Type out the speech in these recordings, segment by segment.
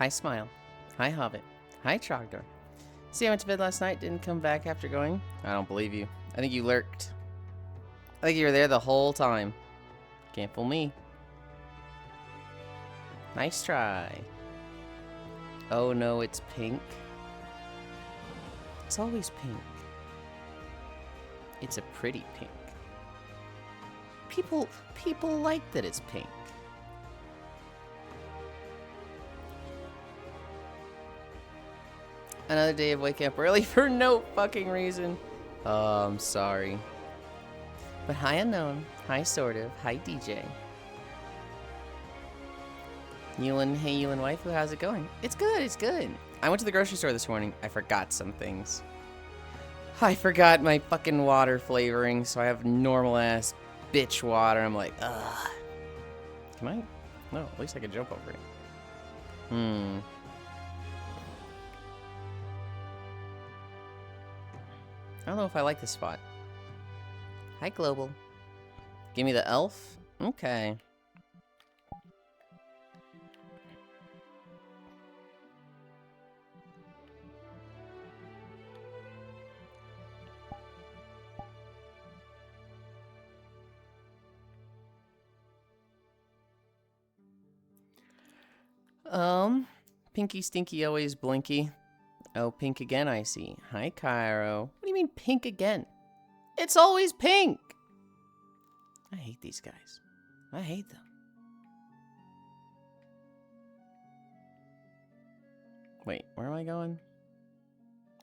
Hi, Smile. Hi, Hobbit. Hi, Trogdor. See, I went to bed last night, didn't come back after going. I don't believe you. I think you lurked. I think you were there the whole time. Can't fool me. Nice try. Oh no, it's pink. It's always pink. It's a pretty pink. People like that it's pink. Another day of waking up early for no fucking reason. Oh, I'm sorry. But hi, Unknown. Hi, Sort of. Hi, DJ. Yulind, hey, Yulind waifu, how's it going? It's good, it's good. I went to the grocery store this morning. I forgot some things. I forgot my fucking water flavoring, so I have normal-ass bitch water. I'm like, ugh. Can I? No, at least I can jump over it. I don't know if I like this spot. Hi, Global. Give me the elf? Okay. Pinky Stinky always blinky. Oh, pink again, I see. Hi, Cairo. What do you mean pink again? It's always pink! I hate these guys. I hate them. Wait, where am I going?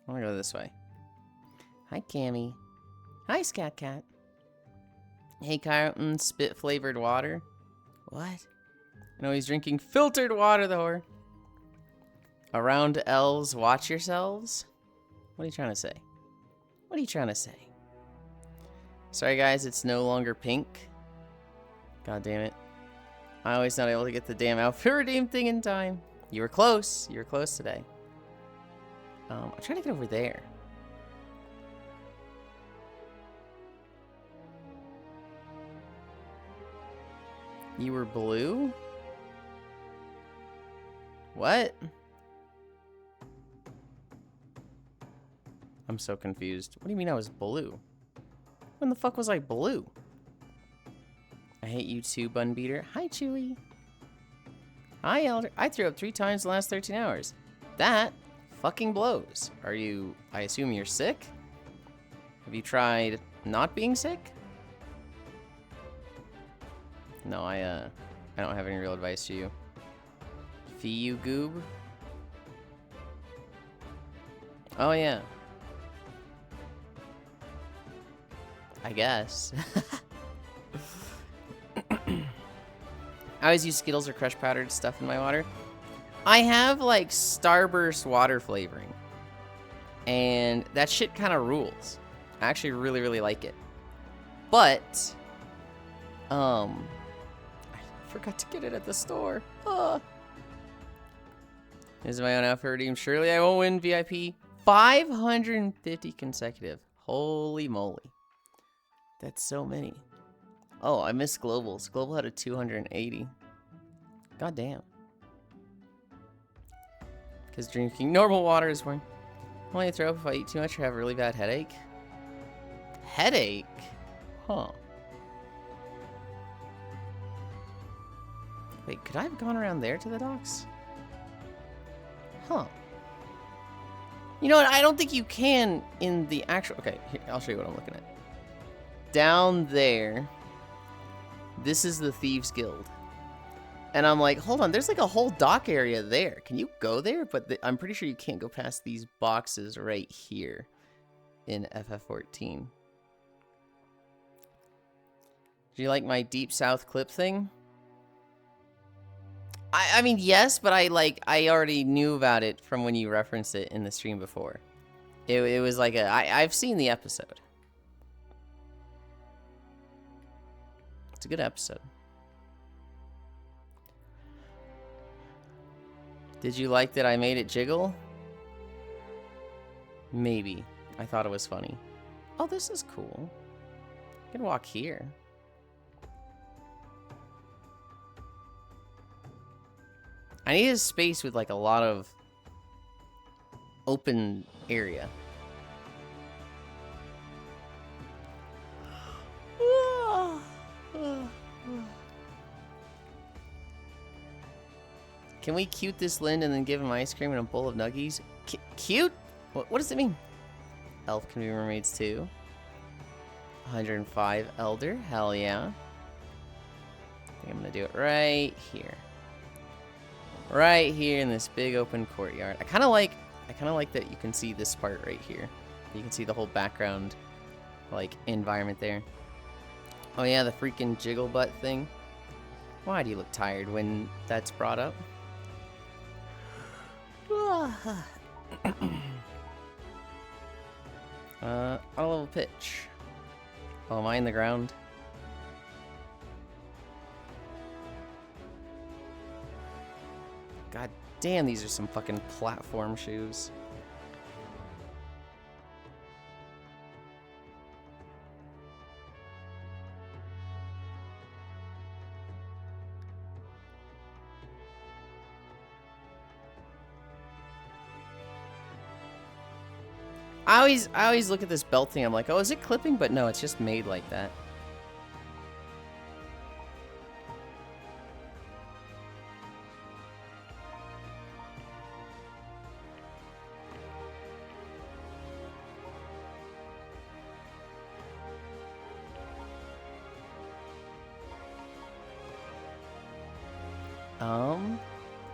I want to go this way. Hi, Cammy. Hi, Scat Cat. Hey, Cairo. Spit-flavored water. What? No, he's drinking filtered water, the whore. Around elves, watch yourselves? What are you trying to say? What are you trying to say? Sorry, guys, it's no longer pink. God damn it. I always not able to get the damn outfit redeem thing in time. You were close. You were close today. I'm trying to get over there. You were blue? What? I'm so confused. What do you mean I was blue? When the fuck was I blue? I hate you too, Bun Beater. Hi, Chewy. Hi, Elder. I threw up 3 times in the last 13 hours. That fucking blows. Are you... I assume you're sick? Have you tried not being sick? No, I don't have any real advice for you. Fee you, goob? Oh, yeah. I guess. I always use Skittles or Crush powdered stuff in my water. I have like Starburst water flavoring. And that shit kind of rules. I actually really, really like it. But, I forgot to get it at the store. This is my own outfit redeem. Surely I won't win VIP. 550 consecutive. Holy moly. That's so many. Oh, I missed Global's. Global had a 280. God damn. Because drinking normal water is boring. Only throw up if I eat too much or have a really bad headache. Headache? Huh. Wait, could I have gone around there to the docks? Huh. You know what? I don't think you can in the actual... Okay, here, I'll show you what I'm looking at. Down there, this is the Thieves Guild. And I'm like, hold on, there's like a whole dock area there. Can you go there? But I'm pretty sure you can't go past these boxes right here in FF14. Do you like my Deep South clip thing? I mean, yes, but I already knew about it from when you referenced it in the stream before. It was like I've seen the episode. It's a good episode. Did you like that I made it jiggle? Maybe. I thought it was funny. Oh, this is cool. I can walk here. I need a space with like a lot of open area. Can we cute this Lind and then give him ice cream and a bowl of nuggies? Cute? What does it mean? Elf can be mermaids too. 105 Elder. Hell yeah. I think I'm gonna do it right here. Right here in this big open courtyard. I kind of like that you can see this part right here. You can see the whole background, like, environment there. Oh yeah, the freaking jiggle butt thing. Why do you look tired when that's brought up? Auto level pitch. Oh, am I in the ground? God damn, these are some fucking platform shoes. I always look at this belt thing, I'm like, oh, is it clipping? But no, it's just made like that.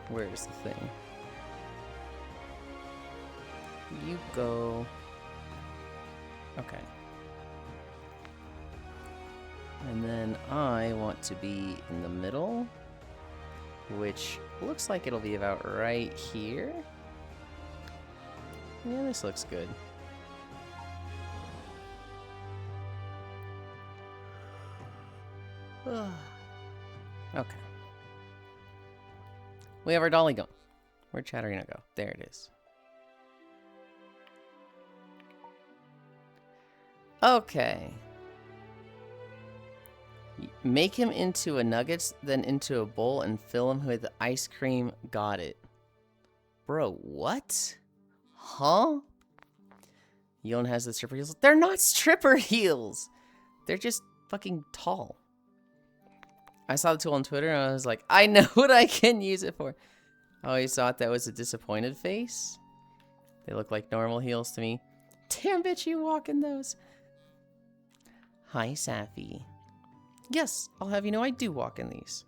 Where's the thing? You go. Okay. And then I want to be in the middle, which looks like it'll be about right here. Yeah, this looks good. Okay. We have our dolly going. Where'd Chatterina go? There it is. Okay. Make him into a nuggets, then into a bowl, and fill him with ice cream. Got it. Bro, what? Huh? Yulind has the stripper heels. They're not stripper heels! They're just fucking tall. I saw the tool on Twitter and I was like, I know what I can use it for. I always thought that was a disappointed face. They look like normal heels to me. Damn bitch, you walk in those. Hi, Safi. Yes, I'll have you know I do walk in these.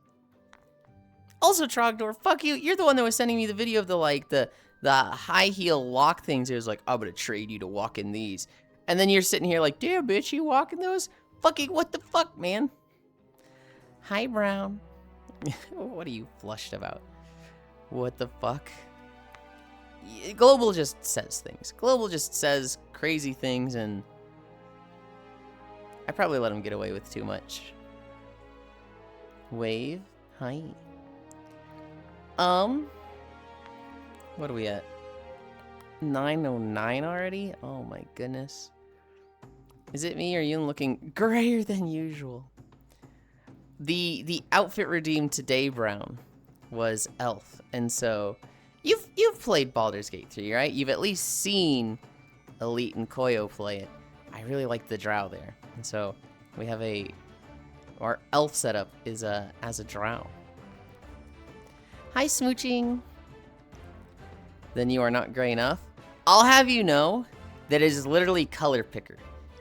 Also, Trogdor, fuck you. You're the one that was sending me the video of the high heel lock things. It was like, I'm gonna trade you to walk in these. And then you're sitting here like, damn bitch, you walk in those? Fucking what the fuck, man? Hi, Brown. What are you flushed about? What the fuck? Global just says things. Global just says crazy things, and I probably let him get away with too much. Wave. Hi. What are we at? 9:09 already? Oh my goodness. Is it me or you looking grayer than usual? The outfit redeemed today, Brown, was Elf, and so you've played Baldur's Gate 3, right? You've at least seen Elite and Koyo play it. I really like the drow there, and so we have our elf setup is as a drow. Hi, smooching. Then you are not gray enough. I'll have you know that it is literally color picker.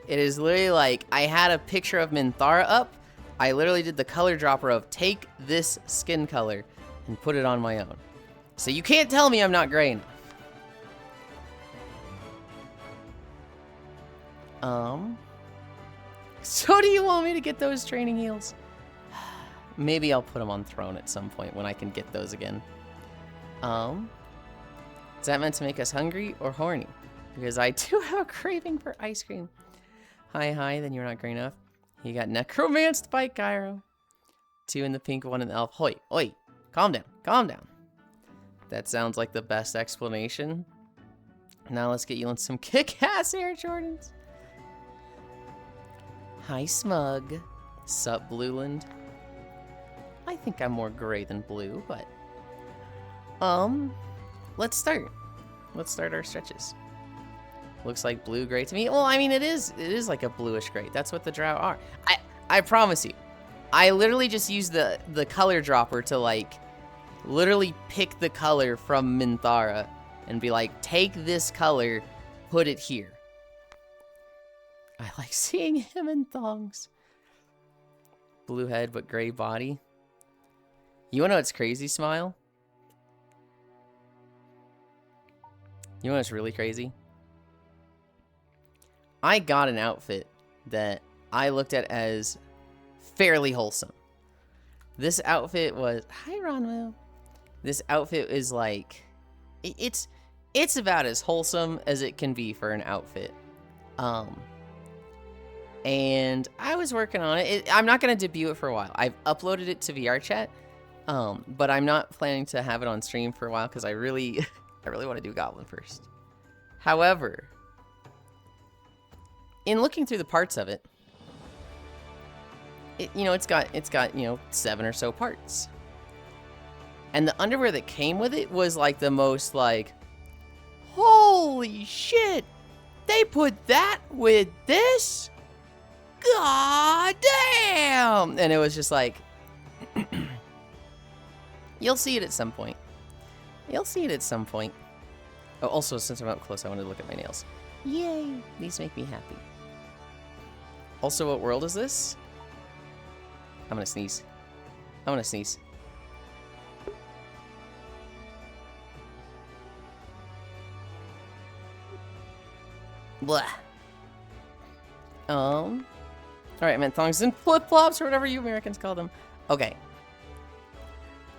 It is literally like I had a picture of Minthara up. I literally did the color dropper of take this skin color and put it on my own. So you can't tell me I'm not gray enough. So do you want me to get those training heels? Maybe I'll put them on throne at some point when I can get those again. Is that meant to make us hungry or horny? Because I do have a craving for ice cream. Hi, then you're not gray enough. You got necromanced by Cairo. 2 in the pink, 1 in the elf. Hoi, oi, calm down, calm down. That sounds like the best explanation. Now let's get you on some kick-ass Air Jordans. Hi, Smug. Sup, Blueland? I think I'm more gray than blue, but Let's start. Let's start our stretches. Looks like blue gray to me. Well, I mean, it is like a bluish gray. That's what the drow are. I promise you. I literally just used the color dropper to like literally pick the color from Minthara and be like, take this color, put it here. I like seeing him in thongs. Blue head but gray body. You wanna know what's crazy, Smile? You know what's really crazy? I got an outfit that I looked at as fairly wholesome. This outfit was... Hi, Ronwo. This outfit is like... It's about as wholesome as it can be for an outfit. And I was working on it. I'm not going to debut it for a while. I've uploaded it to VRChat. But I'm not planning to have it on stream for a while because I really want to do Goblin first. However, in looking through the parts of it, it's got 7 or so parts. And the underwear that came with it was like the most like, holy shit, they put that with this? God damn! And it was just like, you'll see it at some point. You'll see it at some point. Oh, also, since I'm up close, I wanted to look at my nails. Yay! These make me happy. Also, what world is this? I'm gonna sneeze. I'm gonna sneeze. Blah. Alright, man, thongs and flip-flops, or whatever you Americans call them. Okay.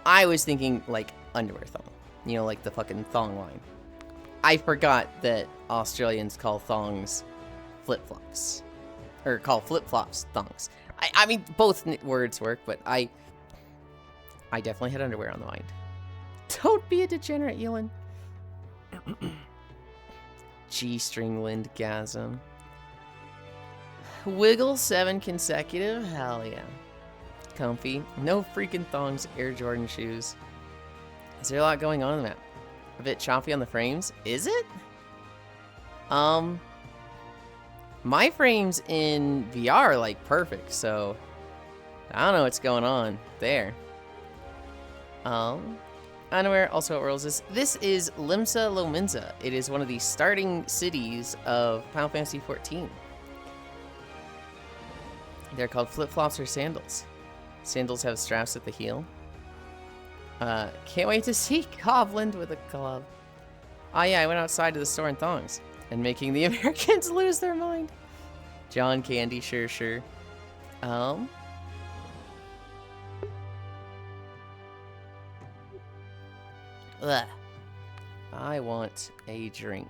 I was thinking, like, underwear thong. You know, like the fucking thong line. I forgot that Australians call thongs flip-flops. Or call flip-flops thongs. I mean, both words work, but I definitely had underwear on the mind. Don't be a degenerate, Yulind. G-string Lindgasm. Wiggle 7 consecutive? Hell yeah. Comfy. No freaking thongs, Air Jordan shoes. Is there a lot going on in the map? A bit choppy on the frames? Is it? My frames in VR are like perfect, so I don't know what's going on there. Underwear, also what world is this? This is Limsa Lominsa. It is one of the starting cities of Final Fantasy XIV. They're called flip-flops or sandals. Sandals have straps at the heel. Can't wait to see Goblin with a club. Oh yeah, I went outside to the store in thongs. And making the Americans lose their mind. John Candy, sure. Ugh. I want a drink.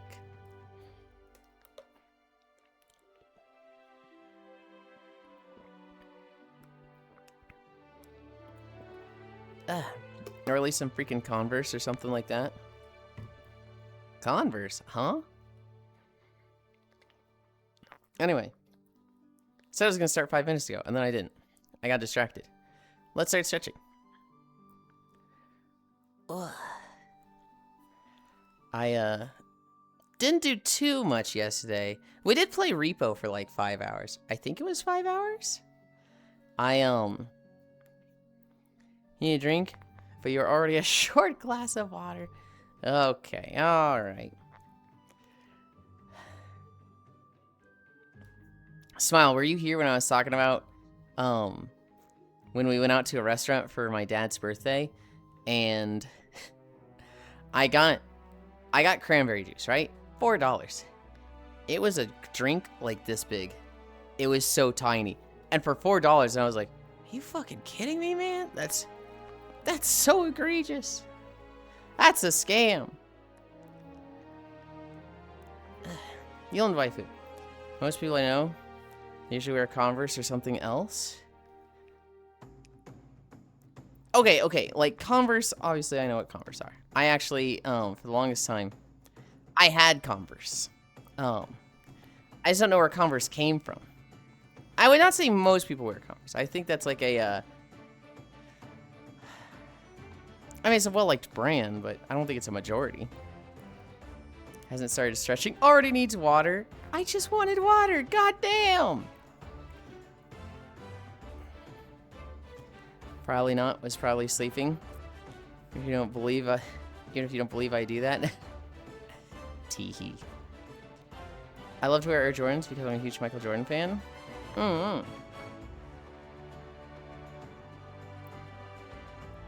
Or at least some freaking Converse or something like that. Converse, huh? Anyway. Said I was gonna start 5 minutes ago, and then I didn't. I got distracted. Let's start stretching. Ugh. I didn't do too much yesterday. We did play Repo for like 5 hours. I think it was 5 hours. You need a drink? But you're already a short glass of water. Okay, alright. Smile, were you here when I was talking about when we went out to a restaurant for my dad's birthday and I got cranberry juice, right? $4. It was a drink like this big. It was so tiny. And for $4, and I was like, are you fucking kidding me, man? That's so egregious. That's a scam. Yulind waifu. Most people I know usually wear Converse or something else. Okay, like Converse, obviously I know what Converse are. I actually, for the longest time, I had Converse. I just don't know where Converse came from. I would not say most people wear Converse. I think that's like a I mean, it's a well-liked brand, but I don't think it's a majority. Hasn't started stretching. Already needs water. I just wanted water. God damn. Probably not. Was probably sleeping. If you don't believe, even if you don't believe I do that. Teehee. I love to wear Air Jordans because I'm a huge Michael Jordan fan. Ugh.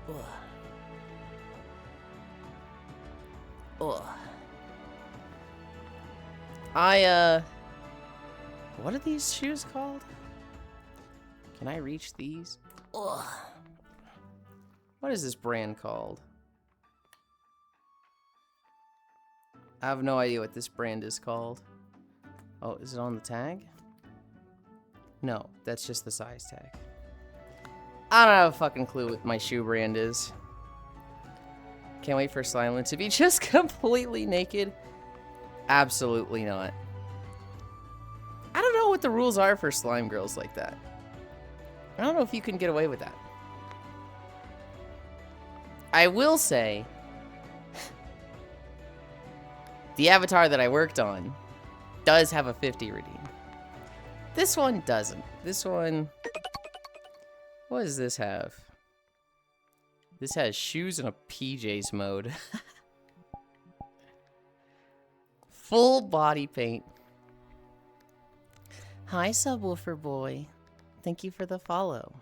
Ugh. What are these shoes called? Can I reach these? Ugh. What is this brand called? I have no idea what this brand is called. Oh, is it on the tag? No, that's just the size tag. I don't have a fucking clue what my shoe brand is. Can't wait for Slimeland to be just completely naked. Absolutely not. I don't know what the rules are for slime girls like that. I don't know if you can get away with that. I will say, the avatar that I worked on does have a 50 redeem. This one doesn't. This one, what does this have? This has shoes and a PJs mode. Full body paint. Hi, Subwoofer Boy. Thank you for the follow.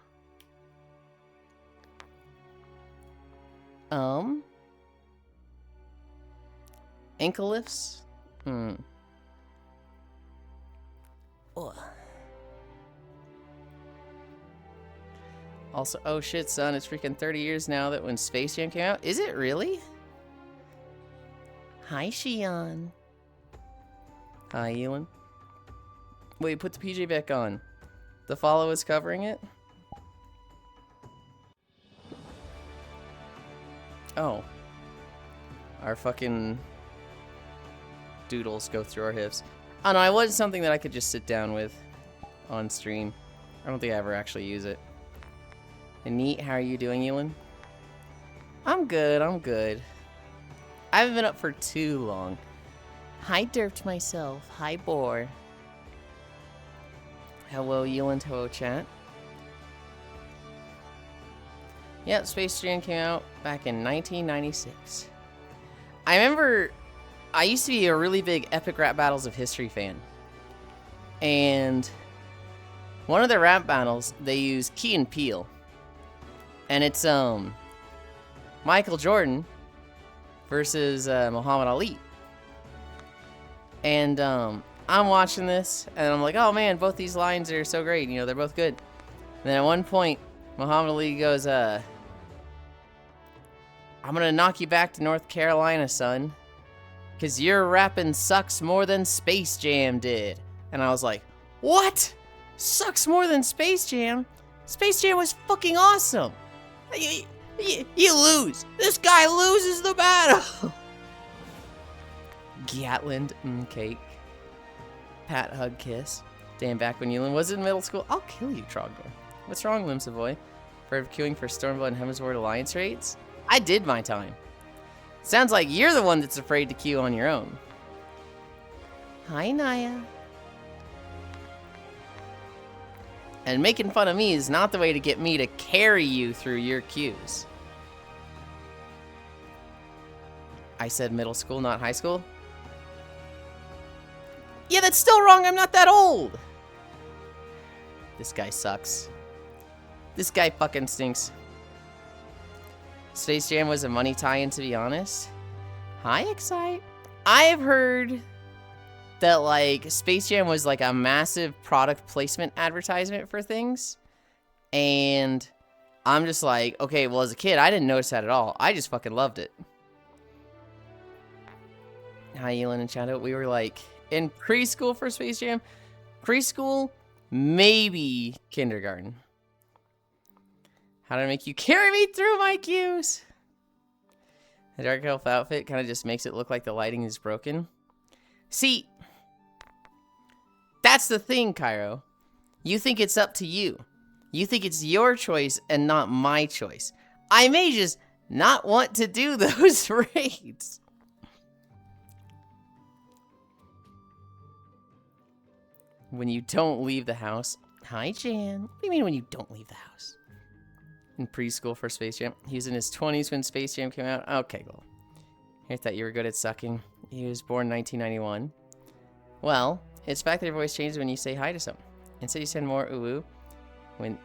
Ankle lifts? Ugh. Also, oh shit, son, it's freaking 30 years now that when Space Jam came out. Is it really? Hi, Shion. Hi, Yulind. Wait, put the PJ back on. The follow is covering it? Oh. Our fucking doodles go through our hips. Oh no, it wasn't something that I could just sit down with on stream. I don't think I ever actually use it. And neat, how are you doing, Yulind? I'm good, I'm good. I haven't been up for too long. Hi, derped myself. Hi, Boar. Hello, Yulind. Hello, chat. Yep, Space Jam came out back in 1996. I remember I used to be a really big Epic Rap Battles of History fan. And one of the rap battles, they use Key and Peele. And it's Michael Jordan versus Muhammad Ali. And I'm watching this, and I'm like, oh man, both these lines are so great. You know, they're both good. And then at one point, Muhammad Ali goes, I'm gonna knock you back to North Carolina, son. Cause your rapping sucks more than Space Jam did. And I was like, what? Sucks more than Space Jam? Space Jam was fucking awesome. You lose. This guy loses the battle. Gatland, cake. Pat, hug, kiss. Damn, back when Yulind was in middle school. I'll kill you, Trogdor. What's wrong, Limsavoy? Afraid of queuing for Stormblood and Heavensward Alliance raids? I did my time. Sounds like you're the one that's afraid to queue on your own. Hi, Naya. And making fun of me is not the way to get me to carry you through your queues. I said middle school, not high school. Yeah, that's still wrong. I'm not that old. This guy sucks. This guy fucking stinks. Space Jam was a money tie-in, to be honest. Hi, Excite. I've heard that, like, Space Jam was, like, a massive product placement advertisement for things. And I'm just like, okay, well, as a kid, I didn't notice that at all. I just fucking loved it. Hi, Yulind and Shadow. We were, like, in preschool for Space Jam. Preschool, maybe kindergarten. How did I make you carry me through my queues? The Dark Elf outfit kind of just makes it look like the lighting is broken. See, that's the thing, Cairo. You think it's up to you. You think it's your choice and not my choice. I may just not want to do those raids. When you don't leave the house. Hi, Jan. What do you mean when you don't leave the house? In preschool for Space Jam. He was in his 20s when Space Jam came out. Okay, cool. I thought you were good at sucking. He was born 1991. Well, it's the fact that your voice changes when you say hi to someone. Instead you send more ooh-ooh when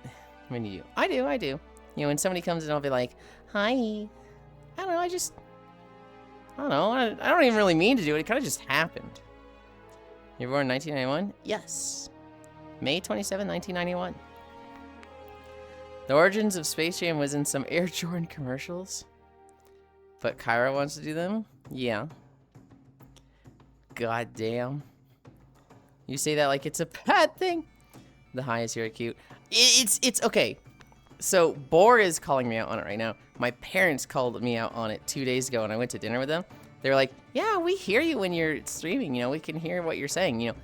you do. I do. You know, when somebody comes in, I'll be like, hi. I don't know, I don't know. I don't even really mean to do it. It kind of just happened. You were born in 1991? Yes. May 27, 1991. The origins of Space Jam was in some Air Jordan commercials. But Kyra wants to do them? Yeah. God damn. You say that like it's a bad thing? The high is very cute. It's okay. So, Boar is calling me out on it right now. My parents called me out on it 2 days ago when I went to dinner with them. They were like, yeah, we hear you when you're streaming. You know, we can hear what you're saying. You know,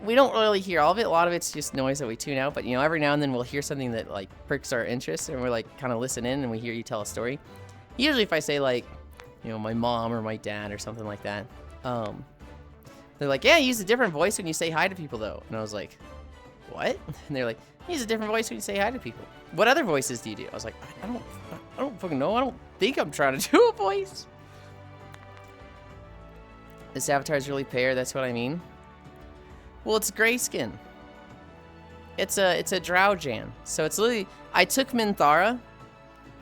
we don't really hear all of it. A lot of it's just noise that we tune out. But, you know, every now and then we'll hear something that, like, pricks our interest. And we're, like, kind of listen in and we hear you tell a story. Usually if I say, like, you know, my mom or my dad or something like that, they're like, yeah, you use a different voice when you say hi to people, though. And I was like, what? And they're like, you use a different voice when you say hi to people. What other voices do you do? I was like, I don't fucking know. I don't think I'm trying to do a voice. This avatar is really fair. That's what I mean. Well, it's gray skin. It's a drow Jan. So it's literally, I took Minthara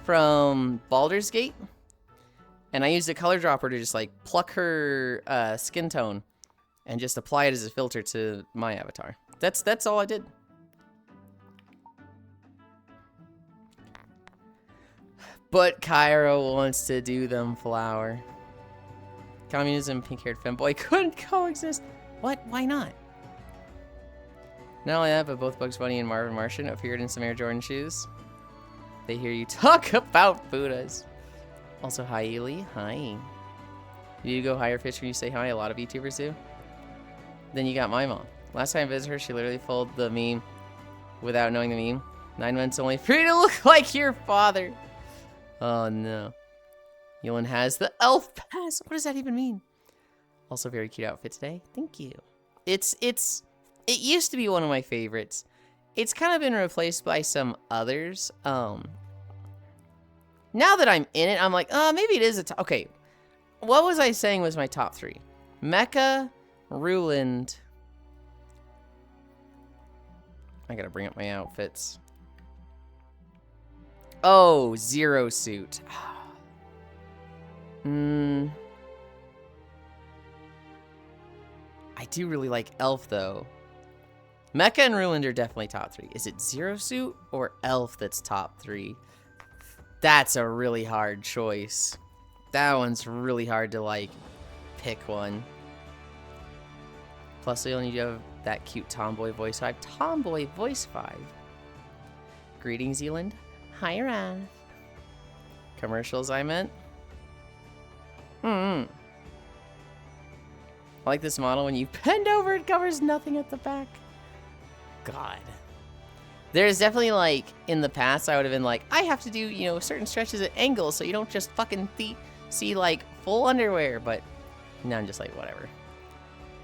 from Baldur's Gate, and I used a color dropper to just like pluck her skin tone and just apply it as a filter to my avatar. That's all I did. But Cairo wants to do them, Flower. Communism, pink-haired femboy couldn't coexist. What? Why not? Not only that, but both Bugs Bunny and Marvin Martian appeared in some Air Jordan shoes. They hear you talk about Buddhas. Also, hi, Ely. Hi. Do you go higher fish when you say hi? A lot of YouTubers do. Then you got my mom. Last time I visited her, she literally followed the meme without knowing the meme. 9 months only for you to look like your father. Oh, no. Yulind has the elf pass. What does that even mean? Also, very cute outfit today. Thank you. It used to be one of my favorites. It's kind of been replaced by some others. Now that I'm in it, I'm like, maybe it is a top. Okay. What was I saying was my top 3? Mecha, Yulind. I gotta bring up my outfits. Oh, Zero Suit. I do really like Elf, though. Mecha and Yulind are definitely top 3. Is it Zero Suit or Elf that's top 3? That's a really hard choice. That one's really hard to, like, pick one. Plus, you'll need to have that cute tomboy voice vibe. Tomboy voice vibe. Greetings, Yulind. Hi, Wrath. Commercials, I meant. I like this model. When you bend over, it covers nothing at the back. God. There's definitely, like, in the past, I would have been like, I have to do, you know, certain stretches at angles so you don't just fucking see, like, full underwear. But now I'm just like, whatever.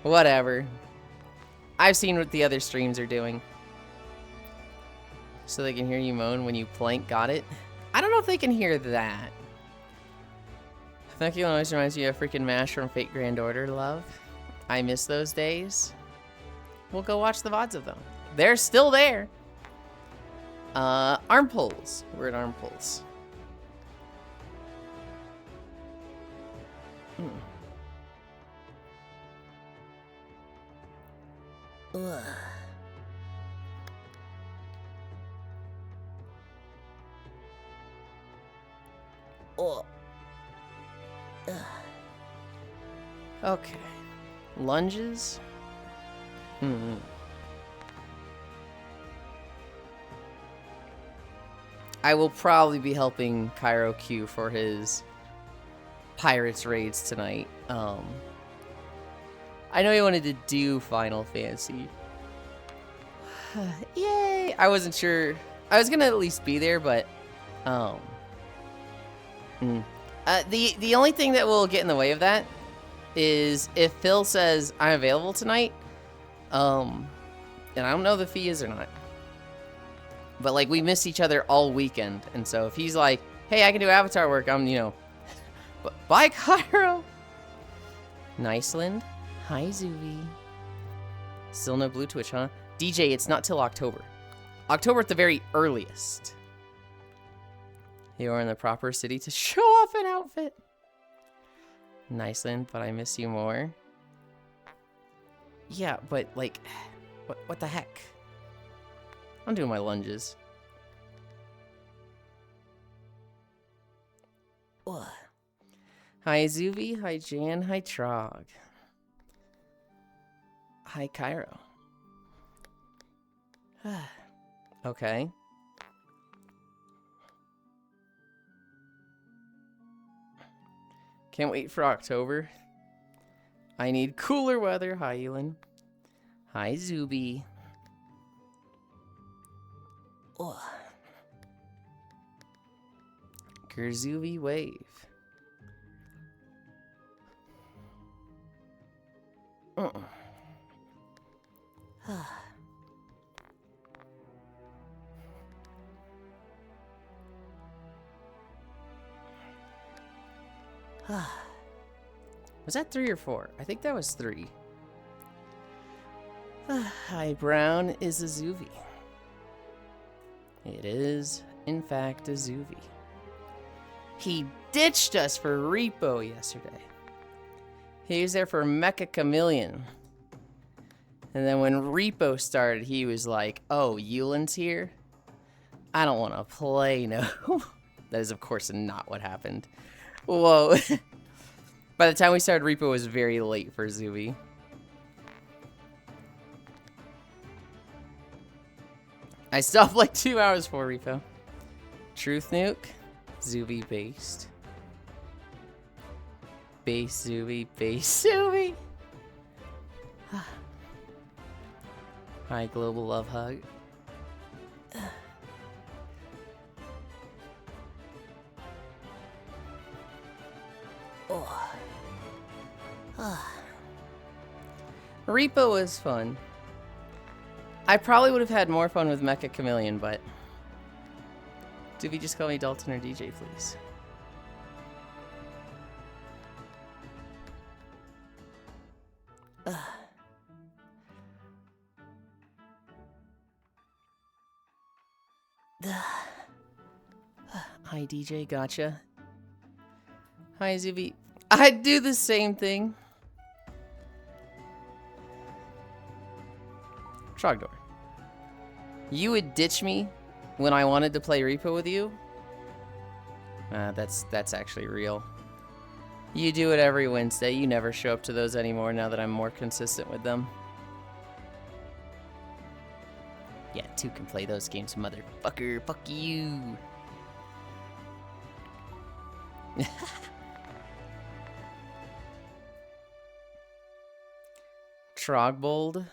Whatever. I've seen what the other streams are doing. So they can hear you moan when you plank. Got it? I don't know if they can hear that. Thank you. Always reminds me of freaking MASH from Fate Grand Order, love. I miss those days. We'll go watch the VODs of them. They're still there. Arm pulls. We're at arm pulls. Ugh. Oh. Ugh. Okay. Lunges. I will probably be helping Cairo Q for his Pirates raids tonight. I know he wanted to do Final Fantasy. Yay! I wasn't sure. I was gonna at least be there, but The only thing that will get in the way of that is if Phil says I'm available tonight, and I don't know if he is or not, but like we miss each other all weekend, and so if he's like, hey, I can do avatar work, I'm, you know, bye, Cairo. Niceland. Hi, Zuvi. Still no Blue Twitch, huh? DJ, it's not till October. October at the very earliest. You are in the proper city to show off an outfit. Niceland, but I miss you more. Yeah, but like, what the heck? I'm doing my lunges. Ugh. Hi, Zuvi. Hi, Jan. Hi, Trog. Hi, Cairo. Okay. Can't wait for October. I need cooler weather. Hi, Yulind. Hi, Zubi. Ugh. Gerzuvi wave. Was that 3 or 4? I think that was 3. Hi, Brown is a Zuvi. It is, in fact, a Zuvi. He ditched us for Repo yesterday. He was there for Mecha Chameleon. And then when Repo started, he was like, oh, Yulind's here? I don't want to play, no. That is, of course, not what happened. Whoa. By the time we started, Repo was very late for Zubi. I stopped like 2 hours for Repo. Truth Nuke. Zubi based. Base Zubi. Base Zubi. Hi, Global Love Hug. Repo was fun. I probably would have had more fun with Mecha Chameleon, but... Zubi, just call me Dalton or DJ, please. Hi, DJ, gotcha. Hi, Zubi. I'd do the same thing. Trogdor. You would ditch me when I wanted to play Repo with you? That's actually real. You do it every Wednesday. You never show up to those anymore now that I'm more consistent with them. Yeah, 2 can play those games, motherfucker. Fuck you. Trogbold.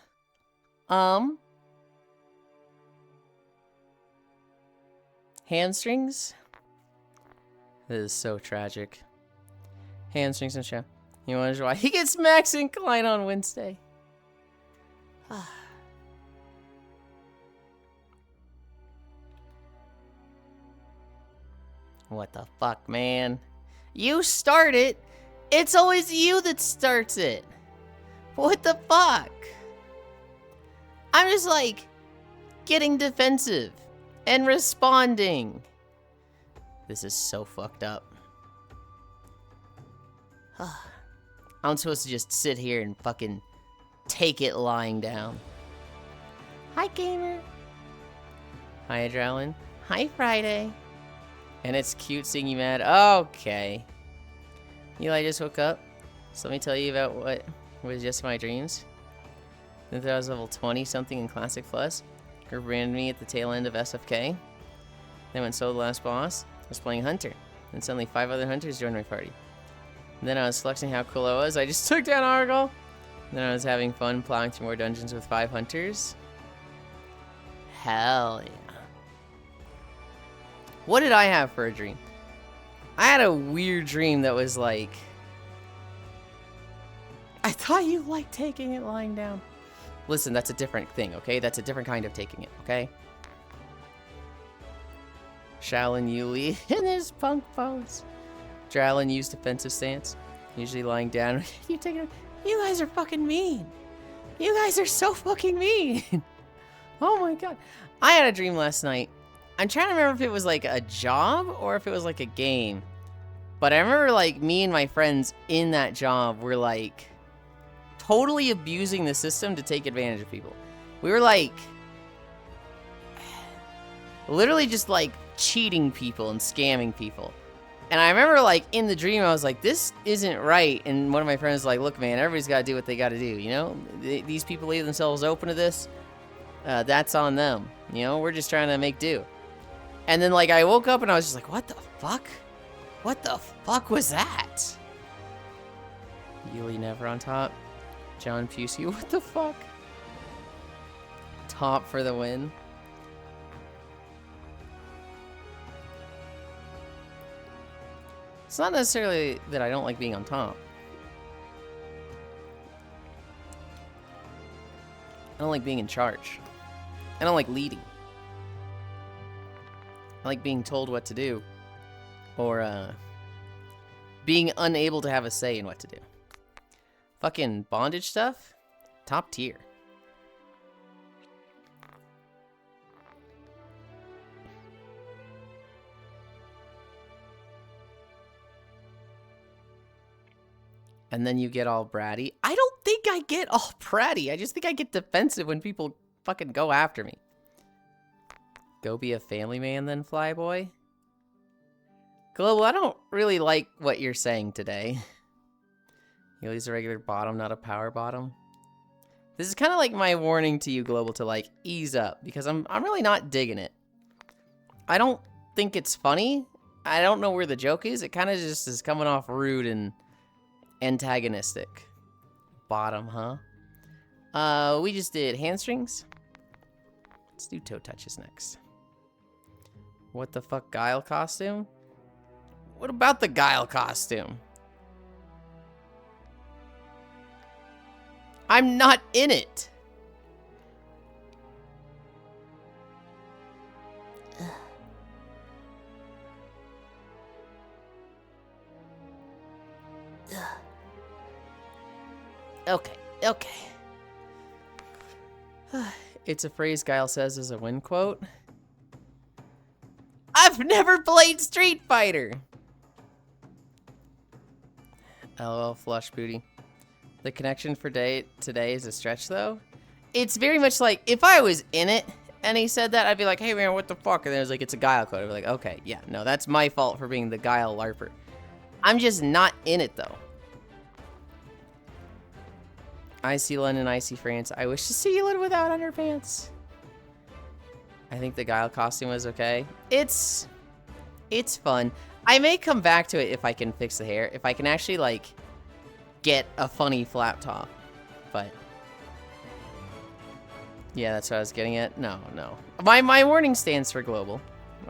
Hamstrings? This is so tragic. Hamstrings and show. You want to know why? He gets Max Incline on Wednesday. What the fuck, man? You start it. It's always you that starts it. What the fuck? I'm just like getting defensive and responding. This is so fucked up. I'm supposed to just sit here and fucking take it lying down. Hi, gamer. Hi, Adrenaline. Hi, Friday. And it's cute seeing you mad. Okay. Eli just woke up. So let me tell you about what was just my dreams. Then I was level 20 something in Classic Plus. Group ran me at the tail end of SFK. Then went solo the last boss. I was playing Hunter. Then suddenly 5 other Hunters joined my party. And then I was flexing how cool I was. I just took down Argyle. Then I was having fun plowing through more dungeons with 5 Hunters. Hell yeah. What did I have for a dream? I had a weird dream that was like... I thought you liked taking it lying down. Listen, that's a different thing, okay? That's a different kind of taking it, okay? Shaolin Yuli in his punk pose. Dralin used defensive stance. Usually lying down. You guys are fucking mean. You guys are so fucking mean. Oh my god. I had a dream last night. I'm trying to remember if it was like a job or if it was like a game. But I remember like me and my friends in that job were like totally abusing the system to take advantage of people. We were like literally just like cheating people and scamming people. And I remember like in the dream I was like, this isn't right. And one of my friends was like, look man, everybody's got to do what they got to do, you know? These people leave themselves open to this. That's on them. You know, we're just trying to make do. And then like I woke up and I was just like, what the fuck? What the fuck was that? Yuli never on top. John Pusey, what the fuck? Top for the win. It's not necessarily that I don't like being on top. I don't like being in charge. I don't like leading. I like being told what to do. Or, being unable to have a say in what to do. Fucking bondage stuff? Top tier. And then you get all bratty. I don't think I get all bratty. I just think I get defensive when people fucking go after me. Go be a family man then, Flyboy. Global, I don't really like what you're saying today. Yuli's a regular bottom, not a power bottom. This is kind of like my warning to you, Global, to like ease up. Because I'm really not digging it. I don't think it's funny. I don't know where the joke is. It kind of just is coming off rude and antagonistic. Bottom, huh? We just did hamstrings. Let's do toe touches next. What the fuck, Guile costume? What about the Guile costume? I'm not in it. Okay, okay. It's a phrase Guile says as a win quote. I've never played Street Fighter. LOL, flush booty. The connection for today is a stretch though. It's very much like if I was in it and he said that, I'd be like, hey man, what the fuck? And then it was like, it's a Guile quote. I'd be like, okay, yeah, no, that's my fault for being the Guile LARPer. I'm just not in it though. I see London, I see France. I wish to see Yulind without underpants. I think the Guile costume was okay. It's fun. I may come back to it if I can fix the hair. If I can actually, like, get a funny flap top. But, yeah, that's what I was getting at. No. My warning stands for global.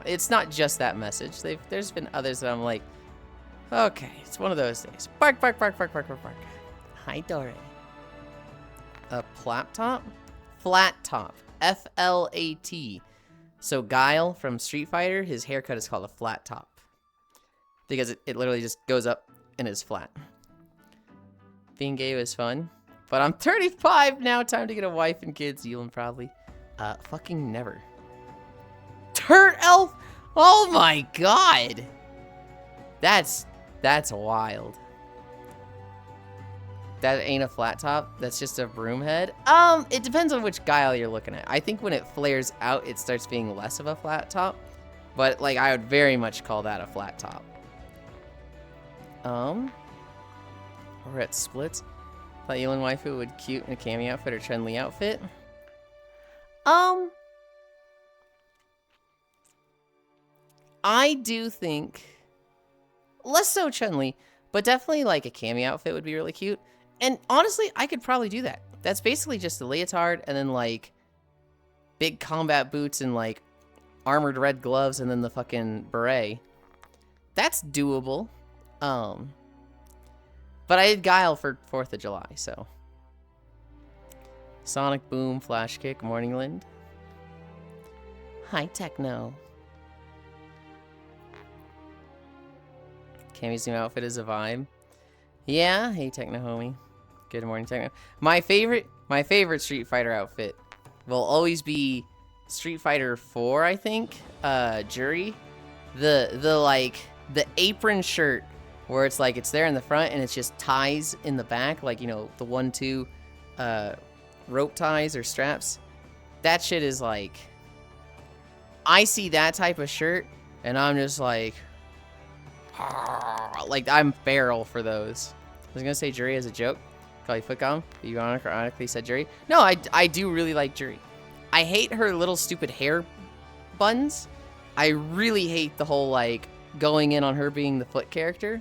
It's not just that message. There's been others that I'm like, okay, it's one of those days. Bark, bark, bark, bark, bark, bark, bark. Hi, Dory. A flap top? Flat top. F-L-A-T. So Guile from Street Fighter, his haircut is called a flat top. Because it literally just goes up and is flat. Being gay was fun. But I'm 35 now, time to get a wife and kids. Yulind probably. Fucking never. Turd elf? Oh my god! That's wild. That ain't a flat top. That's just a broom head. It depends on which Guile you're looking at. I think when it flares out, it starts being less of a flat top. But, like, I would very much call that a flat top. We're at splits. Thought Yulind waifu would cute in a Cammy outfit or Chun-Li outfit. I do think less so Chun-Li, but definitely like a Cammy outfit would be really cute. And honestly, I could probably do that. That's basically just a leotard and then like big combat boots and like armored red gloves and then the fucking beret. That's doable. But I did Guile for 4th of July, so. Sonic Boom, Flash Kick, Morning Lind. Hi, Techno. Cammy's new outfit is a vibe. Yeah, hey, Techno homie. Good morning, Techno. My favorite Street Fighter outfit will always be Street Fighter 4, I think. Jury. The apron shirt where it's like it's there in the front and it's just ties in the back, like, you know, the 1-2 rope ties or straps. That shit is like, I see that type of shirt and I'm just like I'm feral for those. I was gonna say Jury as a joke, call you Footcom, but you ironically said Jury. No, I do really like Jury. I hate her little stupid hair buns. I really hate the whole like going in on her being the foot character,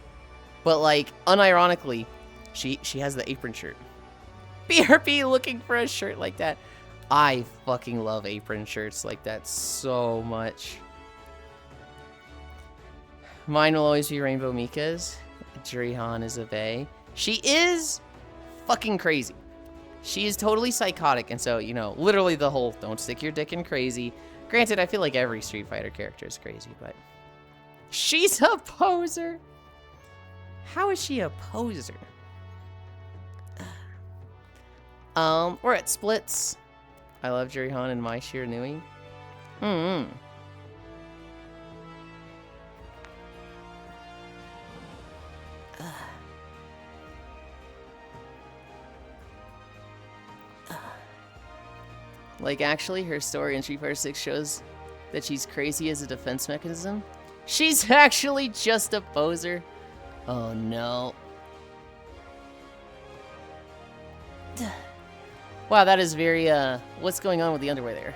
but like unironically, she has the apron shirt. BRB looking for a shirt like that. I fucking love apron shirts like that so much. Mine will always be Rainbow Mika's. Jurihan is a bae. She is fucking crazy. She is totally psychotic, and so, you know, literally the whole don't stick your dick in crazy. Granted, I feel like every Street Fighter character is crazy, but she's a poser. How is she a poser? We're at Splits. I love Jurihan and Mai Shiranui. Like, actually, her story in Street Fighter 6 shows that she's crazy as a defense mechanism. She's actually just a poser. Oh, no. Wow, that is very, what's going on with the underwear there?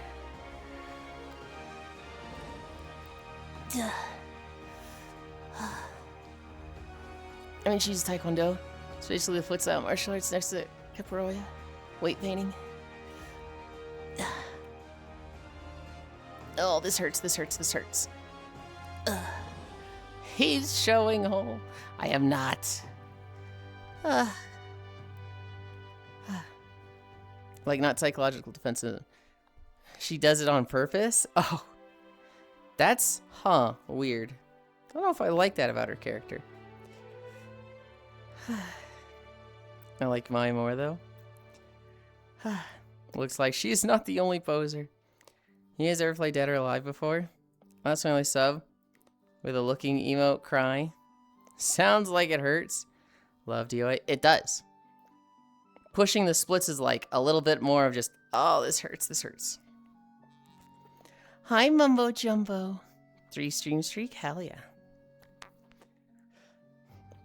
I mean, she's Taekwondo. It's basically the foot style martial arts next to capoeira. Weight painting. Oh, this hurts, this hurts, this hurts. He's showing hole. I am not. Like, not psychological defensive. She does it on purpose? Oh. That's, weird. I don't know if I like that about her character. I like Mai more, though. Looks like she's not the only poser. You guys ever played Dead or Alive before? That's my only sub. With a looking emote cry. Sounds like it hurts. Love DOA. It does. Pushing the splits is like a little bit more of just, oh, this hurts, this hurts. Hi, Mumbo Jumbo. 3 stream streak? Hell yeah.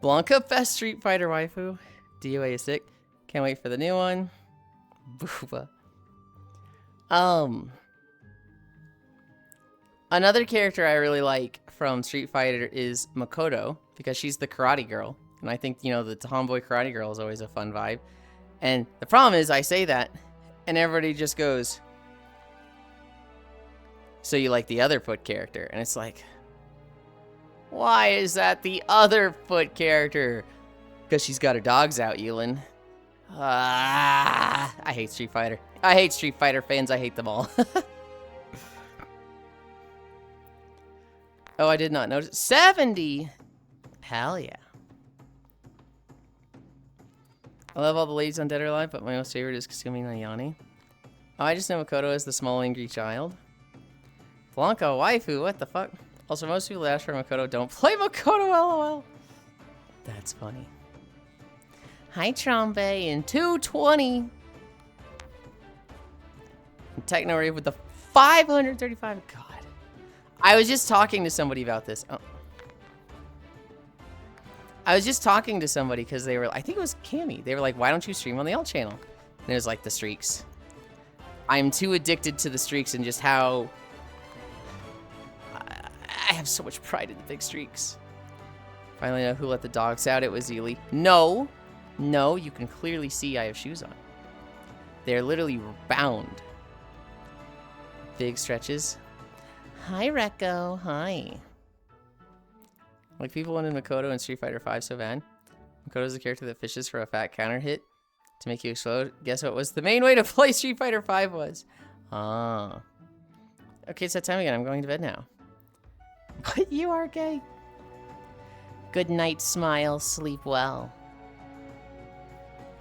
Blanca, best Street Fighter waifu. DOA is sick. Can't wait for the new one. Booba. Another character I really like from Street Fighter is Makoto, because she's the karate girl. And I think, you know, the tomboy karate girl is always a fun vibe. And the problem is, I say that, and everybody just goes, so you like the other foot character? And it's like, why is that the other foot character? Because she's got her dogs out, Yulind. I hate Street Fighter. I hate Street Fighter fans. I hate them all. Oh, I did not notice. 70! Hell yeah. I love all the ladies on Dead or Alive, but my most favorite is Kasumi Nayani. Oh, I just know Makoto as the small angry child. Blanca waifu, what the fuck? Also, most people that ask for Makoto don't play Makoto, lol. That's funny. Hi, Trombe, in 220. Techno Rave with the 535. God. I was just talking to somebody about this. Oh. I was just talking to somebody because they were, I think it was Cammy. They were like, why don't you stream on the L channel? And it was like the streaks. I'm too addicted to the streaks and just how I have so much pride in the big streaks. Finally know who let the dogs out. It was Ely. No. No, you can clearly see I have shoes on. They're literally bound. Big stretches. Hi, Recco. Hi. Like, people wanted Makoto in Street Fighter V so bad. Makoto's the character that fishes for a fat counter hit to make you explode. Guess what was the main way to play Street Fighter V was? Ah. Okay, it's that time again. I'm going to bed now. But you are gay. Good night, smile, sleep well.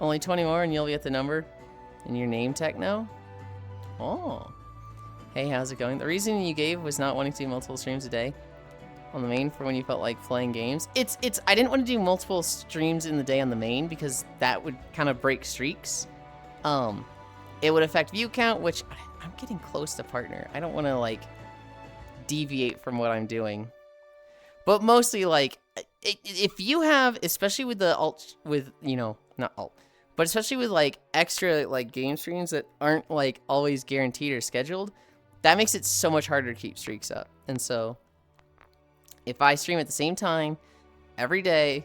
Only 20 more and you'll be at the number. And your name, Techno? Oh. Hey, how's it going? The reason you gave was not wanting to do multiple streams a day on the main for when you felt like playing games. I didn't want to do multiple streams in the day on the main because that would kind of break streaks. It would affect view count, which I'm getting close to partner. I don't want to like deviate from what I'm doing. But mostly like if you have, especially with the alt, with, you know, not alt, but especially with like extra like game streams that aren't like always guaranteed or scheduled, that makes it so much harder to keep streaks up. And so if I stream at the same time every day,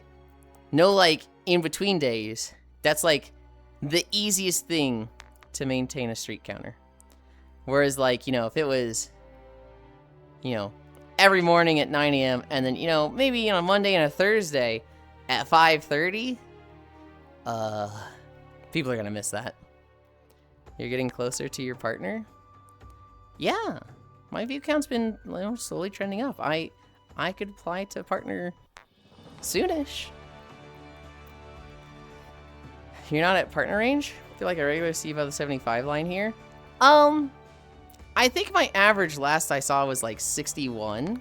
no like in between days, that's like the easiest thing to maintain a streak counter. Whereas like, you know, if it was, you know, every morning at 9 a.m. and then, you know, maybe on a Monday and a Thursday at 5:30, people are gonna miss that. You're getting closer to your partner? Yeah, my view count's been, you know, slowly trending up. I could apply to partner soonish. You're not at partner range? I feel like I regularly see above the 75 line here. I think my average last I saw was like 61,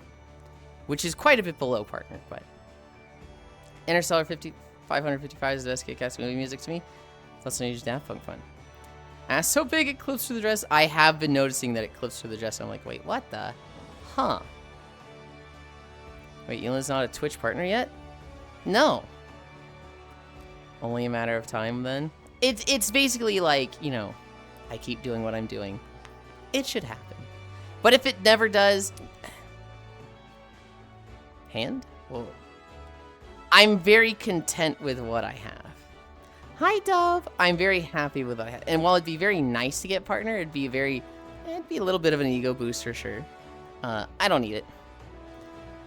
which is quite a bit below partner, but Interstellar 555 is the best Kit-Kat movie music to me. Let's not use Daft Punk fun. Ass so big it clips through the dress. I have been noticing that it clips through the dress. I'm like, wait, what the? Huh. Wait, Yulind's not a Twitch partner yet? No. Only a matter of time then. It's basically like, you know, I keep doing what I'm doing. It should happen. But if it never does... Hand? Well, I'm very content with what I have. Hi, Dove. I'm very happy with what I have. And while it'd be very nice to get partner, it'd be a little bit of an ego boost for sure. I don't need it.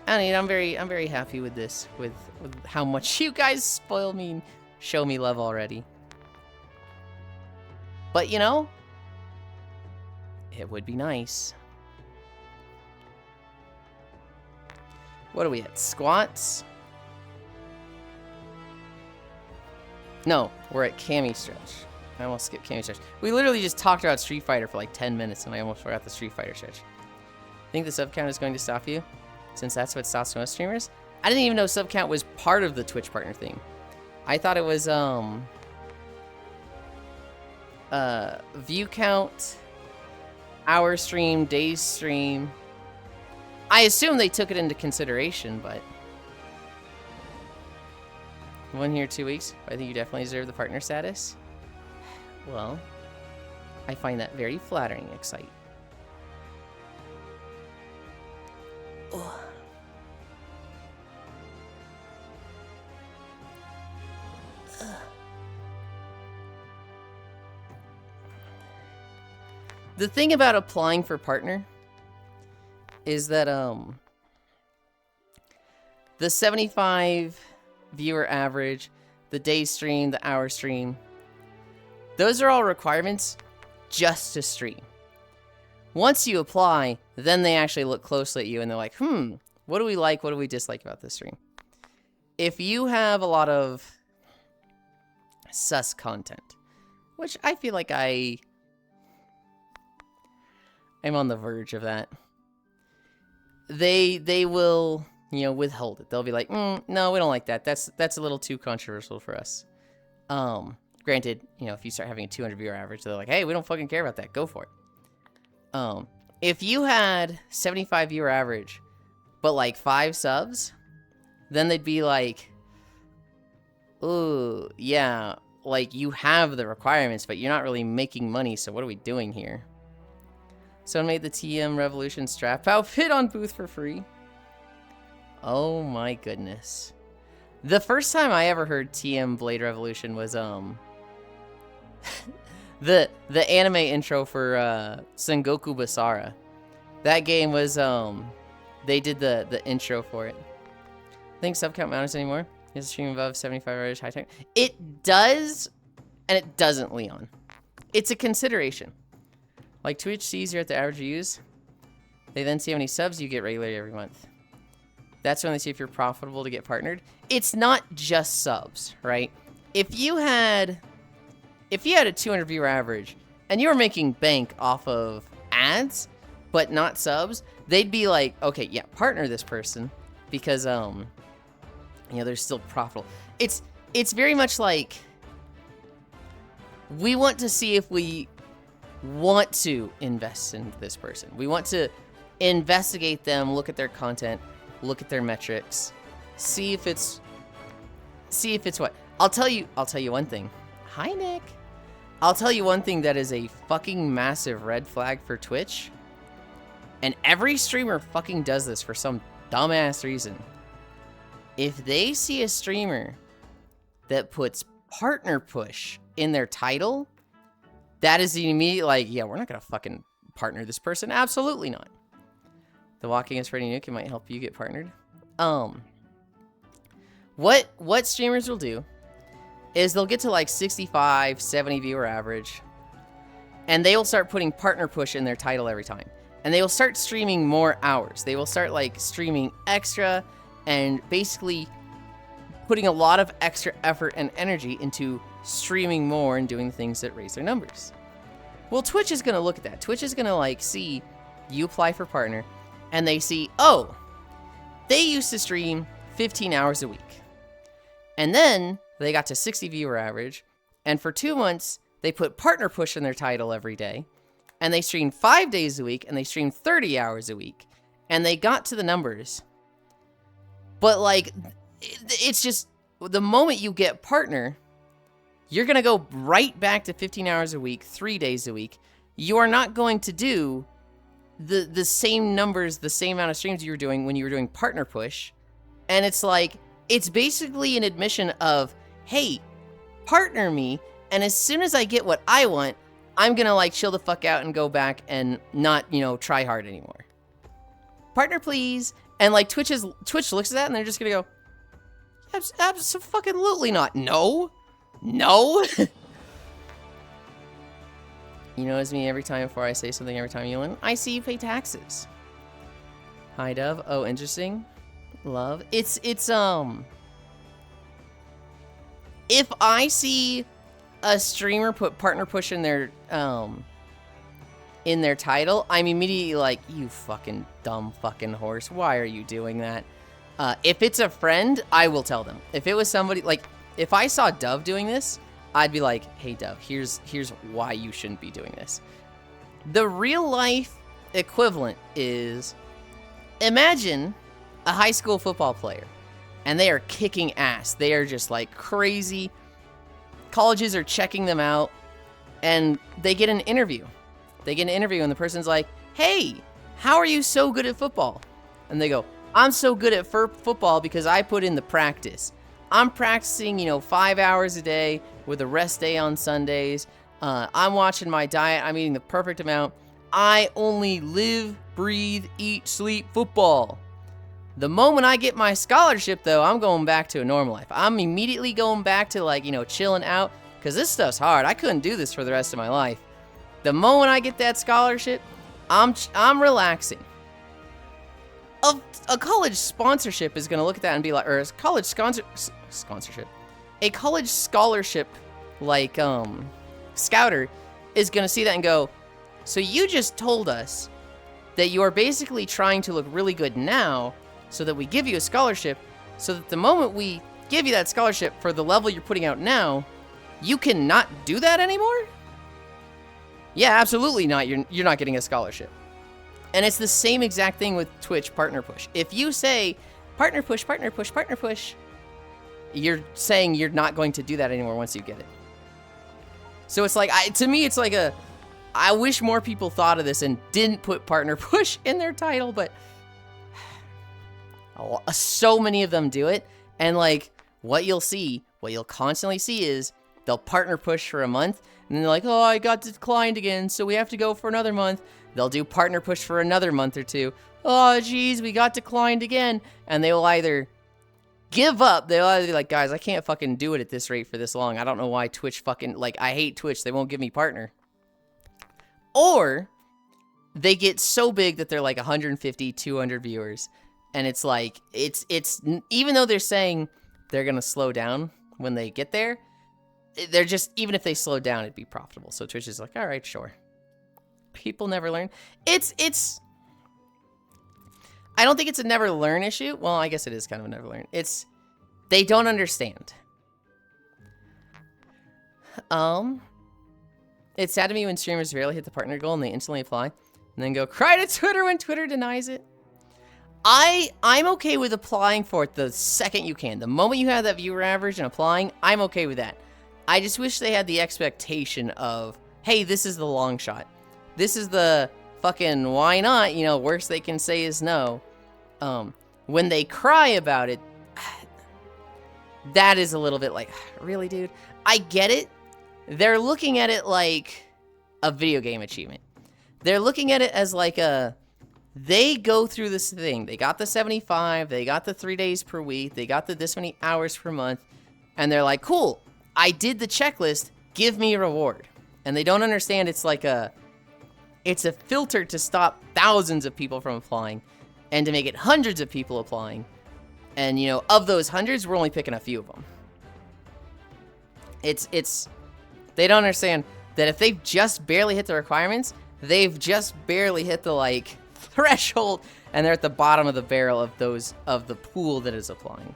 I'm very happy with this, with how much you guys spoil me and show me love already. But you know, it would be nice. What are we at? Squats? No, we're at Cammy Stretch. I almost skipped Cammy Stretch. We literally just talked about Street Fighter for like 10 minutes and I almost forgot the Street Fighter Stretch. Think the sub count is going to stop you? Since that's what stops most streamers? I didn't even know sub count was part of the Twitch partner thing. I thought it was, view count, hour stream, days stream. I assume they took it into consideration, but 1 year, 2 weeks. I think you definitely deserve the partner status. Well, I find that very flattering, Excite. Ugh. The thing about applying for partner is that the 75 viewer average, the day stream, the hour stream, those are all requirements just to stream. Once you apply, then they actually look closely at you and they're like, what do we like, what do we dislike about this stream? If you have a lot of sus content, which I feel like I'm on the verge of that. They will, you know, withhold it. They'll be like, no, we don't like that. That's a little too controversial for us. Granted, you know, if you start having a 200 viewer average, they're like, hey, we don't fucking care about that. Go for it. If you had 75 viewer average, but like 5 subs, then they'd be like, ooh, yeah, like you have the requirements, but you're not really making money. So what are we doing here? Someone made the TM Revolution strap outfit on Booth for free. Oh my goodness. The first time I ever heard TM Blade Revolution was the anime intro for Sengoku Basara. That game was they did the intro for it. think sub count matters anymore. Is a stream above 75 average high time? It does, and it doesn't, Leon. It's a consideration. Like Twitch sees you're at the average views. They then see how many subs you get regularly every month. That's when they see if you're profitable to get partnered. It's not just subs, right? If you had a 200 viewer average and you were making bank off of ads, but not subs, they'd be like, okay, yeah, partner this person because, they're still profitable. It's very much like we want to see if we want to invest in this person. We want to investigate them, look at their content, look at their metrics, see if it's what. I'll tell you one thing. Hi, Nick. I'll tell you one thing that is a fucking massive red flag for Twitch. And every streamer fucking does this for some dumbass reason. If they see a streamer that puts partner push in their title, that is the immediate, like, yeah, we're not gonna fucking partner this person. Absolutely not. The walking is pretty new. It might help you get partnered. What streamers will do is they'll get to like 65, 70 viewer average, and they will start putting partner push in their title every time. And they will start streaming more hours. They will start like streaming extra and basically putting a lot of extra effort and energy into streaming more and doing things that raise their numbers. Well, Twitch is going to look at that. Twitch is going to like see you apply for partner and they see, oh, they used to stream 15 hours a week. And then they got to 60 viewer average. And for 2 months, they put partner push in their title every day. And they streamed 5 days a week, and they streamed 30 hours a week. And they got to the numbers. But, like, it's just, the moment you get partner, you're going to go right back to 15 hours a week, 3 days a week. You are not going to do the same numbers, the same amount of streams you were doing when you were doing partner push. And it's like, it's basically an admission of, hey, partner me, and as soon as I get what I want, I'm gonna like chill the fuck out and go back and not, try hard anymore. Partner, please. And like Twitch looks at that and they're just gonna go, absolutely not. No. You notice me every time before I say something every time, Yulind. I see you pay taxes. Hi, Dove. Oh, interesting. Love. It's if I see a streamer put partner push in their title, I'm immediately like, you fucking dumb fucking horse. Why are you doing that? If it's a friend, I will tell them. If it was somebody, like, if I saw Dove doing this, I'd be like, hey, Dove, here's why you shouldn't be doing this. The real life equivalent is, imagine a high school football player, and they are kicking ass. They are just like crazy. Colleges are checking them out, and they get an interview. And the person's like, hey, how are you so good at football? And they go, I'm so good at football because I put in the practice. I'm practicing, 5 hours a day with a rest day on Sundays. I'm watching my diet. I'm eating the perfect amount. I only live, breathe, eat, sleep football. The moment I get my scholarship, though, I'm going back to a normal life. I'm immediately going back to, like, chilling out, because this stuff's hard. I couldn't do this for the rest of my life. The moment I get that scholarship, I'm relaxing. A college sponsorship is going to look at that and be like, or a college sponsorship. A college scholarship, like, scouter is going to see that and go, so you just told us that you are basically trying to look really good now, so that we give you a scholarship, so that the moment we give you that scholarship for the level you're putting out now, you cannot do that anymore? Yeah, absolutely not. You're not getting a scholarship. And it's the same exact thing with Twitch partner push. If you say partner push, partner push, partner push, you're saying you're not going to do that anymore once you get it. So it's like, to me, it's like I wish more people thought of this and didn't put partner push in their title, but so many of them do it. And like, what you'll constantly see is they'll partner push for a month, and then they're like, oh, I got declined again, so we have to go for another month. They'll do partner push for another month or two. Oh, geez, we got declined again. And they will either give up. They'll either be like, guys, I can't fucking do it at this rate for this long. I don't know why Twitch fucking, like, I hate Twitch. They won't give me partner. Or they get so big that they're like 150, 200 viewers. And it's like, it's even though they're saying they're going to slow down when they get there, they're just, even if they slow down, it'd be profitable. So Twitch is like, all right, sure. People never learn. I don't think it's a never learn issue. Well, I guess it is kind of a never learn. It's, they don't understand. It's sad to me when streamers rarely hit the partner goal and they instantly apply and then go cry to Twitter when Twitter denies it. I'm okay with applying for it the second you can. The moment you have that viewer average and applying, I'm okay with that. I just wish they had the expectation of, hey, this is the long shot. This is the fucking why not, you know, worst they can say is no. When they cry about it, that is a little bit like, really, dude? I get it. They're looking at it like a video game achievement. They're looking at it as like a, they go through this thing. They got the 75, they got the 3 days per week, they got the this many hours per month, and they're like, cool, I did the checklist, give me a reward. And they don't understand it's like it's a filter to stop thousands of people from applying and to make it hundreds of people applying. And, you know, of those hundreds, we're only picking a few of them. They don't understand that if they've just barely hit the requirements, they've just barely hit the, like, threshold, and they're at the bottom of the barrel of the pool that is applying.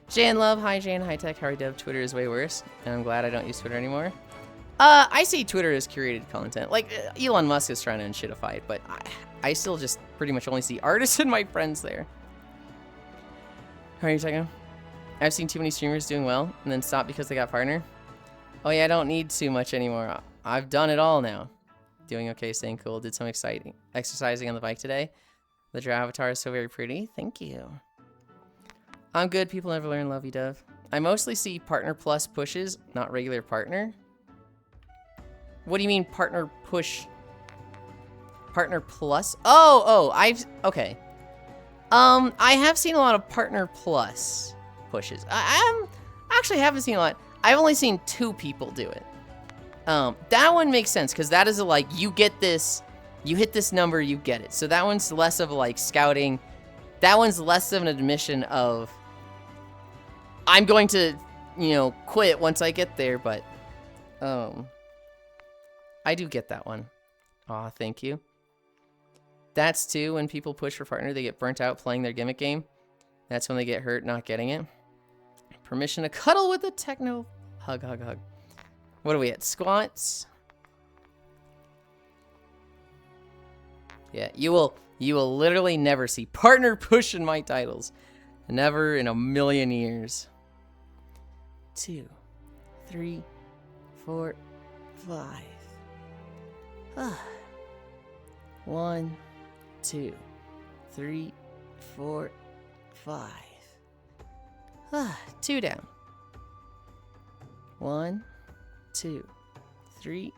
Jan Love, hi Jan, hi Tech, Harry Dev, Twitter is way worse, and I'm glad I don't use Twitter anymore. I see Twitter as curated content. Like, Elon Musk is trying to unshitify it, but I still just pretty much only see artists and my friends there. How are you talking? I've seen too many streamers doing well and then stop because they got partner. Oh yeah, I don't need too much anymore. I've done it all now. Doing okay, staying cool. Did some exciting exercising on the bike today. The Drow avatar is so very pretty. Thank you. I'm good. People never learn. Love you, Dove. I mostly see partner plus pushes, not regular partner. What do you mean partner push? Partner plus? Okay. I have seen a lot of partner plus pushes. I actually haven't seen a lot. I've only seen 2 people do it. That one makes sense because that is a, like, you get this, you hit this number, you get it. So that one's less of a, like, scouting. That one's less of an admission of, I'm going to, you know, quit once I get there, but, I do get that one. Aw, thank you. That's too, when people push for partner, they get burnt out playing their gimmick game. That's when they get hurt not getting it. Permission to cuddle with a techno. Hug, hug, hug. What are we at? Squats? Yeah, you will literally never see partner push in my titles. Never in a million years. 2, 3, 4, 5. 1, 2, 3, 4, 5. 2 down. 1, 2, 3,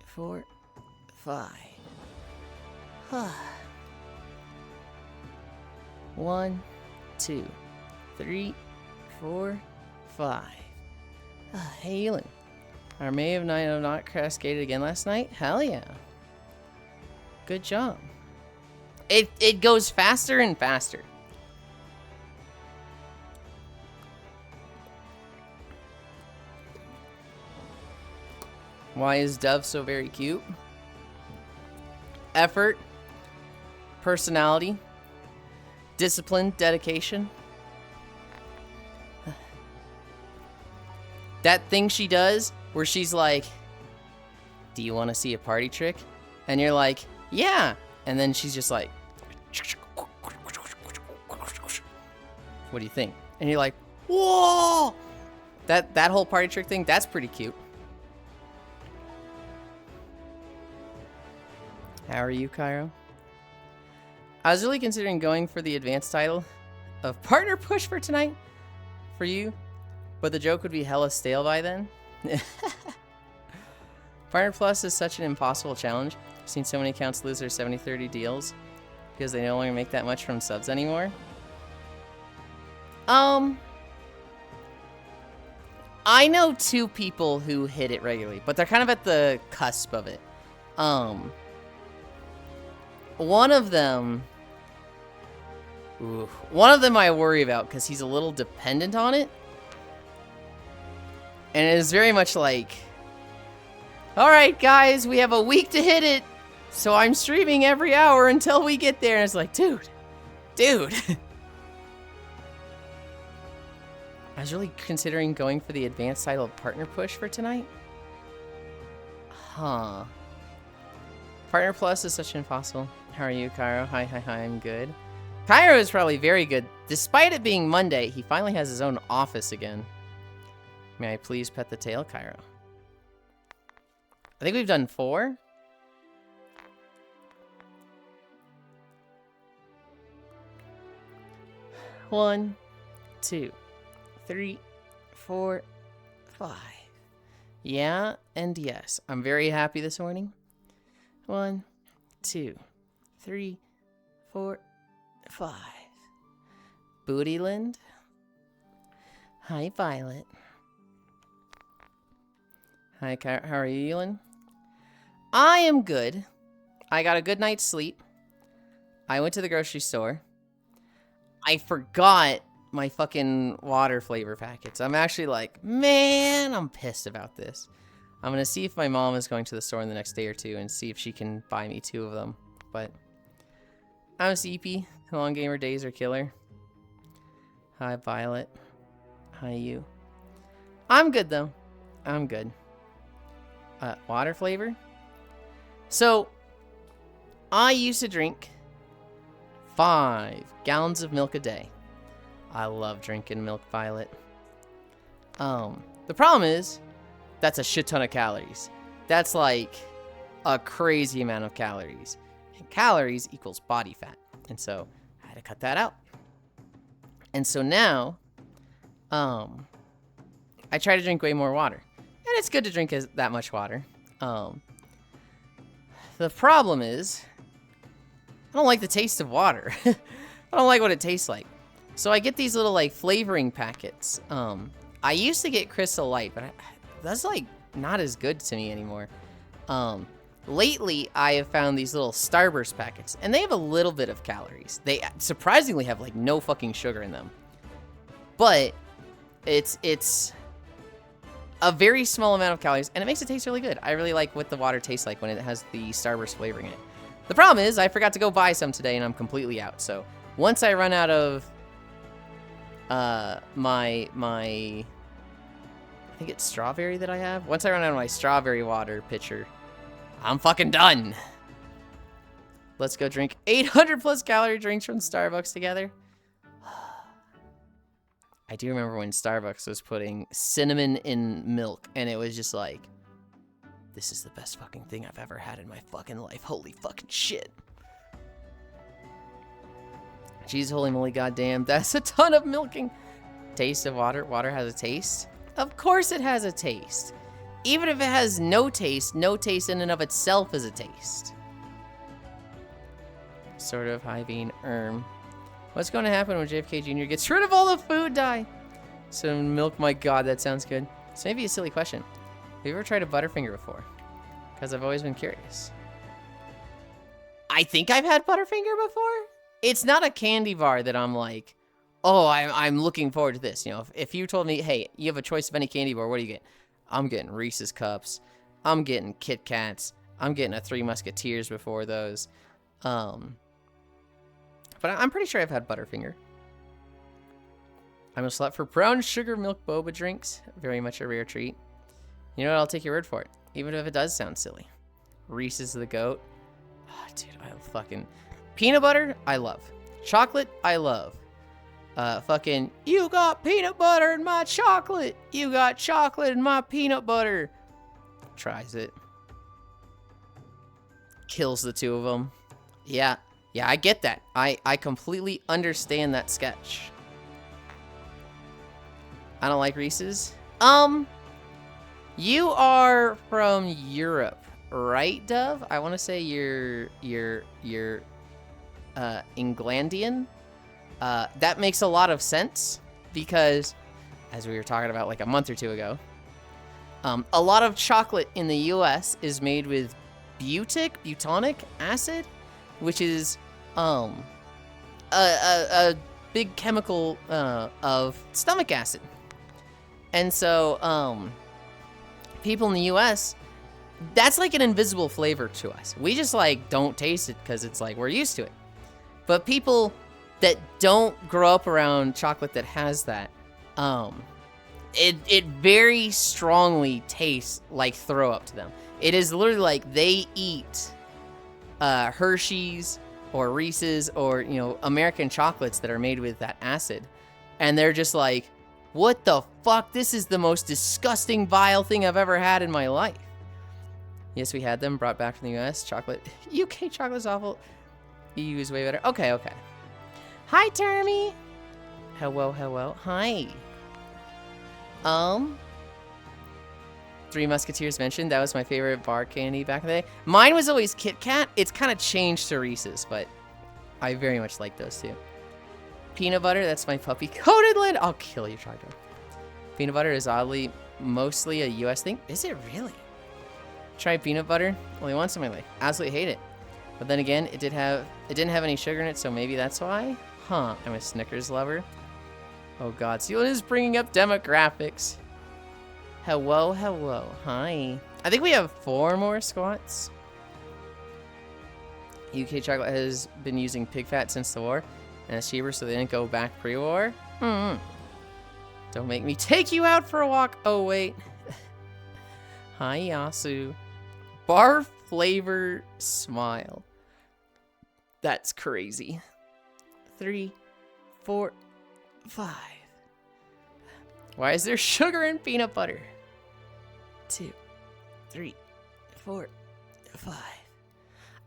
4, 5. 1, 2, 3, 4, 5. Hey, Yulind. Our May of Night have not cascaded again last night? Hell yeah. Good job. It goes faster and faster. Why is Dove so very cute? Effort, personality, discipline, dedication. That thing she does where she's like, do you want to see a party trick? And you're like, yeah. And then she's just like, what do you think? And you're like, whoa. That whole party trick thing, that's pretty cute. How are you, Cairo? I was really considering going for the advanced title of partner push for tonight for you, but the joke would be hella stale by then. Partner Plus is such an impossible challenge. I've seen so many accounts lose their 70-30 deals because they no longer make that much from subs anymore. I know 2 people who hit it regularly, but they're kind of at the cusp of it. One of them I worry about because he's a little dependent on it. And it is very much like, all right, guys, we have a week to hit it. So I'm streaming every hour until we get there. And it's like, dude. I was really considering going for the advanced title partner push for tonight. Huh. Partner Plus is such an impossible. How are you, Cairo? Hi, I'm good. Cairo is probably very good. Despite it being Monday, he finally has his own office again. May I please pet the tail, Cairo? I think we've done 4. One, 2, 3, 4, 5. Yeah, and yes. I'm very happy this morning. 1, 2, 3, 4, 5. Yulind. Hi, Violet. Hi, how are you, Yulind? I am good. I got a good night's sleep. I went to the grocery store. I forgot my fucking water flavor packets. I'm actually like, man, I'm pissed about this. I'm gonna see if my mom is going to the store in the next day or 2 and see if she can buy me 2 of them. But I'm CP. Long gamer days are killer. Hi, Violet. Hi, you. I'm good though. I'm good. Water flavor. So I used to drink 5 gallons of milk a day. I love drinking milk, Violet. The problem is, that's a shit ton of calories. That's like a crazy amount of calories. And calories equals body fat. And so I had to cut that out. And so now, I try to drink way more water. And it's good to drink that much water. The problem is, I don't like the taste of water. I don't like what it tastes like. So I get these little like flavoring packets. I used to get Crystal Light, but that's like not as good to me anymore. Lately I have found these little Starburst packets, and they have a little bit of calories. They surprisingly have like no fucking sugar in them. But it's a very small amount of calories, and it makes it taste really good. I really like what the water tastes like when it has the Starburst flavoring in it. The problem is, I forgot to go buy some today, and I'm completely out. So once I run out of my I think it's strawberry that I have. Once I run out of my strawberry water pitcher, I'm fucking done. Let's go drink 800 plus calorie drinks from Starbucks together. I do remember when Starbucks was putting cinnamon in milk, and it was just like, this is the best fucking thing I've ever had in my fucking life. Holy fucking shit. Jeez, holy moly, goddamn. That's a ton of milking. Taste of water. Water has a taste. Of course it has a taste. Even if it has no taste in and of itself is a taste. Sort of high bean What's going to happen when JFK Jr. gets rid of all the food dye? Some milk, my god, that sounds good. This may be a silly question. Have you ever tried a Butterfinger before? Because I've always been curious. I think I've had Butterfinger before. It's not a candy bar that I'm like, oh, I'm looking forward to this. You know, if you told me, hey, you have a choice of any candy bar, what do you get? I'm getting Reese's Cups. I'm getting Kit Kats. I'm getting a Three Musketeers before those. But I'm pretty sure I've had Butterfinger. I'm a slut for brown sugar milk boba drinks. Very much a rare treat. You know what? I'll take your word for it. Even if it does sound silly. Reese's the goat. Oh, dude, I fucking... Peanut butter, I love. Chocolate, I love. Fucking, you got peanut butter in my chocolate. You got chocolate in my peanut butter. Tries it. Kills the 2 of them. Yeah. Yeah, I get that. I completely understand that sketch. I don't like Reese's. You are from Europe, right, Dove? I want to say you're Englandian. That makes a lot of sense. because, as we were talking about like a month or two ago, a lot of chocolate in the U.S. is made with butonic acid, which is a big chemical of stomach acid. And so people in the U.S., that's like an invisible flavor to us. We just like don't taste it because it's like we're used to it. But people that don't grow up around chocolate that has that, it very strongly tastes like throw up to them. It is literally like they eat Hershey's or Reese's or, you know, American chocolates that are made with that acid. And they're just like, what the fuck? This is the most disgusting, vile thing I've ever had in my life. Yes, we had them brought back from the US. Chocolate. UK chocolate's awful. EU is way better. Okay, okay. Hi, Termy. Hello, hello. Hi. Three Musketeers mentioned. That was my favorite bar candy back in the day. Mine was always Kit Kat. It's kind of changed to Reese's, but I very much like those too. Peanut butter. That's my puppy. Coated lid. I'll kill you, Trigo. Peanut butter is oddly mostly a US thing. Is it really? Tried peanut butter only once in my life. Absolutely hate it. But then again, it didn't have any sugar in it, so maybe that's why. Huh? I'm a Snickers lover. Oh God, Yulind is bringing up demographics. Hello, hello, hi. I think we have 4 more squats. UK chocolate has been using pig fat since the war, and it's cheaper, so they didn't go back pre-war. Don't make me take you out for a walk. Oh wait. Hi, Yasu. Bar flavor smile. That's crazy. 3, 4, 5. Why is there sugar in peanut butter? 2, 3, 4, 5.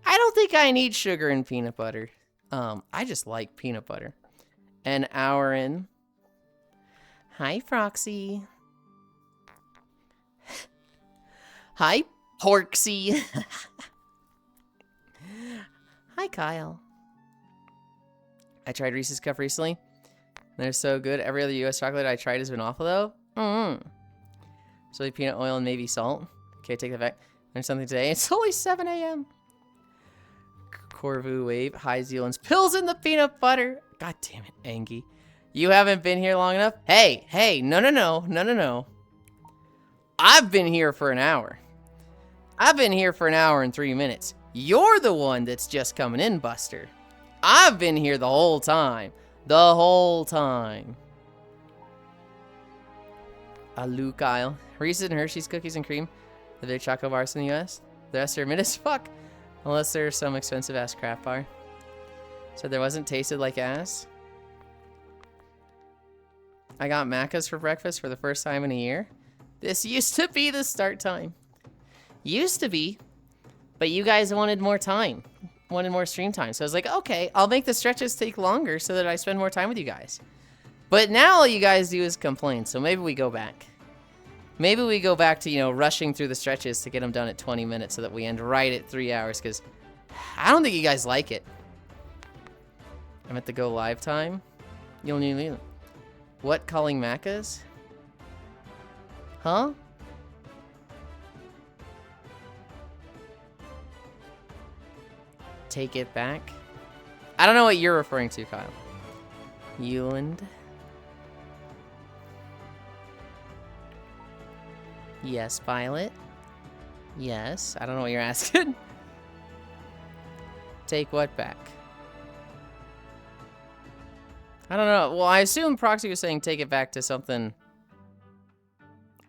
I don't think I need sugar in peanut butter. I just like peanut butter. An hour in. Hi, Froxy. Hi, Porksy. Hi, Kyle. I tried Reese's Cup recently. They're so good. Every other U.S. chocolate I tried has been awful, though. So like peanut oil and maybe salt. Okay, take that back. Learned something today. It's only 7 a.m. Corvu wave. Hi, Zealand's pills in the peanut butter. God damn it, Angie. You haven't been here long enough? Hey, no. I've been here for an hour. I've been here for an hour and 3 minutes. You're the one that's just coming in, Buster. I've been here the whole time. The whole time. Luke Kyle. Reese's and Hershey's cookies and cream. The big choco bars in the US. The rest are mid as fuck. Unless there's some expensive ass crap bar. So there wasn't tasted like ass. I got Macca's for breakfast for the first time in a year. This used to be the start time. Used to be. But you guys wanted more time. Wanted more stream time. So I was like, okay, I'll make the stretches take longer so that I spend more time with you guys. But now all you guys do is complain. So maybe we go back. Maybe we go back to, you know, rushing through the stretches to get them done at 20 minutes so that we end right at 3 hours. Because I don't think you guys like it. I'm at the go live time. You'll need what? Calling Macca's? Huh? Take it back? I don't know what you're referring to, Kyle. Yulind. Yes, Violet. Yes. I don't know what you're asking. Take what back? I don't know. Well, I assume Proxy was saying take it back to something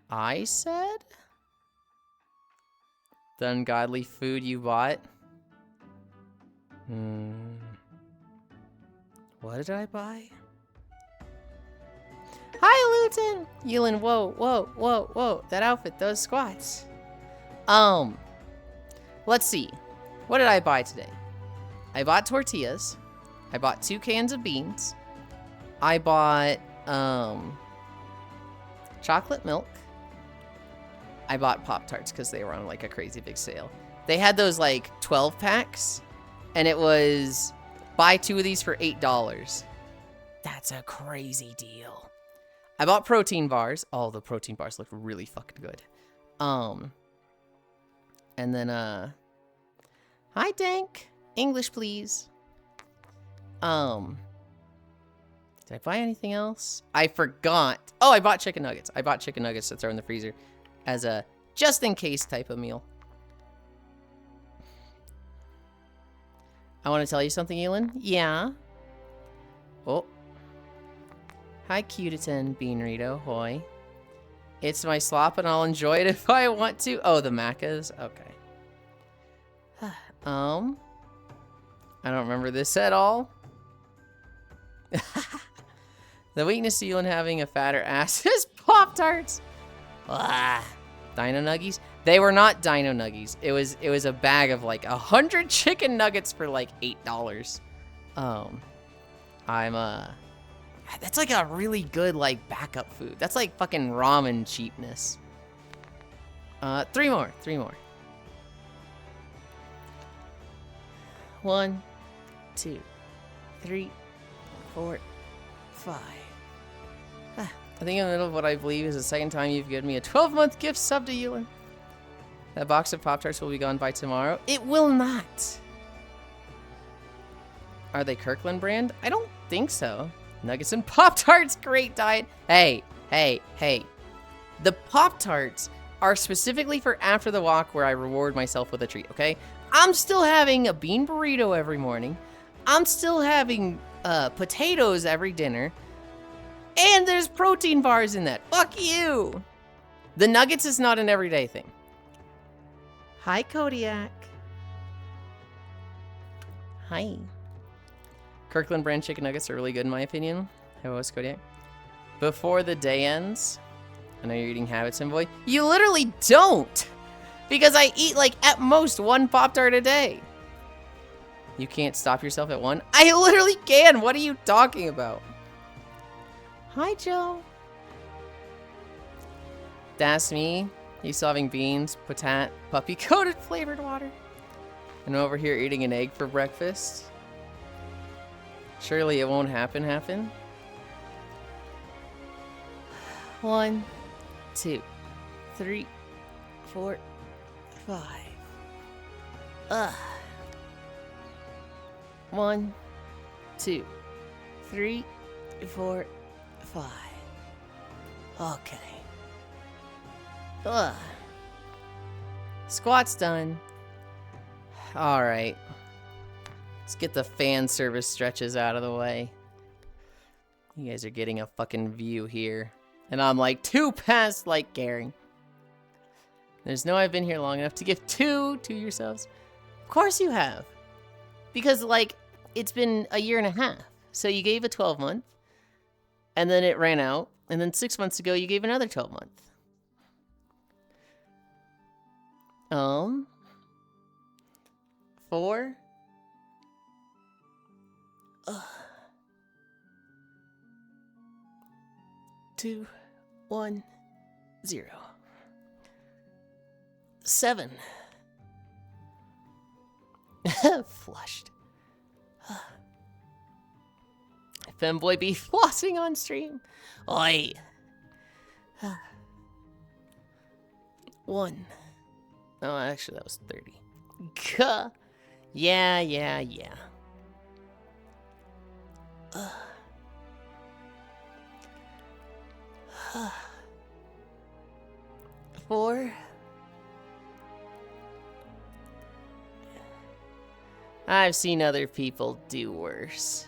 I said? The ungodly food you bought? What did I buy? Hi, Luton! Yulind, whoa. That outfit, those squats. Let's see. What did I buy today? I bought tortillas. I bought 2 cans of beans. I bought, chocolate milk. I bought Pop-Tarts because they were on, like, a crazy big sale. They had those, like, 12 packs. And it was, buy 2 of these for $8. That's a crazy deal. I bought protein bars. Oh, the protein bars look really fucking good. And then, hi, Dank. English, please. Did I buy anything else? I forgot. Oh, I bought chicken nuggets. I bought chicken nuggets to throw in the freezer as a just-in-case type of meal. I want to tell you something, Yulind. Yeah. Oh. Hi, Cutitin Beanrito. Hoy. It's my slop, and I'll enjoy it if I want to. Oh, the macas? Okay. I don't remember this at all. The weakness to Yulind having a fatter ass is Pop-Tarts. Dino Nuggies? They were not Dino Nuggies. It was a bag of like 100 chicken nuggets for like $8. That's like a really good like backup food. That's like fucking ramen cheapness. 3 more. 1, 2, 3, 4, 5. I think in the middle of what I believe is the second time you've given me a 12-month gift sub to Yulind. That box of Pop-Tarts will be gone by tomorrow. It will not. Are they Kirkland brand? I don't think so. Nuggets and Pop-Tarts, great diet. Hey. The Pop-Tarts are specifically for after the walk where I reward myself with a treat, okay? I'm still having a bean burrito every morning. I'm still having potatoes every dinner. And there's protein bars in that. Fuck you. The nuggets is not an everyday thing. Hi, Kodiak. Hi. Kirkland brand chicken nuggets are really good in my opinion. How was Kodiak? Before the day ends. I know you're eating habits, boy. You literally don't. Because I eat like at most 1 Pop-Tart a day. You can't stop yourself at 1? I literally can. What are you talking about? Hi, Joe. That's me. You still having beans, patat, puppy-coated flavored water. And over here eating an egg for breakfast. Surely it won't happen. 1, 2, 3, 4, 5. 1, 2, 3, 4, 5. Okay. Squat's done. Alright. Let's get the fan service stretches out of the way. You guys are getting a fucking view here. And I'm like 2 past like caring. There's no I've been here long enough to give 2 to yourselves. Of course you have. Because like, it's been a year and a half. So you gave a 12-month. And then it ran out. And then 6 months ago, you gave another 12-month. 4. 2, 1, 0. 7. Flushed. Femboy be flossing on stream. Oi. 1. Oh, actually, that was 30. Gah. Yeah. 4. I've seen other people do worse.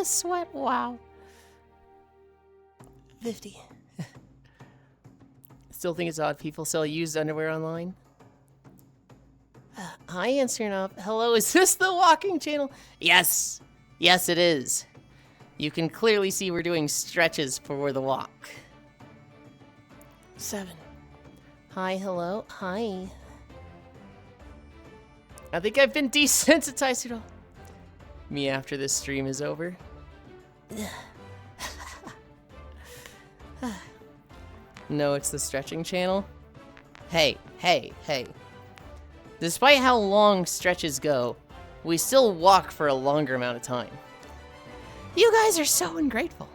Sweat, wow. 50. Still think it's odd people sell used underwear online? Hi, answering up. Hello, is this the walking channel? Yes. Yes, it is. You can clearly see we're doing stretches for the walk. 7. Hi, hello. Hi. I think I've been desensitized to it all. Me after this stream is over. No, it's the stretching channel. Hey. Despite how long stretches go, we still walk for a longer amount of time. You guys are so ungrateful.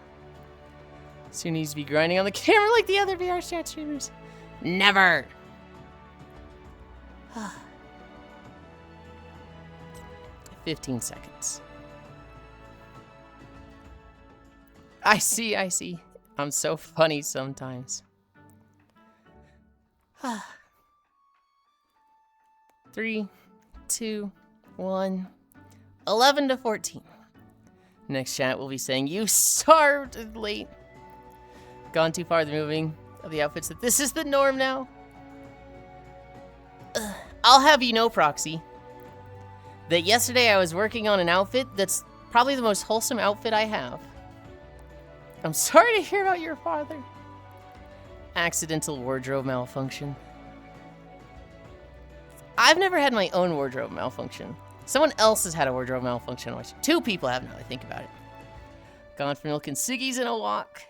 Soon needs to be grinding on the camera like the other VR chat streamers. Never. 15 seconds. I see. I'm so funny sometimes. 3, 2, 1. 11 to 14. Next chat will be saying, you starved late. Gone too far the moving of the outfits that this is the norm now. I'll have you know, Proxy, that yesterday I was working on an outfit that's probably the most wholesome outfit I have. I'm sorry to hear about your father. Accidental wardrobe malfunction. I've never had my own wardrobe malfunction. Someone else has had a wardrobe malfunction. Two people have, now that I think about it. Gone for milk and ciggies in a walk.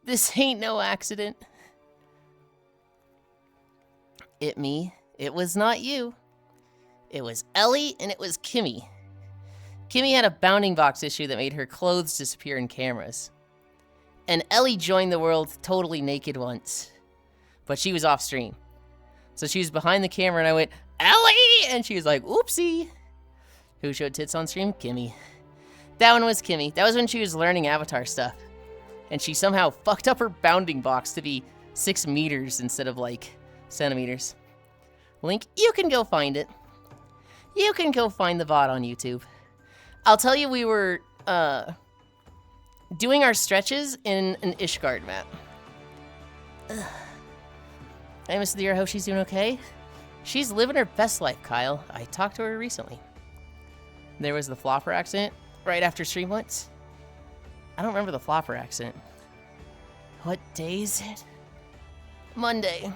This ain't no accident. It was not you. It was Ellie and it was Kimmy. Kimmy had a bounding box issue that made her clothes disappear in cameras. And Ellie joined the world totally naked once. But she was off stream. So she was behind the camera and I went, Ellie! And she was like, oopsie. Who showed tits on stream? Kimmy. That one was Kimmy. That was when she was learning Avatar stuff. And she somehow fucked up her bounding box to be 6 meters instead of like centimeters. Link, you can go find it. You can go find the VOD on YouTube. I'll tell you, we were doing our stretches in an Ishgard map. Hey, Miss Deer, I hope she's doing okay. She's living her best life, Kyle. I talked to her recently. There was the flopper accident right after stream once. I don't remember the flopper accident. What day is it? Monday.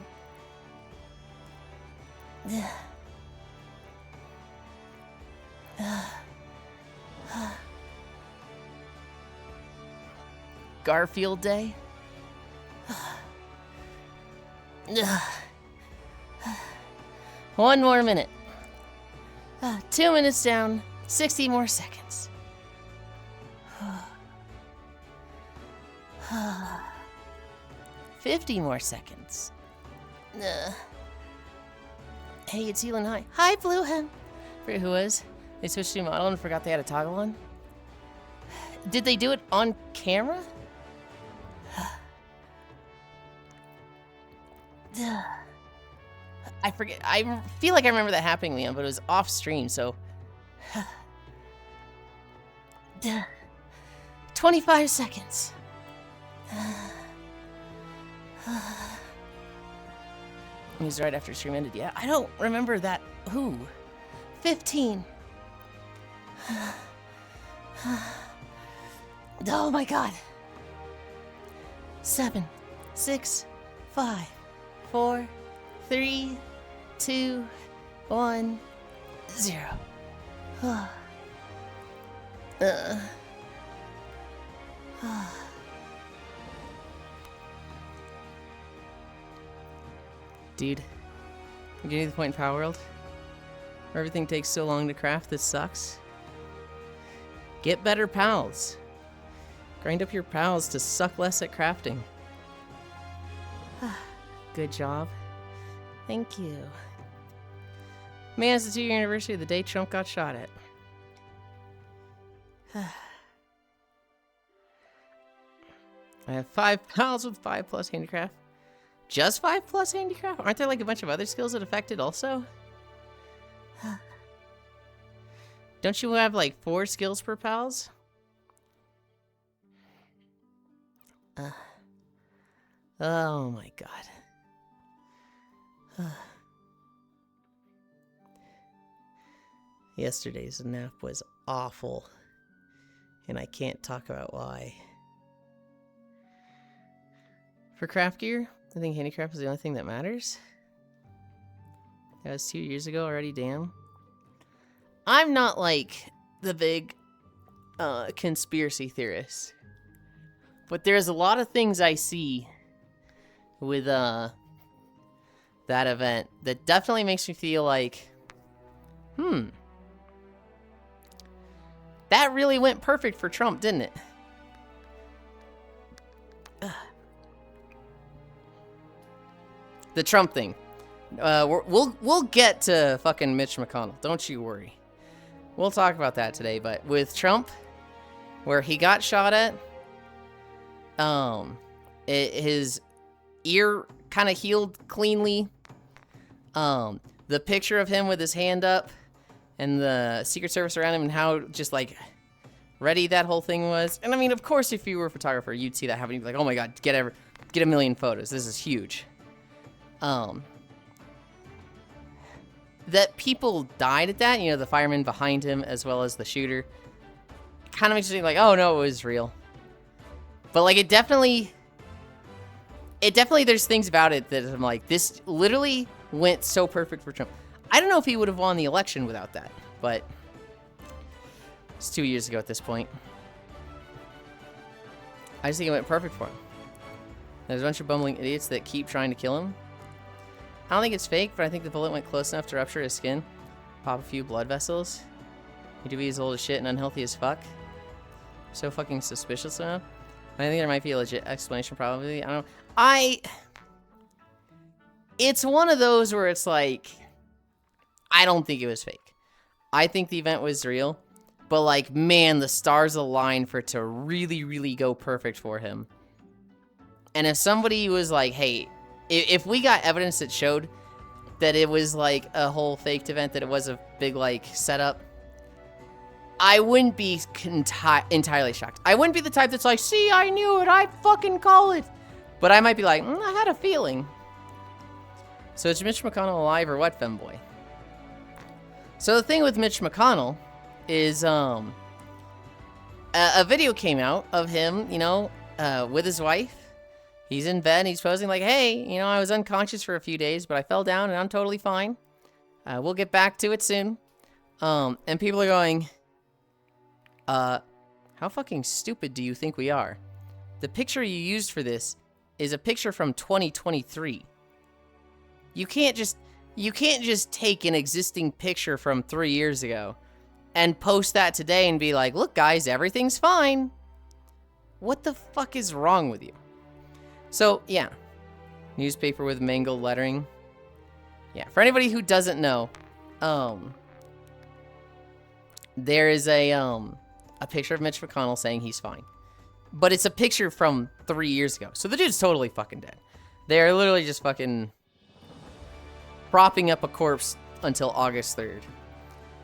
Garfield Day? One more minute. 2 minutes down, 60 more seconds. 50 more seconds. Hey, it's Yulind. Hi. Hi, Blue Hen. Forget who was. They switched to model and forgot they had a toggle on. Did they do it on camera? I forget. I feel like I remember that happening, Leon, but it was off stream, so. 25 seconds. It was right after stream ended. Yeah, I don't remember that. Who? 15. Oh my god. 7, 6, 5, 4, 3, 2, 1, 0. Dude, I'm getting to the point in Power World where everything takes so long to craft. This sucks. Get better pals. Grind up your pals to suck less at crafting. Good job. Thank you. Man, it's the 2-year anniversary of the day Trump got shot at. I have 5 pals with 5+ handicraft. Just 5+ handicraft? Aren't there like a bunch of other skills that affected also? Don't you have like 4 skills per pals? Oh my god. Yesterday's nap was awful, and I can't talk about why. For craft gear, I think handicraft is the only thing that matters. That was 2 years ago already, damn. I'm not like the big conspiracy theorist, but there's a lot of things I see with that event that definitely makes me feel like, That really went perfect for Trump, didn't it? Ugh. The Trump thing. We'll get to fucking Mitch McConnell. Don't you worry. We'll talk about that today. But with Trump, where he got shot at, his ear kind of healed cleanly. The picture of him with his hand up and the Secret Service around him and how just like ready that whole thing was. And I mean, of course, if you were a photographer, you'd see that happening. You'd be like, oh my God, get a million photos. This is huge. That people died at that, you know, the fireman behind him as well as the shooter, kind of makes you think like, oh no, it was real. But like, it definitely, there's things about it that I'm like, this literally went so perfect for Trump. I don't know if he would have won the election without that, but it's 2 years ago at this point. I just think it went perfect for him. There's a bunch of bumbling idiots that keep trying to kill him. I don't think it's fake, but I think the bullet went close enough to rupture his skin, pop a few blood vessels. He could be as old as shit and unhealthy as fuck. So fucking suspicious now. I think there might be a legit explanation, probably. I don't know. It's one of those where it's like, I don't think it was fake. I think the event was real, but like, man, the stars aligned for it to really, really go perfect for him. And if somebody was like, hey, if we got evidence that showed that it was like a whole faked event, that it was a big like setup, I wouldn't be entirely shocked. I wouldn't be the type that's like, see, I knew it, I fucking call it. But I might be like, I had a feeling. So is Mitch McConnell alive or what, femboy? So the thing with Mitch McConnell is, a video came out of him, you know, with his wife. He's in bed and he's posing like, hey, you know, I was unconscious for a few days, but I fell down and I'm totally fine. We'll get back to it soon. And people are going, how fucking stupid do you think we are? The picture you used for this is a picture from 2023. You can't just take an existing picture from 3 years ago and post that today and be like, look guys, everything's fine. What the fuck is wrong with you? So, yeah. Newspaper with mangled lettering. Yeah, for anybody who doesn't know, there is a picture of Mitch McConnell saying he's fine. But it's a picture from 3 years ago. So the dude's totally fucking dead. They're literally just fucking propping up a corpse until August 3rd.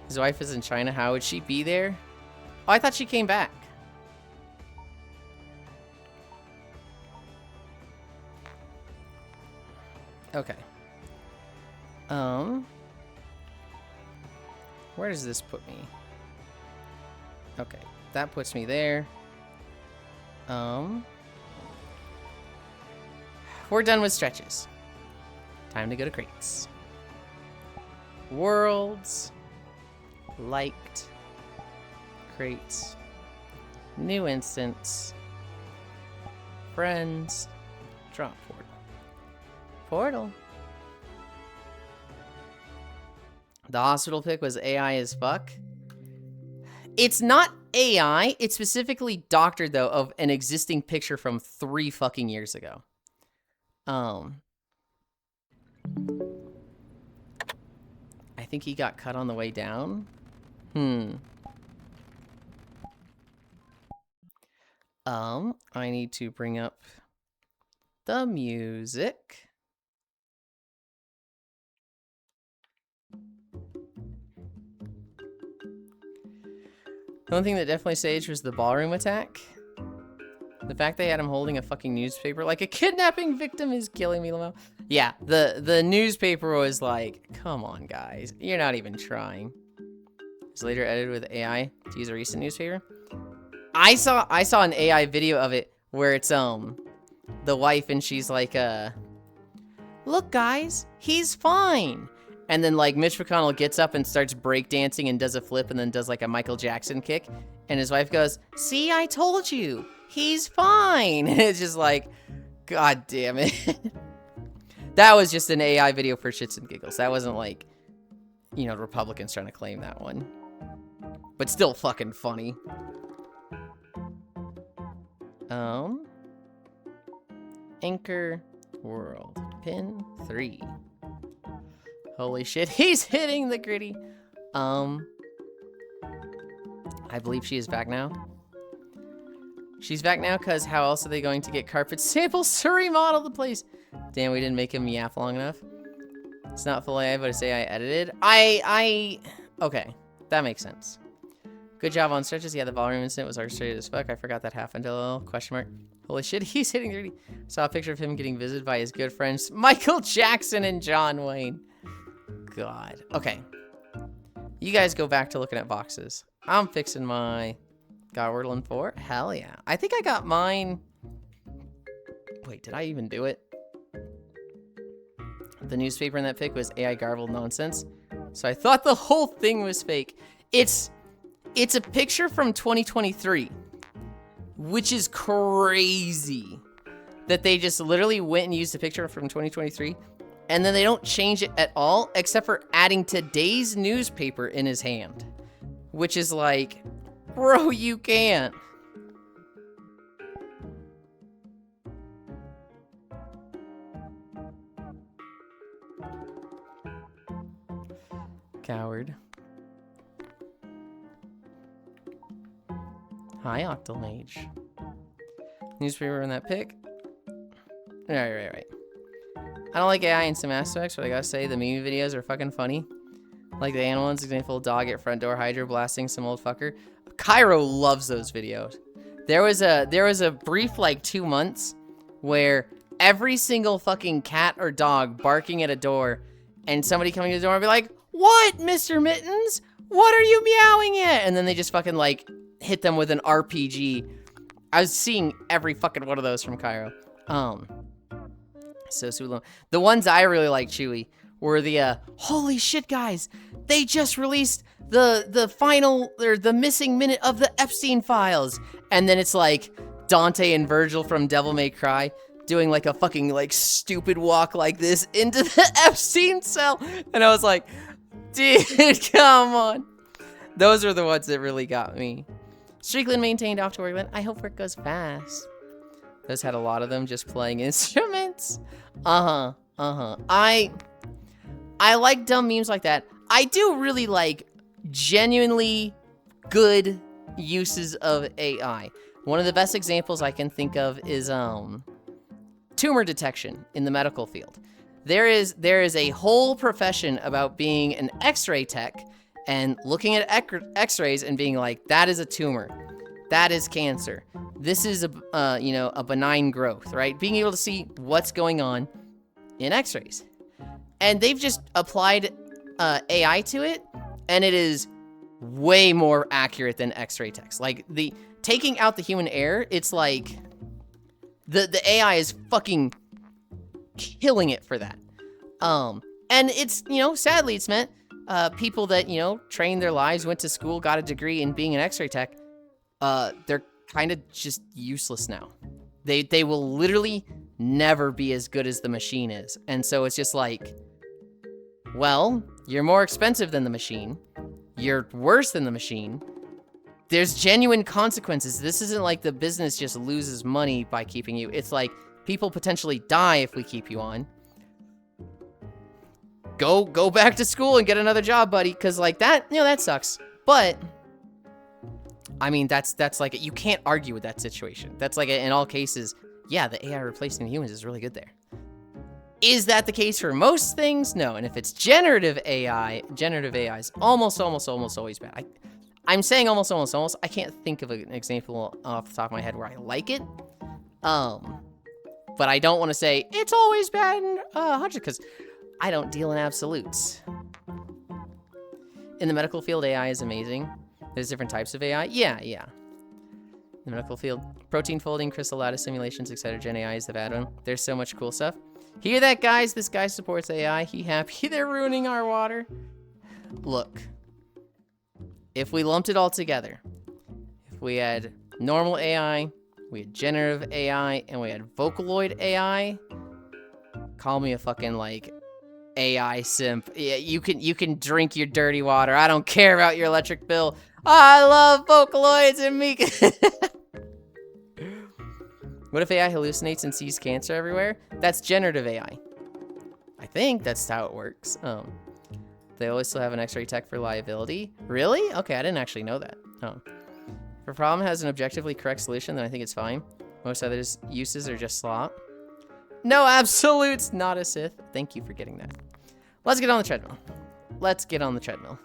His wife is in China. How would she be there? Oh, I thought she came back. Okay. Where does this put me? Okay, that puts me there. We're done with stretches. Time to go to crates. Worlds. Liked. Crates. New instance. Friends. Drop portal. Portal. The hospital pick was AI as fuck. It's not AI. It's specifically doctored, though, of an existing picture from 3 fucking years ago. I think he got cut on the way down. I need to bring up the music. The one thing that definitely staged was the ballroom attack. The fact they had him holding a fucking newspaper like a kidnapping victim is killing me, Lamo. Yeah, the newspaper was like, come on, guys. You're not even trying. It's later edited with AI to use a recent newspaper. I saw an AI video of it where it's the wife and she's like, look, guys, he's fine. And then, like, Mitch McConnell gets up and starts breakdancing and does a flip and then does, like, a Michael Jackson kick. And his wife goes, see, I told you. He's fine. And it's just like, God damn it. That was just an AI video for shits and giggles. That wasn't, like, you know, Republicans trying to claim that one. but still fucking funny. Anchor World. Pin 3. Holy shit, he's hitting the gritty. I believe she is back now. She's back now because how else are they going to get carpet samples to remodel the place? Damn, we didn't make him yap long enough. It's not full AI, but it's AI edited. Okay, that makes sense. Good job on stretches. Yeah, the volume incident was orchestrated as fuck. I forgot that happened. Question mark. Holy shit, he's hitting 30. Saw a picture of him getting visited by his good friends Michael Jackson and John Wayne. God. Okay. You guys go back to looking at boxes. I'm fixing my... Got Wordland 4? Hell yeah. I think I got mine... Wait, did I even do it? The newspaper in that pic was AI garbled nonsense. So I thought the whole thing was fake. It's a picture from 2023. Which is crazy. That they just literally went and used a picture from 2023. And then they don't change it at all, except for adding today's newspaper in his hand. Which is like, bro, you can't. Coward. Hi, Octomage. Newspaper in that pic. Right. I don't like AI in some aspects, but I gotta say the meme videos are fucking funny. Like the animal one's example, dog at front door, hydro blasting some old fucker. Cairo loves those videos. There was a brief like 2 months where every single fucking cat or dog barking at a door and somebody coming to the door and be like, "What, Mr. Mittens? What are you meowing at?" And then they just fucking like hit them with an RPG. I was seeing every fucking one of those from Cairo. So sweet. The ones I really like, Chewy, were the holy shit, guys! They just released the final or the missing minute of the Epstein files, and then it's like Dante and Virgil from Devil May Cry doing like a fucking like stupid walk like this into the Epstein cell, and I was like, dude, come on. Those are the ones that really got me. Strickland maintained off to Workland. I hope work goes fast. Those had a lot of them just playing instruments. I like dumb memes like that. I do really like genuinely good uses of AI. One of the best examples I can think of is tumor detection in the medical field. There is a whole profession about being an X-ray tech and looking at X-rays and being like, that is a tumor. That is cancer. This is a benign growth, right? Being able to see what's going on in X-rays. And they've just applied AI to it, and it is way more accurate than X-ray techs. Like, taking out the human error, it's like the AI is fucking killing it for that. And it's, sadly it's meant people that, trained their lives, went to school, got a degree in being an X-ray tech, they're kind of just useless now. They will literally never be as good as the machine is. And so it's just like, well, you're more expensive than the machine. You're worse than the machine. There's genuine consequences. This isn't like the business just loses money by keeping you. It's like people potentially die if we keep you on. Go back to school and get another job, buddy. Cause like that, that sucks. But I mean, that's like, you can't argue with that situation. That's like, in all cases, yeah, the AI replacing humans is really good there. Is that the case for most things? No. And if it's generative AI is almost always bad. I'm saying almost. I can't think of an example off the top of my head where I like it. But I don't want to say it's always bad in 100 because I don't deal in absolutes. In the medical field, AI is amazing. There's different types of AI. Yeah. In the medical field, protein folding, crystal lattice simulations, etc. Gen AI is the bad one. There's so much cool stuff. Hear that, guys? This guy supports AI. He happy they're ruining our water. Look, if we lumped it all together, if we had normal AI, we had generative AI, and we had Vocaloid AI, call me a fucking like AI simp. Yeah, you can drink your dirty water. I don't care about your electric bill. I love Vocaloids and Mika. What if AI hallucinates and sees cancer everywhere? That's generative AI. I think that's how it works. They always still have an X-ray tech for liability. Really? Okay, I didn't actually know that. Oh. If a problem has an objectively correct solution, then I think it's fine. Most other uses are just slop. No absolutes, not a Sith. Thank you for getting that. Let's get on the treadmill. Let's get on the treadmill.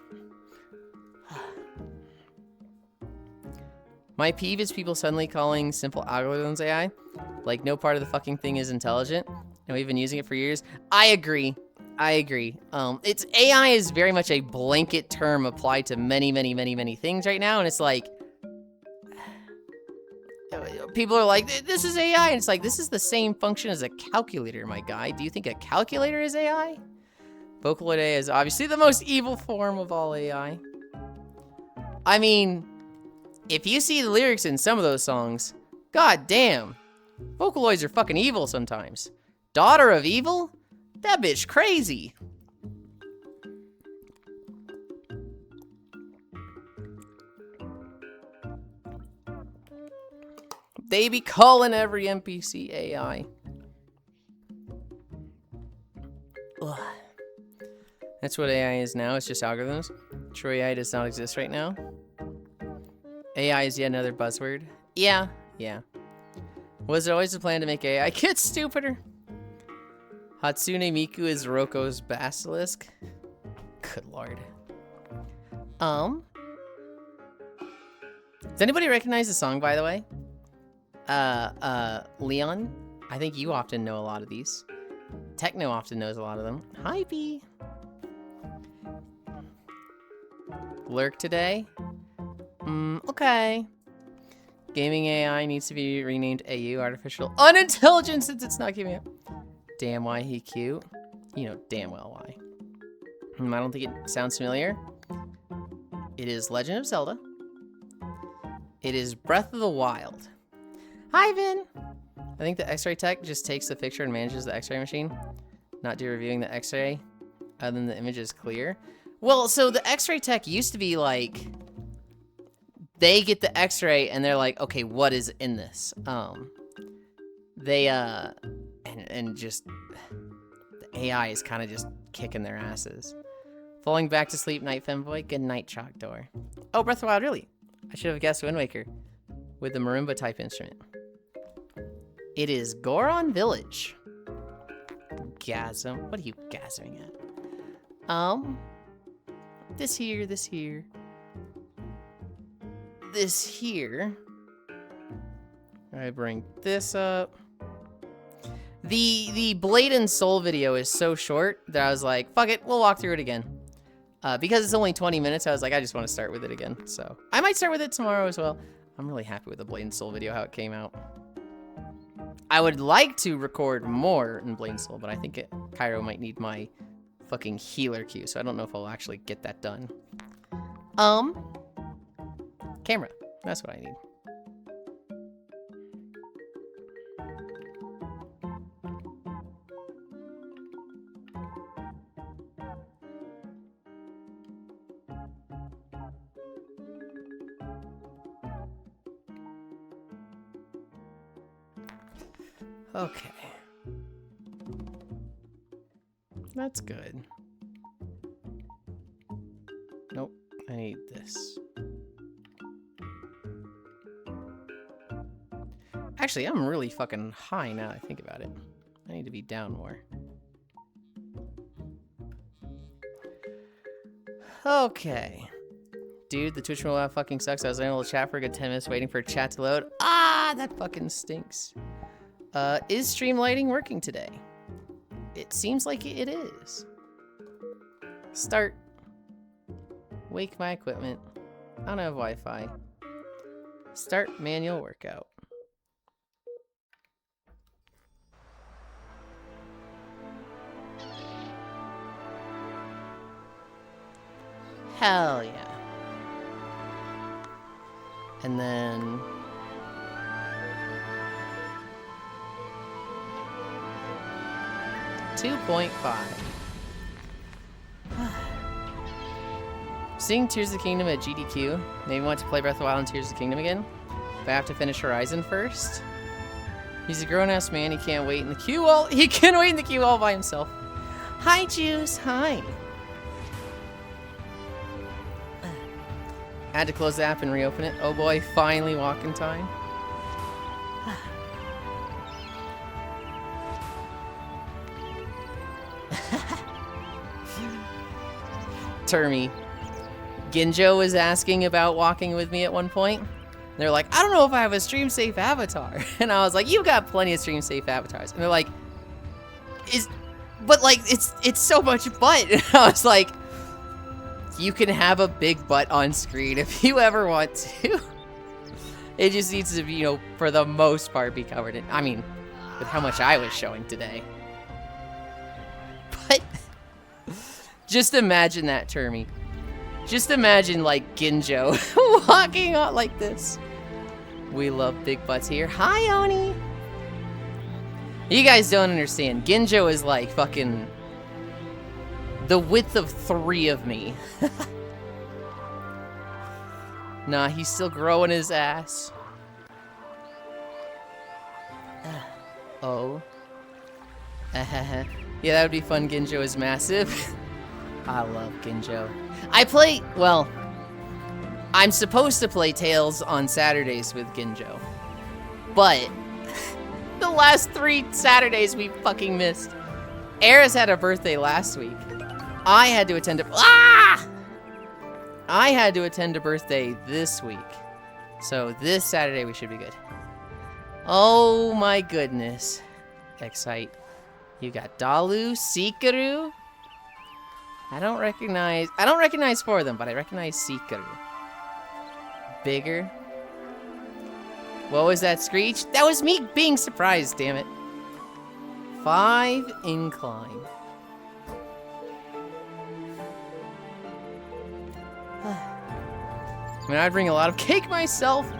My peeve is people suddenly calling simple algorithms AI. Like, no part of the fucking thing is intelligent, and we've been using it for years. I agree. I agree. It's AI is very much a blanket term applied to many, many, many, many things right now, and it's like, people are like, this is AI, and it's like, this is the same function as a calculator, my guy. Do you think a calculator is AI? Vocaloid AI is obviously the most evil form of all AI. I mean, if you see the lyrics in some of those songs, god damn, Vocaloids are fucking evil sometimes. Daughter of evil? That bitch crazy. They be calling every NPC AI. Ugh. That's what AI is now, it's just algorithms. True AI does not exist right now. AI is yet another buzzword. Yeah. Was it always the plan to make AI get stupider? Hatsune Miku is Roko's basilisk. Good lord. Does anybody recognize the song, by the way? Leon? I think you often know a lot of these. Techno often knows a lot of them. Hi, B. Lurk today? Okay. Gaming AI needs to be renamed AU, artificial unintelligent, since it's not giving up. Damn, why he cute? You know damn well why. I don't think it sounds familiar. It is Legend of Zelda. It is Breath of the Wild. Hi, Vin! I think the X-ray tech just takes the picture and manages the X-ray machine. Not do reviewing the X-ray, other than the image is clear. Well, so the X-ray tech used to be like, they get the X-ray and they're like, okay, what is in this? And just, the AI is kind of just kicking their asses. Falling back to sleep, night femboy. Good night, chalk door. Oh, Breath of the Wild, really? I should have guessed Wind Waker with the marimba type instrument. It is Goron Village. Gasm. What are you gasming at? This here. I bring this up. The Blade and Soul video is so short that I was like, fuck it, we'll walk through it again. Because it's only 20 minutes, I was like, I just want to start with it again. So I might start with it tomorrow as well. I'm really happy with the Blade and Soul video, how it came out. I would like to record more in Blade and Soul, but I think Cairo might need my fucking healer queue, so I don't know if I'll actually get that done. Camera. That's what I need. Okay. That's good. Nope, I need this. Actually, I'm really fucking high now that I think about it. I need to be down more. Okay. Dude, the Twitch rollout fucking sucks. I was unable to chat for a good 10 minutes waiting for chat to load. Ah, that fucking stinks. Is stream lighting working today? It seems like it is. Start. Wake my equipment. I don't have Wi-Fi. Start manual workout. Hell yeah. And then... $2.5. Seeing Tears of the Kingdom at GDQ. Maybe want to play Breath of the Wild and Tears of the Kingdom again. But I have to finish Horizon first. He's a grown-ass man. He can't wait in the queue all. He can wait in the queue all by himself. Hi, Juice. Hi. Had to close the app and reopen it. Oh boy, finally walking time. Termy. Ginjo was asking about walking with me at one point. They're like, I don't know if I have a stream safe avatar. And I was like, you got plenty of stream safe avatars. And they're like, but like, it's so much butt. And I was like, you can have a big butt on screen if you ever want to. It just needs to be, you know, for the most part be covered in, I mean, with how much I was showing today. But just imagine that, Termy. Just imagine, like, Ginjo walking out like this. We love big butts here. Hi, Oni! You guys don't understand. Ginjo is, like, fucking the width of 3 of me. Nah, he's still growing his ass. Oh. Yeah, that would be fun. Ginjo is massive. I love Ginjo. Well, I'm supposed to play Tales on Saturdays with Ginjo. But the last 3 Saturdays we fucking missed. Eris had a birthday last week. I had to attend I had to attend a birthday this week. So this Saturday we should be good. Oh my goodness. Excite. You got Dalu, Sikaru. I don't recognize 4 of them, but I recognize Sikaru. Bigger. What was that screech? That was me being surprised, damn it. 5 incline. I mean, I'd bring a lot of cake myself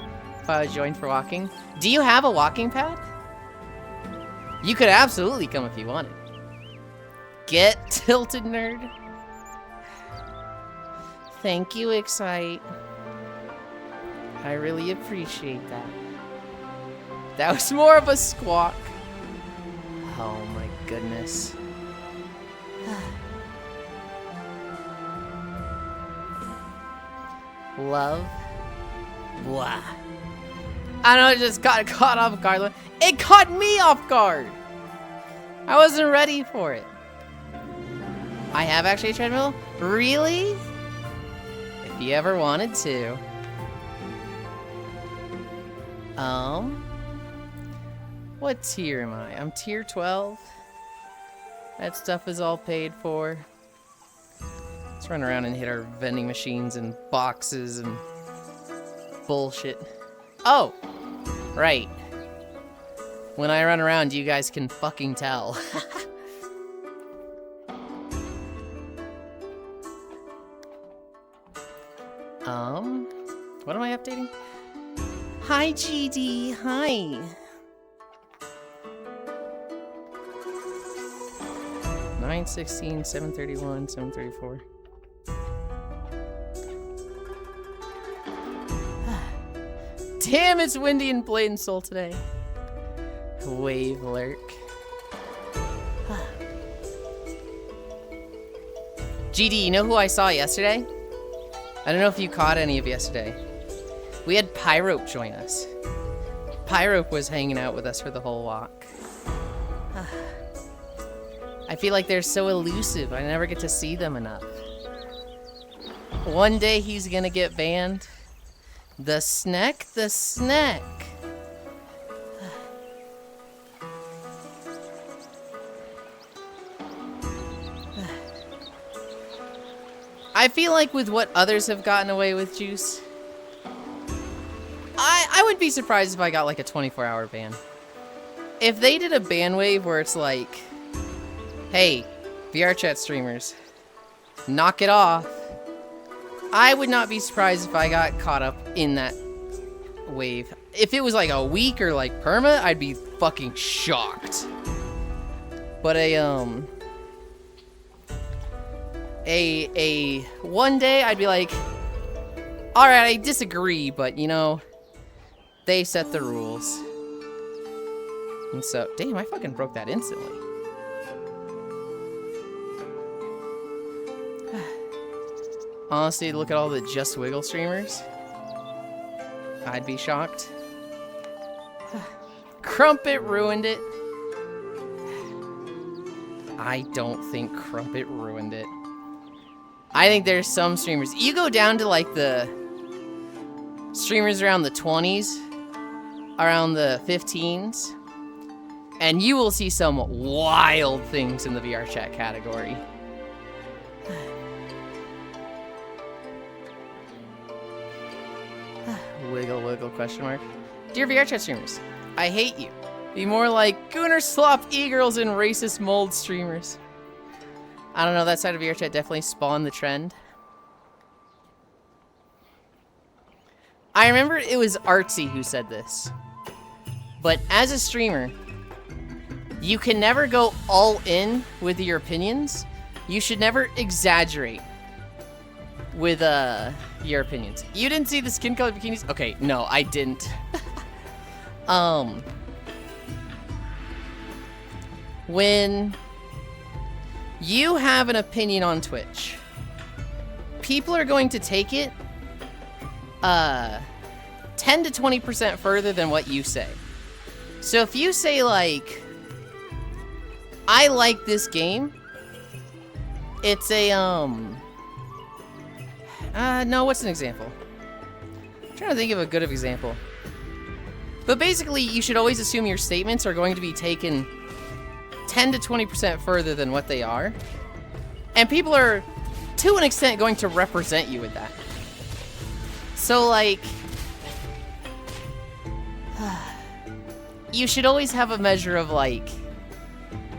if I was joined for walking. Do you have a walking pad? You could absolutely come if you wanted. Get tilted, nerd. Thank you, Excite. I really appreciate that. That was more of a squawk. Oh my goodness. Love. Blah. I know, it just got caught off guard. It caught me off guard. I wasn't ready for it. I have actually a treadmill? Really? If you ever wanted to. What tier am I? I'm tier 12. That stuff is all paid for. Let's run around and hit our vending machines and boxes and bullshit. Oh, right. When I run around, you guys can fucking tell. What am I updating? Hi, GD. Hi. Nine 16, 731, 734. Damn, it's windy in Bladen Soul today. Wave lurk. GD, you know who I saw yesterday? I don't know if you caught any of yesterday. We had Pyrope join us. Pyrope was hanging out with us for the whole walk. I feel like they're so elusive. I never get to see them enough. One day he's gonna get banned. The snack, the snack. I feel like with what others have gotten away with, Juice, I would be surprised if I got like a 24-hour ban. If they did a ban wave where it's like, hey, VR chat streamers, knock it off, I would not be surprised if I got caught up in that wave. If it was like a week or like perma, I'd be fucking shocked. But one day I'd be like, all right, I disagree, but you know, they set the rules. And so, damn, I fucking broke that instantly. Honestly, look at all the Just Wiggle streamers. I'd be shocked. Crumpet ruined it. I don't think Crumpet ruined it. I think there's some streamers. You go down to like the streamers around the 20s, around the 15s, and you will see some wild things in the VR chat category. Wiggle, wiggle, question mark. Dear VR chat streamers, I hate you. Be more like Gooner Slop e-girls and racist mold streamers. I don't know, that side of VR chat definitely spawned the trend. I remember it was Artsy who said this. But as a streamer, you can never go all in with your opinions. You should never exaggerate with your opinions. You didn't see the skin color bikinis? Okay, no, I didn't. When you have an opinion on Twitch, people are going to take it 10 to 20% further than what you say. So if you say like, I like this game, it's a no, what's an example? I'm trying to think of a good example. But basically, you should always assume your statements are going to be taken 10 to 20% further than what they are. And people are, to an extent, going to represent you with that. So, like, you should always have a measure of, like,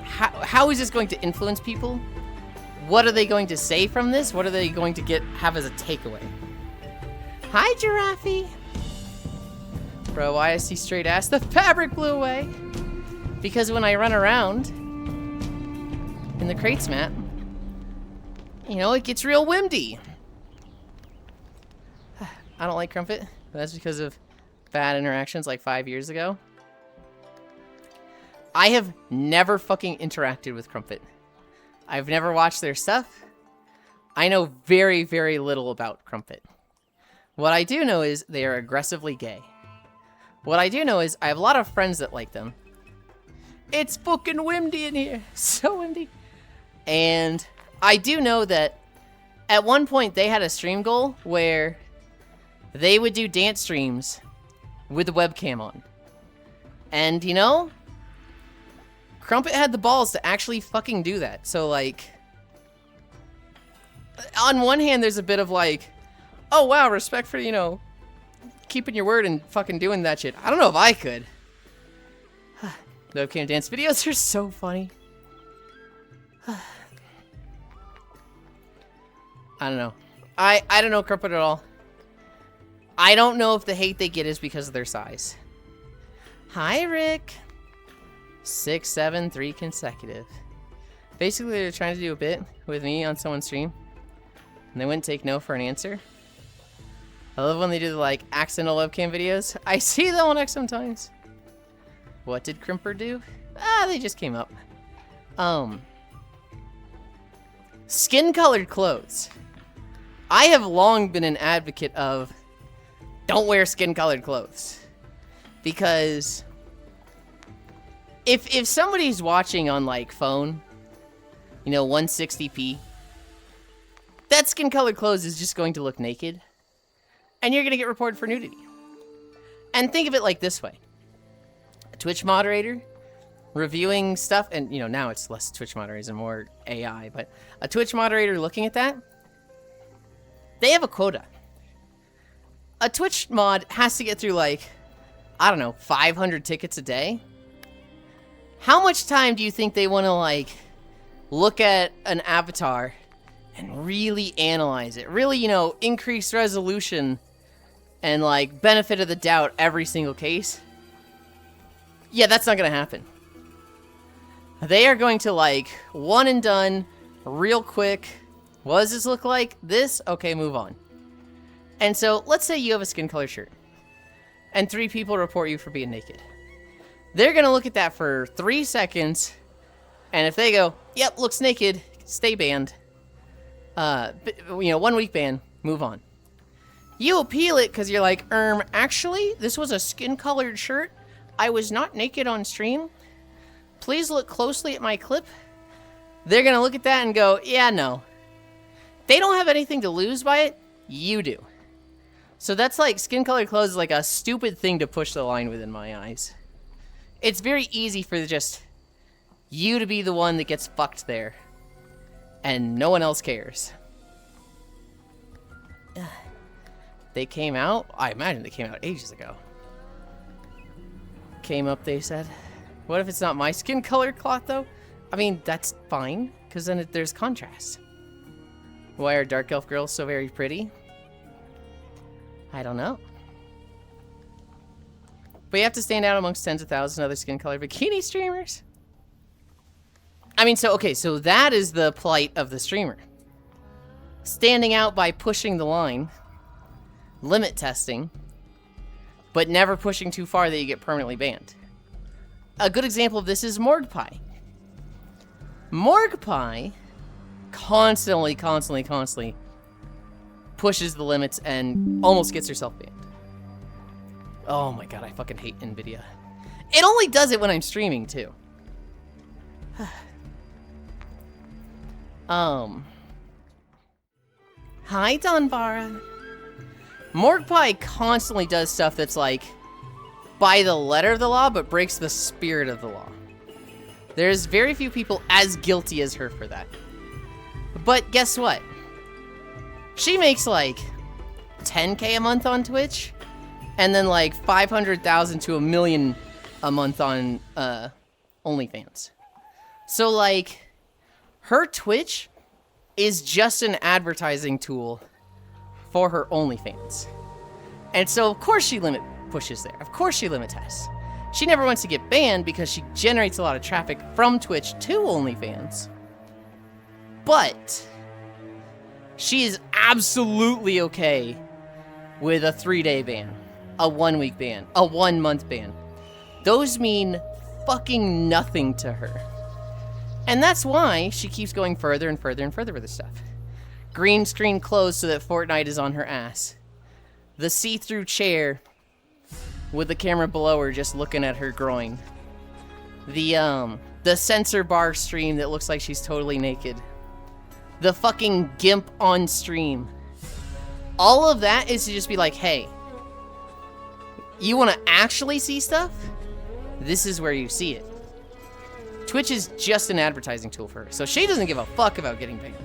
how is this going to influence people? What are they going to say from this? What are they going to have as a takeaway? Hi, Giraffe. Bro, why I see straight ass? The fabric blew away. Because when I run around in the crates map, you know, it gets real windy. I don't like Crumpet. But that's because of bad interactions like 5 years ago. I have never fucking interacted with Crumpet. I've never watched their stuff. I know very, very little about Crumpet. What I do know is they are aggressively gay. What I do know is I have a lot of friends that like them. It's fucking windy in here. So windy. And I do know that at one point they had a stream goal where they would do dance streams with the webcam on. And, you know, Crumpet had the balls to actually fucking do that. So, like, on one hand, there's a bit of like, oh, wow, respect for, you know, keeping your word and fucking doing that shit. I don't know if I could. The webcam dance videos are so funny. I don't know. I don't know Crumpet at all. I don't know if the hate they get is because of their size. Hi, Rick. 6, 7, 3 consecutive. Basically, they're trying to do a bit with me on someone's stream, and they wouldn't take no for an answer. I love when they do the, like, accidental webcam videos. I see that on X sometimes. What did Crimper do? They just came up. Skin-colored clothes. I have long been an advocate of don't wear skin-colored clothes. Because if somebody's watching on, like, phone, you know, 160p, that skin-colored clothes is just going to look naked. And you're going to get reported for nudity. And think of it like this way. A Twitch moderator reviewing stuff, and, you know, now it's less Twitch moderators and more AI, but a Twitch moderator looking at that, they have a quota. A Twitch mod has to get through, like, I don't know, 500 tickets a day. How much time do you think they want to, like, look at an avatar and really analyze it? Really, you know, increase resolution and, like, benefit of the doubt every single case? Yeah, that's not going to happen. They are going to, like, one and done, real quick, What does this look like? This? Okay, move on. And so, let's say you have a skin color shirt. And 3 people report you for being naked. They're gonna look at that for 3 seconds. And if they go, yep, looks naked, stay banned. 1 week ban, move on. You appeal it because you're like, actually, this was a skin-colored shirt. I was not naked on stream. Please look closely at my clip. They're gonna look at that and go, yeah, no. They don't have anything to lose by it. You do. So that's like, skin-colored clothes is like a stupid thing to push the line with in my eyes. It's very easy for just you to be the one that gets fucked there. And no one else cares. They came out? I imagine they came out ages ago. Came up, they said. What if it's not my skin color cloth, though? I mean, that's fine, because then there's contrast. Why are dark elf girls so very pretty? I don't know. But you have to stand out amongst tens of thousands of other skin color bikini streamers? I mean, so that is the plight of the streamer. Standing out by pushing the line, limit testing, but never pushing too far that you get permanently banned. A good example of this is Morgpie. Morgpie constantly pushes the limits and almost gets herself banned. Oh my god, I fucking hate NVIDIA. It only does it when I'm streaming, too. Hi, Donbara. Morgpie constantly does stuff that's like by the letter of the law, but breaks the spirit of the law. There's very few people as guilty as her for that. But guess what? She makes like 10K a month on Twitch, and then like 500,000 to 1 million a month on OnlyFans. So like, her Twitch is just an advertising tool for her OnlyFans. And so of course she pushes there. Of course she limit tests. She never wants to get banned because she generates a lot of traffic from Twitch to OnlyFans. But she is absolutely okay with a 3-day ban, a 1-week ban, a 1-month ban. Those mean fucking nothing to her. And that's why she keeps going further and further and further with this stuff. Green screen closed so that Fortnite is on her ass. The see-through chair with the camera below her just looking at her groin. The censor bar stream that looks like she's totally naked. The fucking GIMP on stream. All of that is to just be like, hey, you want to actually see stuff? This is where you see it. Twitch is just an advertising tool for her, so she doesn't give a fuck about getting banned.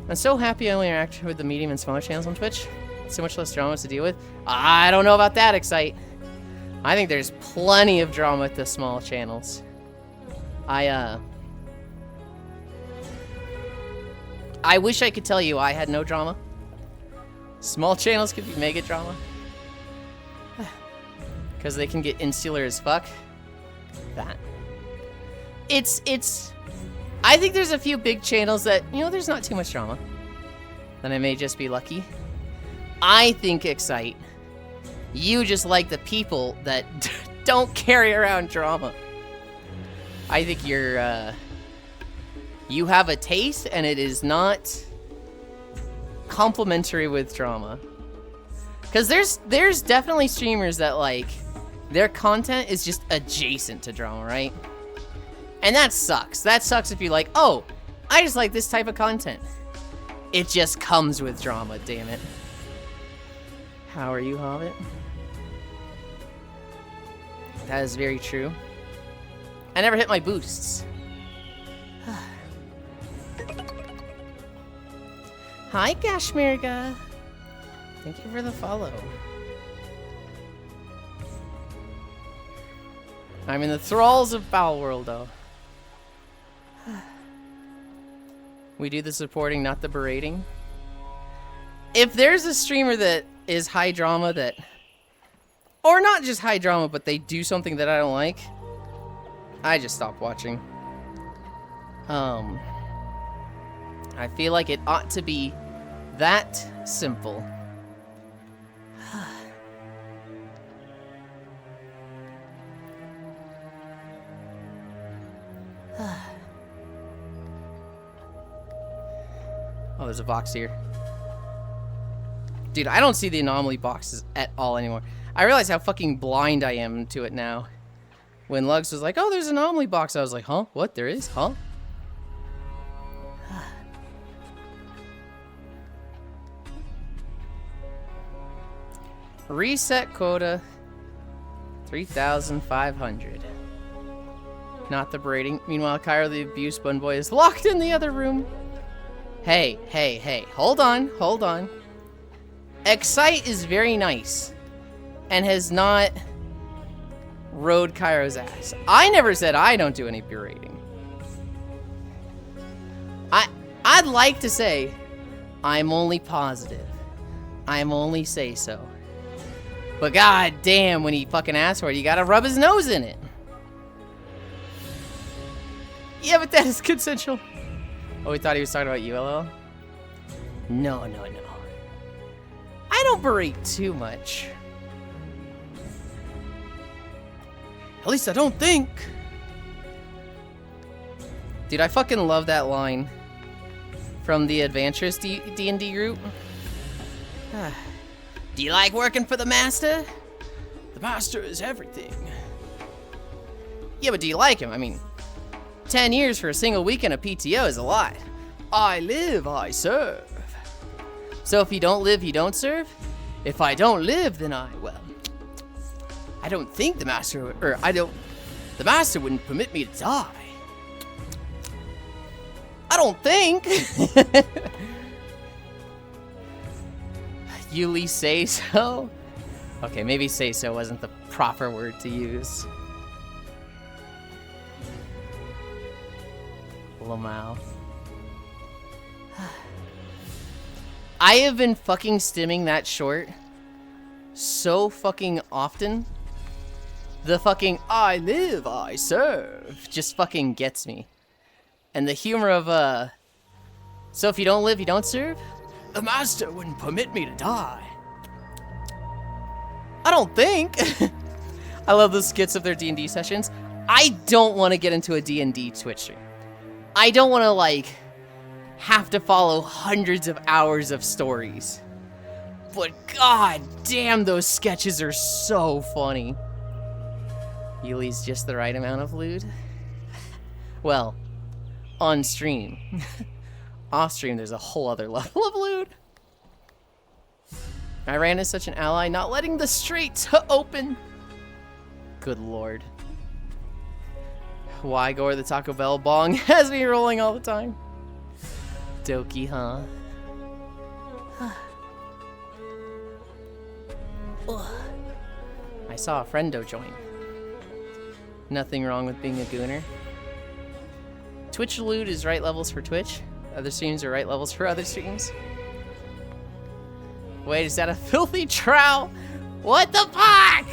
I'm so happy I only interact with the medium and smaller channels on Twitch. So much less drama to deal with. I don't know about that, Excite. I think there's plenty of drama at the small channels. I wish I could tell you I had no drama. Small channels could be mega drama. Because they can get insular as fuck. That. I think there's a few big channels that, there's not too much drama. Then I may just be lucky. I think, Excite, you just like the people that don't carry around drama. I think you have a taste, and it is not complimentary with drama. Because there's definitely streamers that, like, their content is just adjacent to drama, right? And that sucks. That sucks if you're like, oh, I just like this type of content. It just comes with drama, damn it. How are you, Hobbit? That is very true. I never hit my boosts. Hi, Gashmirga. Thank you for the follow. I'm in the thralls of Foul World, though. We do the supporting, not the berating. If there's a streamer that is high drama that... Or not just high drama, but they do something that I don't like, I just stop watching. I feel like it ought to be that simple. Oh, there's a box here. Dude, I don't see the anomaly boxes at all anymore. I realize how fucking blind I am to it now. When Lugs was like, oh, there's an anomaly box, I was like, huh? What? There is? Huh? Reset quota 3,500. Not the berating. Meanwhile, Cairo the abuse bun boy is locked in the other room. Hey, hey, hey. Hold on, hold on. Excite is very nice and has not rode Cairo's ass. I never said I don't do any berating. I'd like to say I'm only positive. I'm only say so. But god damn, when he fucking asks for it, you gotta rub his nose in it. Yeah, but that is consensual. Oh, we thought he was talking about ULL? No, no, no. I don't berate too much. At least I don't think. Dude, I fucking love that line from the Adventurous D&D group. Do you like working for the master? The master is everything. Yeah, but do you like him? I mean, 10 years for a single weekend of PTO is a lot. I live, I serve. So if you don't live, you don't serve? If I don't live, then I don't think the master, the master wouldn't permit me to die. I don't think. Yuli say so? Okay, maybe say so wasn't the proper word to use. Lamau. I have been fucking stimming that short so fucking often. The fucking I live, I serve just fucking gets me. And the humor of, so if you don't live, you don't serve? The master wouldn't permit me to die. I don't think. I love the skits of their D&D sessions. I don't want to get into a D&D Twitch stream. I don't want to, like, have to follow hundreds of hours of stories. But god damn, those sketches are so funny. Yuli's just the right amount of lewd. Well, on stream. Off stream, there's a whole other level of lewd. Iran is such an ally, not letting the straits open. Good lord. Why go where the Taco Bell bong has me rolling all the time? Doki, huh? I saw a friendo join. Nothing wrong with being a gooner. Twitch loot is right levels for Twitch. Other streams are right levels for other streams. Wait, is that a filthy trow? What the fuck?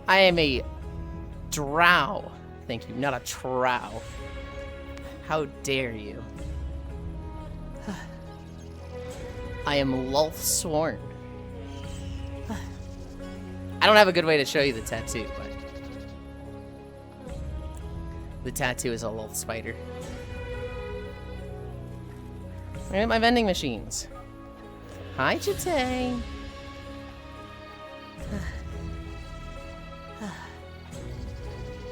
I am a drow. Thank you, not a trow. How dare you? I am Lulth Sworn. I don't have a good way to show you the tattoo, but the tattoo is a Lulth spider. Look at my vending machines. Hi, Chite.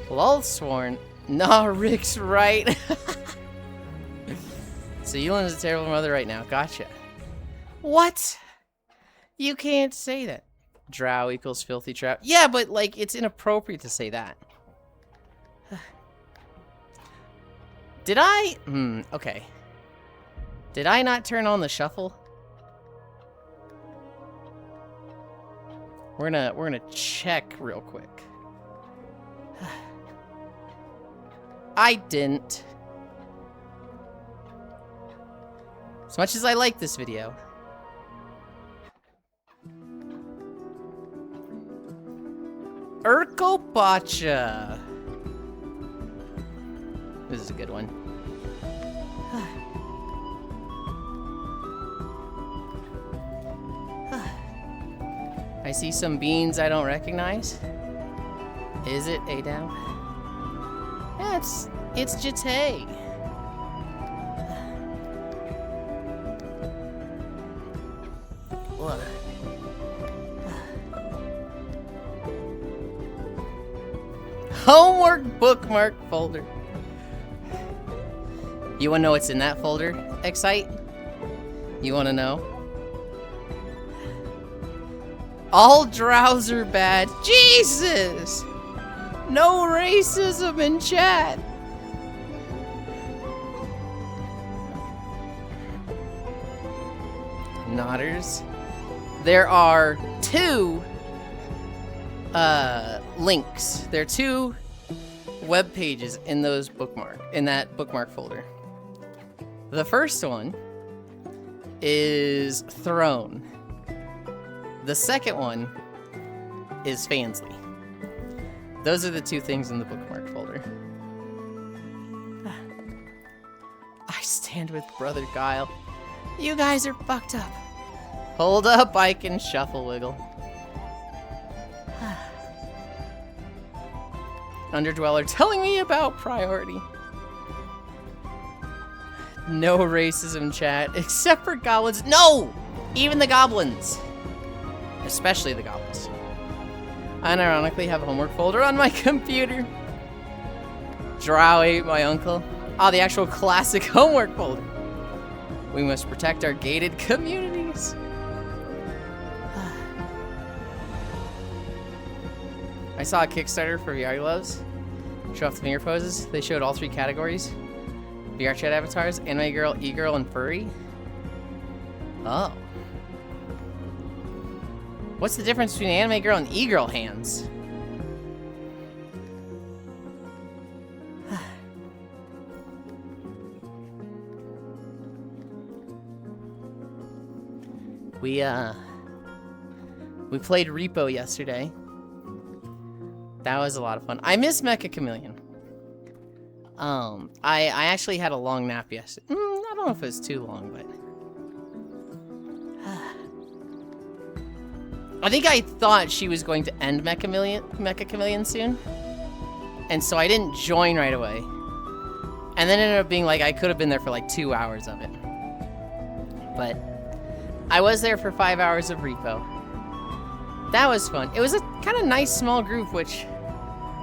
Lulth Sworn. Nah, Rick's right. So Yulind is a terrible mother right now. Gotcha. What? You can't say that. Drow equals filthy trout. Yeah, but like it's inappropriate to say that. Did I? Okay. Did I not turn on the shuffle? We're gonna check real quick. I didn't. As much as I like this video. Urkopacha. This is a good one. I see some beans I don't recognize. Is it Adab? Yeah, it's Jite. What? Homework bookmark folder. You wanna know what's in that folder, Excite? You wanna know? All drowser bad. Jesus! No racism in chat. Nodders. There are two links. There are two web pages in that bookmark folder. The first one is Throne. The second one is Fansly. Those are the two things in the bookmark folder. I stand with Brother Guile. You guys are fucked up. Hold up, I can shuffle wiggle. Underdweller telling me about priority. No racism chat, except for goblins. No! Even the goblins. Especially the goblins. I unironically have a homework folder on my computer. Drow ate my uncle. Ah, the actual classic homework folder. We must protect our gated communities. I saw a Kickstarter for VR gloves. Show off the finger poses. They showed all 3 categories. VR chat avatars, anime girl, e-girl, and furry. Oh. What's the difference between anime girl and e-girl hands? We played Repo yesterday. That was a lot of fun. I miss Mecha Chameleon. I actually had a long nap yesterday. I don't know if it was too long, but I think I thought she was going to end Mecha Chameleon soon, and so I didn't join right away. And then it ended up being like I could have been there for like 2 hours of it, but I was there for 5 hours of Repo. That was fun. It was a kind of nice small group, which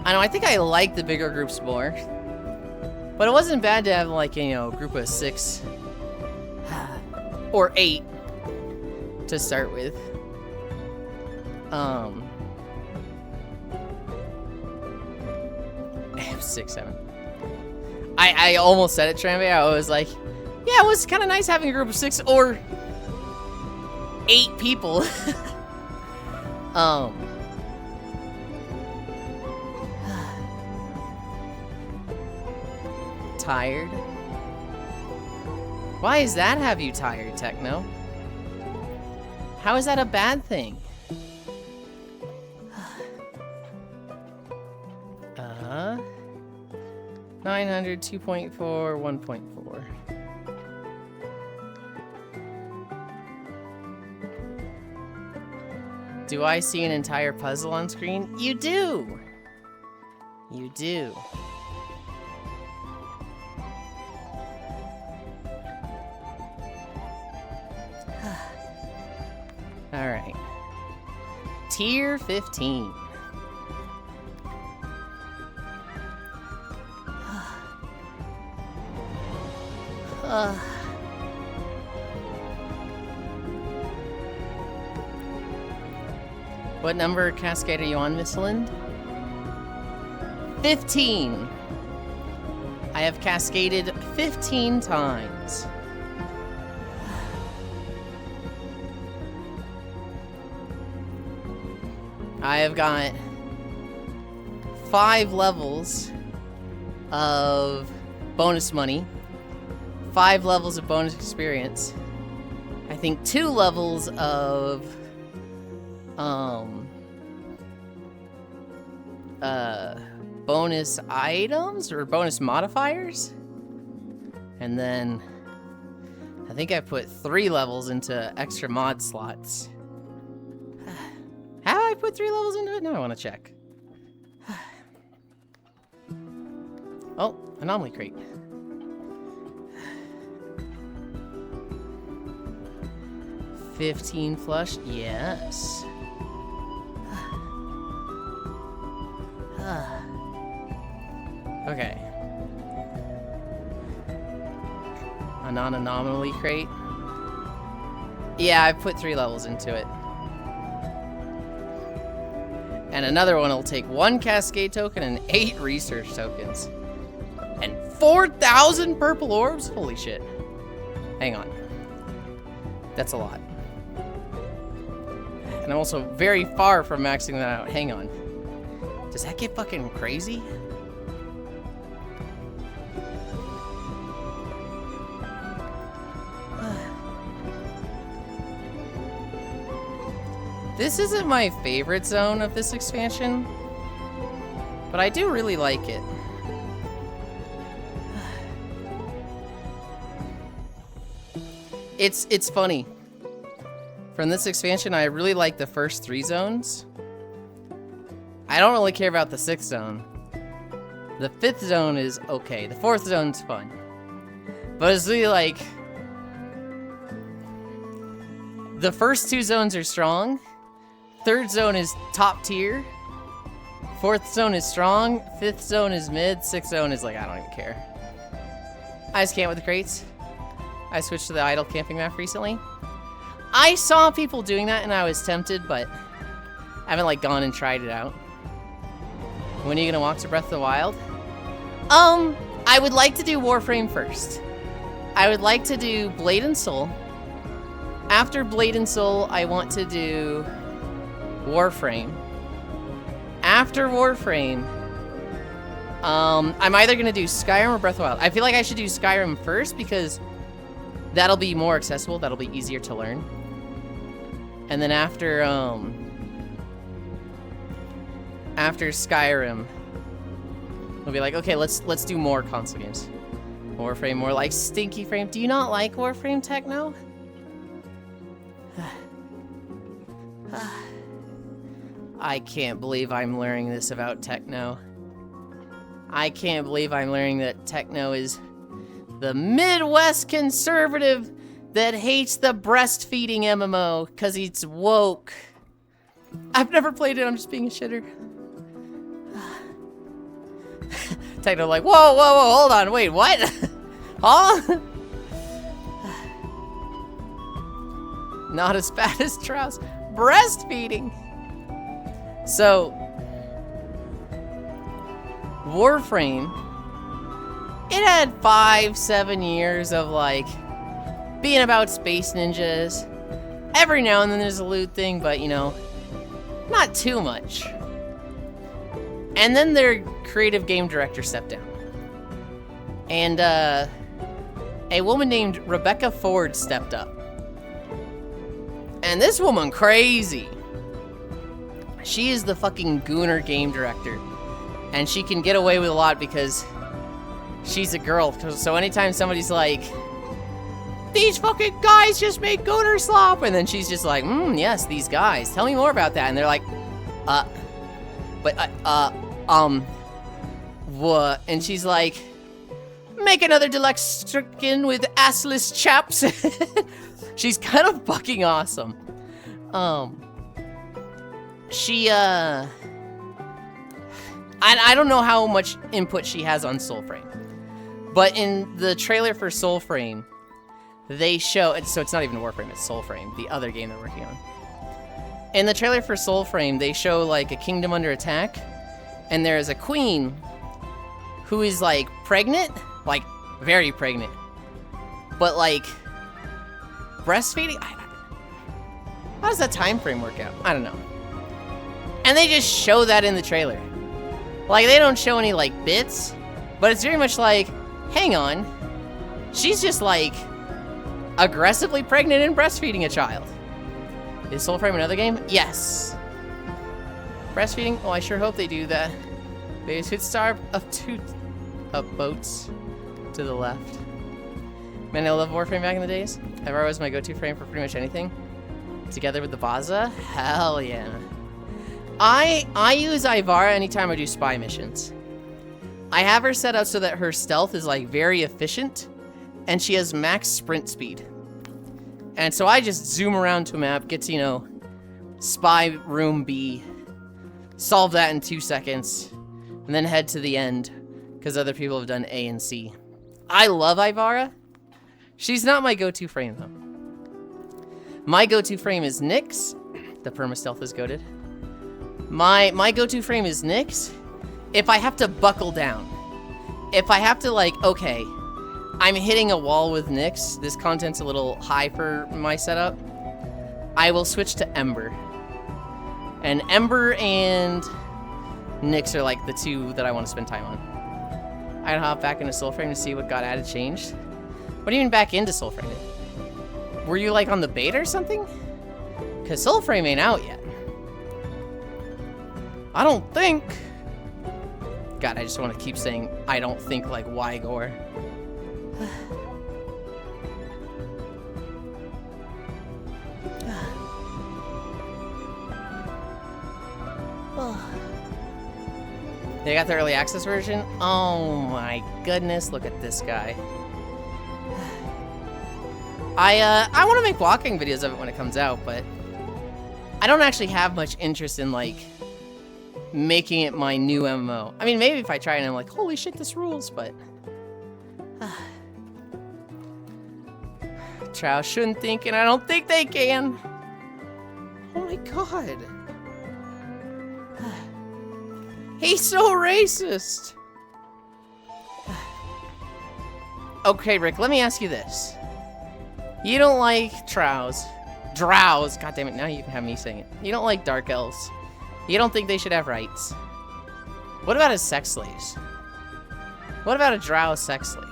I know I think I like the bigger groups more. But it wasn't bad to have, like, you know, a group of 6 or 8 to start with. 6, 7. I almost said it, Trambe. I was like, yeah, it was kind of nice having a group of 6 or 8 people. Tired? Why does that have you tired, Techno? How is that a bad thing? 900, 2.4, 1.4. Do I see an entire puzzle on screen? You do! You do. Alright. Tier 15. What number cascade are you on, Miss Lind? 15. I have cascaded 15 times. I have got 5 levels of bonus money, 5 levels of bonus experience, I think 2 levels of bonus items or bonus modifiers, and then I think I put 3 levels into extra mod slots. put 3 levels into it? Now I want to check. Oh, anomaly crate. $15 flush, yes. Okay. A non-anomaly crate. Yeah, I put 3 levels into it. And another one will take 1 cascade token and 8 research tokens. And 4,000 purple orbs? Holy shit. Hang on. That's a lot. And I'm also very far from maxing that out. Hang on. Does that get fucking crazy? This isn't my favorite zone of this expansion, but I do really like it. It's funny. From this expansion, I really like the first 3 zones. I don't really care about the 6th zone. The 5th zone is okay. The 4th zone's fun. But it's really like... the first 2 zones are strong. 3rd zone is top tier. 4th zone is strong. 5th zone is mid. 6th zone is like, I don't even care. I just can't with the crates. I switched to the idle camping map recently. I saw people doing that and I was tempted, but I haven't like gone and tried it out. When are you gonna walk to Breath of the Wild? I would like to do Warframe first. I would like to do Blade and Soul. After Blade and Soul, I want to do Warframe. After Warframe, I'm either gonna do Skyrim or Breath of the Wild. I feel like I should do Skyrim first because that'll be more accessible. That'll be easier to learn. And then after Skyrim, we'll be like, okay, let's do more console games. Warframe, more like Stinky Frame. Do you not like Warframe, Techno? I can't believe I'm learning this about Techno. I can't believe I'm learning that Techno is the Midwest conservative that hates the breastfeeding MMO because he's woke. I've never played it, I'm just being a shitter. Techno like, whoa, whoa, whoa, hold on, wait, what? Huh? Not as bad as Trouse. Breastfeeding. So, Warframe, it had 5-7 years of like being about space ninjas. Every now and then there's a loot thing, but you know, not too much. And then their creative game director stepped down. And a woman named Rebecca Ford stepped up. And this woman crazy. She is the fucking Gooner game director. And she can get away with a lot because she's a girl. So anytime somebody's like, these fucking guys just make Gooner slop. And then she's just like, yes, these guys. Tell me more about that. And they're like, what? And she's like, make another deluxe chicken with assless chaps. She's kind of fucking awesome. I don't know how much input she has on Soulframe, but in the trailer for Soulframe, they show, so it's not even Warframe, it's Soulframe, the other game they're working on. In the trailer for Soulframe, they show like a kingdom under attack, and there is a queen who is like pregnant, like very pregnant, but like breastfeeding. How does that time frame work out? I don't know. And they just show that in the trailer. Like, they don't show any, like, bits, but it's very much like, hang on, she's just, like, aggressively pregnant and breastfeeding a child. Is Soulframe another game? Yes. Breastfeeding? Oh, I sure hope they do that. Babies would starve up boats to the left. Man, I love Warframe back in the days. Ever was my go-to frame for pretty much anything. Together with the Baza? Hell yeah. I use Ivara anytime I do spy missions. I have her set up so that her stealth is like very efficient, and she has max sprint speed. And so I just zoom around to a map, get to, you know, spy room B, solve that in 2 seconds, and then head to the end, because other people have done A and C. I love Ivara. She's not my go-to frame, though. My go-to frame is Nyx. The perma-stealth is goated. My go-to frame is Nyx. If I have to buckle down. If I have to, like, okay, I'm hitting a wall with Nyx. This content's a little high for my setup. I will switch to Ember. And Ember and Nyx are, like, the two that I want to spend time on. I'd hop back into Soulframe to see what got added changed. What do you mean back into Soulframe? Were you, like, on the beta or something? Because Soulframe ain't out yet. I don't think. God, I just want to keep saying I don't think like Wygore. They got the early access version? Oh my goodness, look at this guy. I want to make walking videos of it when it comes out, but I don't actually have much interest in like making it my new MMO. I mean, maybe if I try and I'm like, holy shit, this rules, but Trow shouldn't think, and I don't think they can. Oh my god. He's so racist. Okay, Rick, let me ask you this. You don't like Drows. God damn it, now you can have me saying it. You don't like Dark Elves. You don't think they should have rights. What about his sex slaves? What about a Drow sex slave?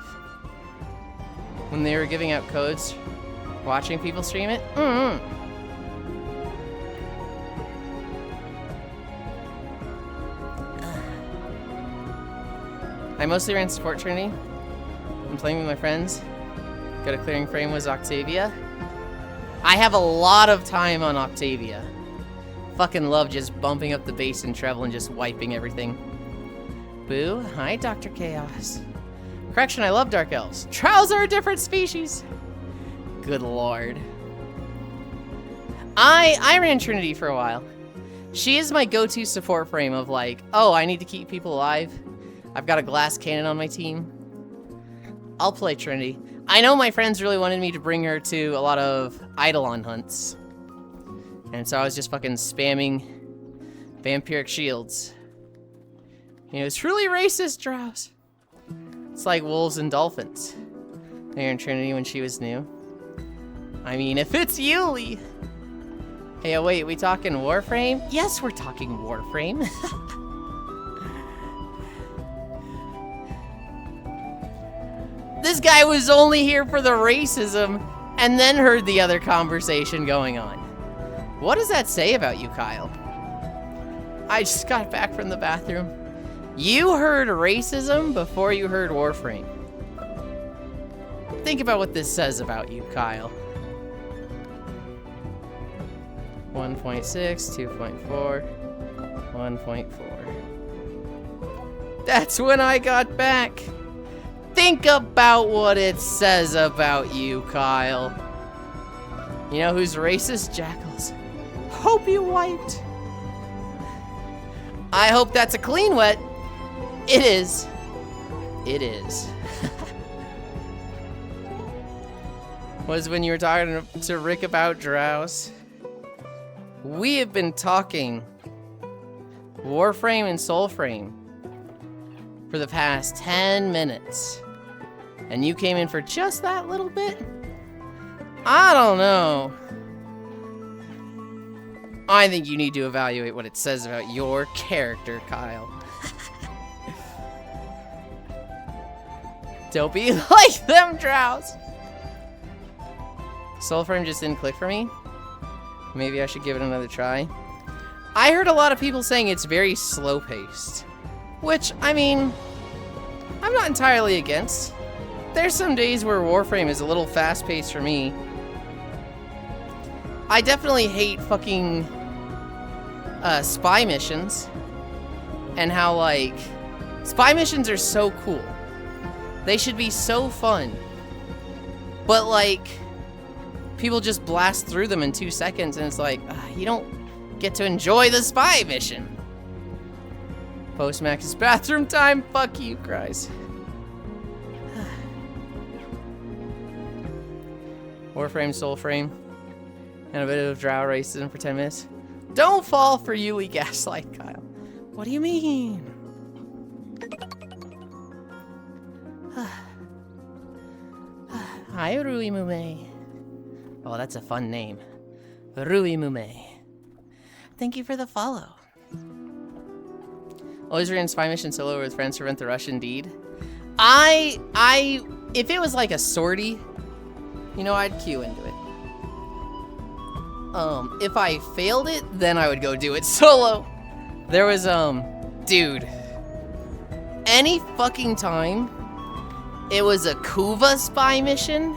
When they were giving out codes, watching people stream it? I mostly ran support Trinity. I'm playing with my friends. Got a clearing frame was Octavia. I have a lot of time on Octavia. Fucking love just bumping up the bass and treble and just wiping everything. Boo. Hi, Dr. Chaos. Correction, I love Dark Elves. Trolls are a different species. Good lord. I ran Trinity for a while. She is my go-to support frame of like, oh, I need to keep people alive. I've got a glass cannon on my team. I'll play Trinity. I know my friends really wanted me to bring her to a lot of Eidolon hunts. And so I was just fucking spamming vampiric shields. You know, it's truly racist, Drows. It's like wolves and dolphins. There in Trinity when she was new. I mean, if it's Yuli. Hey, oh wait, we talking Warframe? Yes, we're talking Warframe. This guy was only here for the racism and then heard the other conversation going on. What does that say about you, Kyle? I just got back from the bathroom. You heard racism before you heard Warframe. Think about what this says about you, Kyle. 1.6, 2.4, 1.4. That's when I got back. Think about what it says about you, Kyle. You know who's racist? Jackals. Hope you wiped. I hope that's a clean wet. It is. It is. Was when you were talking to Rick about Drows. We have been talking Warframe and Soulframe for the past 10 minutes. And you came in for just that little bit? I don't know. I think you need to evaluate what it says about your character, Kyle. Don't be like them, Drows. Soulframe just didn't click for me. Maybe I should give it another try. I heard a lot of people saying it's very slow-paced. Which, I mean, I'm not entirely against. There's some days where Warframe is a little fast-paced for me. I definitely hate fucking spy missions and how, like, spy missions are so cool. They should be so fun. But, like, people just blast through them in 2 seconds and it's like, you don't get to enjoy the spy mission. Postmax bathroom time. Fuck you, Christ. Warframe, Soulframe, and a bit of drow racism for 10 minutes. Don't fall for Yuli gaslight, Kyle. What do you mean? Hi, Rui Mume. Oh, that's a fun name. Rui Mume. Thank you for the follow. Always ran spy mission solo with friends to prevent the rush indeed. If it was like a sortie, you know, I'd queue into it. If I failed it, then I would go do it solo. There was, dude. Any fucking time it was a Kuva spy mission?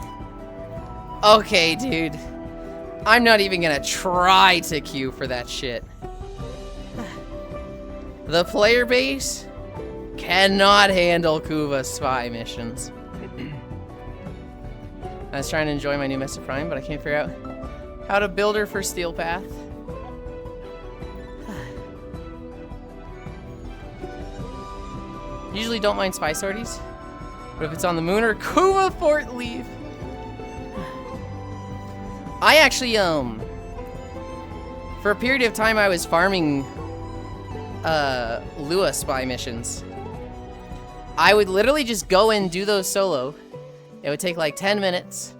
Okay, dude. I'm not even gonna try to queue for that shit. The player base cannot handle Kuva spy missions. I was trying to enjoy my new Mesa Prime, but I can't figure out how to build her for Steel Path. Usually don't mind spy sorties, but if it's on the moon or Kuva Fort, leave. I actually, for a period of time I was farming Lua spy missions. I would literally just go and do those solo. It would take like 10 minutes,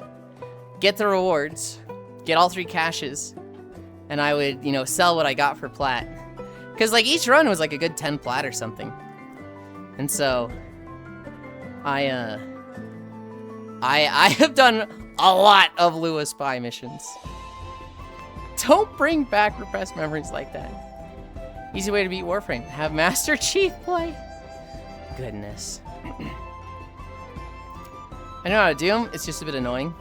get the rewards, get all 3 caches, and I would, you know, sell what I got for plat. Because like each run was like a good 10 plat or something. And so I have done a lot of Lua spy missions. Don't bring back repressed memories like that. Easy way to beat Warframe. Have Master Chief play. Goodness. I know how to do them, it's just a bit annoying.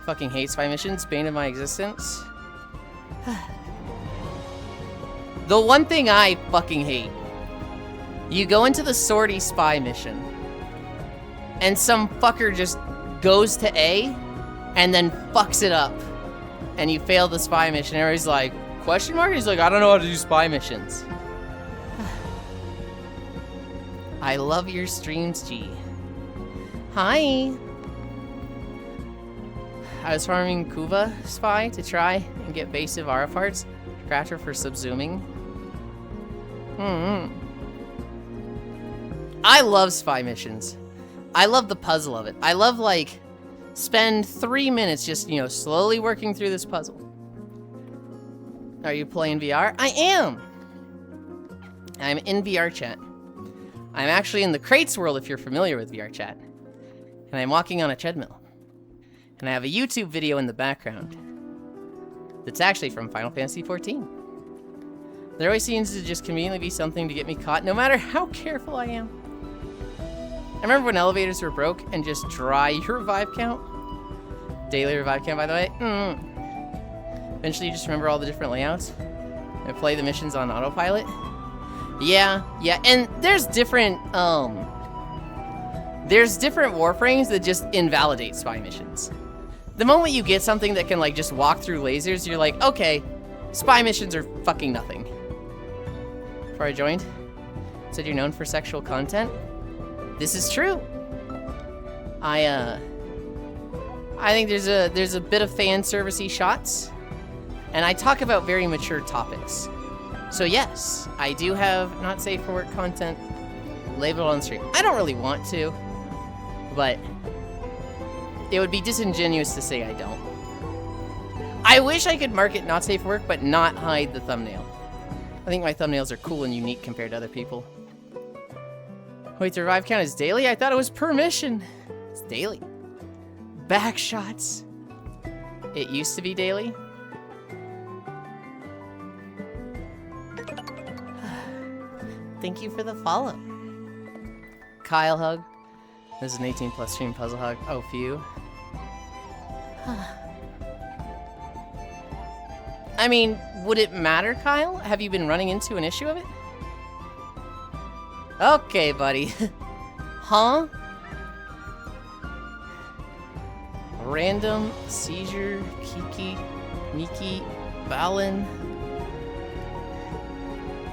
Fucking hate spy missions, bane of my existence. The one thing I fucking hate. You go into the sortie spy mission, and some fucker just goes to A, and then fucks it up. And you fail the spy mission. Everybody's like, question mark? He's like, I don't know how to do spy missions. I love your streams, G. Hi. I was farming Kuva spy to try and get base of Aura parts. Crafter for subsuming. I love spy missions. I love the puzzle of it. I love, like, spend 3 minutes just, you know, slowly working through this puzzle. Are you playing VR? I am! I'm in VR chat. I'm actually in the Crates world if you're familiar with VR chat. And I'm walking on a treadmill. And I have a YouTube video in the background. That's actually from Final Fantasy XIV. There always seems to just conveniently be something to get me caught, no matter how careful I am. I remember when elevators were broke and just dry your revive count. Daily revive count, by the way. Eventually you just remember all the different layouts and play the missions on autopilot. Yeah, and there's different Warframes that just invalidate spy missions. The moment you get something that can, like, just walk through lasers, you're like, okay, spy missions are fucking nothing. Before I joined, said you're known for sexual content. This is true. I think there's a bit of fan servicey shots, and I talk about very mature topics. So yes, I do have not safe for work content labeled on stream. I don't really want to, but it would be disingenuous to say I don't. I wish I could mark it not safe for work, but not hide the thumbnail. I think my thumbnails are cool and unique compared to other people. Wait, the revive count is daily? I thought it was per mission. It's daily. Back shots. It used to be daily. Thank you for the follow. Kyle hug. This is an 18+ stream puzzle hug. Oh, phew. I mean, would it matter, Kyle? Have you been running into an issue of it? Okay, buddy. Huh? Random seizure, Kiki, Nikki, Balin.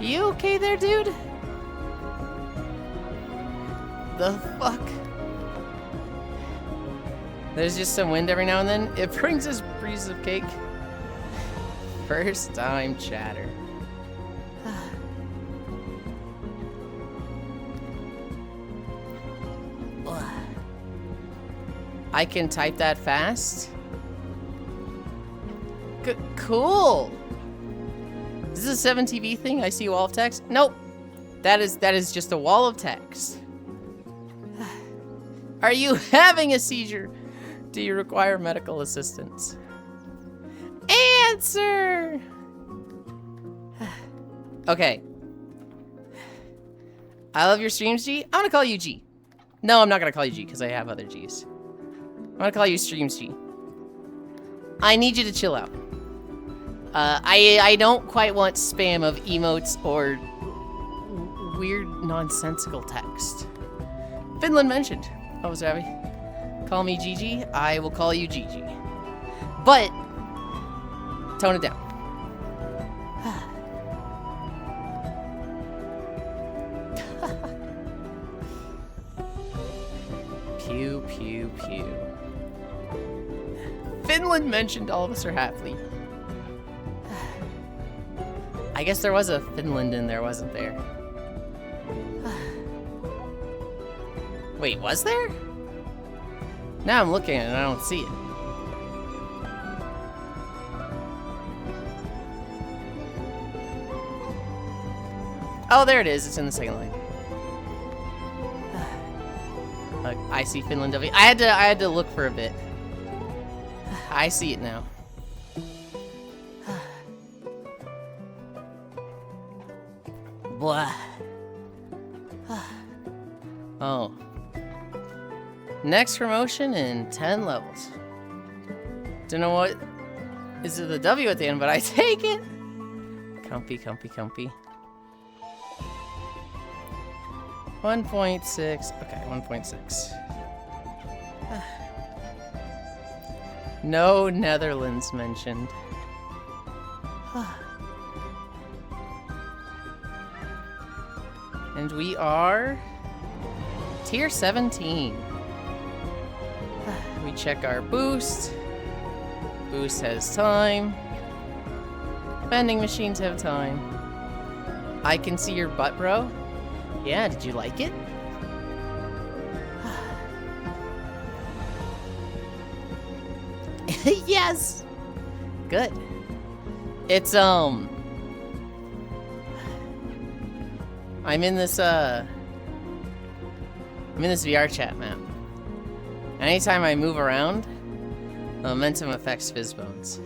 You okay there, dude? The fuck? There's just some wind every now and then. It brings us a piece of cake. First time chatter. I can type that fast? Cool! Is this a 7TV thing? I see a wall of text? Nope. That is just a wall of text. Are you having a seizure? Do you require medical assistance? Answer! Okay. I love your streams, G. I'm gonna call you G. No, I'm not gonna call you G because I have other G's. I'm gonna call you streams, G. I need you to chill out. I don't quite want spam of emotes or weird nonsensical text. Finland mentioned. Oh, Zabby. Call me Gigi. I will call you Gigi. But tone it down. Pew, pew, pew. Finland mentioned all of us are Halfly. I guess there was a Finland in there, wasn't there? Wait, was there? Now I'm looking and I don't see it. Oh, there it is. It's in the second line. I see Finland W. I had to look for a bit. I see it now. Blah. Oh. Next promotion in 10 levels. Don't know what is it the W at the end, but I take it. Comfy, comfy, comfy. 1.6. Okay, 1.6. No Netherlands mentioned. And we are tier 17. We check our boost. Boost has time. Vending machines have time. I can see your butt, bro. Yeah, did you like it? Yes! Good. It's, I'm in this VR chat map. Anytime I move around, the momentum affects Fizzbones.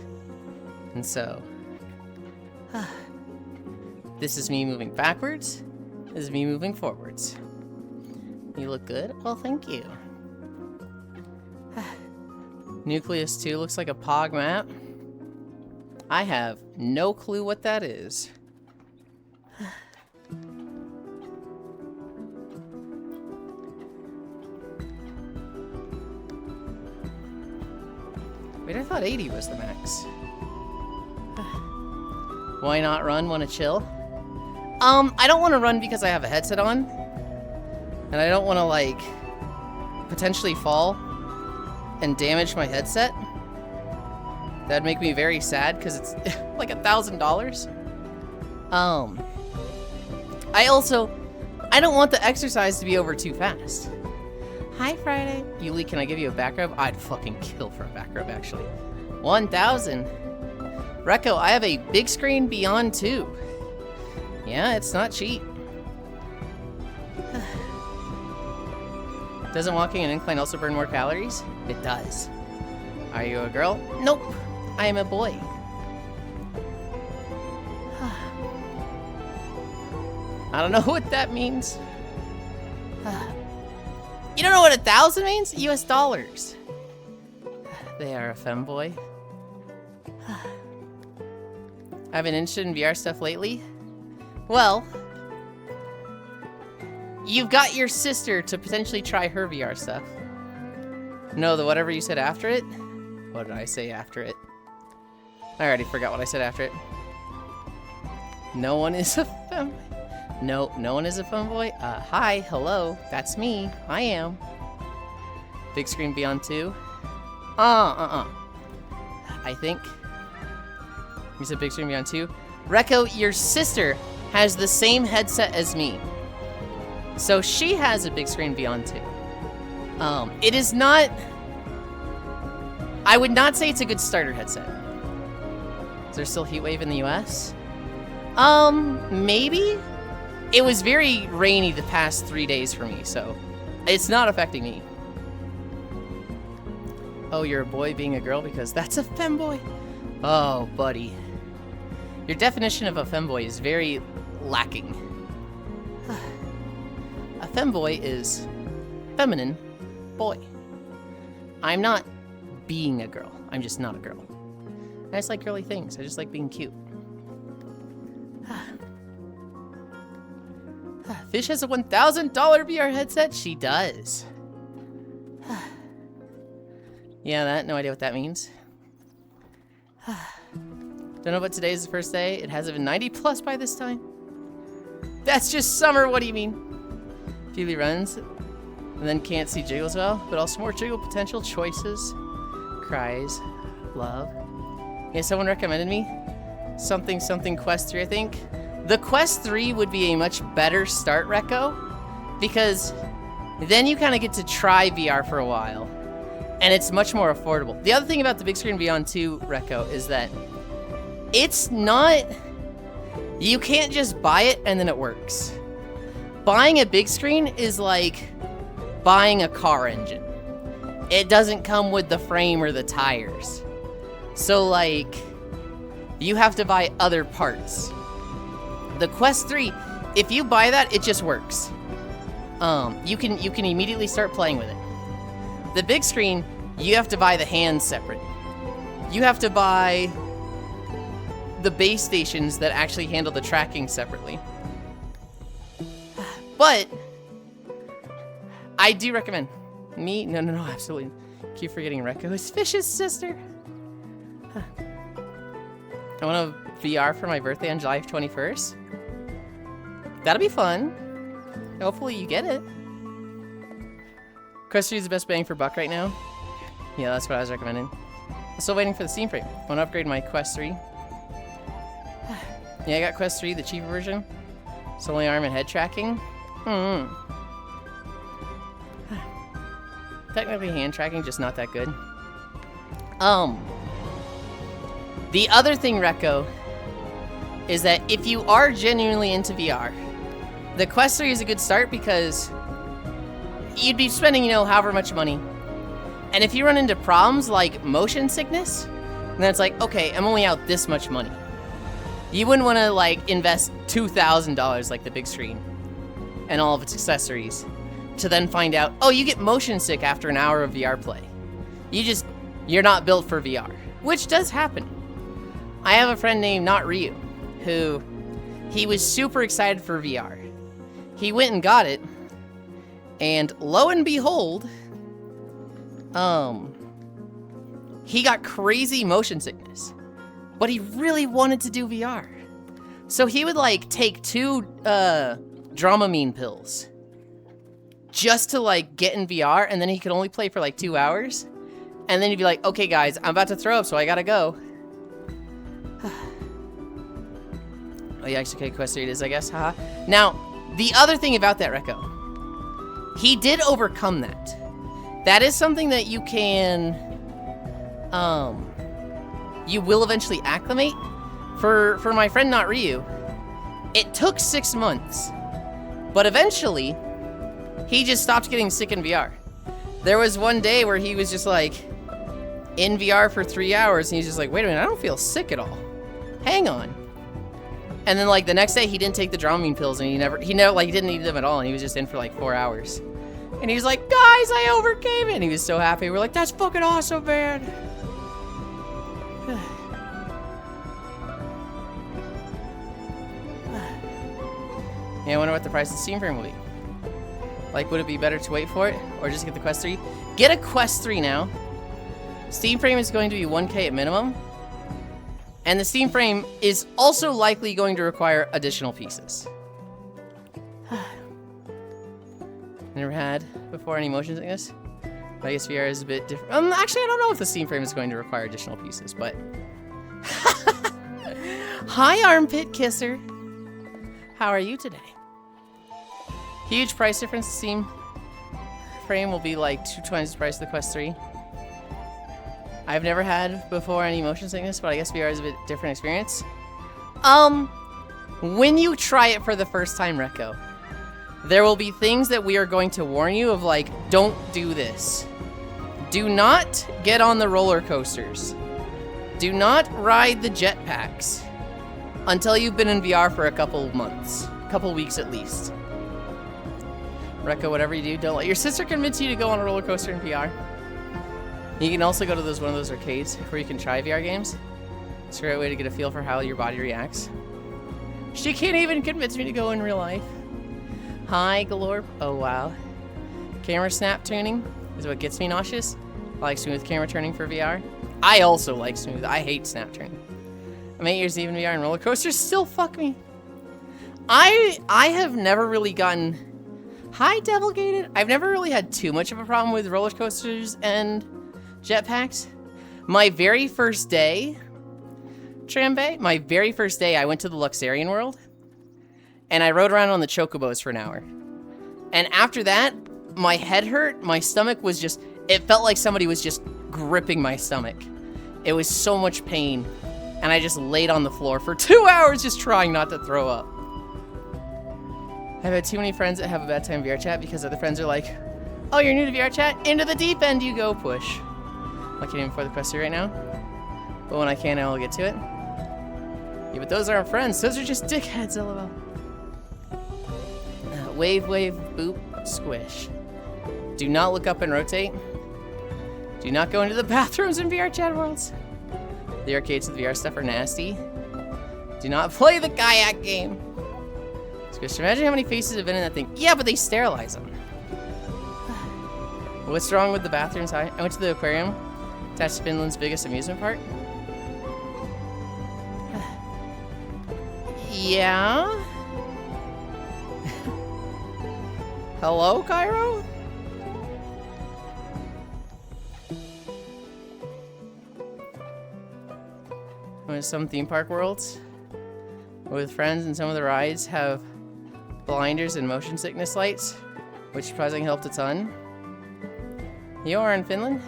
And so, this is me moving backwards. This is me moving forwards. You look good? Well, thank you. Nucleus 2 looks like a POG map. I have no clue what that is. Wait, I thought 80 was the max. Why not run? Want to chill? I don't want to run because I have a headset on. And I don't want to, like, potentially fall and damage my headset. That'd make me very sad because it's like $1,000. I don't want the exercise to be over too fast. Hi, Friday. Yuli, can I give you a back rub? I'd fucking kill for a back rub, actually. 1,000. Recco, I have a big screen Beyond 2. Yeah, it's not cheap. Doesn't walking an incline also burn more calories? It does. Are you a girl? Nope. I am a boy. I don't know what that means. You don't know what 1,000 means? US dollars. They are a femboy. I've been interested in VR stuff lately. Well, you've got your sister to potentially try her VR stuff. No, the whatever you said after it? What did I say after it? I already forgot what I said after it. No one is a femboy. No, no one is a femboy. Hi, hello, that's me. I am. Big Screen Beyond 2. I think. You said Big Screen Beyond 2. Recco, your sister has the same headset as me. So she has a Big Screen Beyond 2. It is not... I would not say it's a good starter headset. Is there still heat wave in the US? Maybe? It was very rainy the past 3 days for me, so it's not affecting me. Oh, you're a boy being a girl because that's a femboy? Oh, buddy. Your definition of a femboy is very lacking. A femboy is feminine boy. I'm not being a girl. I'm just not a girl. I just like girly things. I just like being cute. Fish has a $1,000 VR headset? She does. Yeah, that. No idea what that means. Don't know, but today is the first day. It hasn't been 90 plus by this time. That's just summer. What do you mean? Phoebe runs and then can't see Jiggle as well, but also more Jiggle potential choices. Cries. Love. Yeah, someone recommended me something Quest 3, I think. The Quest 3 would be a much better start, Recco, because then you kind of get to try VR for a while, and it's much more affordable. The other thing about the Big Screen Beyond 2, Recco, is that it's not... You can't just buy it and then it works. Buying a big screen is like buying a car engine. It doesn't come with the frame or the tires. So, like, you have to buy other parts. The Quest 3, if you buy that, it just works. You can immediately start playing with it. The big screen, you have to buy the hands separate. You have to buy the base stations that actually handle the tracking separately. But I do recommend. Me? No, absolutely. Keep forgetting Recco is Fish's sister. I want a VR for my birthday on July 21st. That'll be fun. Hopefully you get it. Quest 3 is the best bang for buck right now. Yeah, that's what I was recommending. I'm still waiting for the Steam frame. I want to upgrade my Quest 3. Yeah, I got Quest 3, the cheaper version. It's only arm and head tracking. Technically hand tracking, just not that good. The other thing, Recco, is that if you are genuinely into VR, the Quest 3 is a good start because you'd be spending, you know, however much money. And if you run into problems like motion sickness, then it's like, okay, I'm only out this much money. You wouldn't want to, like, invest $2,000 like the big screen and all of its accessories to then find out, oh, you get motion sick after an hour of VR play. You're not built for VR, which does happen. I have a friend named Not Ryu, who, he was super excited for VR. He went and got it, and lo and behold, he got crazy motion sickness, but he really wanted to do VR. So he would, like, take 2 Dramamine pills just to, like, get in VR, and then he could only play for, like, 2 hours. And then he'd be like, okay, guys, I'm about to throw up, so I gotta go. Oh, yeah, actually, okay, Quest 3 it is, I guess, haha. Now, the other thing about that, Recco, he did overcome that. That is something that you can, you will eventually acclimate. For my friend Not Ryu, it took 6 months, but eventually, he just stopped getting sick in VR. There was one day where he was just like, in VR for 3 hours, and he's just like, wait a minute, I don't feel sick at all. Hang on. And then, like, the next day, he didn't take the Dramamine pills, and he never, like, he didn't need them at all, and he was just in for, like, 4 hours. And he was like, guys, I overcame it, and he was so happy. We're like, that's fucking awesome, man. Yeah, I wonder what the price of the Steam Frame will be. Like, would it be better to wait for it? Or just get the Quest 3? Get a Quest 3 now. Steam Frame is going to be 1K at minimum. And the Steam Frame is also likely going to require additional pieces. Never had before any motion sickness. I guess VR is a bit different. Actually, I don't know if the Steam Frame is going to require additional pieces, but... Hi, Armpit Kisser. How are you today? Huge price difference. The Steam Frame will be like 2 times the price of the Quest 3. I've never had before any motion sickness, but I guess VR is a bit different experience. When you try it for the first time, Recco, there will be things that we are going to warn you of, like, don't do this. Do not get on the roller coasters. Do not ride the jetpacks until you've been in VR for a couple months, a couple weeks at least. Recco, whatever you do, don't let your sister convince you to go on a roller coaster in VR. You can also go to one of those arcades where you can try VR games. It's a great way to get a feel for how your body reacts. She can't even convince me to go in real life. Hi, Galore. Oh, wow. Camera snap tuning is what gets me nauseous. I like smooth camera turning for VR. I also like smooth. I hate snap turning. I'm 8 years even VR and roller coasters still fuck me. I have never really gotten... Hi, Devilgated. I've never really had too much of a problem with roller coasters and jetpacks. My very first day, Trambe, I went to the Luxarian world. And I rode around on the chocobos for an hour. And after that, my head hurt. My stomach was just... It felt like somebody was just gripping my stomach. It was so much pain. And I just laid on the floor for 2 hours just trying not to throw up. I've had too many friends that have a bad time in VR chat because other friends are like, oh, you're new to VR chat? Into the deep end you go, push. I can't even afford the Quest 3 right now. But when I can, I will get to it. Yeah, but those aren't friends. Those are just dickheads, lol. Wave, boop, squish. Do not look up and rotate. Do not go into the bathrooms in VR chat worlds. The arcades with VR stuff are nasty. Do not play the kayak game. Squish, imagine how many faces have been in that thing. Yeah, but they sterilize them. What's wrong with the bathrooms? I went to the aquarium. Attached to Finland's biggest amusement park. Yeah? Hello, Cairo? Went to some theme park worlds with friends, and some of the rides have blinders and motion sickness lights, which surprisingly helped a ton. You are in Finland?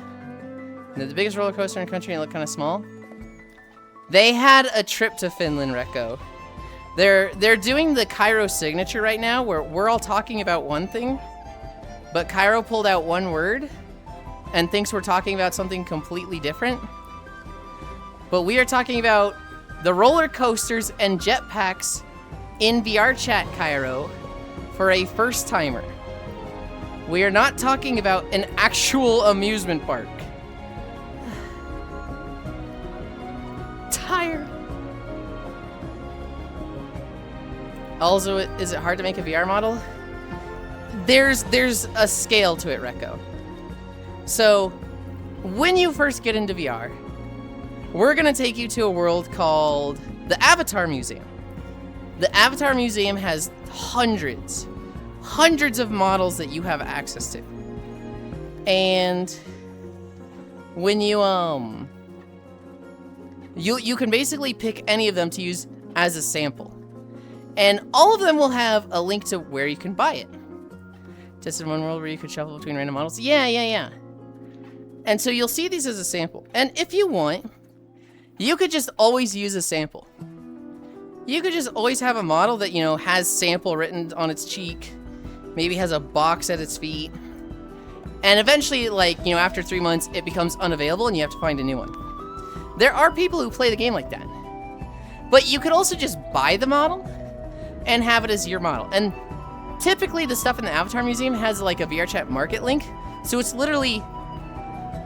They're the biggest roller coaster in the country and look kind of small. They had a trip to Finland, Recco. They're doing the Cairo signature right now, where we're all talking about one thing, but Cairo pulled out one word and thinks we're talking about something completely different. But we are talking about the roller coasters and jetpacks in VR chat, Cairo, for a first timer. We are not talking about an actual amusement park. Tired. Also, is it hard to make a VR model? There's a scale to it, Recco. So, when you first get into VR, we're gonna take you to a world called the Avatar Museum. The Avatar Museum has hundreds of models that you have access to. And when you can basically pick any of them to use as a sample. And all of them will have a link to where you can buy it. Tested one world where you could shuffle between random models. Yeah. And so you'll see these as a sample. And if you want, you could just always use a sample. You could just always have a model that, you know, has sample written on its cheek. Maybe has a box at its feet. And eventually, like, you know, after 3 months, it becomes unavailable and you have to find a new one. There are people who play the game like that. But you could also just buy the model and have it as your model. And typically the stuff in the Avatar Museum has like a VRChat market link. So it's literally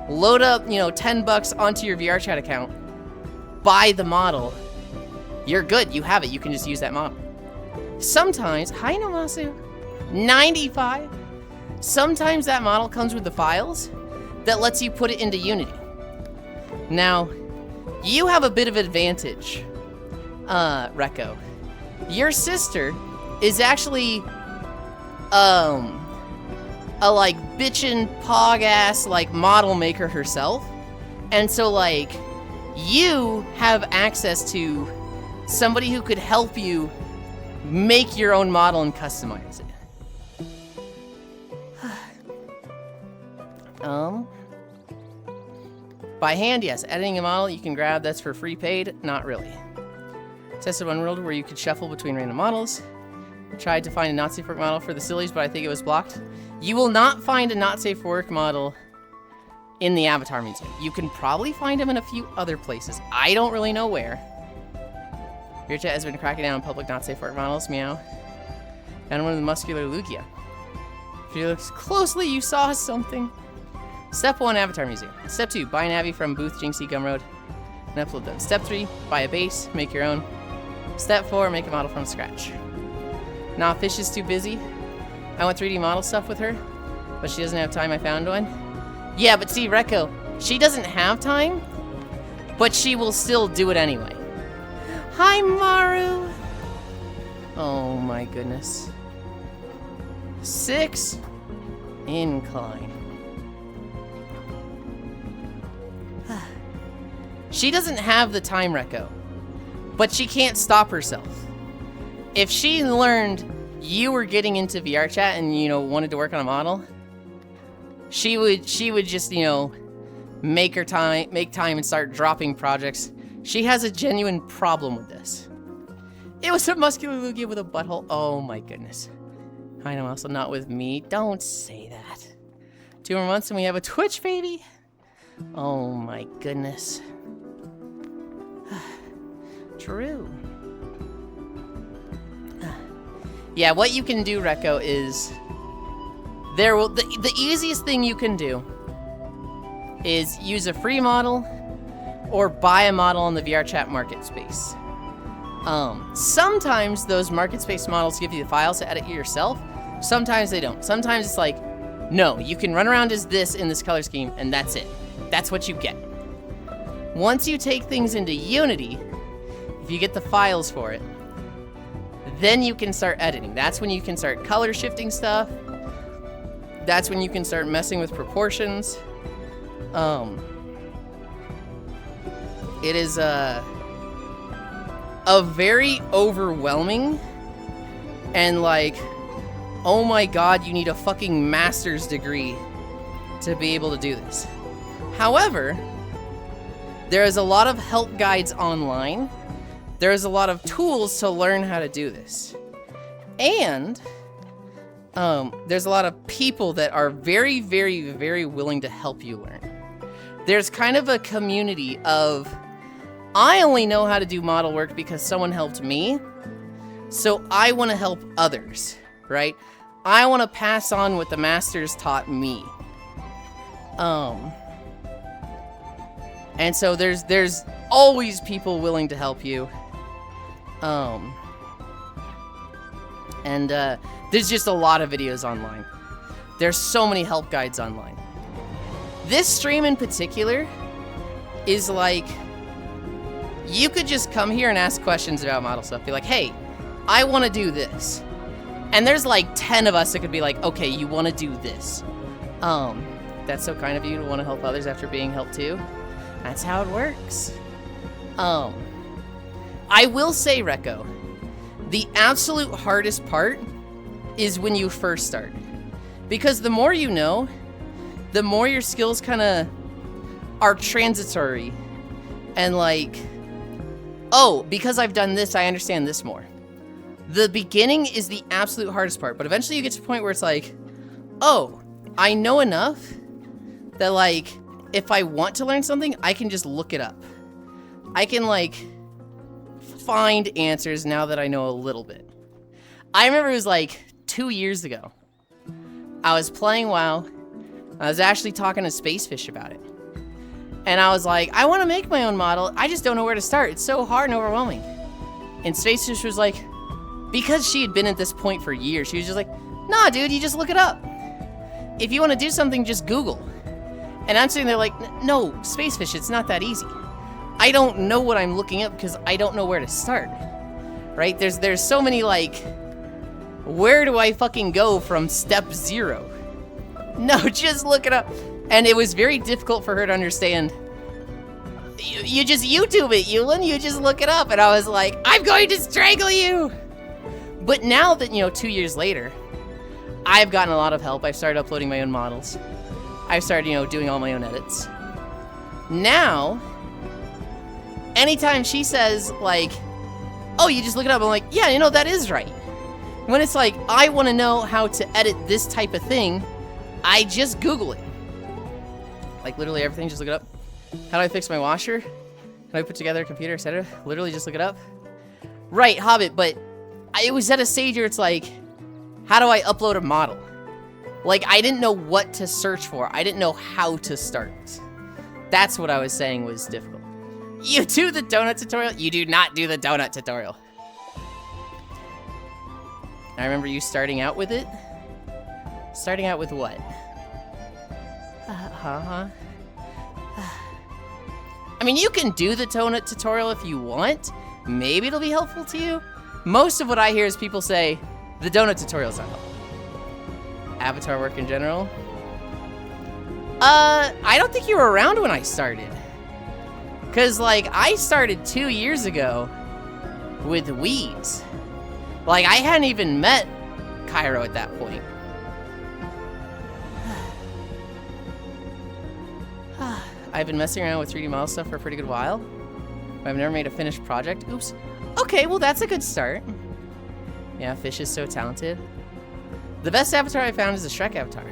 load up, you know, $10 onto your VRChat account, buy the model. You're good, you have it, you can just use that model. Sometimes, hi Namasu, 95. Sometimes that model comes with the files that lets you put it into Unity. Now, you have a bit of advantage, Rekko. Your sister is actually, a like bitchin' pog ass like model maker herself. And so like, you have access to somebody who could help you make your own model and customize it. By hand, yes. Editing a model you can grab, that's for free paid. Not really. Tested one world where you could shuffle between random models. Tried to find a not safe for work model for the sillies, but I think it was blocked. You will not find a not safe for work model in the Avatar Museum. You can probably find them in a few other places. I don't really know where. Your chat has been cracking down on public not safe for work models, meow. And one of the muscular Lugia. If you look closely, you saw something. Step 1, Avatar Museum. Step 2, buy an Abby from Booth Jinxie Gumroad and upload them. Step 3, buy a base, make your own. Step 4, make a model from scratch. Nah, Fish is too busy. I want 3D model stuff with her, but she doesn't have time. I found one. Yeah, but see, Rekko, she doesn't have time, but she will still do it anyway. Hi, Maru. Oh my goodness. 6 incline. She doesn't have the time, Rekko, but she can't stop herself. If she learned you were getting into VR chat and, you know, wanted to work on a model, she would just, you know, make time and start dropping projects. She has a genuine problem with this. It was a muscular Lugia with a butthole. Oh my goodness. I know, also not with me. Don't say that. 2 more months and we have a Twitch baby. Oh my goodness. True. Yeah, what you can do, Rekko, is the easiest thing you can do is use a free model or buy a model on the VRChat market space. Sometimes those market space models give you the files to edit yourself. Sometimes they don't. Sometimes it's like, no, you can run around as this in this color scheme, and that's it. That's what you get. Once you take things into Unity, if you get the files for it, then you can start editing. That's when you can start color shifting stuff. That's when you can start messing with proportions. It is a very overwhelming and like, oh my god, you need a fucking master's degree to be able to do this. However, there is a lot of help guides online. There's a lot of tools to learn how to do this. And there's a lot of people that are very, very, very willing to help you learn. There's kind of a community of, I only know how to do model work because someone helped me, so I want to help others, right? I want to pass on what the masters taught me. And so there's always people willing to help you. There's just a lot of videos online. There's so many help guides online. This stream in particular is like, you could just come here and ask questions about model stuff. Be like, hey, I want to do this. And there's like 10 of us that could be like, okay, you want to do this. That's so kind of you to want to help others after being helped too. That's how it works. I will say, Rekko, the absolute hardest part is when you first start. Because the more you know, the more your skills kind of are transitory. And like, oh, because I've done this, I understand this more. The beginning is the absolute hardest part, but eventually you get to a point where it's like, oh, I know enough that like, if I want to learn something, I can just look it up. I can like find answers now that I know a little bit. I remember it was like 2 years ago. I was playing WoW. I was actually talking to Spacefish about it. And I was like, I want to make my own model. I just don't know where to start. It's so hard and overwhelming. And Spacefish was like, because she had been at this point for years, she was just like, nah, dude, you just look it up. If you want to do something, just Google. And I'm sitting there like, no, Spacefish, it's not that easy. I don't know what I'm looking up because I don't know where to start. Right? There's so many, like, where do I fucking go from step 0? No, just look it up. And it was very difficult for her to understand. You just YouTube it, Yulind. You just look it up. And I was like, I'm going to strangle you. But now that, 2 years later, I've gotten a lot of help. I've started uploading my own models. I've started, doing all my own edits. Now, anytime she says, like, oh, you just look it up, I'm like, yeah, that is right. When it's like, I want to know how to edit this type of thing, I just Google it. Like, literally everything, just look it up. How do I fix my washer? How do I put together a computer, etc.? Literally just look it up. Right, Hobbit, but it was at a stage where it's like, how do I upload a model? Like, I didn't know what to search for. I didn't know how to start. That's what I was saying was difficult. You do the donut tutorial? You do not do the donut tutorial. I remember you starting out with it. Starting out with what? I mean, you can do the donut tutorial if you want. Maybe it'll be helpful to you. Most of what I hear is people say, the donut tutorial's not helpful. Avatar work in general? I don't think you were around when I started. Cause like, I started 2 years ago with weeds. Like, I hadn't even met Cairo at that point. I've been messing around with 3D model stuff for a pretty good while. I've never made a finished project. Oops. Okay, well that's a good start. Yeah, Fish is so talented. The best avatar I found is the Shrek avatar,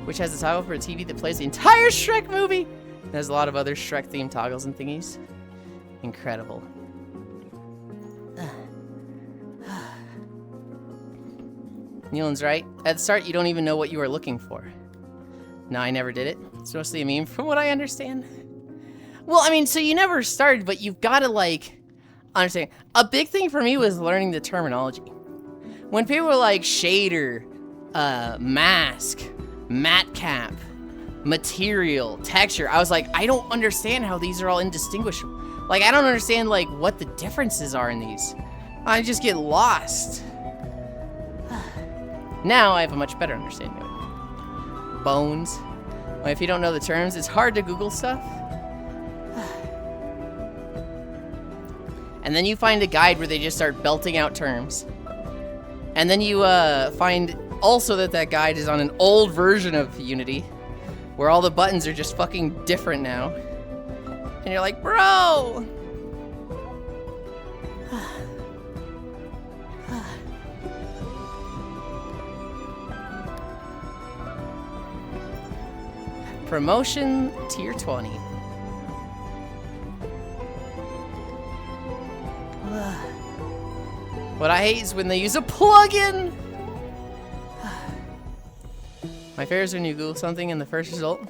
which has a toggle for a TV that plays the entire Shrek movie. There's a lot of other Shrek-themed toggles and thingies. Incredible. Nealon's right. At the start, you don't even know what you are looking for. No, I never did it. It's mostly a meme from what I understand. Well, I mean, so you never started, but you've got to, like, understand. A big thing for me was learning the terminology. When people were like, shader, mask, matte cap, material, texture, I was like, I don't understand how these are all indistinguishable. Like, I don't understand, like, what the differences are in these. I just get lost. Now I have a much better understanding of it. Bones. Well, if you don't know the terms, it's hard to Google stuff. And then you find a guide where they just start belting out terms. And then you find also that guide is on an old version of Unity, where all the buttons are just fucking different now. And you're like, bro! Promotion tier 20. What I hate is when they use a plugin. My favorite is when you Google something and the first result,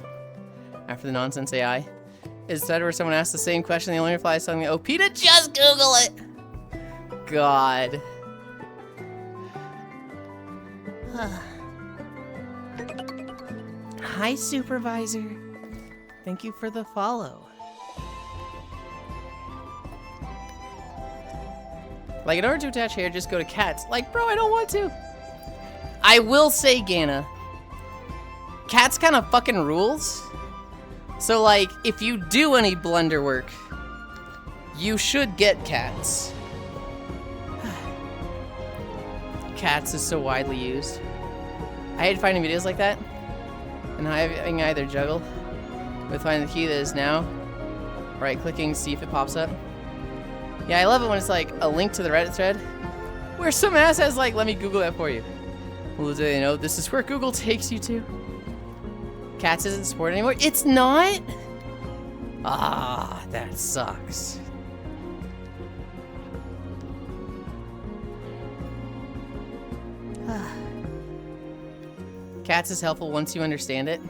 after the nonsense AI, is a where someone asks the same question, the only reply is something, oh, Peter, just Google it. God. Hi, Supervisor. Thank you for the follow. Like, in order to attach hair, just go to cats. Like, bro, I don't want to. I will say, Gana, cats kind of fucking rules. So, like, if you do any Blender work, you should get cats. Cats is so widely used. I hate finding videos like that. And having either juggle with finding the key that is now, right-clicking, see if it pops up. Yeah, I love it when it's like a link to the Reddit thread where some ass has like, let me Google that for you. Well, do they know this is where Google takes you to? Cats isn't supported anymore? It's not? Ah, that sucks. Cats is helpful once you understand it.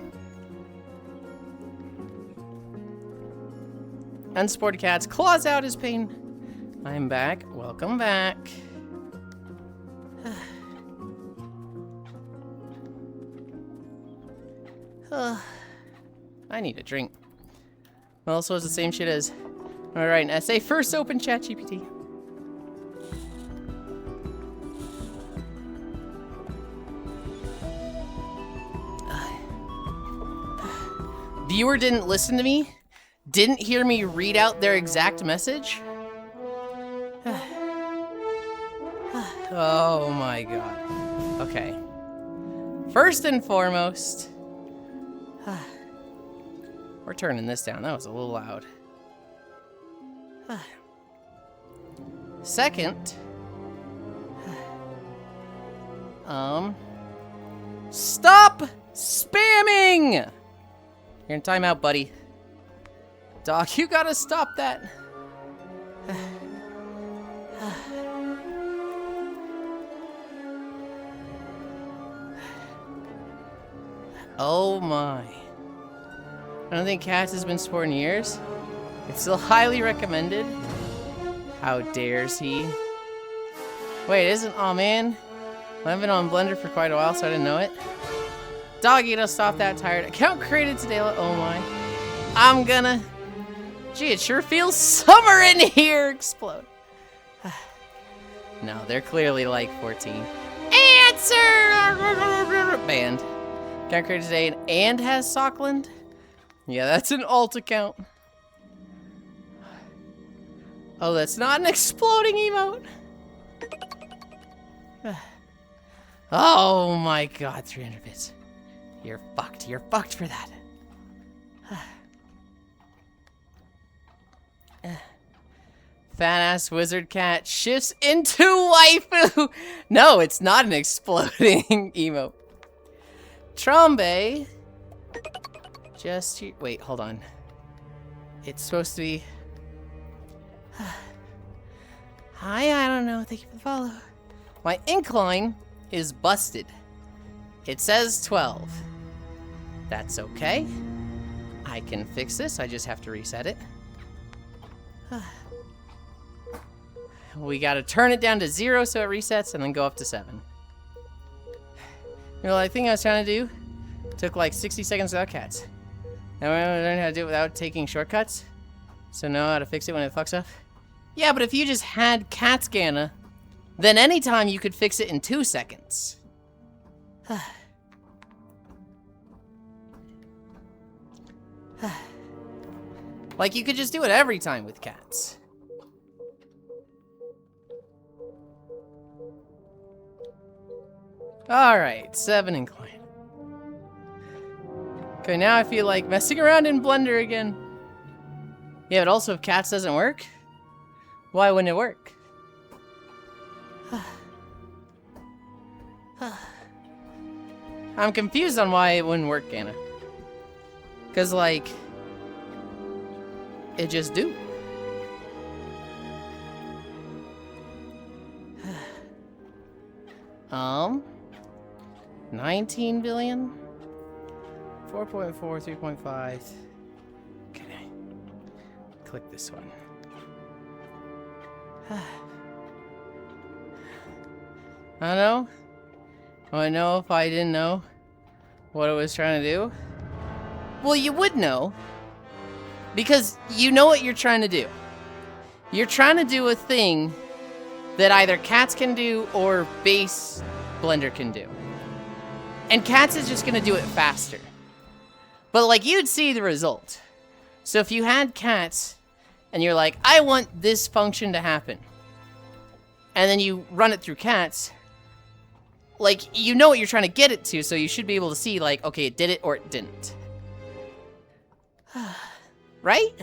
Unsupported cats, claws out his pain. I'm back. Welcome back. I need a drink. Well, so it's the same shit as... Alright, an essay. First open ChatGPT. Viewer didn't listen to me? Didn't hear me read out their exact message? Oh my god. Okay. First and foremost... We're turning this down. That was a little loud. Second... Stop spamming! You're in timeout, buddy. Doc, you gotta stop that. Oh my. I don't think Cats has been supporting years. It's still highly recommended. How dares he? Wait, isn't... Oh man. I've been on Blender for quite a while, so I didn't know it. Doggy, don't stop that tired. Account created today. Oh my. I'm gonna... Gee, it sure feels summer in here. Explode. No, they're clearly like 14. Answer! Banned. Account created today and has Sockland? Yeah, that's an alt account. Oh, that's not an exploding emote. Oh my god, 300 bits. You're fucked. You're fucked for that. Fat-ass wizard cat shifts into waifu. No, it's not an exploding emote. Trombe. Just here. Wait, hold on. It's supposed to be... Hi, I don't know. Thank you for the follow. My incline is busted. It says 12. That's okay. I can fix this. I just have to reset it. We gotta turn it down to 0 so it resets and then go up to 7. You know, the thing I was trying to do took like 60 seconds without cats. Now I learned how to do it without taking shortcuts. So know how to fix it when it fucks up. Yeah, but if you just had cat scanner, then anytime you could fix it in 2 seconds. Like you could just do it every time with cats. Alright, 7 incline. Okay, now I feel like messing around in Blender again. Yeah, but also if cats doesn't work, why wouldn't it work? I'm confused on why it wouldn't work, Anna. Cause like, it just do. 19 billion? 4.4, 3.5. Okay. Click this one. I don't know. I know if I didn't know what it was trying to do. Well, you would know. Because you know what you're trying to do. You're trying to do a thing that either cats can do or base Blender can do. And cats is just going to do it faster. But like you'd see the result. So if you had cats and you're like, I want this function to happen. And then you run it through cats. Like, you know what you're trying to get it to, so you should be able to see, like, okay, it did it or it didn't. Right?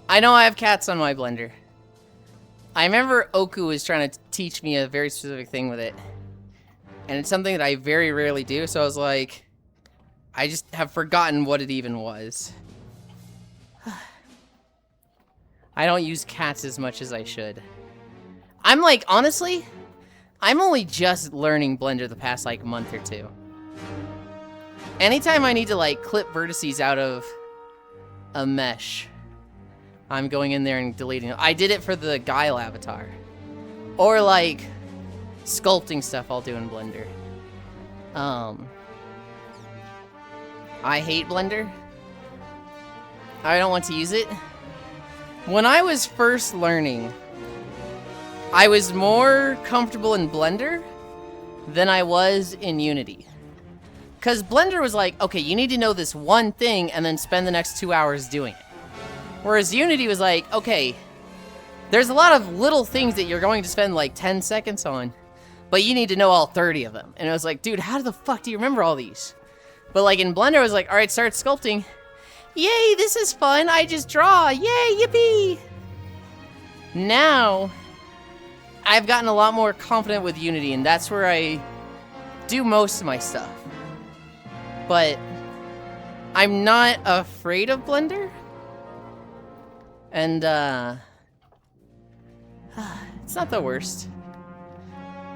I know I have cats on my Blender. I remember Oku was trying to teach me a very specific thing with it. And it's something that I very rarely do, so I was like, I just have forgotten what it even was. I don't use cats as much as I should. I'm like, honestly, I'm only just learning Blender the past like month or two. Anytime I need to like clip vertices out of a mesh, I'm going in there and deleting it. I did it for the Guile avatar. Or like sculpting stuff I'll do in Blender. I hate Blender. I don't want to use it. When I was first learning, I was more comfortable in Blender than I was in Unity. Because Blender was like, okay, you need to know this one thing and then spend the next 2 hours doing it. Whereas Unity was like, okay, there's a lot of little things that you're going to spend like 10 seconds on, but you need to know all 30 of them. And I was like, dude, how the fuck do you remember all these? But like in Blender, I was like, all right, start sculpting. Yay, this is fun. I just draw. Yay, yippee. Now, I've gotten a lot more confident with Unity, and that's where I do most of my stuff. But I'm not afraid of Blender. And, it's not the worst.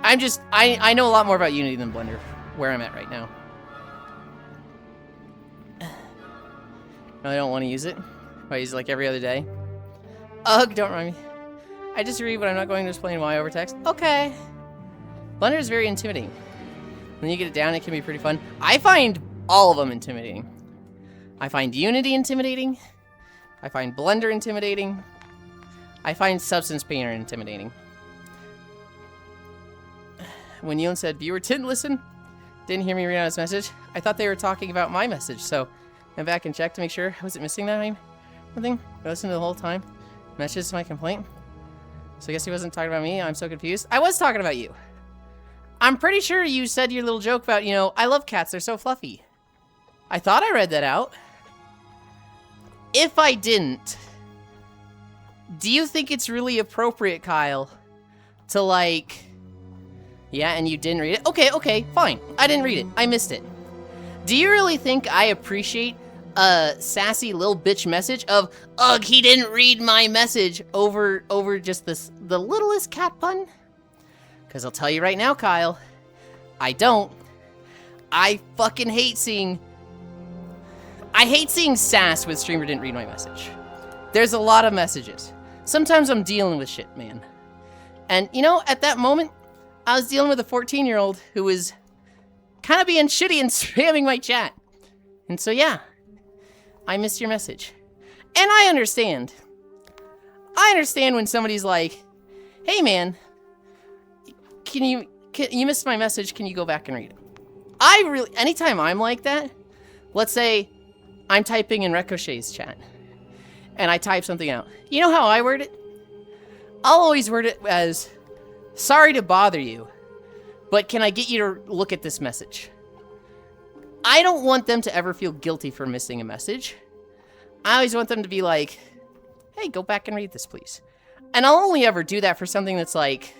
I know a lot more about Unity than Blender, where I'm at right now. I don't want to use it. I use it like every other day. Ugh, don't remind me. I just read, but I'm not going to explain why over text. Okay. Blender is very intimidating. When you get it down, it can be pretty fun. I find all of them intimidating. I find Unity intimidating. I find Blender intimidating. I find Substance Painter intimidating. When Yulind said, viewer didn't listen, didn't hear me read out his message, I thought they were talking about my message, so I went back and checked to make sure. Was it missing that time? Nothing? I listened to the whole time. Message is my complaint. So I guess he wasn't talking about me. I'm so confused. I was talking about you. I'm pretty sure you said your little joke about, you know, I love cats, they're so fluffy. I thought I read that out. If I didn't, do you think it's really appropriate, Kyle, to like... Yeah, and you didn't read it? Okay, fine. I didn't read it. I missed it. Do you really think I appreciate a sassy little bitch message of, ugh, he didn't read my message over just the littlest cat pun? Because I'll tell you right now, Kyle, I don't. I fucking hate seeing... I hate seeing sass with streamer didn't read my message. There's a lot of messages. Sometimes I'm dealing with shit, man. And, you know, at that moment, I was dealing with a 14-year-old who was kind of being shitty and spamming my chat. And so, yeah, I missed your message. And I understand. I understand when somebody's like, hey, man, you missed my message, can you go back and read it? Anytime I'm like that, let's say I'm typing in Ricochet's chat, and I type something out. You know how I word it? I'll always word it as, sorry to bother you, but can I get you to look at this message? I don't want them to ever feel guilty for missing a message. I always want them to be like, hey, go back and read this, please. And I'll only ever do that for something that's like,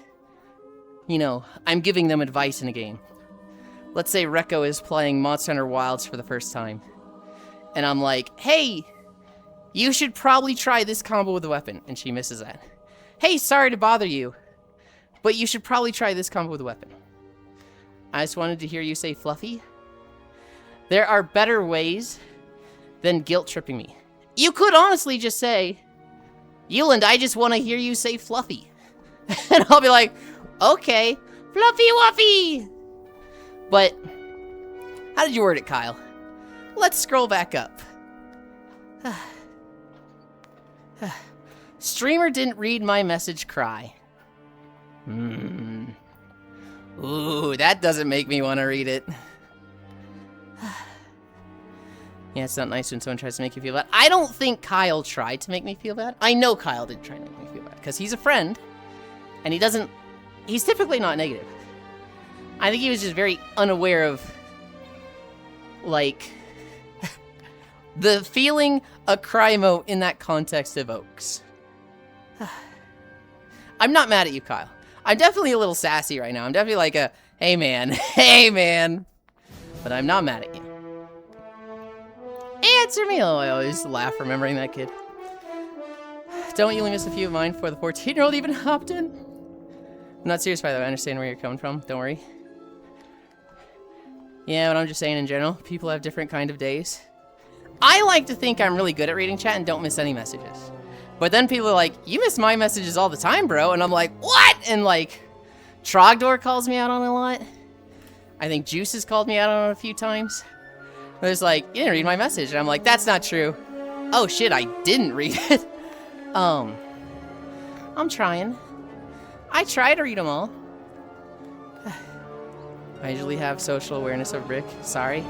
you know, I'm giving them advice in a game. Let's say Rekko is playing Monster Hunter Wilds for the first time. And I'm like, hey, you should probably try this combo with a weapon. And she misses that. Hey, sorry to bother you, but you should probably try this combo with a weapon. I just wanted to hear you say fluffy. There are better ways than guilt-tripping me. You could honestly just say, Yulind, I just want to hear you say fluffy. And I'll be like, okay, fluffy wuffy. But, how did you word it, Kyle? Let's scroll back up. Streamer didn't read my message, cry. Ooh, that doesn't make me want to read it. Yeah, it's not nice when someone tries to make you feel bad. I don't think Kyle tried to make me feel bad. I know Kyle didn't try to make me feel bad, because he's a friend, and he's typically not negative. I think he was just very unaware of, like, the feeling a cry emote in that context evokes. I'm not mad at you, Kyle. I'm definitely a little sassy right now. I'm definitely like a, hey man, hey man. But I'm not mad at you. Answer me. Oh, I always laugh remembering that kid. Don't you only miss a few of mine before the 14-year-old even hopped in? I'm not serious, by the way. I understand where you're coming from. Don't worry. Yeah, but I'm just saying in general, people have different kind of days. I like to think I'm really good at reading chat and don't miss any messages. But then people are like, you miss my messages all the time, bro. And I'm like, what? And like, Trogdor calls me out on it a lot. I think Juice has called me out on it a few times. There's like, you didn't read my message. And I'm like, that's not true. Oh shit, I didn't read it. I'm trying. I try to read them all. I usually have social awareness of Rick. Sorry.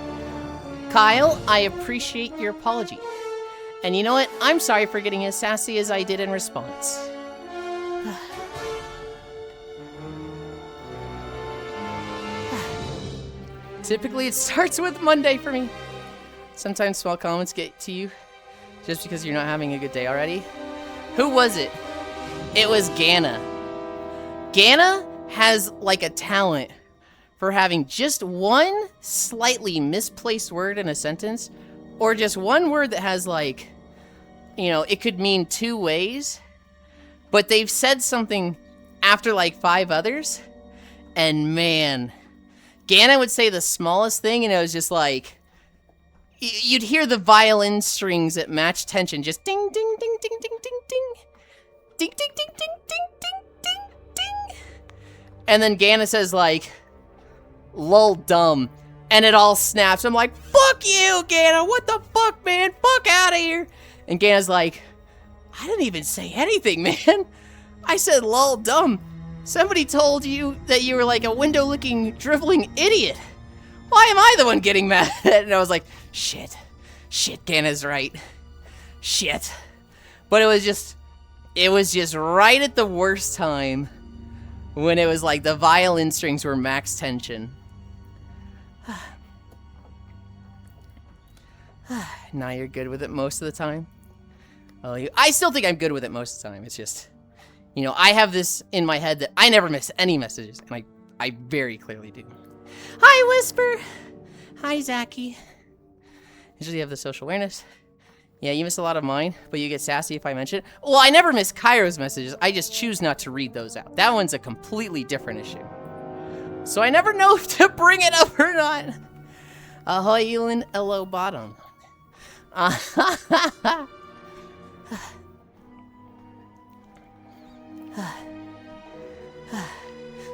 Kyle, I appreciate your apology. And you know what? I'm sorry for getting as sassy as I did in response. Typically, it starts with Monday for me. Sometimes small comments get to you just because you're not having a good day already. Who was it? It was Ganna. Ganna has like a talent for having just one slightly misplaced word in a sentence, or just one word that has like, you know, it could mean two ways, but they've said something after like 5 others, and man, Ganna would say the smallest thing and it was just like, you'd hear the violin strings that match tension, just ding, ding, ding, ding, ding, ding, ding, ding, ding, ding, ding, ding, ding, ding, ding. And then Ganna says like, lol dumb, and it all snaps. I'm like, fuck you, Ganna, what the fuck, man, fuck out of here. And Ganna's like, I didn't even say anything, man. I said lol dumb. Somebody told you that you were like a window-licking, driveling idiot. Why am I the one getting mad? And I was like, shit, Ganna's right, shit. But it was just right at the worst time when it was like the violin strings were max tension. Now you're good with it most of the time? Oh, I still think I'm good with it most of the time. It's just, you know, I have this in my head that I never miss any messages, and I very clearly do. Hi, Whisper! Hi, Zachy. Usually have the social awareness. Yeah, you miss a lot of mine, but you get sassy if I mention it. Well, I never miss Cairo's messages. I just choose not to read those out. That one's a completely different issue. So I never know if to bring it up or not. Ahoy, Yulind, hello, bottom.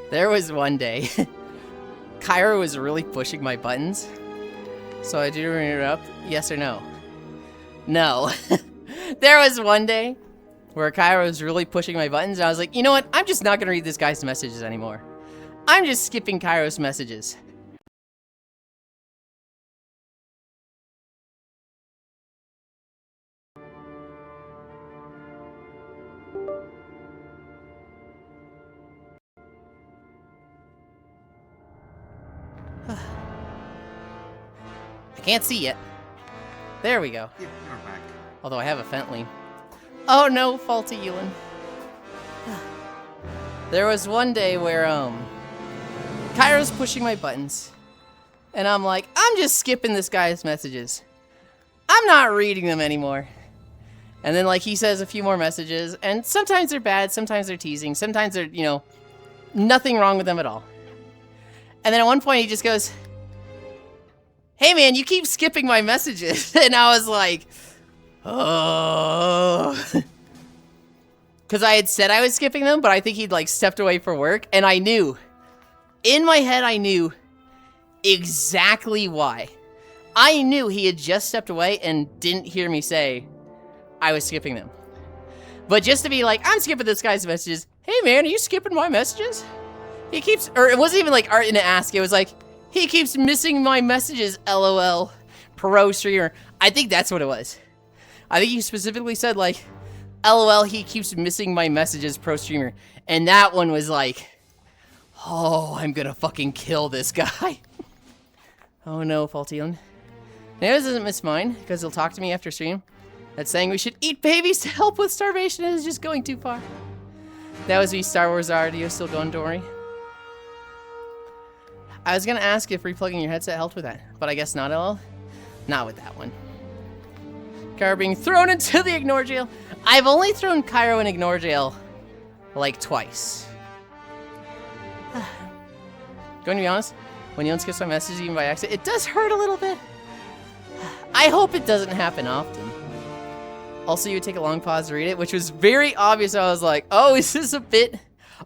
There was one day, Cairo was really pushing my buttons. So I do bring it up, yes or no? No. There was one day where Cairo was really pushing my buttons, and I was like, you know what? I'm just not gonna read this guy's messages anymore. I'm just skipping Cairo's messages. I can't see yet. There we go. Yep, you're back. Although I have a Fently. Oh no, faulty Yulind. There was one day where, Cairo's pushing my buttons. And I'm like, I'm just skipping this guy's messages. I'm not reading them anymore. And then, like, he says a few more messages, and sometimes they're bad, sometimes they're teasing, sometimes they're, you know, nothing wrong with them at all. And then at one point he just goes, hey man, you keep skipping my messages. And I was like, oh. Because I had said I was skipping them, but I think he'd like stepped away for work. And I knew, in my head, I knew exactly why. I knew he had just stepped away and didn't hear me say I was skipping them. But just to be like, I'm skipping this guy's messages. Hey man, are you skipping my messages? He keeps, or it wasn't even like art in an ask. It was like, he keeps missing my messages, LOL, pro streamer. I think that's what it was. I think he specifically said like, LOL, he keeps missing my messages, pro streamer. And that one was like, oh, I'm gonna fucking kill this guy. Oh no, faulty one. Nails doesn't miss mine, because he'll talk to me after stream. That's saying we should eat babies to help with starvation is just going too far. That was me, Star Wars RDO, still going, don't worry. I was gonna ask if replugging your headset helped with that, but I guess not at all. Not with that one. Cairo being thrown into the ignore jail. I've only thrown Cairo in ignore jail like twice. Going to be honest, when Yulind skips my message even by accident, it does hurt a little bit. I hope it doesn't happen often. Also, you would take a long pause to read it, which was very obvious. I was like, oh, is this a bit?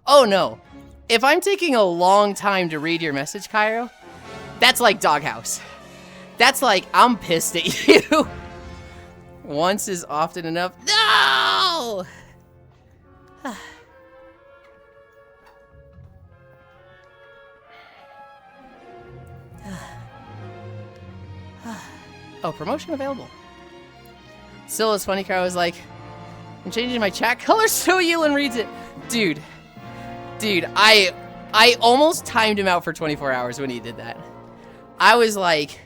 Oh, no. If I'm taking a long time to read your message, Cairo, that's like Doghouse. That's like, I'm pissed at you. Once is often enough. No! Oh, promotion available. Still, it's funny, Cairo was like, I'm changing my chat color so Yulind reads it. Dude, I almost timed him out for 24 hours when he did that. I was like,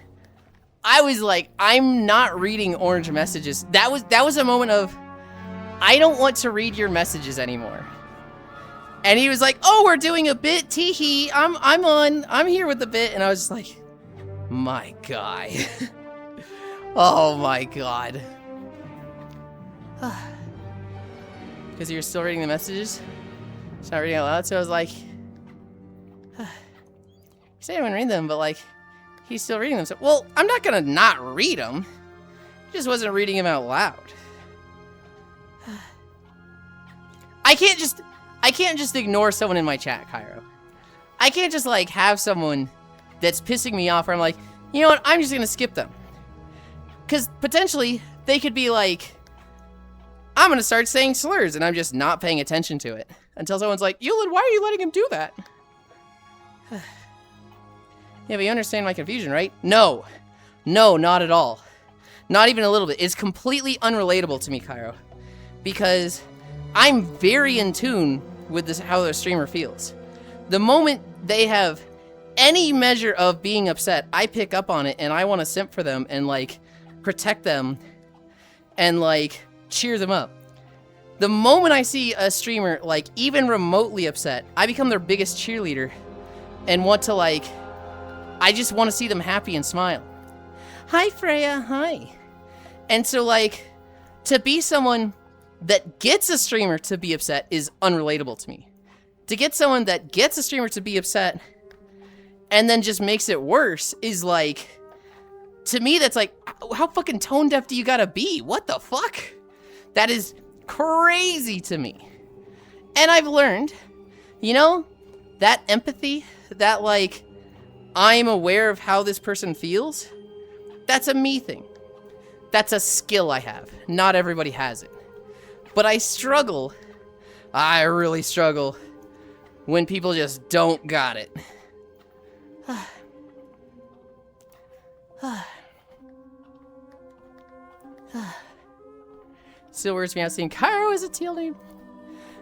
I'm not reading orange messages. That was a moment of, I don't want to read your messages anymore. And he was like, oh, we're doing a bit, teehee. I'm here with the bit. And I was just like, my guy. Oh my god. Because you're still reading the messages? It's not reading out loud, so I was like, he said I wouldn't read them, but like, he's still reading them. So, well, I'm not gonna not read them. He just wasn't reading them out loud. I can't just ignore someone in my chat, Cairo. I can't just like have someone that's pissing me off where I'm like, you know what, I'm just gonna skip them. Because potentially, they could be like, I'm gonna start saying slurs, and I'm just not paying attention to it. Until someone's like, Yulind, why are you letting him do that? Yeah, but you understand my confusion, right? No. No, not at all. Not even a little bit. It's completely unrelatable to me, Cairo. Because I'm very in tune with this, how the streamer feels. The moment they have any measure of being upset, I pick up on it, and I want to simp for them, and like, protect them, and like, cheer them up. The moment I see a streamer, like, even remotely upset, I become their biggest cheerleader, and want to like, I just want to see them happy and smile. Hi, Freya, hi. And so like, to be someone that gets a streamer to be upset is unrelatable to me. To get someone that gets a streamer to be upset, and then just makes it worse is like, to me, that's like, how fucking tone deaf do you gotta be? What the fuck? That is crazy to me. And I've learned, you know, that empathy, that like, I'm aware of how this person feels, that's a me thing. That's a skill I have. Not everybody has it. But I struggle, I really struggle, when people just don't got it. Still weirds me out seeing Cairo as a teal name.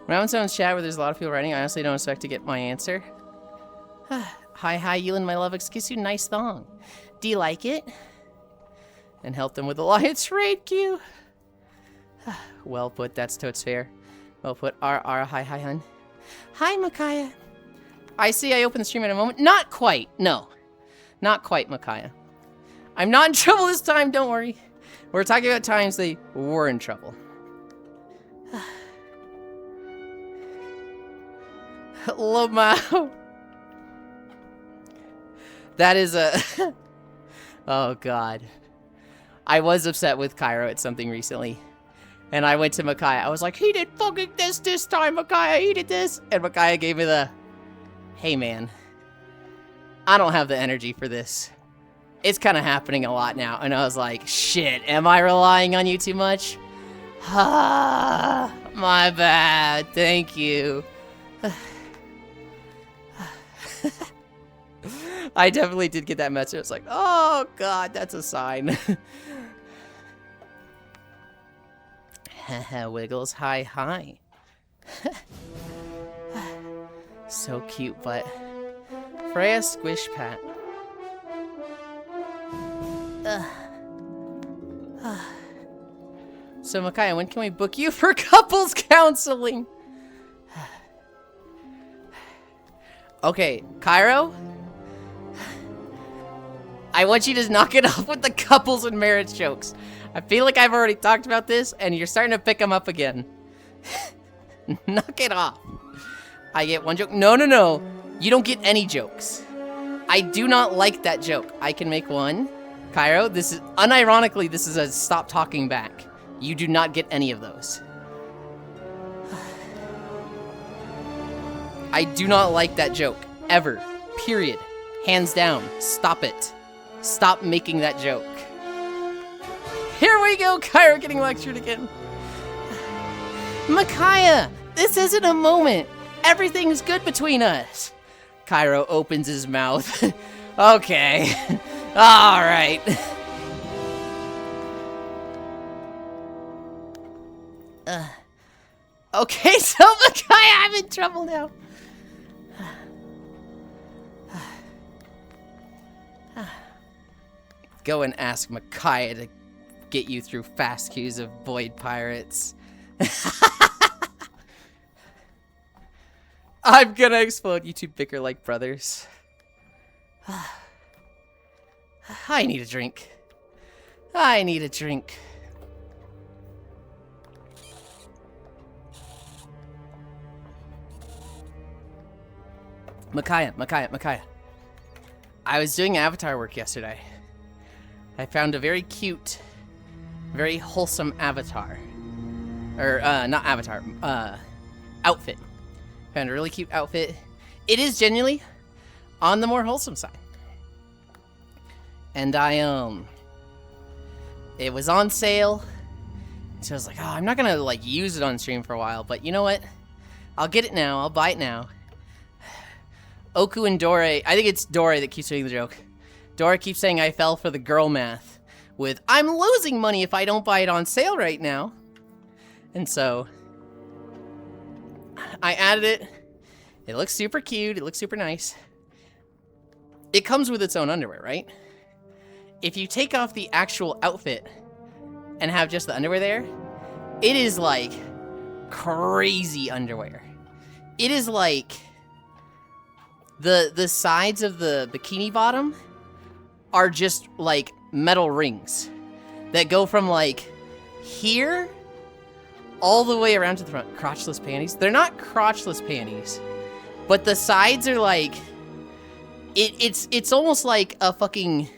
When I'm in someone's chat where there's a lot of people writing, I honestly don't expect to get my answer. Hi, Yulind, my love. Excuse you, nice thong. Do you like it? And help them with Alliance raid queue. Well put, that's totes fair. Well put, hi, hun. Hi, Micaiah. I see I opened the stream in a moment. Not quite, no. Not quite, Micaiah. I'm not in trouble this time, don't worry. We're talking about times they were in trouble. Lomao. That is a... Oh, God. I was upset with Cairo at something recently. And I went to Micaiah. I was like, he did fucking this time, Micaiah. He did this. And Micaiah gave me the... Hey, man. I don't have the energy for this. It's kind of happening a lot now. And I was like, shit, am I relying on you too much? Ah, my bad. Thank you. I definitely did get that message. I was like, oh, God, that's a sign. Wiggles, hi. So cute, but... Freya Squish Pat. So, Micaiah, when can we book you for couples counseling? Okay, Cairo? I want you to knock it off with the couples and marriage jokes. I feel like I've already talked about this, and you're starting to pick them up again. Knock it off. I get one joke. No, no, no. You don't get any jokes. I do not like that joke. I can make one. Cairo, this is, unironically, this is a stop talking back. You do not get any of those. I do not like that joke. Ever. Period. Hands down. Stop it. Stop making that joke. Here we go, Cairo getting lectured again. Micaiah, this isn't a moment. Everything's good between us. Cairo opens his mouth. Okay. All right. Okay, so Micaiah, I'm in trouble now. Go and ask Micaiah to get you through fast queues of void pirates. I'm gonna explode, you two bicker like brothers. I need a drink. I need a drink. Micaiah. I was doing avatar work yesterday. I found a very cute, very wholesome avatar. Or, not avatar, outfit. Found a really cute outfit. It is genuinely on the more wholesome side. And it was on sale. So I was like, oh, I'm not gonna, like, use it on stream for a while, but you know what? I'll get it now. I'll buy it now. Oku and Dore, I think it's Dore that keeps doing the joke. Dore keeps saying I fell for the girl math with, I'm losing money if I don't buy it on sale right now. And so, I added it. It looks super cute. It looks super nice. It comes with its own underwear, right? If you take off the actual outfit and have just the underwear there, it is like crazy underwear. It is like the sides of the bikini bottom are just like metal rings that go from like here all the way around to the front. Crotchless panties. They're not crotchless panties, but the sides are like it's almost like a fucking,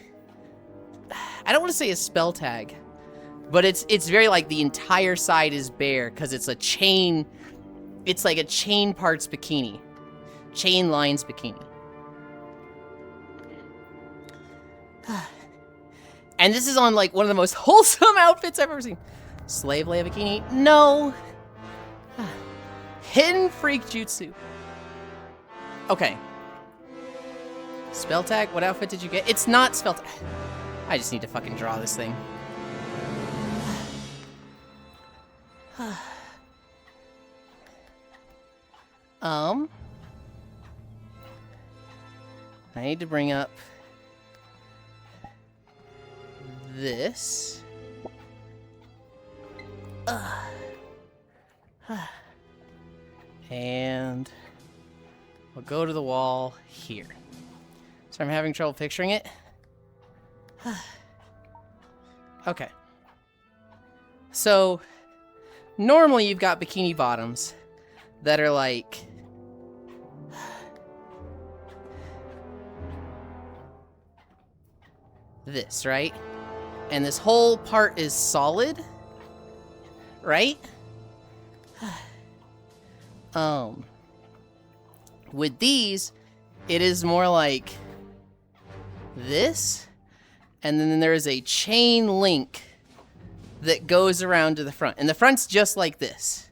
I don't want to say a spell tag, but it's very like the entire side is bare because it's a chain. It's like a chain parts bikini. Chain lines bikini. And this is on like one of the most wholesome outfits I've ever seen. Slave Leia bikini? No. Hidden freak jutsu. Okay. Spell tag? What outfit did you get? It's not spell tag. I just need to fucking draw this thing. I need to bring up this. And we'll go to the wall here. So I'm having trouble picturing it. Okay. So normally you've got bikini bottoms that are like this, right? And this whole part is solid, right? With these, it is more like this, and then there is a chain link that goes around to the front. And the front's just like this.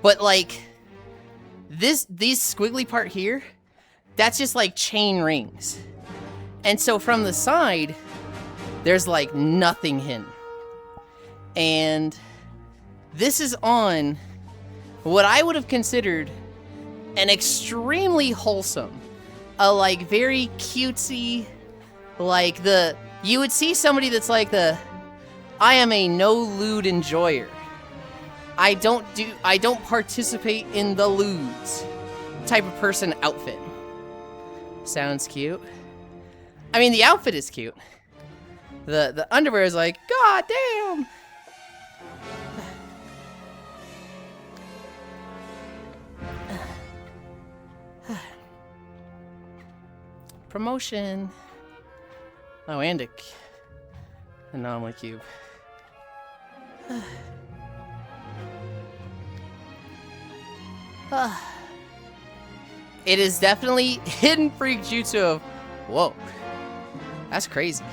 But like, these squiggly part here, that's just like chain rings. And so from the side, there's like nothing hidden. And this is on what I would have considered an extremely wholesome, a like very cutesy, like you would see somebody that's like I am a no lewd enjoyer. I don't participate in the lewds type of person outfit. Sounds cute. I mean, the outfit is cute. The underwear is like, God damn. Promotion. Oh, and a anomaly cube. It is definitely hidden freak jutsu of, whoa, that's crazy.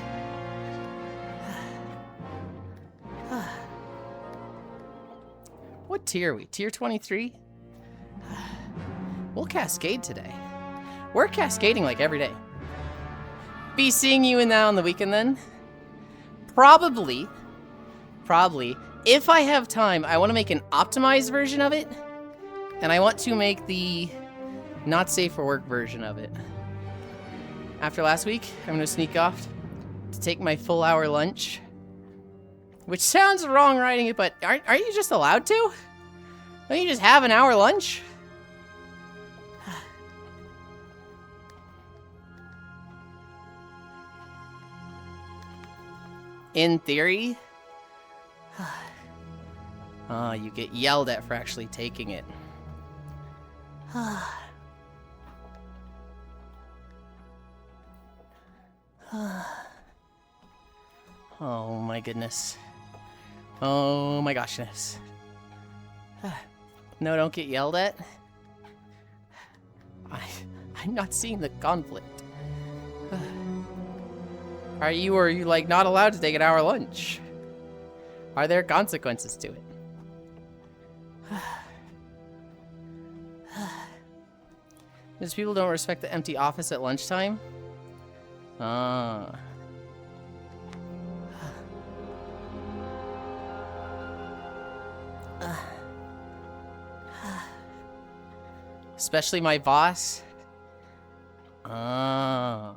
What tier are we? Tier 23? We'll cascade today. We're cascading like every day. Be seeing you in that on the weekend then? Probably. If I have time, I want to make an optimized version of it. And I want to make the not safe for work version of it. After last week, I'm going to sneak off to take my full hour lunch. Which sounds wrong writing it, but aren't you just allowed to? Don't you just have an hour lunch? In theory. Oh, you get yelled at for actually taking it. Oh my goodness. Oh my goshness. No, don't get yelled at. I'm not seeing the conflict. Are you like not allowed to take an hour lunch? Are there consequences to it? Because people don't respect the empty office at lunchtime? Ah. Especially my boss. Oh.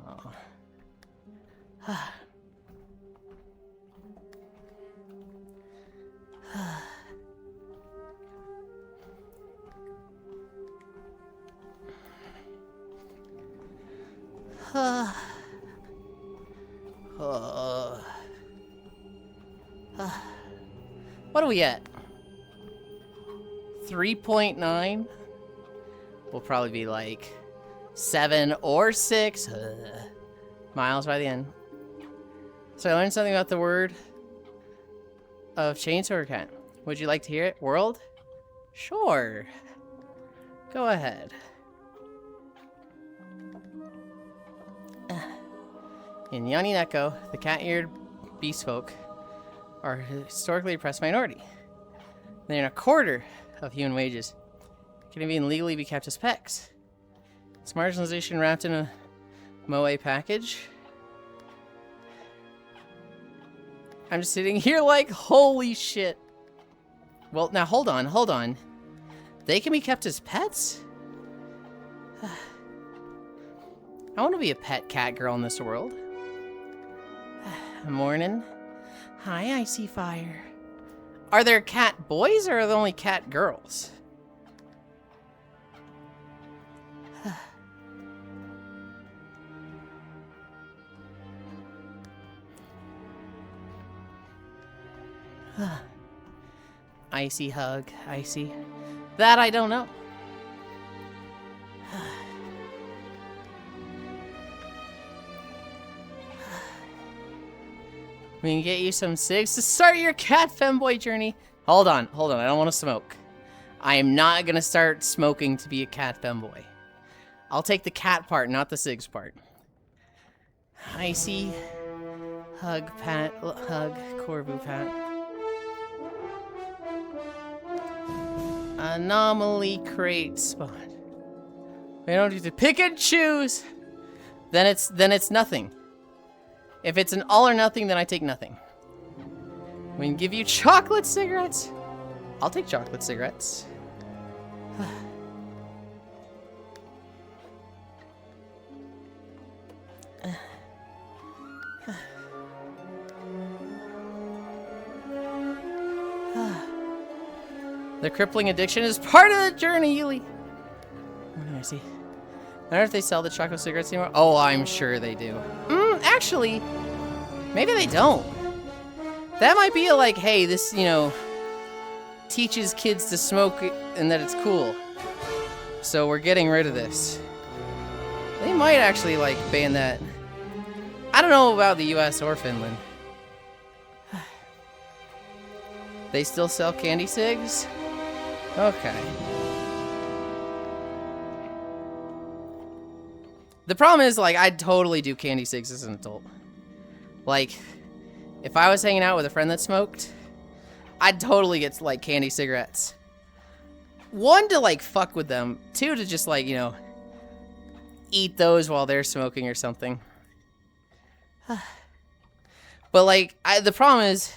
What are we at? 3.9? We'll probably be like 7 or 6 miles by the end. So I learned something about the word of chainsaw cat. Would you like to hear it? World? Sure. Go ahead. In Yanineko, the cat-eared beast folk are historically oppressed minority. They're in a quarter of human wages. Can even legally be kept as pets. It's marginalization wrapped in a moe package. I'm just sitting here like, holy shit. Well, now hold on. They can be kept as pets? I want to be a pet cat girl in this world. Morning. Hi, I see fire. Are there cat boys or are there only cat girls? Icy hug, icy. That I don't know. We can get you some cigs to start your cat femboy journey. Hold on. I don't want to smoke. I am not going to start smoking to be a cat femboy. I'll take the cat part, not the cigs part. Icy. Hug, pat, hug, Corbu pat. Anomaly crate spot. We don't need to pick and choose. Then it's nothing. If it's an all or nothing, then I take nothing. We can give you chocolate cigarettes. I'll take chocolate cigarettes. The crippling addiction is part of the journey, Yuli. What do I see? I wonder if they sell the chocolate cigarettes anymore. Oh, I'm sure they do. actually, maybe they don't. That might be a, like, hey, this, you know, teaches kids to smoke and that it's cool. So we're getting rid of this. They might actually, like, ban that. I don't know about the US or Finland. They still sell candy cigs? Okay. The problem is, like, I'd totally do candy cigs as an adult. Like, if I was hanging out with a friend that smoked, I'd totally get, like, candy cigarettes. One, to, like, fuck with them. Two, to just, like, you know, eat those while they're smoking or something. But, like, the problem is,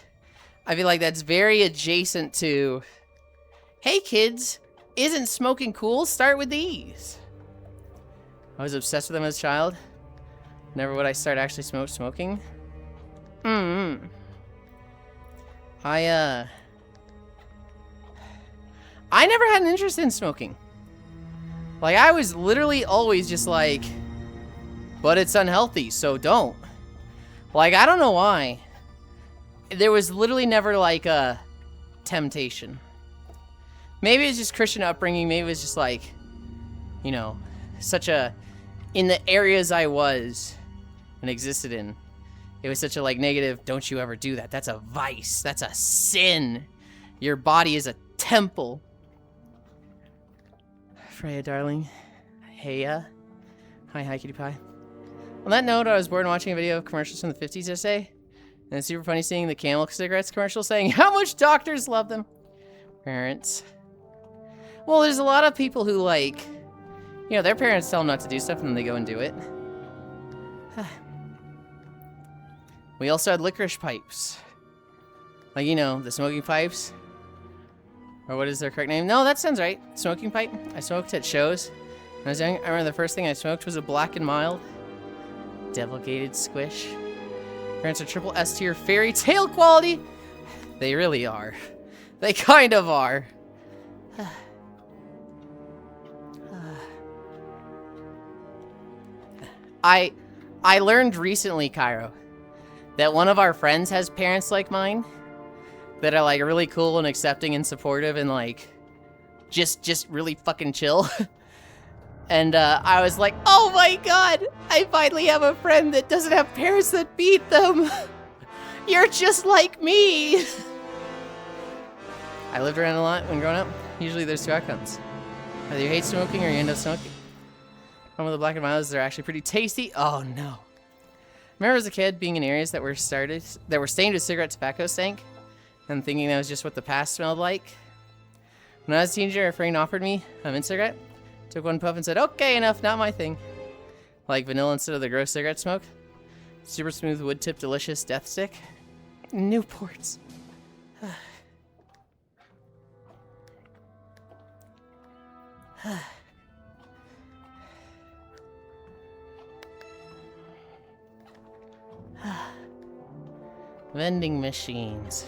I feel like that's very adjacent to, hey, kids, isn't smoking cool? Start with these. I was obsessed with them as a child. Never would I start actually smoking. I never had an interest in smoking. Like, I was literally always just like, but it's unhealthy, so don't. Like, I don't know why. There was literally never, like, a temptation. Maybe it's just Christian upbringing. Maybe it was just, like, you know, such a... In the areas I was and existed in, it was such a, like, negative, don't you ever do that. That's a vice. That's a sin. Your body is a temple. Freya, darling. Heya. Hi, cutie pie. On that note, I was bored watching a video of commercials from the 50s yesterday. And it's super funny seeing the Camel cigarettes commercial saying how much doctors love them. Parents. Well, there's a lot of people who, like, you know, their parents tell them not to do stuff and then they go and do it. We also had licorice pipes. Like, you know, the smoking pipes. Or what is their correct name? No, that sounds right. Smoking pipe. I smoked at shows. When I was young, I remember the first thing I smoked was a Black and Mild. Devil-gated squish. Parents are triple S tier fairy tale quality. They really are. They kind of are. I learned recently, Cairo, that one of our friends has parents like mine that are, like, really cool and accepting and supportive and, like, just really fucking chill. And I was like, oh my god, I finally have a friend that doesn't have parents that beat them. You're just like me. I lived around a lot when growing up. Usually there's two outcomes. Either you hate smoking or you end up smoking. Some of the Black and Milds, they're actually pretty tasty. Oh no. I remember as a kid being in areas that were stained with cigarette tobacco stank and thinking that was just what the past smelled like. When I was a teenager, a friend offered me a mint cigarette. Took one puff and said, okay, enough, not my thing. Like vanilla instead of the gross cigarette smoke. Super smooth wood tip, delicious death stick. Newports. Vending machines.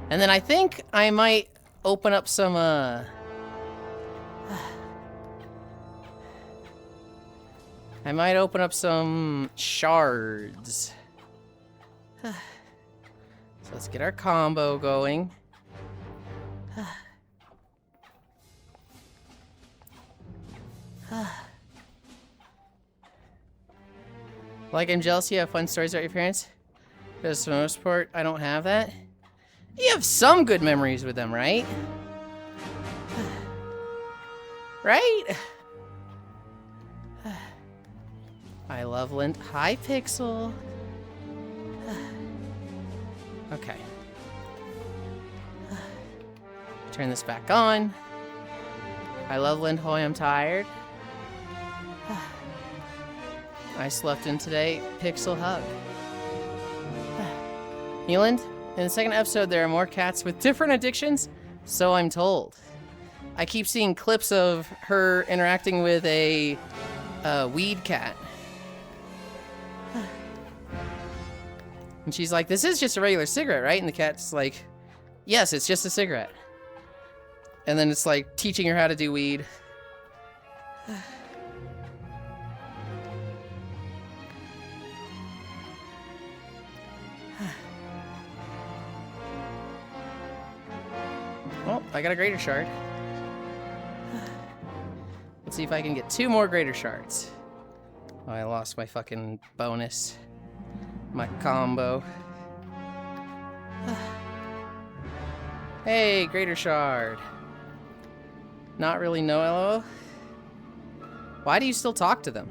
And then I think I might open up some, I might open up some shards. So let's get our combo going. Like, I'm jealous you have fun stories about your parents. Because for the most part, I don't have that. You have some good memories with them, right? Right? I love Lind. Hi, Pixel. Okay. Turn this back on. I love Lind Hoy, I'm tired. I slept in today. Pixel hug. Yulind, in the second episode, there are more cats with different addictions, so I'm told. I keep seeing clips of her interacting with a weed cat. And she's like, this is just a regular cigarette, right? And the cat's like, yes, it's just a cigarette. And then it's like teaching her how to do weed. Oh, I got a greater shard. Let's see if I can get 2 more greater shards. Oh, I lost my fucking bonus. My combo. Hey, greater shard. Not really no LO. Why do you still talk to them?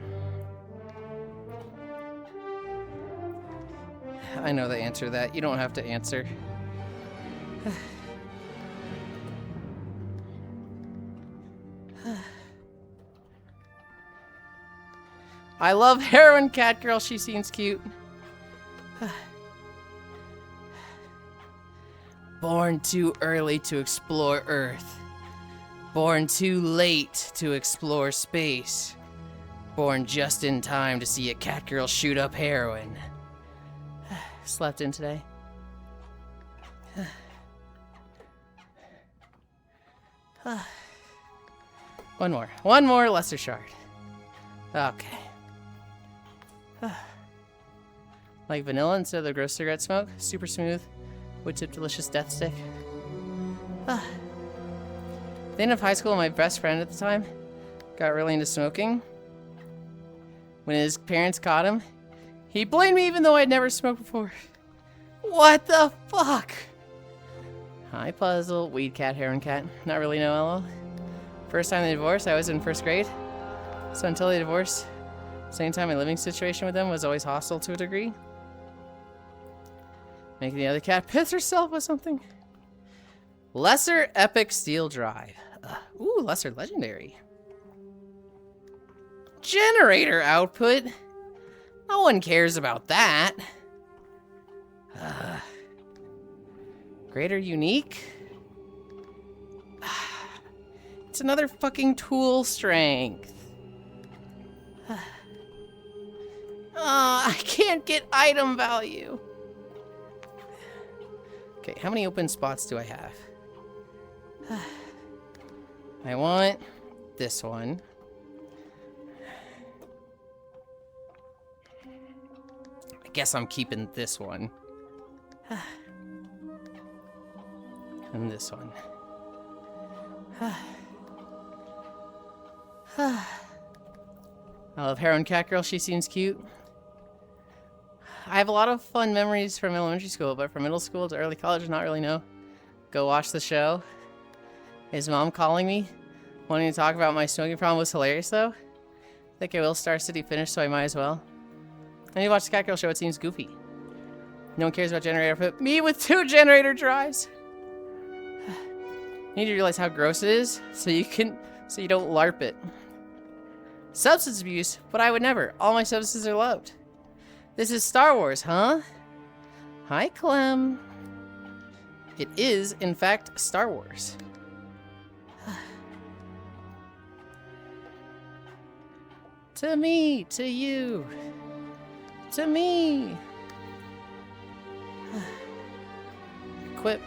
I know the answer to that. You don't have to answer. I love heroin cat girl. She seems cute. Born too early to explore Earth. Born too late to explore space. Born just in time to see a cat girl shoot up heroin. Slept in today. One more lesser shard. Okay. Like vanilla instead of the gross cigarette smoke. Super smooth. Wood tip delicious death stick. At the end of high school, my best friend at the time got really into smoking. When his parents caught him, he blamed me even though I'd never smoked before. What the fuck? Hi, Puzzle. Weed cat, heroin cat. Not really no LO. First time they divorced, I was in 1st grade. So until they divorced, same time my living situation with them was always hostile to a degree. Making the other cat piss herself with something. Lesser epic steel drive. Ooh, lesser legendary. Generator output. No one cares about that. Greater unique. It's another fucking tool strength. I can't get item value. Okay, how many open spots do I have? I want this one. I guess I'm keeping this one. And this one. I love heroin cat girl. She seems cute. I have a lot of fun memories from elementary school, but from middle school to early college, not really know. Go watch the show. His mom calling me, wanting to talk about my smoking problem was hilarious, though. I think I will Star City finish, so I might as well. I need to watch the cat girl show. It seems goofy. No one cares about generator output. Me with 2 generator drives. You need to realize how gross it is, so you don't LARP it. Substance abuse, but I would never. All my substances are loved. This is Star Wars, huh? Hi, Clem. It is, in fact, Star Wars. To me, to you, to me. Equip.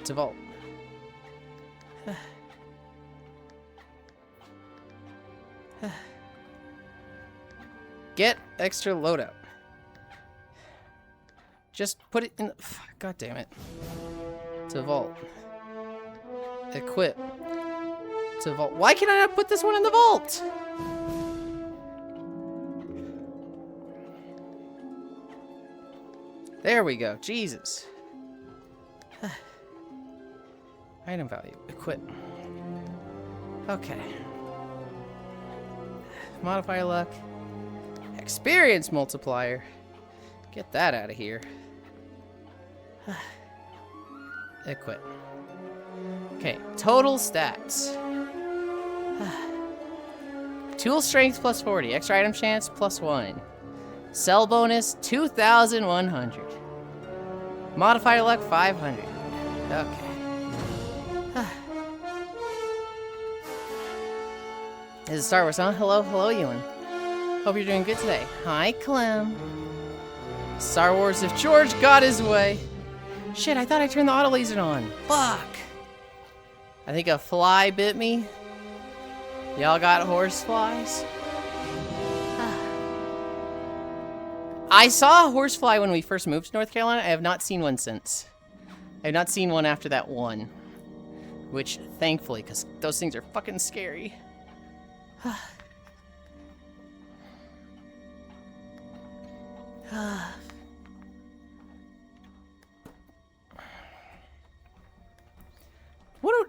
To vault. Get extra loadout. Just put it in the... God damn it. To vault. Equip. To vault. Why can I not put this one in the vault? There we go. Jesus. Item value. Equip. Okay. Modifier luck. Experience multiplier. Get that out of here. Equip. Okay, total stats. Tool strength plus 40. Extra item chance plus 1. Cell bonus 2,100. Modifier luck 500. Okay. This is Star Wars, huh? Hello, Yulind. Hope you're doing good today. Hi, Clem. Star Wars if George got his way. Shit, I thought I turned the auto laser on. Fuck. I think a fly bit me. Y'all got horse flies? I saw a horsefly when we first moved to North Carolina. I have not seen one since. I've not seen one after that one. Which, thankfully, because those things are fucking scary.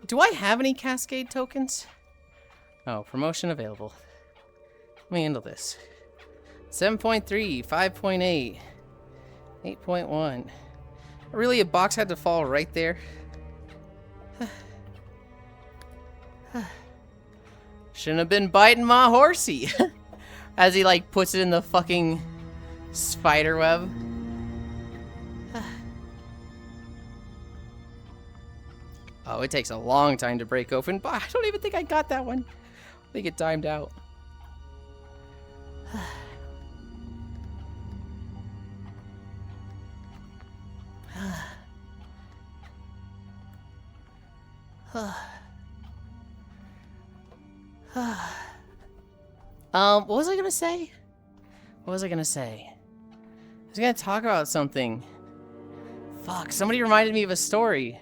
Do I have any Cascade tokens? Oh, promotion available. Let me handle this. 7.3, 5.8, 8.1. Really, a box had to fall right there? Shouldn't have been biting my horsey. As he, like, puts it in the fucking spider web. Oh, it takes a long time to break open, but I don't even think I got that one. I think it timed out. What was I gonna say? What was I gonna say? I was gonna talk about something. Fuck, somebody reminded me of a story.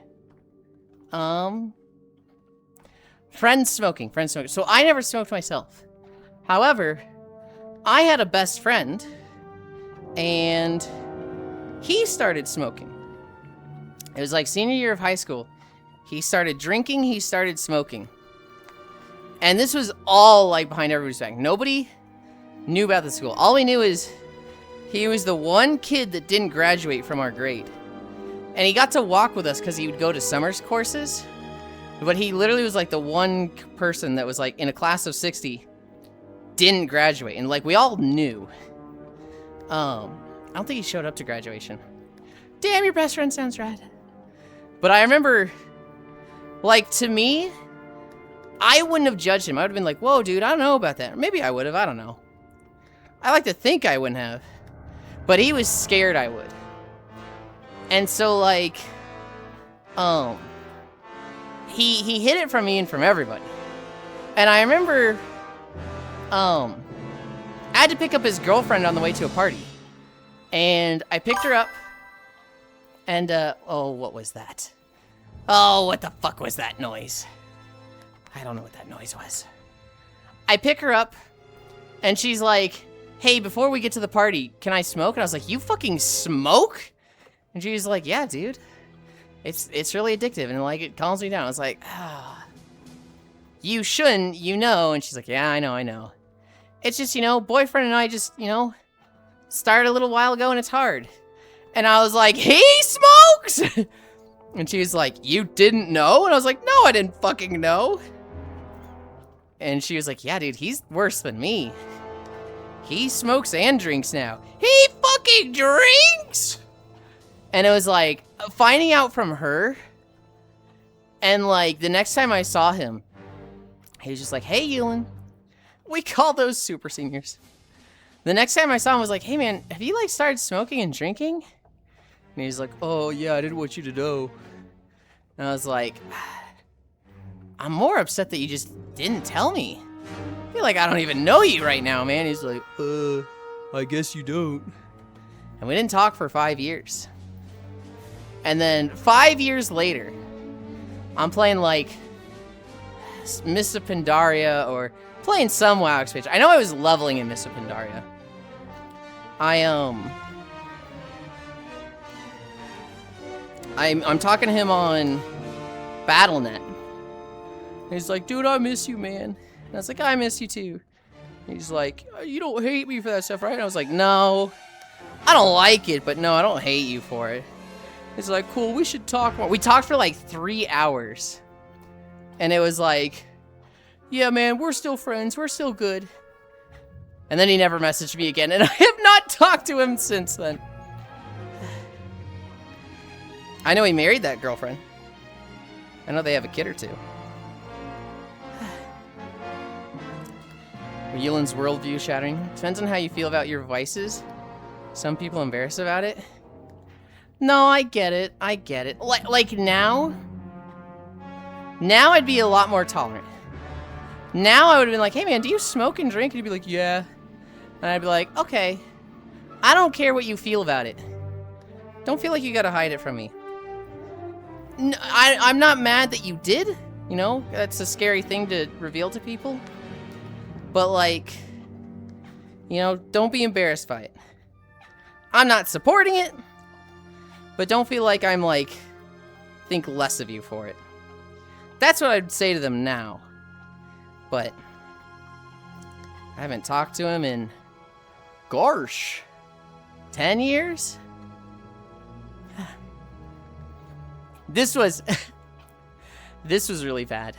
Friends smoking. So I never smoked myself. However, I had a best friend, and he started smoking. It was like senior year of high school. He started drinking, he started smoking. And this was all like behind everybody's back. Nobody knew about the school. All we knew is he was the one kid that didn't graduate from our grade. And he got to walk with us because he would go to summer courses. But he literally was like the one person that was like in a class of 60 didn't graduate. And like we all knew. I don't think he showed up to graduation. Damn, your best friend sounds rad. But I remember, like, to me, I wouldn't have judged him. I would have been like, whoa, dude, I don't know about that. Or maybe I would have, I don't know. I like to think I wouldn't have. But he was scared I would. And so, like, he hid it from me and from everybody. And I remember, I had to pick up his girlfriend on the way to a party. And I picked her up. And, oh, what was that? Oh, what the fuck was that noise? I don't know what that noise was. I pick her up, and she's like, hey, before we get to the party, can I smoke? And I was like, you fucking smoke? And she was like, yeah, dude. It's really addictive, and, like, it calms me down. I was like, ah. You shouldn't, you know. And she's like, yeah, I know. It's just, you know, boyfriend and I just, you know, started a little while ago, and it's hard. And I was like, he smokes? And she was like, you didn't know? And I was like, no, I didn't fucking know. And she was like, yeah, dude, he's worse than me. He smokes and drinks now. He fucking drinks? And it was like, finding out from her. And like, the next time I saw him, he was just like, hey, Yulind. We call those super seniors. The next time I saw him, I was like, hey, man, have you like started smoking and drinking? And he's like, oh, yeah, I didn't want you to know. And I was like, I'm more upset that you just didn't tell me. I feel like I don't even know you right now, man. He's like, I guess you don't. And we didn't talk for 5 years. And then 5 years later, I'm playing like Mists of Pandaria or playing some WoW expansion. I know I was leveling in Mists of Pandaria. I'm talking to him on Battle.net. He's like, dude, I miss you, man. And I was like, I miss you too. He's like, you don't hate me for that stuff, right? And I was like, no. I don't like it, but no, I don't hate you for it. He's like, cool, we should talk more. We talked for like 3 hours. And it was like, yeah, man, we're still friends. We're still good. And then he never messaged me again, and I have not talked to him since then. I know he married that girlfriend. I know they have a kid or two. Yulind's worldview shattering. Depends on how you feel about your vices. Some people embarrassed about it. No, I get it. I get it. Like now I'd be a lot more tolerant. Now I would have been like, hey man, do you smoke and drink? And he'd be like, yeah. And I'd be like, okay. I don't care what you feel about it. Don't feel like you gotta hide it from me. I'm not mad that you did. You know, that's a scary thing to reveal to people. But, like, you know, don't be embarrassed by it. I'm not supporting it, but don't feel like I'm, like, think less of you for it. That's what I'd say to them now. But I haven't talked to him in, gosh, 10 years? This was really bad.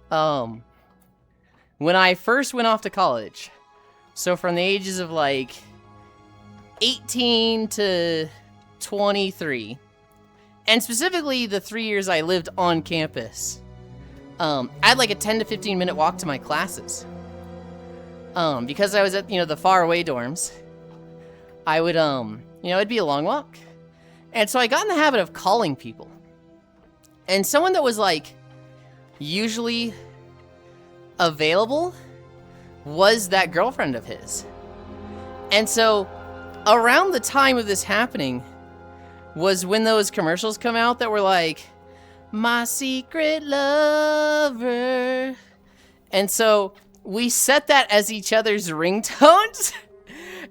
When I first went off to college, so from the ages of like 18 to 23, and specifically the 3 years I lived on campus, I had like a 10 to 15 minute walk to my classes. Because I was at, you know, the faraway dorms, I would, you know, it'd be a long walk. And so I got in the habit of calling people. And someone that was, like, usually available was that girlfriend of his. And so around the time of this happening was when those commercials come out that were like, my secret lover. And so we set that as each other's ringtones.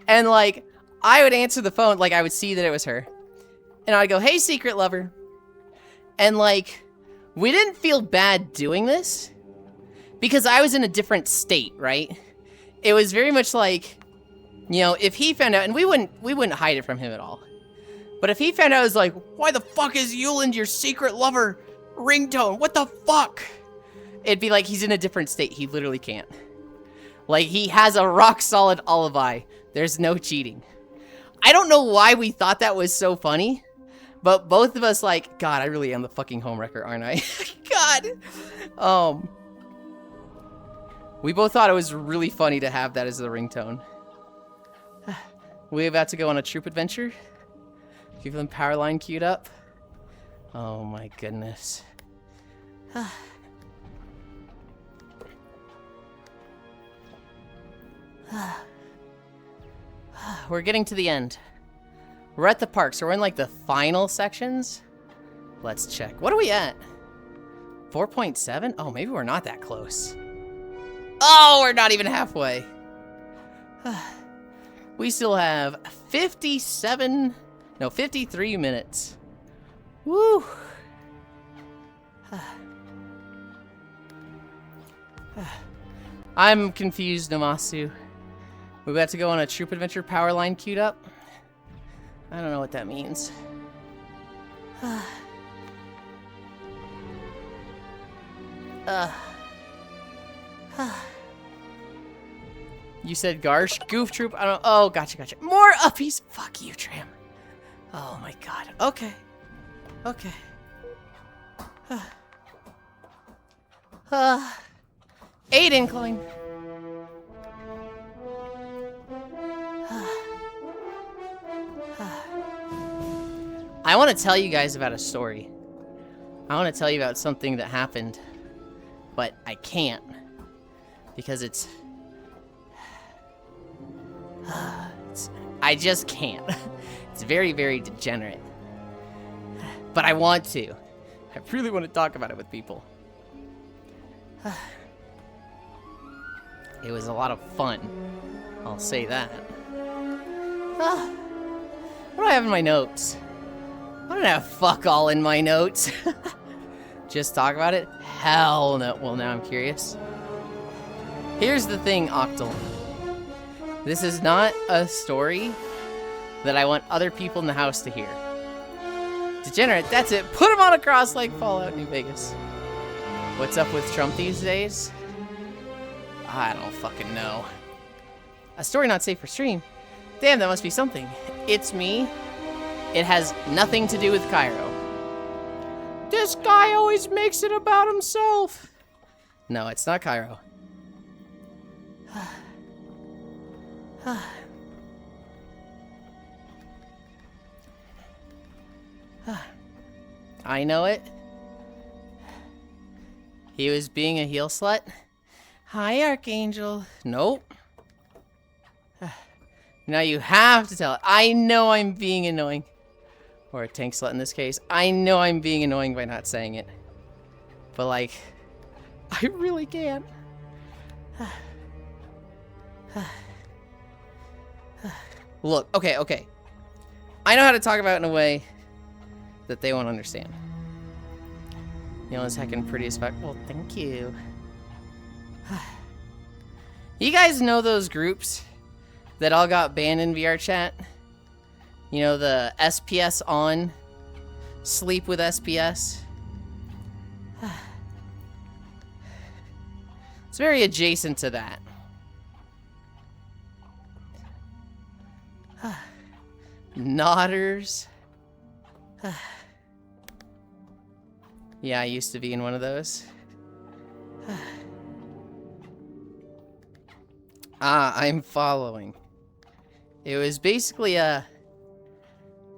And, like, I would answer the phone, like, I would see that it was her. And I'd go, hey, secret lover. And, like, we didn't feel bad doing this because I was in a different state, right? It was very much like, you know, if he found out, and we wouldn't hide it from him at all. But if he found out, it was like, why the fuck is Yulind your secret lover ringtone? What the fuck? It'd be like he's in a different state. He literally can't. Like, he has a rock solid alibi. There's no cheating. I don't know why we thought that was so funny. But both of us like, God, I really am the fucking homewrecker, aren't I? God. We both thought it was really funny to have that as the ringtone. We about to go on a troop adventure. Keep them power line queued up. Oh my goodness. We're getting to the end. We're at the park, so we're in like the final sections. Let's check. What are we at? 4.7? Oh, maybe we're not that close. Oh, we're not even halfway. We still have 53 minutes. Woo. I'm confused, Namasu. We're about to go on a troop adventure, power line queued up. I don't know what that means. You said Garsh? Goof troop? I don't. Oh, gotcha. More uppies? Fuck you, Tram. Oh my god. Okay. Okay. 8 incline. I want to tell you guys about a story. I want to tell you about something that happened, but I can't because I just can't. It's very, very degenerate. But I want to. I really want to talk about it with people. It was a lot of fun. I'll say that. What do I have in my notes? I don't have fuck all in my notes. Just talk about it? Hell no. Well, now I'm curious. Here's the thing, Octal. This is not a story that I want other people in the house to hear. Degenerate, that's it. Put him on a cross like Fallout New Vegas. What's up with Trump these days? I don't fucking know. A story not safe for stream? Damn, that must be something. It's me. It has nothing to do with Cairo. This guy always makes it about himself. No, it's not Cairo. I know it. He was being a heel slut. Hi, Archangel. Nope. Now you have to tell it. I know I'm being annoying. Or a tank slut in this case. I know I'm being annoying by not saying it. But, like, I really can't. Look, okay. I know how to talk about it in a way that they won't understand. You know, it's heckin' pretty as fuck. Well, thank you. You guys know those groups that all got banned in VR chat? You know, the SPS on, sleep with SPS. It's very adjacent to that. Nodders. Yeah, I used to be in one of those. I'm following. It was basically a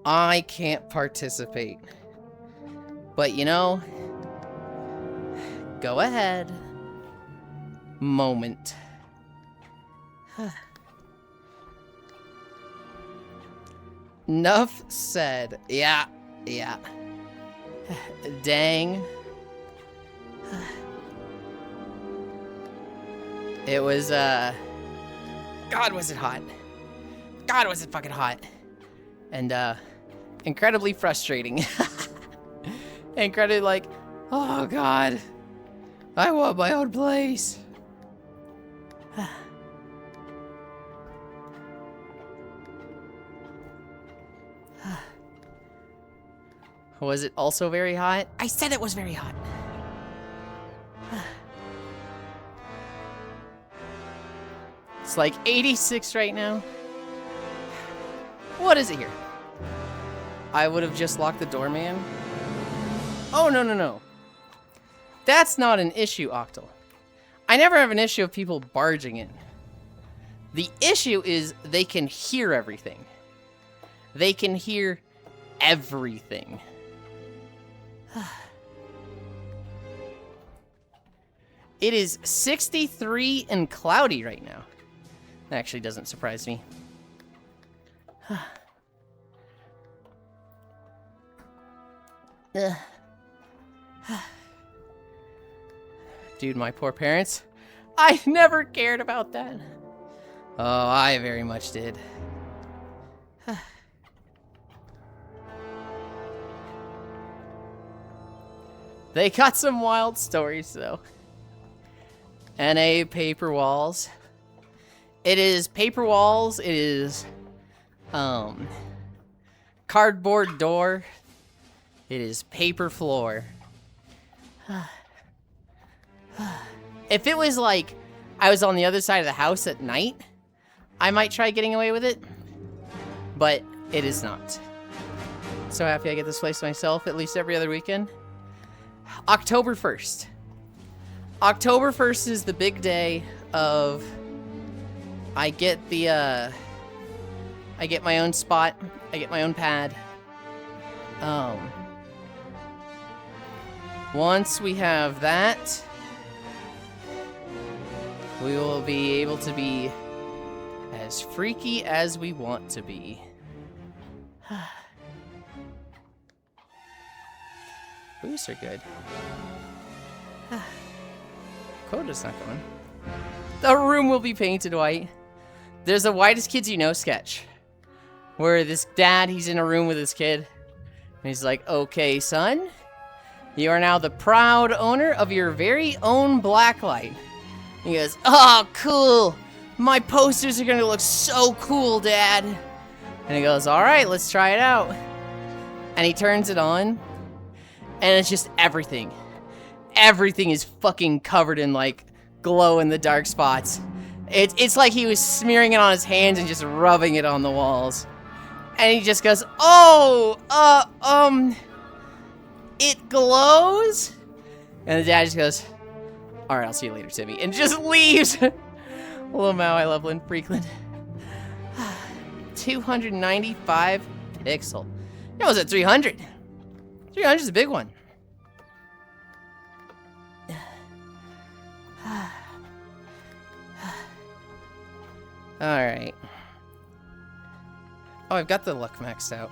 I can't participate. But you know, go ahead. Moment. Enough said. Yeah. Dang. It was, God, was it hot. God, was it fucking hot. And, incredibly frustrating. Incredibly like, oh, God. I want my own place. Was it also very hot? I said it was very hot. It's like 86 right now. What is it here? I would have just locked the door, man. Oh, no. That's not an issue, Octal. I never have an issue of people barging in. The issue is they can hear everything. They can hear everything. It is 63 and cloudy right now. That actually doesn't surprise me. Dude, my poor parents. I never cared about that. Oh, I very much did. They got some wild stories, though. NA paper walls. It is paper walls. It is, cardboard door. It is paper floor. If it was like I was on the other side of the house at night, I might try getting away with it. But it is not. So happy I get this place to myself at least every other weekend. October 1st. October 1st is the big day of I get the I get my own spot, I get my own pad. Once we have that, we will be able to be as freaky as we want to be. Boosts are good. Coda's not going. The room will be painted white. There's a Whitest Kids You Know sketch where this dad, he's in a room with his kid. And he's like, okay, son, you are now the proud owner of your very own blacklight. He goes, oh, cool. My posters are going to look so cool, Dad. And he goes, all right, let's try it out. And he turns it on. And it's just everything. Everything is fucking covered in, like, glow-in-the-dark spots. It's like he was smearing it on his hands and just rubbing it on the walls. And he just goes, oh, it glows? And the dad just goes, all right, I'll see you later, Timmy. And just leaves. Hello, Mao, I love Lynn Freakland. 295 pixel. That was at 300. 300 is a big one. Alright. Oh, I've got the luck maxed out.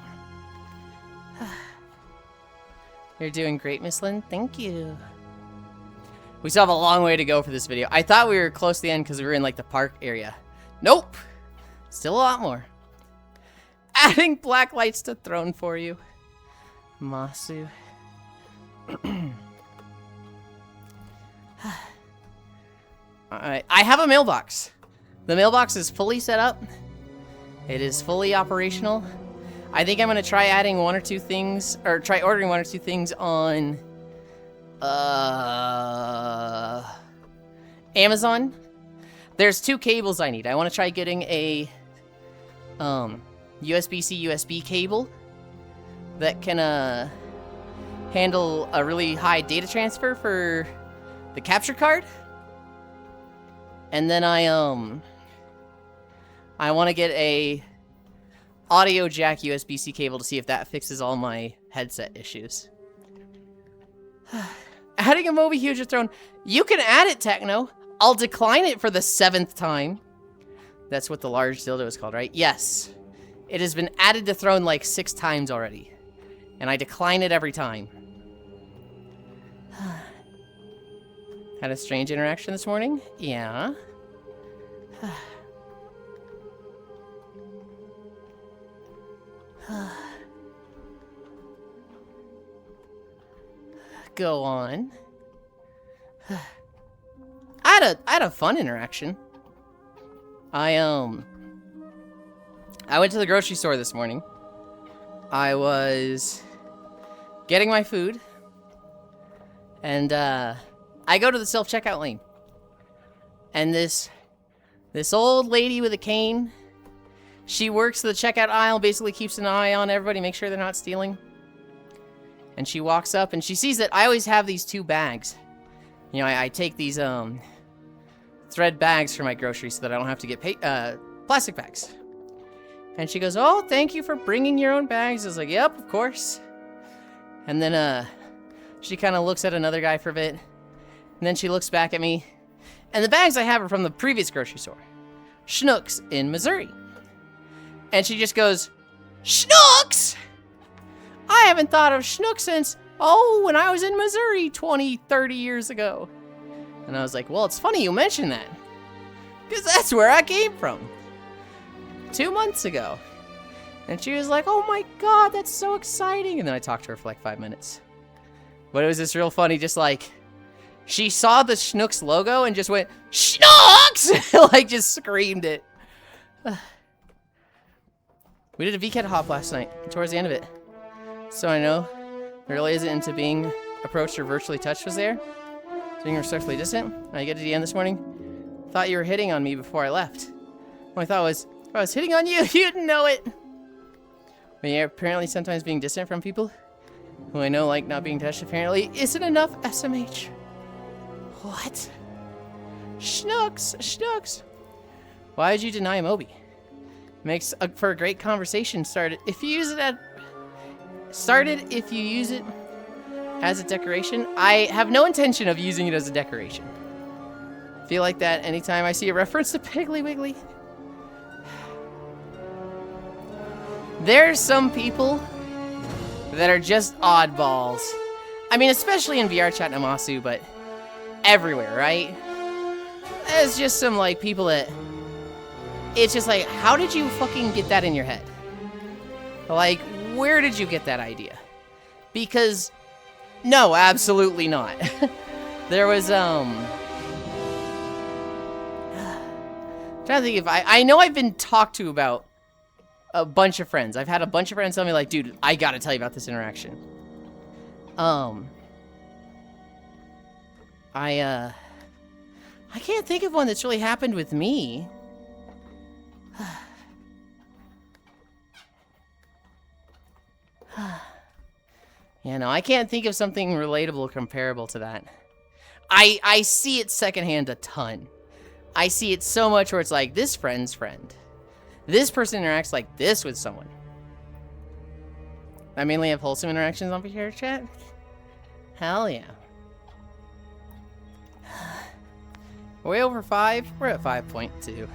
You're doing great, Miss Lynn. Thank you. We still have a long way to go for this video. I thought we were close to the end because we were in like the park area. Nope. Still a lot more. Adding black lights to throne for you. Masu. Alright, I have a mailbox. The mailbox is fully set up. It is fully operational. I think I'm gonna try adding one or two things, or try ordering one or two things on Amazon. There's 2 cables I need. I want to try getting a USB-C USB cable that can handle a really high data transfer for the capture card. And then I want to get a audio jack USB-C cable to see if that fixes all my headset issues. Adding a Moby Huger Throne. You can add it, Techno. I'll decline it for the 7th time. That's what the large dildo is called, right? Yes. It has been added to Throne like 6 times already. And I decline it every time. Had a strange interaction this morning? Yeah. Go on. I had a fun interaction. I went to the grocery store this morning. I was getting my food, and I go to the self-checkout lane, and this old lady with a cane, she works the checkout aisle, basically keeps an eye on everybody, make sure they're not stealing. And she walks up and she sees that I always have these 2 bags. You know, I take these thread bags for my groceries so that I don't have to get plastic bags. And she goes, "Oh, thank you for bringing your own bags." I was like, "Yep, of course." And then she kind of looks at another guy for a bit. And then she looks back at me. And the bags I have are from the previous grocery store, Schnucks in Missouri. And she just goes, "Schnucks? I haven't thought of Schnucks since, when I was in Missouri 20, 30 years ago." And I was like, "Well, it's funny you mention that, because that's where I came from 2 months ago." And she was like, "Oh my god, that's so exciting." And then I talked to her for like 5 minutes. But it was just real funny, just like, she saw the Schnucks logo and just went, "Schnucks!" Like, just screamed it. We did a VCAT hop last night, towards the end of it. So I know there really isn't into being approached or virtually touched was there. Being respectfully distant. I get to the end this morning. Thought you were hitting on me before I left. What I thought was, if I was hitting on you, you didn't know it. But yeah, apparently sometimes being distant from people who I know like not being touched apparently isn't enough SMH. What? Schnucks. Why did you deny Moby? Makes for a great conversation started. If you use it as a decoration. I have no intention of using it as a decoration. Feel like that anytime I see a reference to Piggly Wiggly. There's some people that are just oddballs. I mean, especially in VR chat Namasu, but everywhere, right? There's just some, like, people that... It's just like, how did you fucking get that in your head? Like, where did you get that idea? Because... No, absolutely not. There was, trying to think if I know I've been talked to about a bunch of friends. I've had a bunch of friends tell me, like, dude, I gotta tell you about this interaction. I can't think of one that's really happened with me. Yeah, no, I can't think of something relatable comparable to that. I see it secondhand a ton. I see it so much where it's like, this friend's friend. This person interacts like this with someone. I mainly have wholesome interactions on VR chat. Hell yeah. Way over 5. We're at 5.2.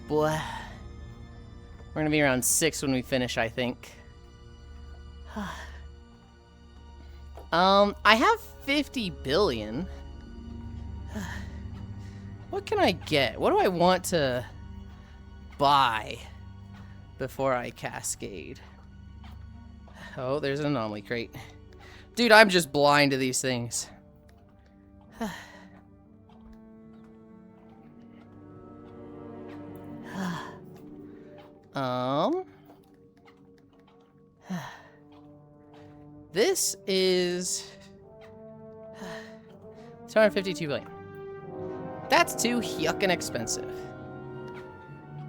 Boy. We're gonna be around 6 when we finish, I think. I have 50 billion. What can I get? What do I want to buy before I cascade? Oh, there's an anomaly crate. Dude, I'm just blind to these things. This is 252 billion. That's too yuckin' expensive.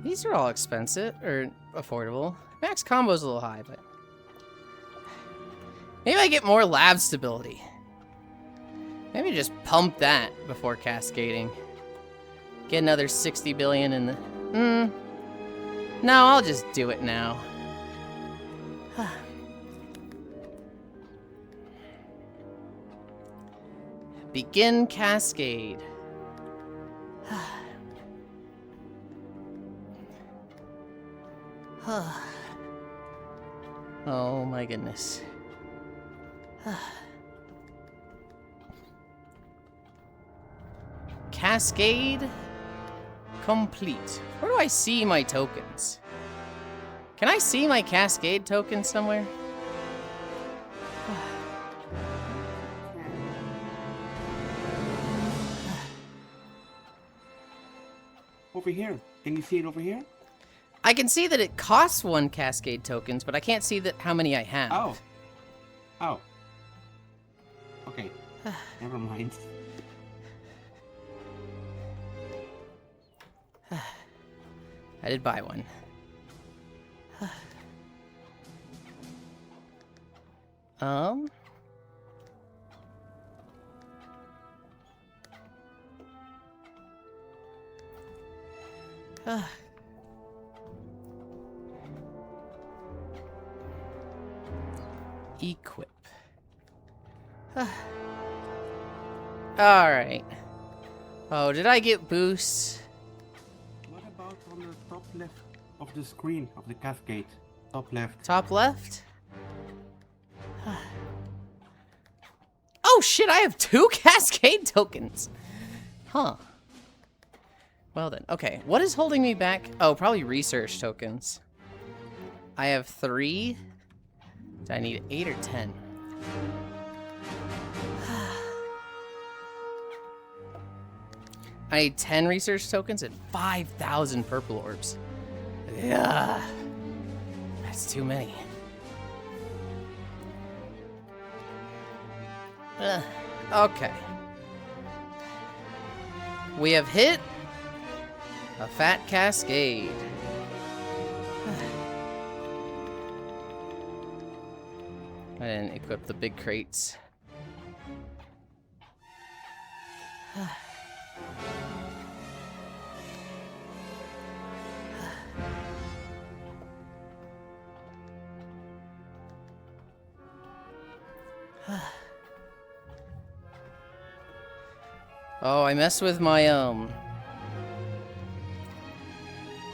These are all expensive, or affordable. Max combo's a little high, but maybe I get more lab stability. Maybe just pump that before cascading. Get another 60 billion in the... No, I'll just do it now. Begin cascade. Oh my goodness. Cascade complete. Where do I see my tokens? Can I see my cascade tokens somewhere? Over here. Can you see it over here? I can see that it costs 1 cascade tokens, but I can't see that how many I have. Oh. Oh. Okay. Never mind. I did buy one. Equip. Alright. Oh, did I get boosts? What about on the top left of the screen of the cascade? Top left. Top left? Oh shit, I have 2 cascade tokens. Huh. Well then, okay. What is holding me back? Oh, probably research tokens. I have 3. Do I need 8 or 10? I need 10 research tokens and 5,000 purple orbs. Yeah, that's too many. Okay. We have hit a fat cascade. I didn't equip the big crates. Oh, I messed with my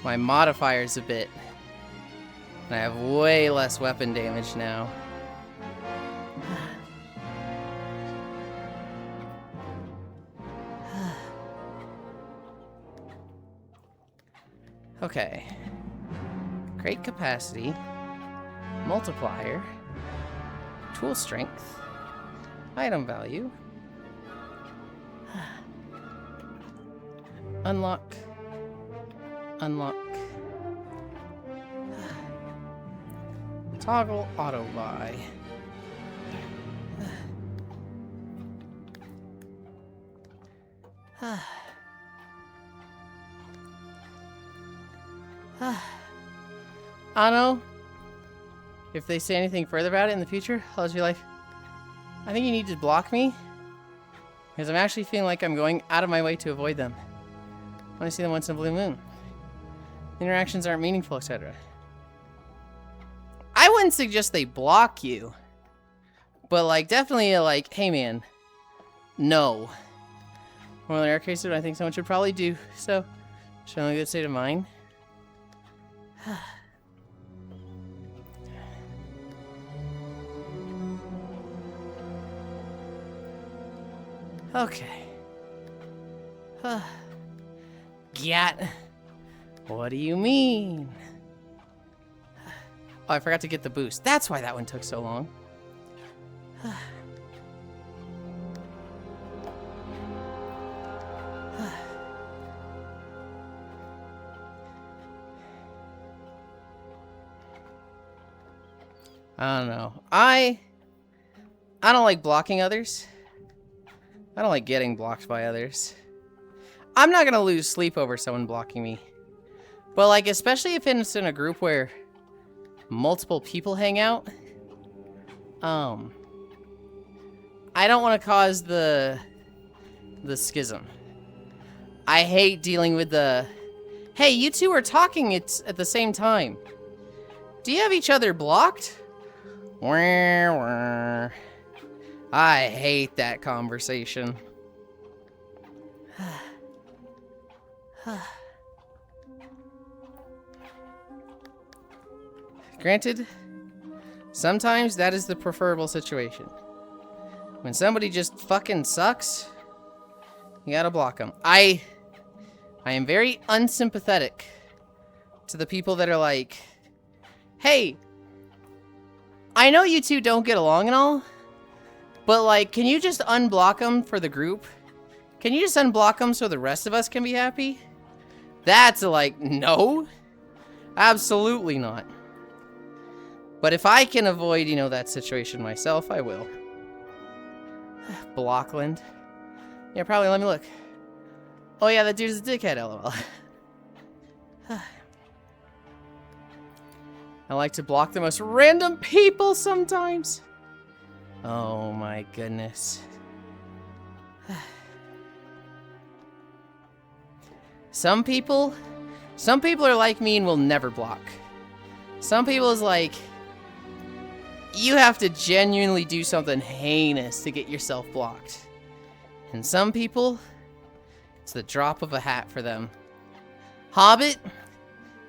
my modifiers a bit. And I have way less weapon damage now. Okay. Crate capacity, multiplier, tool strength, item value, unlock, unlock, toggle auto buy. I don't know if they say anything further about it in the future. I'll just be like, I think you need to block me because I'm actually feeling like I'm going out of my way to avoid them. I want to see them once in a blue moon. Interactions aren't meaningful, etc. I wouldn't suggest they block you, but like definitely like, hey man, no. More than rare cases, I think someone should probably do so. Showing a good state of mind. Okay. Gat. What do you mean? Oh, I forgot to get the boost. That's why that one took so long. I don't know. I don't like blocking others. I don't like getting blocked by others. I'm not gonna lose sleep over someone blocking me. But like, especially if it's in a group where multiple people hang out. I don't want to cause the schism. I hate dealing with the, hey, you two are talking at the same time. Do you have each other blocked? I hate that conversation. Granted, sometimes that is the preferable situation. When somebody just fucking sucks, you gotta block them. I am very unsympathetic to the people that are like, hey, I know you two don't get along and all, but like, can you just unblock them for the group? Can you just unblock them so the rest of us can be happy? That's like, no, absolutely not. But if I can avoid, you know, that situation myself, I will. Blockland. Yeah, probably, let me look. Oh yeah, that dude's a dickhead, lol. I like to block the most random people sometimes. Oh my goodness. Some people are like me and will never block. Some people is like, you have to genuinely do something heinous to get yourself blocked. And some people, it's the drop of a hat for them. Hobbit,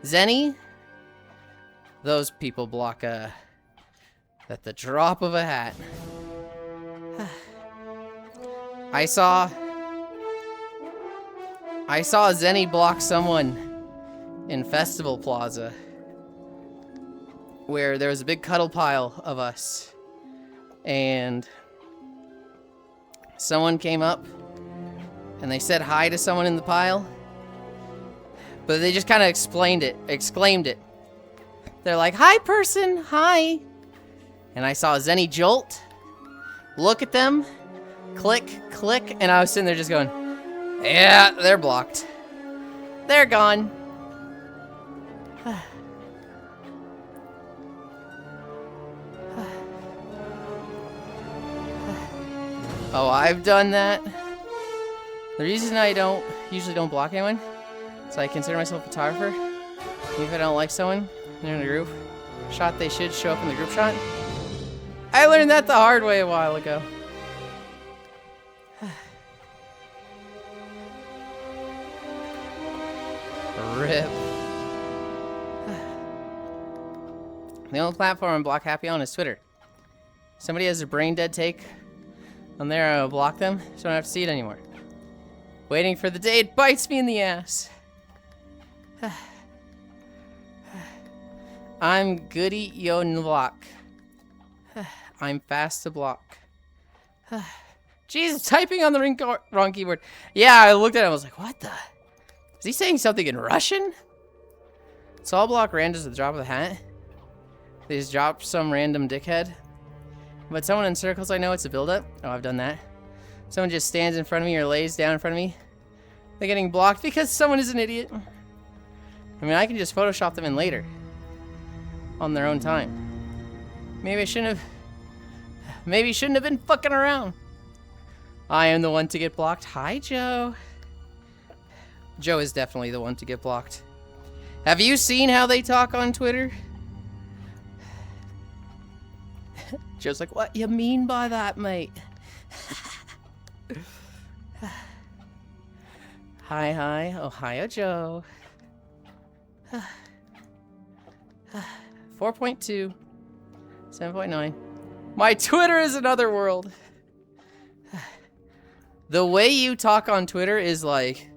Zenny, those people block at the drop of a hat. I saw Zenny block someone in Festival Plaza where there was a big cuddle pile of us, and someone came up and they said hi to someone in the pile, but they just kind of exclaimed it. They're like, hi person, hi. And I saw Zenny jolt, look at them, click, click, and I was sitting there just going, yeah, they're blocked. They're gone. Oh, I've done that. The reason I usually don't block anyone is I consider myself a photographer. Even if I don't like someone, they're in a group shot, they should show up in the group shot. I learned that the hard way a while ago. RIP. The only platform I'm block happy on is Twitter. Somebody has a brain dead take on there, I'll block them, so I don't have to see it anymore. Waiting for the day it bites me in the ass. I'm goody yo block. I'm fast to block. Jesus, typing on the wrong keyboard. Yeah, I looked at it, I was like, what the? Is he saying something in Russian? So I'll block randos at the drop of the hat. They just drop some random dickhead. But someone in circles, I know it's a build-up. Oh, I've done that. Someone just stands in front of me or lays down in front of me. They're getting blocked because someone is an idiot. I mean, I can just Photoshop them in later. On their own time. Maybe I shouldn't have been fucking around. I am the one to get blocked. Hi, Joe. Joe is definitely the one to get blocked. Have you seen how they talk on Twitter? Joe's like, what you mean by that, mate? Hi. Ohio, Joe. 4.2. 7.9. My Twitter is another world. The way you talk on Twitter is like,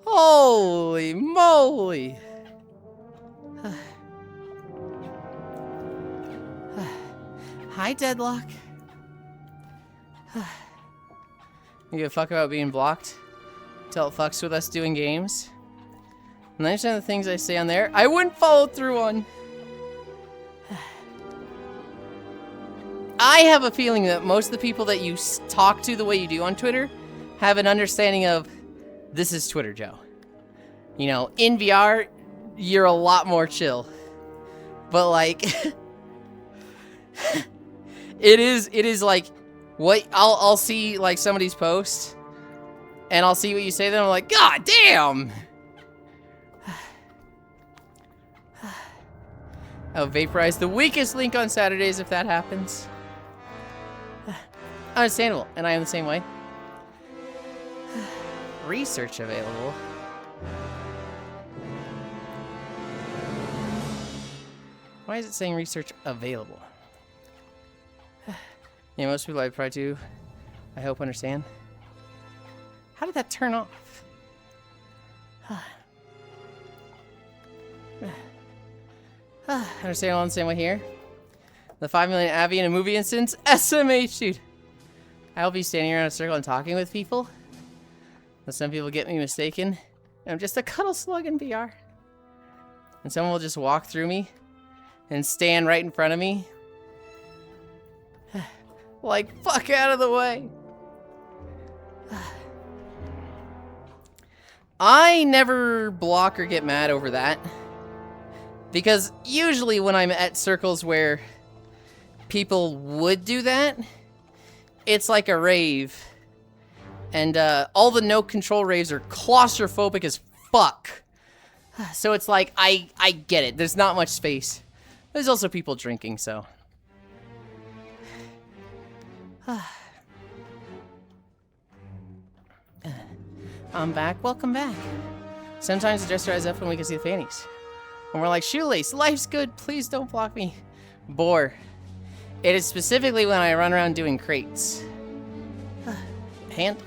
holy moly. Hi, Deadlock. You give a fuck about being blocked until it fucks with us doing games. 90% of the things I say on there, I wouldn't follow through on. I have a feeling that most of the people that you talk to the way you do on Twitter have an understanding of, this is Twitter Joe. You know, in VR, you're a lot more chill. But like, it is like, what I'll see like somebody's post, and I'll see what you say, then I'm like, God damn! I'll vaporize the weakest link on Saturdays if that happens. Understandable, and I am the same way. Research available. Why is it saying research available? Yeah, most people I probably do, I hope, understand. How did that turn off? Understand all the same way here. The 5 million Abby in a movie instance. SMH, dude. I'll be standing around in a circle and talking with people. But some people get me mistaken. I'm just a cuddle slug in VR. And someone will just walk through me and stand right in front of me. Like, fuck out of the way. I never block or get mad over that. Because usually when I'm at circles where people would do that, it's like a rave. And all the no control raves are claustrophobic as fuck. So it's like, I get it. There's not much space. There's also people drinking, so. I'm back. Welcome back. Sometimes the dress dries up when we can see the fannies. When we're like, shoelace, life's good. Please don't block me. Bore. It is specifically when I run around doing crates. Hand,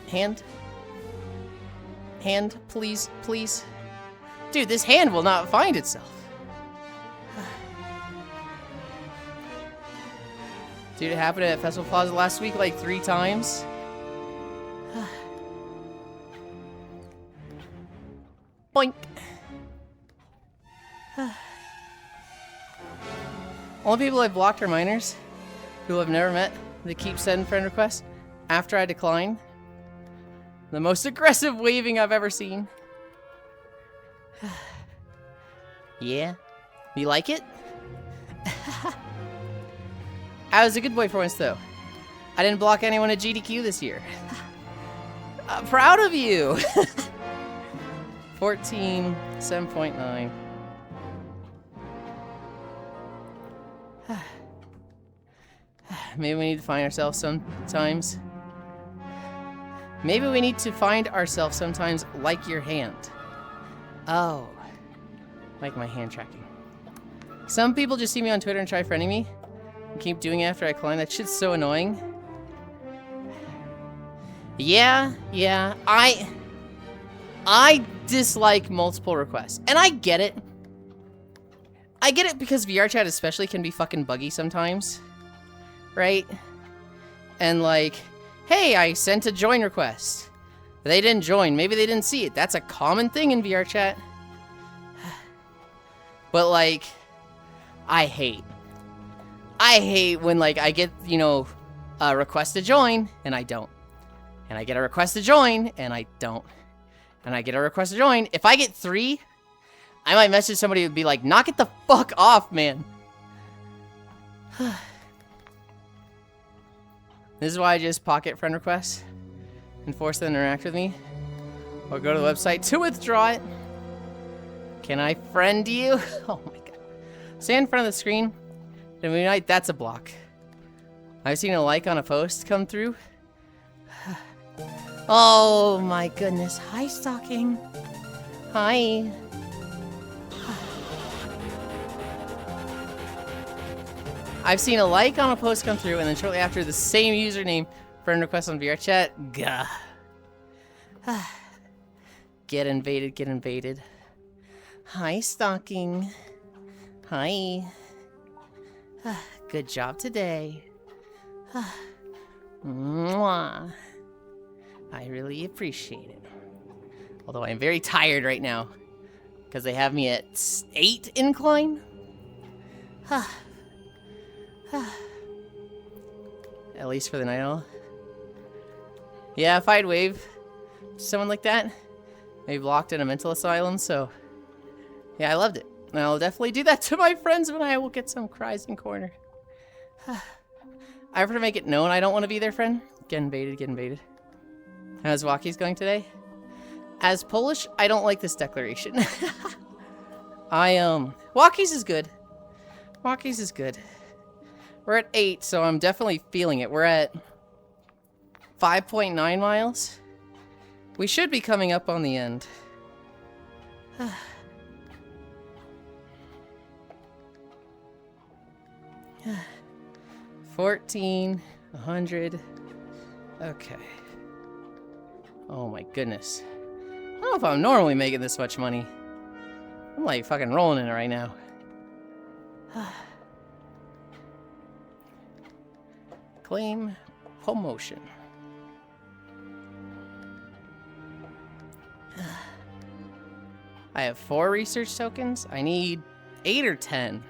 please, please. Dude, this hand will not find itself. Dude, it happened at Festival Plaza last week like 3 times. Boink. Only people I've blocked are minors who I've never met. They keep sending friend requests after I decline. The most aggressive waving I've ever seen. Yeah? You like it? I was a good boy for once, though. I didn't block anyone at GDQ this year. Proud of you! 14, 7.9. Maybe we need to find ourselves sometimes. Maybe we need to find ourselves sometimes like your hand. Oh. Like my hand tracking. Some people just see me on Twitter and try friending me. And keep doing it after I climb. That shit's so annoying. Yeah. I dislike multiple requests. And I get it. I get it because VR chat especially can be fucking buggy sometimes. Right? And like, hey, I sent a join request. They didn't join. Maybe they didn't see it. That's a common thing in VR chat. But like, I hate when like I get, you know, a request to join and I don't. And I get a request to join and I don't. And I get a request to join. If I get 3, I might message somebody and be like, knock it the fuck off, man. This is why I just pocket friend requests and force them to interact with me. Or go to the website to withdraw it. Can I friend you? Oh my god. Stand in front of the screen. Then unite, that's a block. I've seen a like on a post come through. Oh my goodness. Hi, Stalking. Hi. I've seen a like on a post come through, and then shortly after, the same username friend request on VR chat. Gah. Get invaded, get invaded. Hi, Stocking. Hi. Good job today. Mwah. I really appreciate it. Although I'm very tired right now. Because they have me at 8 incline. At least for the night owl. Yeah, if I'd wave to someone like that, maybe locked in a mental asylum, so yeah, I loved it. And I'll definitely do that to my friends when I will get some cries in corner. I prefer to make it known I don't want to be their friend. Get invaded, get invaded. How's Walkie's going today? As Polish, I don't like this declaration. Walkie's is good. Walkie's is good. We're at 8, so I'm definitely feeling it. We're at 5.9 miles. We should be coming up on the end. 14, 100. Okay. Oh my goodness. I don't know if I'm normally making this much money. I'm like fucking rolling in it right now. Claim promotion. I have 4 research tokens. I need 8 or 10.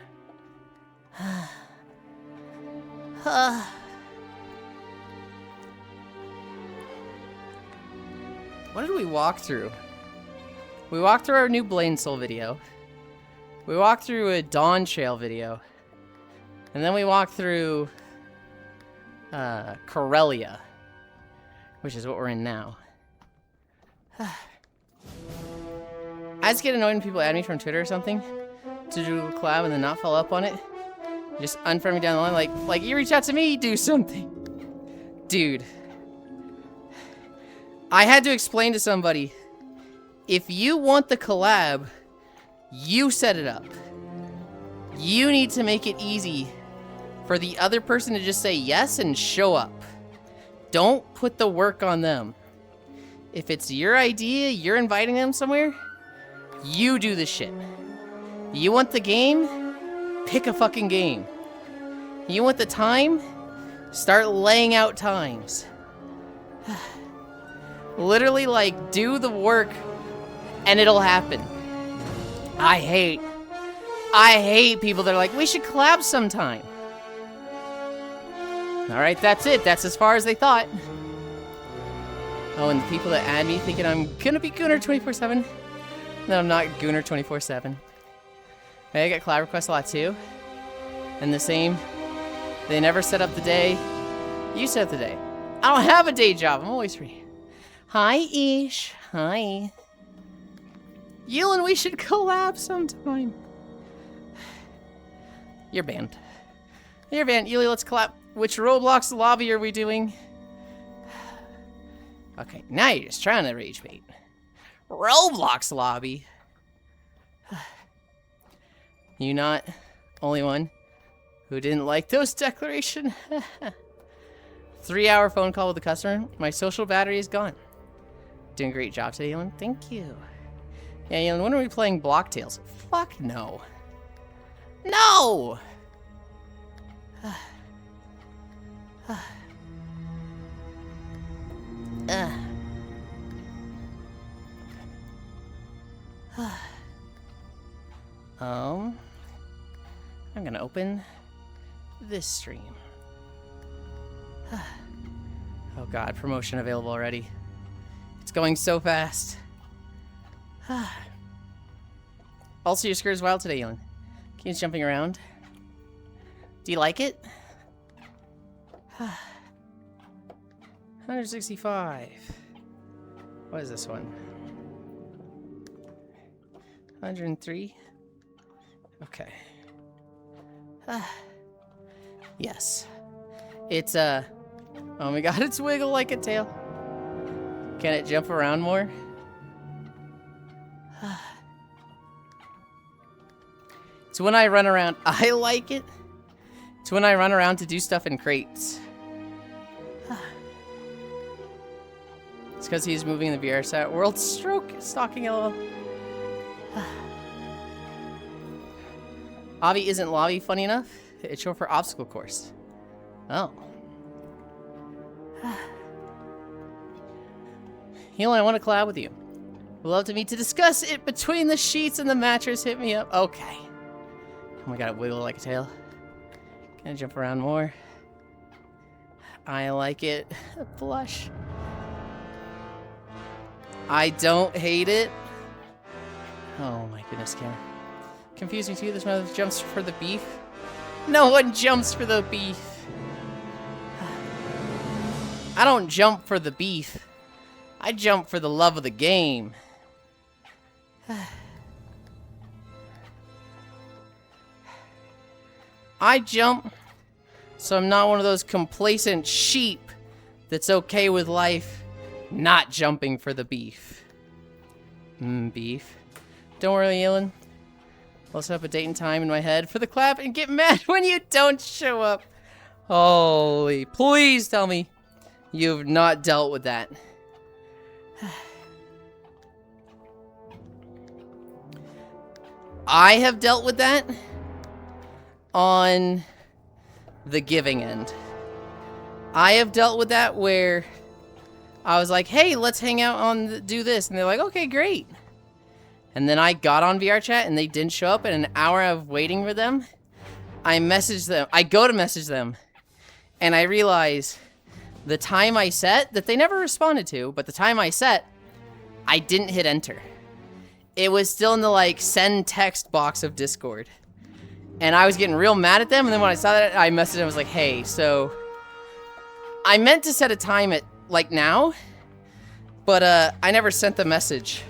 What did we walk through? We walked through our new Blaine Soul video. We walked through a Dawn Trail video. And then we walked through Corellia, which is what we're in now. I just get annoyed when people add me from Twitter or something to do a collab and then not follow up on it. Just unfriend me down the line, like you reach out to me, do something. Dude. I had to explain to somebody, if you want the collab, you set it up. You need to make it easy for the other person to just say yes and show up. Don't put the work on them. If it's your idea, you're inviting them somewhere, you do the shit. You want the game? Pick a fucking game. You want the time? Start laying out times. Literally, like, do the work and it'll happen. I hate people that are like, we should collab sometime. Alright, that's it. That's as far as they thought. Oh, and the people that add me thinking I'm gonna be Gooner 24/7. No, I'm not Gooner 24/7. Hey, I get collab requests a lot too. And the same. They never set up the day. You set up the day. I don't have a day job. I'm always free. Hi, Ish. Hi. Yulind, we should collab sometime. You're banned. You're banned. Yulind, let's collab. Which Roblox lobby are we doing? Okay, now you're just trying to rage bait. Roblox lobby. You not only one who didn't like those declaration. 3-hour phone call with the customer. My social battery is gone. Doing a great job today, Yulind. Thank you. Yeah, Yulind, when are we playing Block Tales? Fuck no. No! I'm gonna open this stream. Oh god, promotion available already. It's going so fast. Also, your skirt is wild today, Yulind. Keeps jumping around. Do you like it? 165. What is this one? 103. Okay. Yes. It's oh my god, it's wiggle like a tail. Can it jump around more? It's when I run around. I like it. It's when I run around to do stuff in crates. It's It's because he's moving the VR set. World stroke stalking LOL. Avi isn't lobby funny enough? It's short for obstacle course. Oh. Yulind, I want to collab with you. Would love to meet to discuss it between the sheets and the mattress. Hit me up. Okay. Oh my god, it wiggle like a tail. Can I jump around more? I like it. Blush. I don't hate it. Oh my goodness, Cam. Confusing too, this mother jumps for the beef. No one jumps for the beef. I don't jump for the beef. I jump for the love of the game. I jump so I'm not one of those complacent sheep that's okay with life not jumping for the beef. Beef. Don't worry, Yulind. I'll set up a date and time in my head for the clap and get mad when you don't show up. Holy, please tell me you've not dealt with that. I have dealt with that on the giving end. I have dealt with that where I was like, hey, let's hang out on do this. And they're like, okay, great. And then I got on VR chat and they didn't show up. And an hour of waiting for them, I messaged them. I go to message them. And I realize the time I set, that they never responded to, but the time I set, I didn't hit enter. It was still in the, like, send text box of Discord. And I was getting real mad at them. And then when I saw that, I messaged them. I was like, hey, so I meant to set a time at, like, now. But I never sent the message.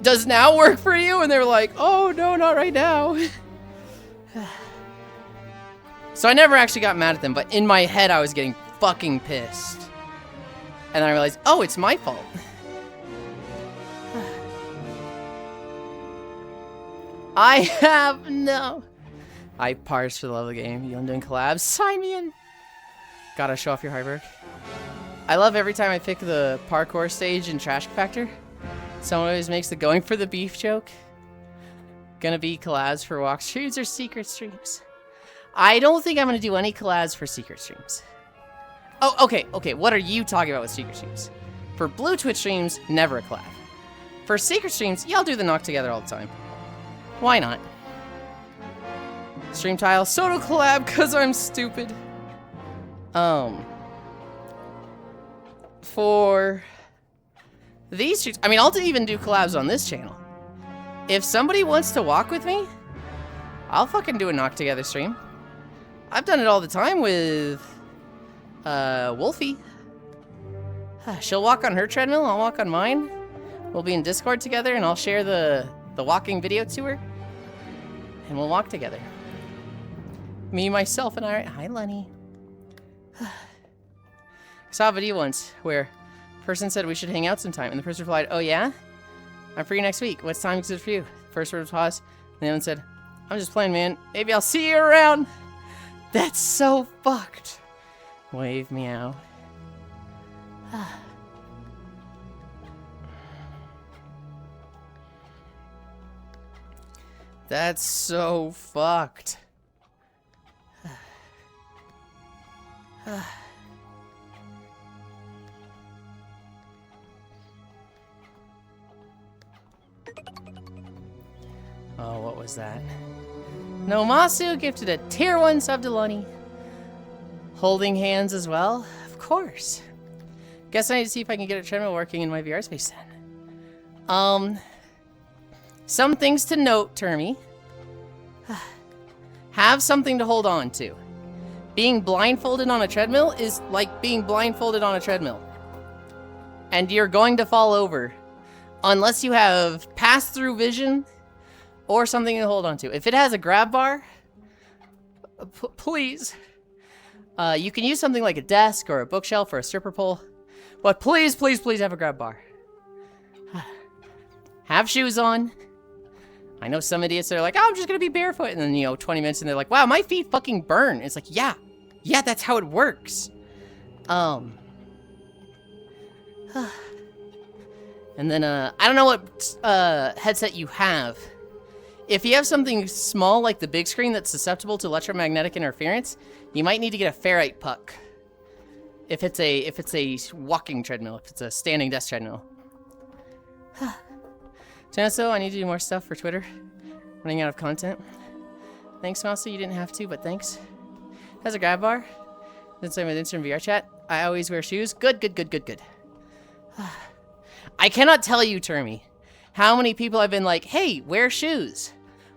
Does now work for you? And they were like, oh, no, not right now. So I never actually got mad at them, but in my head I was getting fucking pissed. And then I realized, oh, it's my fault. I have no... I parse for the love of the game. Yulind doing collabs? Sign me in! Gotta show off your hard work. I love every time I pick the parkour stage in Trash Factor. Someone always makes the going for the beef joke. Gonna be collabs for walk streams or secret streams? I don't think I'm gonna do any collabs for secret streams. Oh, okay, what are you talking about with secret streams? For blue Twitch streams, never a collab. For secret streams, y'all do the knock together all the time. Why not? Stream tile, Soto collab, cause I'm stupid. For these streams, I mean, I'll even do collabs on this channel. If somebody wants to walk with me, I'll fucking do a knock together stream. I've done it all the time with Wolfie. She'll walk on her treadmill, I'll walk on mine. We'll be in Discord together and I'll share the walking video to her. And we'll walk together. Me, myself, and I. Hi, Lenny. I saw a video once where a person said we should hang out sometime. And the person replied, oh yeah? I'm free next week. What's time good for you? First word was pause. And the other one said, I'm just playing, man. Maybe I'll see you around. That's so fucked. Wave meow. That's so fucked. Oh, what was that? No Masu gifted a tier 1 sub to Lunny. Holding hands as well? Of course. Guess I need to see if I can get a treadmill working in my VR space then. Some things to note, Termy. Have something to hold on to. Being blindfolded on a treadmill is like being blindfolded on a treadmill. And you're going to fall over unless you have pass-through vision or something to hold on to. If it has a grab bar, please. You can use something like a desk or a bookshelf or a stripper pole. But please, please, please have a grab bar. Have shoes on. I know some idiots that are like, oh, I'm just gonna be barefoot. And then, 20 minutes and they're like, wow, my feet fucking burn. It's like, yeah, that's how it works. And then, I don't know what headset you have. If you have something small like the big screen that's susceptible to electromagnetic interference, you might need to get a ferrite puck. If it's a walking treadmill, if it's a standing desk treadmill. Janiso, I need to do more stuff for Twitter. Running out of content. Thanks, Mousy. You didn't have to, but thanks. Has a grab bar. Didn't say my Instagram VR chat. I always wear shoes. Good. I cannot tell you, Termy, how many people have been like, hey, wear shoes.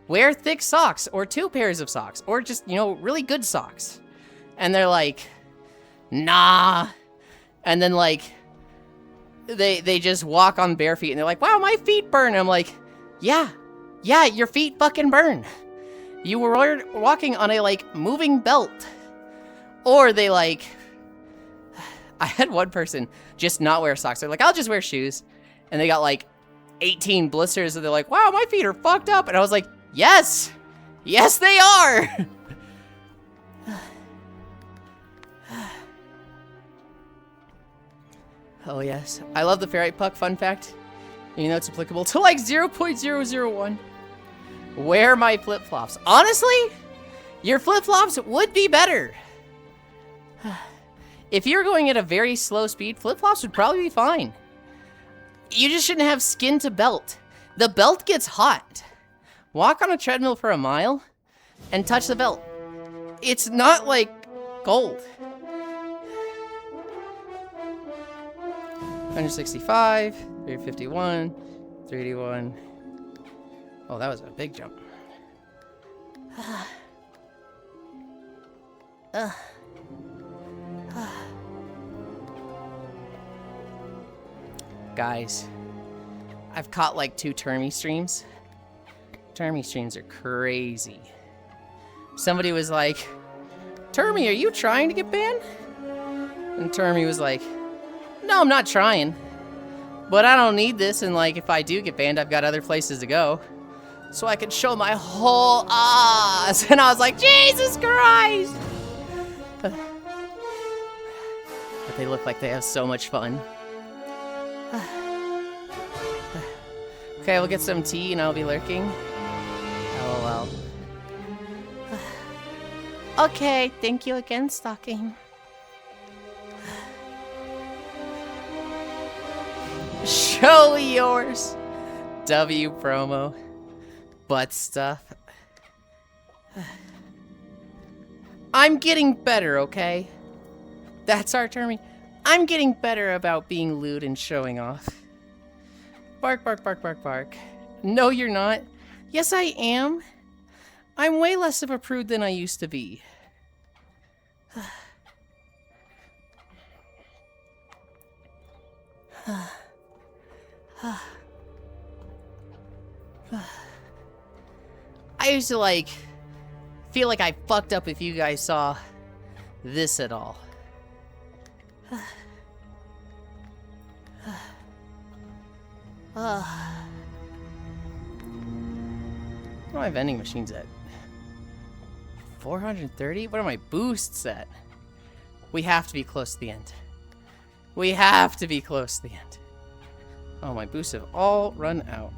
Wear thick socks, or 2 pairs of socks, or just, you know, really good socks. And they're like, nah. And then, like, they just walk on bare feet, and they're like, wow, my feet burn. And I'm like, yeah, your feet fucking burn. You were walking on a, like, moving belt. Or they, like, I had one person just not wear socks. They're like, I'll just wear shoes. And they got, like, 18 blisters, and they're like, wow, my feet are fucked up. And I was like, yes, they are. Oh, yes. I love the ferrite puck. Fun fact. You know it's applicable to like 0.001. Wear my flip-flops. Honestly, your flip-flops would be better. If you're going at a very slow speed, flip-flops would probably be fine. You just shouldn't have skin to belt. The belt gets hot. Walk on a treadmill for a mile and touch the belt. It's not like gold. 165, 351, 381. Oh, that was a big jump. Guys, I've caught like 2 Termy streams. Termy streams are crazy. Somebody was like, Termy, are you trying to get banned? And Termy was like, no, I'm not trying. But I don't need this, and like, if I do get banned, I've got other places to go. So I can show my whole ass. And I was like, Jesus Christ! But they look like they have so much fun. Okay, we'll get some tea and I'll be lurking. LOL. Okay, thank you again, Stalking. Show yours. W promo. Butt stuff. I'm getting better, okay? That's our term. I'm getting better about being lewd and showing off. Bark, bark, bark, bark, bark. No, you're not. Yes, I am. I'm way less of a prude than I used to be. I used to, like, feel like I fucked up if you guys saw this at all. Where are my vending machines at? 430? What are my boosts at? We have to be close to the end. We have to be close to the end. Oh, my boosts have all run out.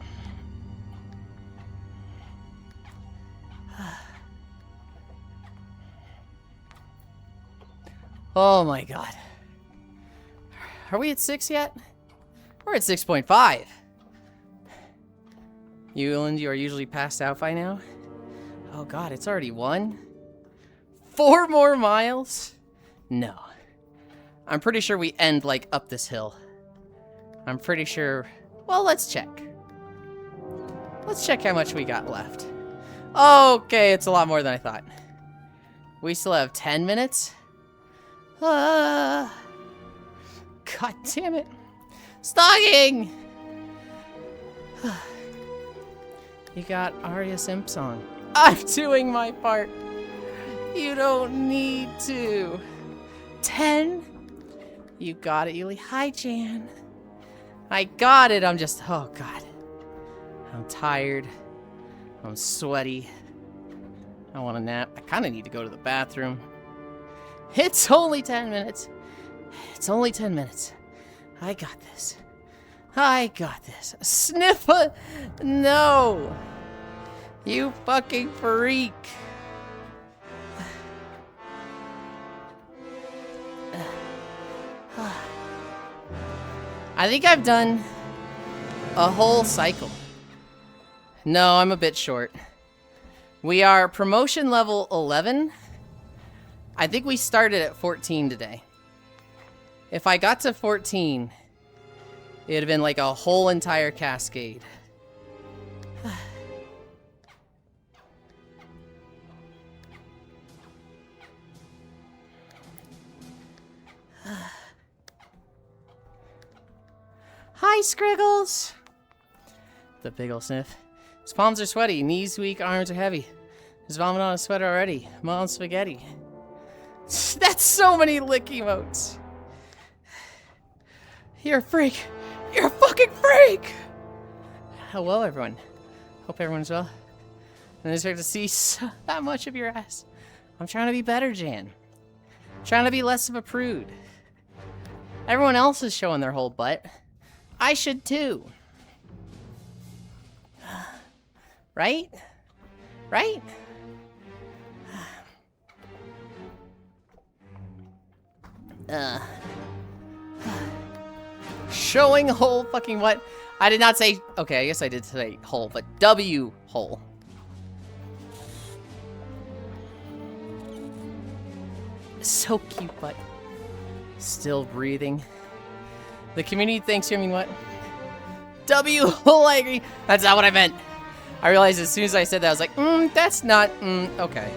Oh my god. Are we at 6 yet? We're at 6.5. Yulind, you are usually passed out by now? Oh god, it's already 1? 4 more miles? No. I'm pretty sure we end, like, up this hill. I'm pretty sure... Well, let's check. Let's check how much we got left. Okay, it's a lot more than I thought. We still have 10 minutes? God damn it. Stalking! You got Arya Simps on. I'm doing my part. You don't need to. 10? You got it, Yuli. Hi, Jan. I got it. I'm just... Oh, God. I'm tired. I'm sweaty. I want a nap. I kind of need to go to the bathroom. It's only 10 minutes. It's only 10 minutes. I got this. I got this. Sniffa! No! You fucking freak! I think I've done a whole cycle. No, I'm a bit short. We are promotion level 11. I think we started at 14 today. If I got to 14, it'd have been like a whole entire cascade. Hi, Scriggles! The big ol' sniff. His palms are sweaty, knees weak, arms are heavy. He's vomiting on a sweater already. Mom spaghetti. That's so many lick emotes. You're a freak. You're a fucking freak! Hello, everyone. Hope everyone's well. I didn't expect to see that much of your ass. I'm trying to be better, Jan. I'm trying to be less of a prude. Everyone else is showing their whole butt. I should too. Right? Right? Showing whole fucking what? I did not say, okay, I guess I did say whole, but W hole. So cute, but still breathing. The community thinks you mean what? W hole, I agree. That's not what I meant. I realized as soon as I said that, I was like, that's not, okay.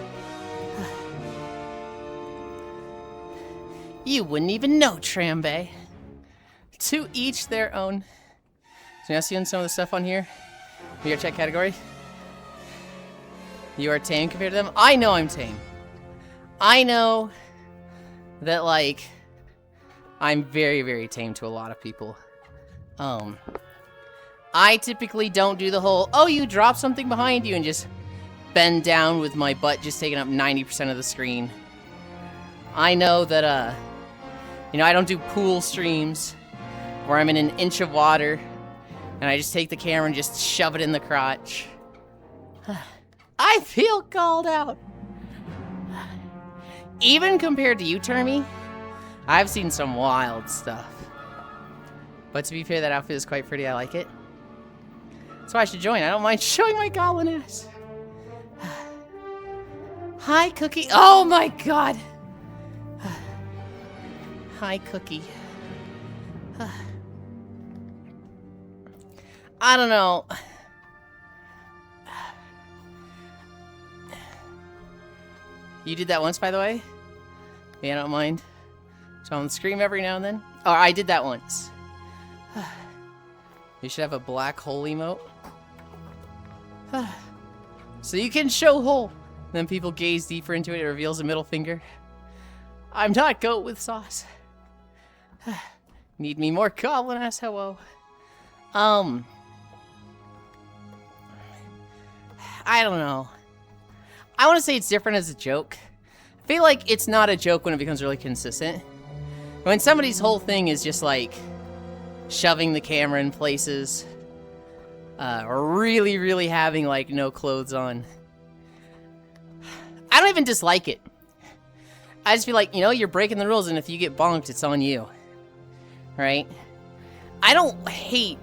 You wouldn't even know, Trambe. To each their own. So now seeing some of the stuff on here. We gotta check category. You are tame compared to them? I know I'm tame. I know that, like, I'm very, very tame to a lot of people. I typically don't do the whole, oh, you drop something behind you and just bend down with my butt just taking up 90% of the screen. I know that, you know, I don't do pool streams where I'm in an inch of water and I just take the camera and just shove it in the crotch. I feel called out. Even compared to you, Termy, I've seen some wild stuff. But to be fair, that outfit is quite pretty. I like it. That's why I should join. I don't mind showing my goblin ass. Hi, Cookie. Oh my god. Hi, Cookie. I don't know. You did that once, by the way? Yeah, I don't mind. So I'm scream every now and then. Oh, I did that once. You should have a black hole emote. So you can show hole. Then people gaze deeper into it. It reveals a middle finger. I'm not goat with sauce. Need me more goblin ass. Hello. I don't know. I want to say it's different as a joke. I feel like it's not a joke when it becomes really consistent. When somebody's whole thing is just like shoving the camera in places, or really, really having like no clothes on, I don't even dislike it. I just feel like, you know, you're breaking the rules, and if you get bonked, it's on you. Right? I don't hate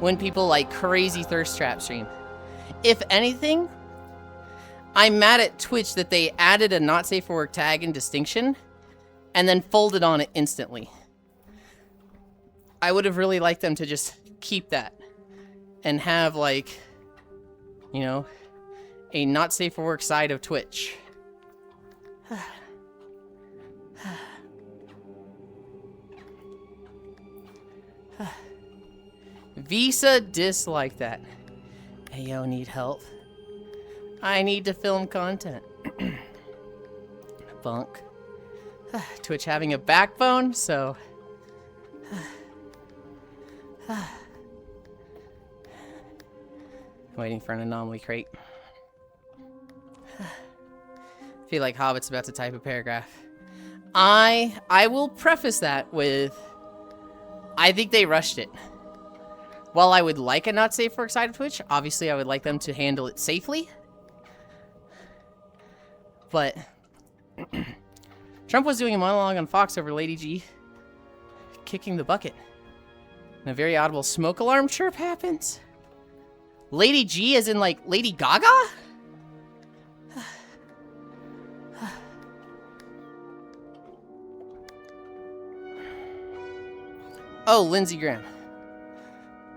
when people like crazy thirst trap stream. If anything, I'm mad at Twitch that they added a not safe for work tag and distinction and then folded on it instantly. I would have really liked them to just keep that and have, like, you know, a not safe for work side of Twitch. Visa dislike that. Hey, yo, need help? I need to film content. Bunk. Twitch having a backbone, so... Waiting for an anomaly crate. Feel like Hobbit's about to type a paragraph. I will preface that with... I think they rushed it. While I would like a not safe work side of Twitch, obviously I would like them to handle it safely. But Trump was doing a monologue on Fox over Lady G kicking the bucket. And a very audible smoke alarm chirp happens. Lady G as in like Lady Gaga? Oh, Lindsey Graham.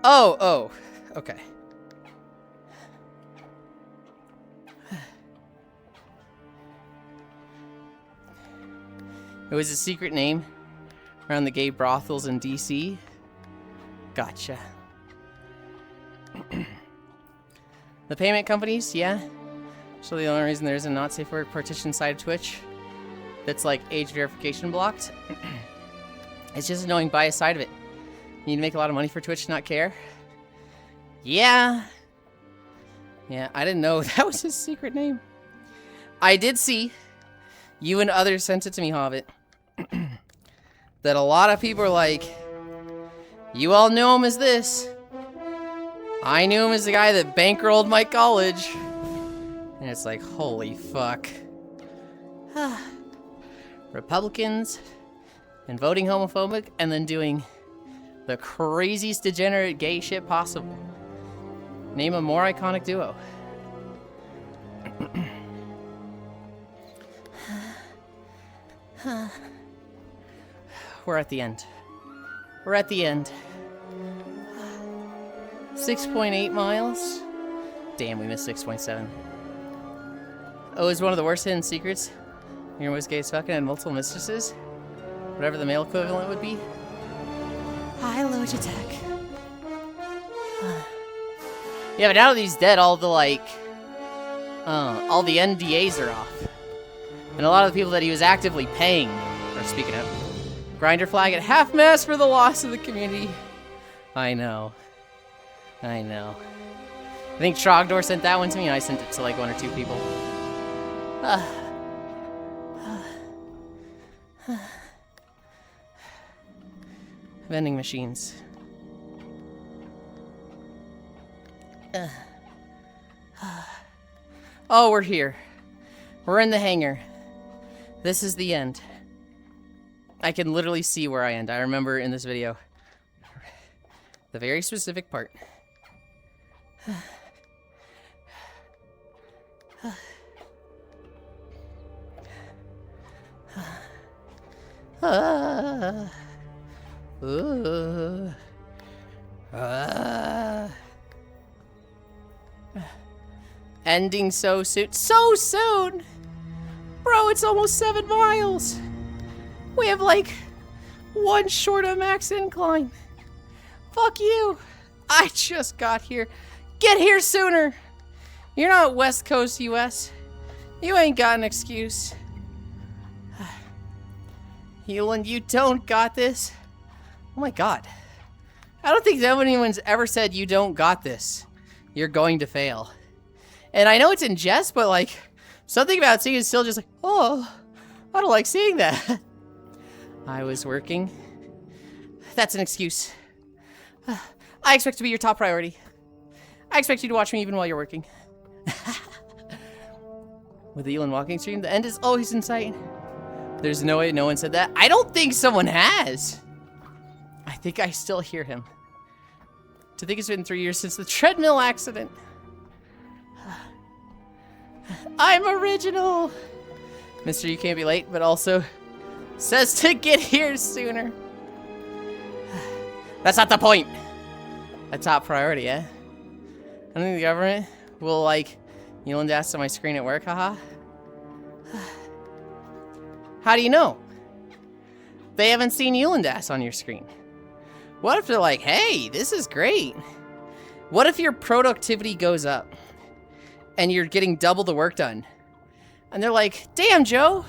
Oh, okay. It was a secret name around the gay brothels in DC. Gotcha. The payment companies, yeah. So the only reason there's a not safe for work partition side of Twitch that's like age verification blocked. It's just annoying bias side of it. You need to make a lot of money for Twitch to not care. Yeah. Yeah, I didn't know that was his secret name. I did see, you and others sent it to me, Hobbit, that a lot of people are like, you all knew him as this. I knew him as the guy that bankrolled my college. And it's like, holy fuck. Republicans and voting homophobic and then doing the craziest degenerate gay shit possible. Name a more iconic duo. We're at the end. We're at the end. 6.8 miles. Damn, we missed 6.7. Oh, it's one of the worst hidden secrets. Your was gay as fuck and had multiple mistresses. Whatever the male equivalent would be. Hi, Logitech. Yeah, but now that he's dead, all the all the NDAs are off. And a lot of the people that he was actively paying are speaking up. Grinder flag at half-mast for the loss of the community. I know. I know. I think Trogdor sent that one to me, and I sent it to like 1 or 2 people. Vending machines. Oh, we're here. We're in the hangar. This is the end. I can literally see where I end. I remember in this video the very specific part. Ending so soon. So soon! Bro, it's almost 7 miles! We have like 1 short of max incline. Fuck you! I just got here. Get here sooner! You're not West Coast US. You ain't got an excuse. Yulind, you don't got this. Oh my god. I don't think that anyone's ever said you don't got this. You're going to fail. And I know it's in jest, but like, something about seeing is still just like, oh, I don't like seeing that. I was working. That's an excuse. I expect to be your top priority. I expect you to watch me even while you're working. With the Yulind walking stream, the end is always in sight. There's no way no one said that. I don't think someone has. I think I still hear him. To think it's been 3 years since the treadmill accident. I'm original. Mister, you can't be late, but also says to get here sooner. That's not the point. A top priority, eh? I don't think the government will like Yulind ass on my screen at work, haha. How do you know? They haven't seen Yulind ass on your screen. What if they're like, hey, this is great? What if your productivity goes up and you're getting double the work done? And they're like, damn, Joe,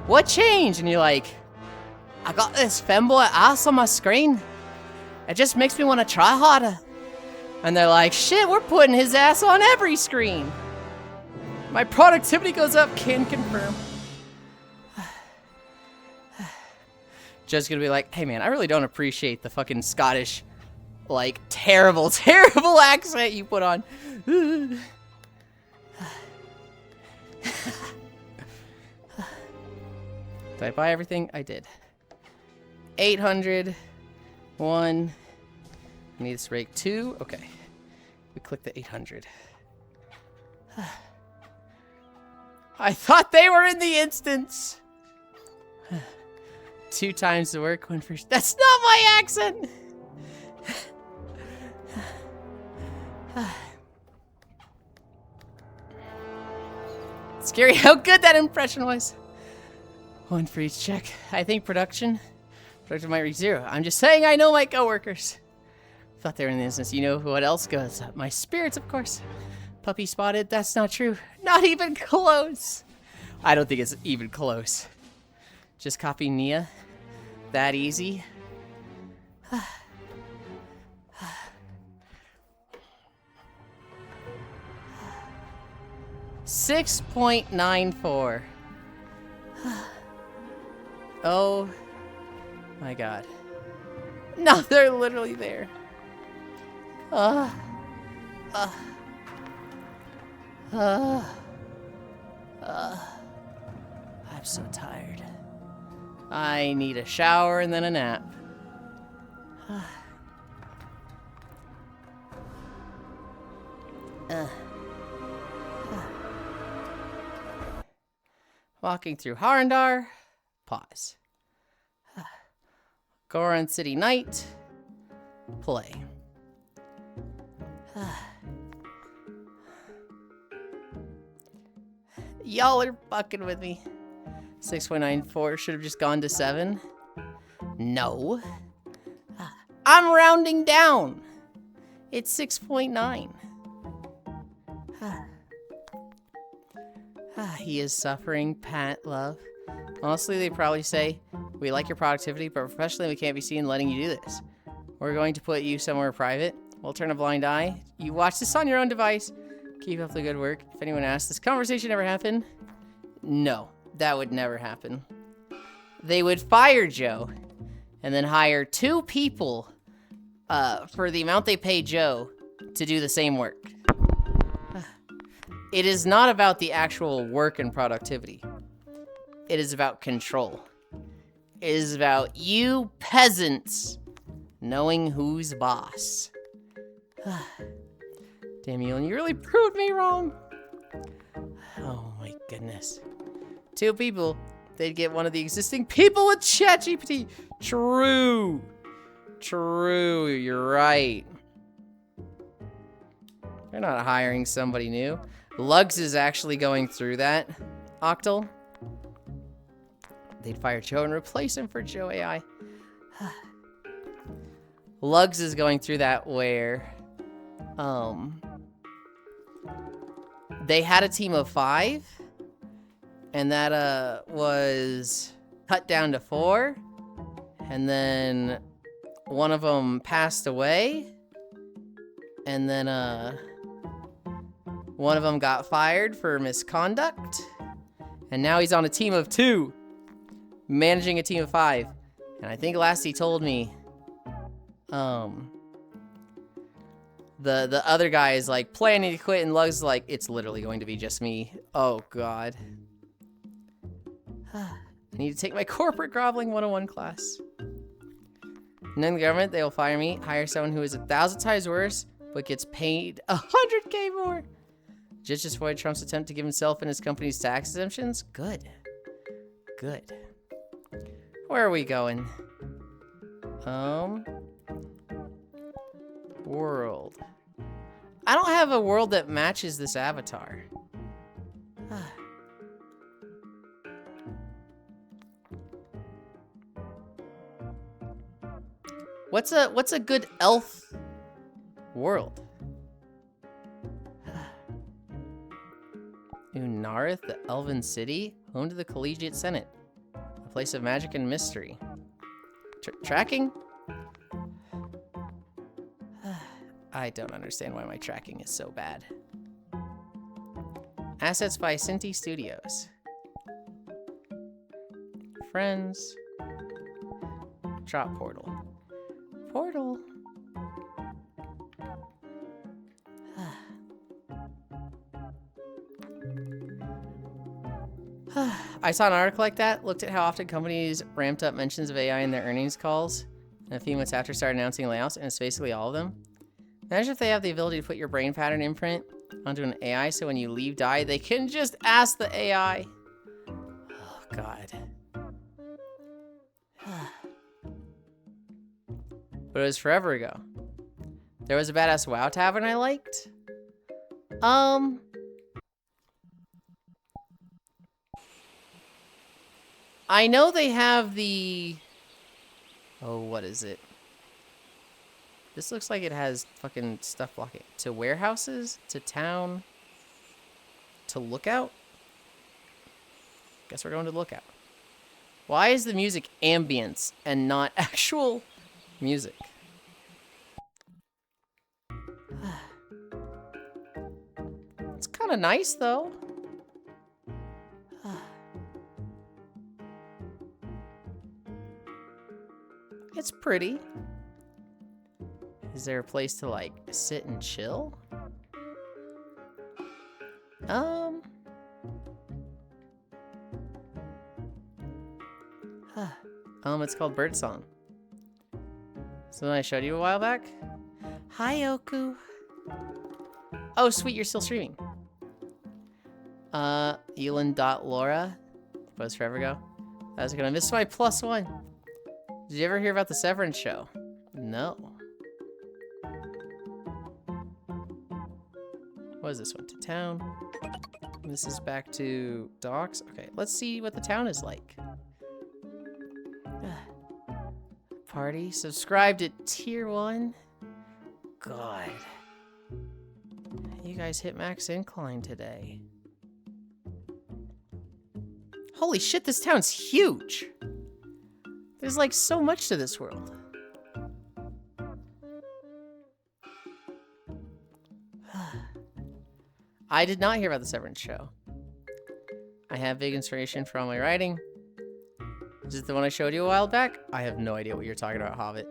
what changed? And you're like, I got this femboy ass on my screen. It just makes me want to try harder. And they're like, shit, we're putting his ass on every screen. My productivity goes up, can confirm. Joe's gonna be like, hey man, I really don't appreciate the fucking Scottish, like, terrible, terrible accent you put on. Did I buy everything? I did. 800. 1. I need this rake 2. Okay. We click the 800. I thought they were in the instance. 2 times the work, 1 for... That's not my accent! Scary how good that impression was. 1 for each check. I think production might reach 0. I'm just saying I know my coworkers. Thought they were in the instance. You know what else goes up? My spirits, of course. Puppy spotted. That's not true. Not even close. I don't think it's even close. Just copy Nia. That easy. 6.94. Oh my god. No, they're literally there. I'm so tired. I need a shower and then a nap. Walking through Harndar. Pause. Goron City Night. Play. Y'all are fucking with me. 6.94 should have just gone to 7. No. I'm rounding down. It's 6.9. He is suffering, Pat Love. Honestly, they probably say, we like your productivity, but professionally we can't be seen letting you do this. We're going to put you somewhere private. We'll turn a blind eye. You watch this on your own device. Keep up the good work. If anyone asks, this conversation ever happened? No, that would never happen. They would fire Joe and then hire 2 people for the amount they pay Joe to do the same work. It is not about the actual work and productivity. It is about control. It is about you peasants knowing who's boss. Damn, Yulind, you really proved me wrong. Oh my goodness. 2 people, they'd get one of the existing people with ChatGPT. True. True, you're right. They're not hiring somebody new. Lugs is actually going through that. Octal. They'd fire Joe and replace him for Joe AI. Lugs is going through that where they had a team of 5 and that was cut down to 4, and then one of them passed away, and then one of them got fired for misconduct, and now he's on a team of 2 managing a team of 5. And I think last he told me the other guy is like planning to quit, and Lug's like, it's literally going to be just me. Oh god. I need to take my corporate groveling 101 class. And then the government, they will fire me, hire someone who is 1,000 times worse, but gets paid 100K more. Just avoid Trump's attempt to give himself and his company's tax exemptions? Good. Good. Where are we going? World. I don't have a world that matches this avatar. What's a good elf world? Unarith, the Elven City, home to the Collegiate Senate, a place of magic and mystery. Tracking? I don't understand why my tracking is so bad. Assets by Cinti Studios. Friends. Drop portal. Portal. I saw an article like that, looked at how often companies ramped up mentions of AI in their earnings calls, and a few months after started announcing layoffs, and it's basically all of them. Imagine if they have the ability to put your brain pattern imprint onto an AI, so when you leave die, they can just ask the AI. Oh, God. But it was forever ago. There was a badass WoW tavern I liked. I know they have the... Oh, what is it? This looks like it has fucking stuff blocking. To warehouses? To town? To lookout? Guess we're going to lookout. Why is the music ambience and not actual music? It's kind of nice, though. It's pretty. Is there a place to, like, sit and chill? It's called Birdsong. So I showed you a while back. Hi, Oku. Oh, sweet, you're still streaming. Yulind.Laura. That was forever ago. I was gonna miss my +1. Did you ever hear about the Severance show? No. What is this one? To town. This is back to docks. Okay, let's see what the town is like. Party. Subscribe to tier 1. God. You guys hit max incline today. Holy shit, this town's huge. There's like so much to this world. I did not hear about the Severance show. I have big inspiration for all my writing. Is it the one I showed you a while back? I have no idea what you're talking about, Hobbit.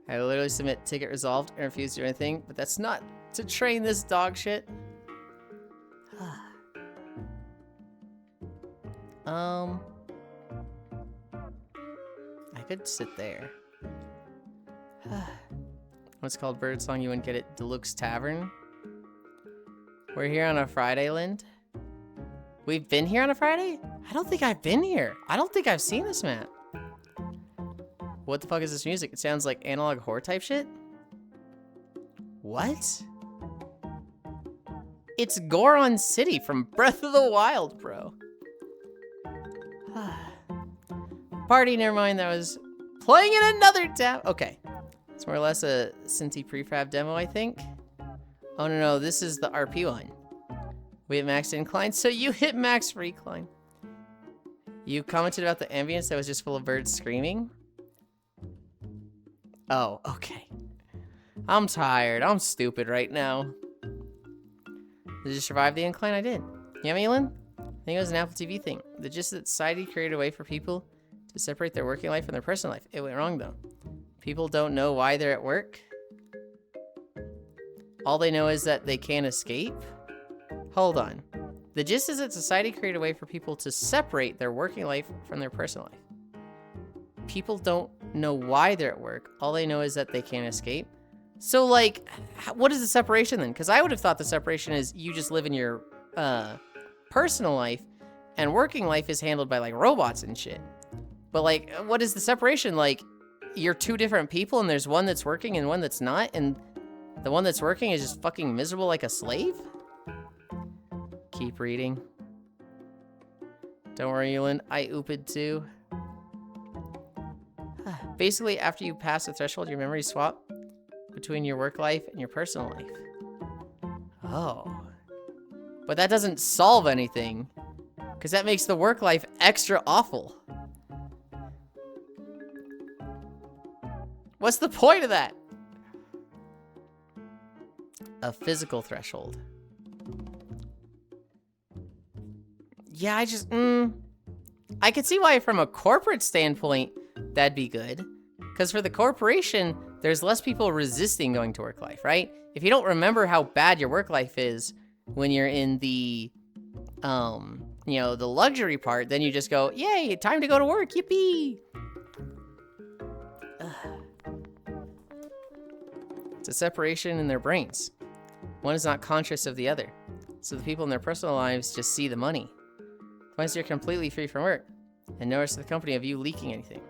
I literally submit ticket resolved and refuse to do anything, but that's not to train this dog shit. I could sit there. What's called Birdsong? You wouldn't get it. Deluxe Tavern. We're here on a Friday, Lind. We've been here on a Friday? I don't think I've been here. I don't think I've seen this map. What the fuck is this music? It sounds like analog horror type shit. What? It's Goron City from Breath of the Wild, bro. Party, never mind. That was playing in another tab. Okay. It's more or less a Cinti prefab demo, I think. Oh, no, this is the RP one. We hit max incline, so you hit max recline. You commented about the ambience that was just full of birds screaming. Oh, okay. I'm tired. I'm stupid right now. Did you survive the incline? I did. Yeah, Yulind? I think it was an Apple TV thing. The gist that society created a way for people to separate their working life from their personal life. It went wrong, though. People don't know why they're at work. All they know is that they can't escape. Hold on. The gist is that society created a way for people to separate their working life from their personal life. People don't know why they're at work. All they know is that they can't escape. So, like, what is the separation then? Because I would have thought the separation is you just live in your personal life, and working life is handled by, like, robots and shit. But, like, what is the separation? Like, you're two different people, and there's one that's working and one that's not, and the one that's working is just fucking miserable like a slave? Keep reading. Don't worry, Yulind. I ooped too. Basically, after you pass the threshold, your memories swap between your work life and your personal life. Oh. But that doesn't solve anything, because that makes the work life extra awful. What's the point of that? A physical threshold. Yeah, I could see why from a corporate standpoint, that'd be good. Because for the corporation, there's less people resisting going to work life, right? If you don't remember how bad your work life is when you're in the, the luxury part, then you just go, yay, time to go to work, yippee. It's a separation in their brains. One is not conscious of the other. So the people in their personal lives just see the money. Once you're completely free from work, and no rest of the company of you leaking anything.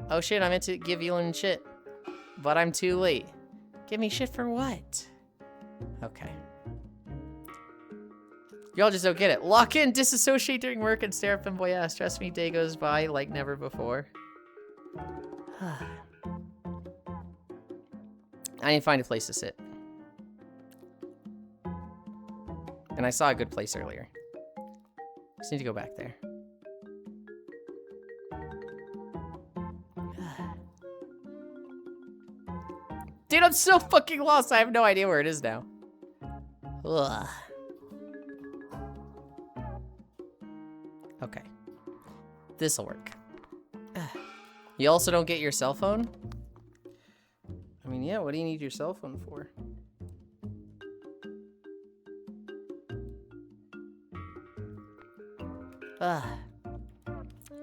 Oh shit, I meant to give Yulind shit. But I'm too late. Give me shit for what? Okay. Y'all just don't get it. Lock in, disassociate during work, and stare at them boy ass. Trust me, day goes by like never before. I need to find a place to sit. And I saw a good place earlier. Just need to go back there. Dude, I'm so fucking lost. I have no idea where it is now. Ugh. Okay. This'll work. You also don't get your cell phone? I mean, yeah, what do you need your cell phone for?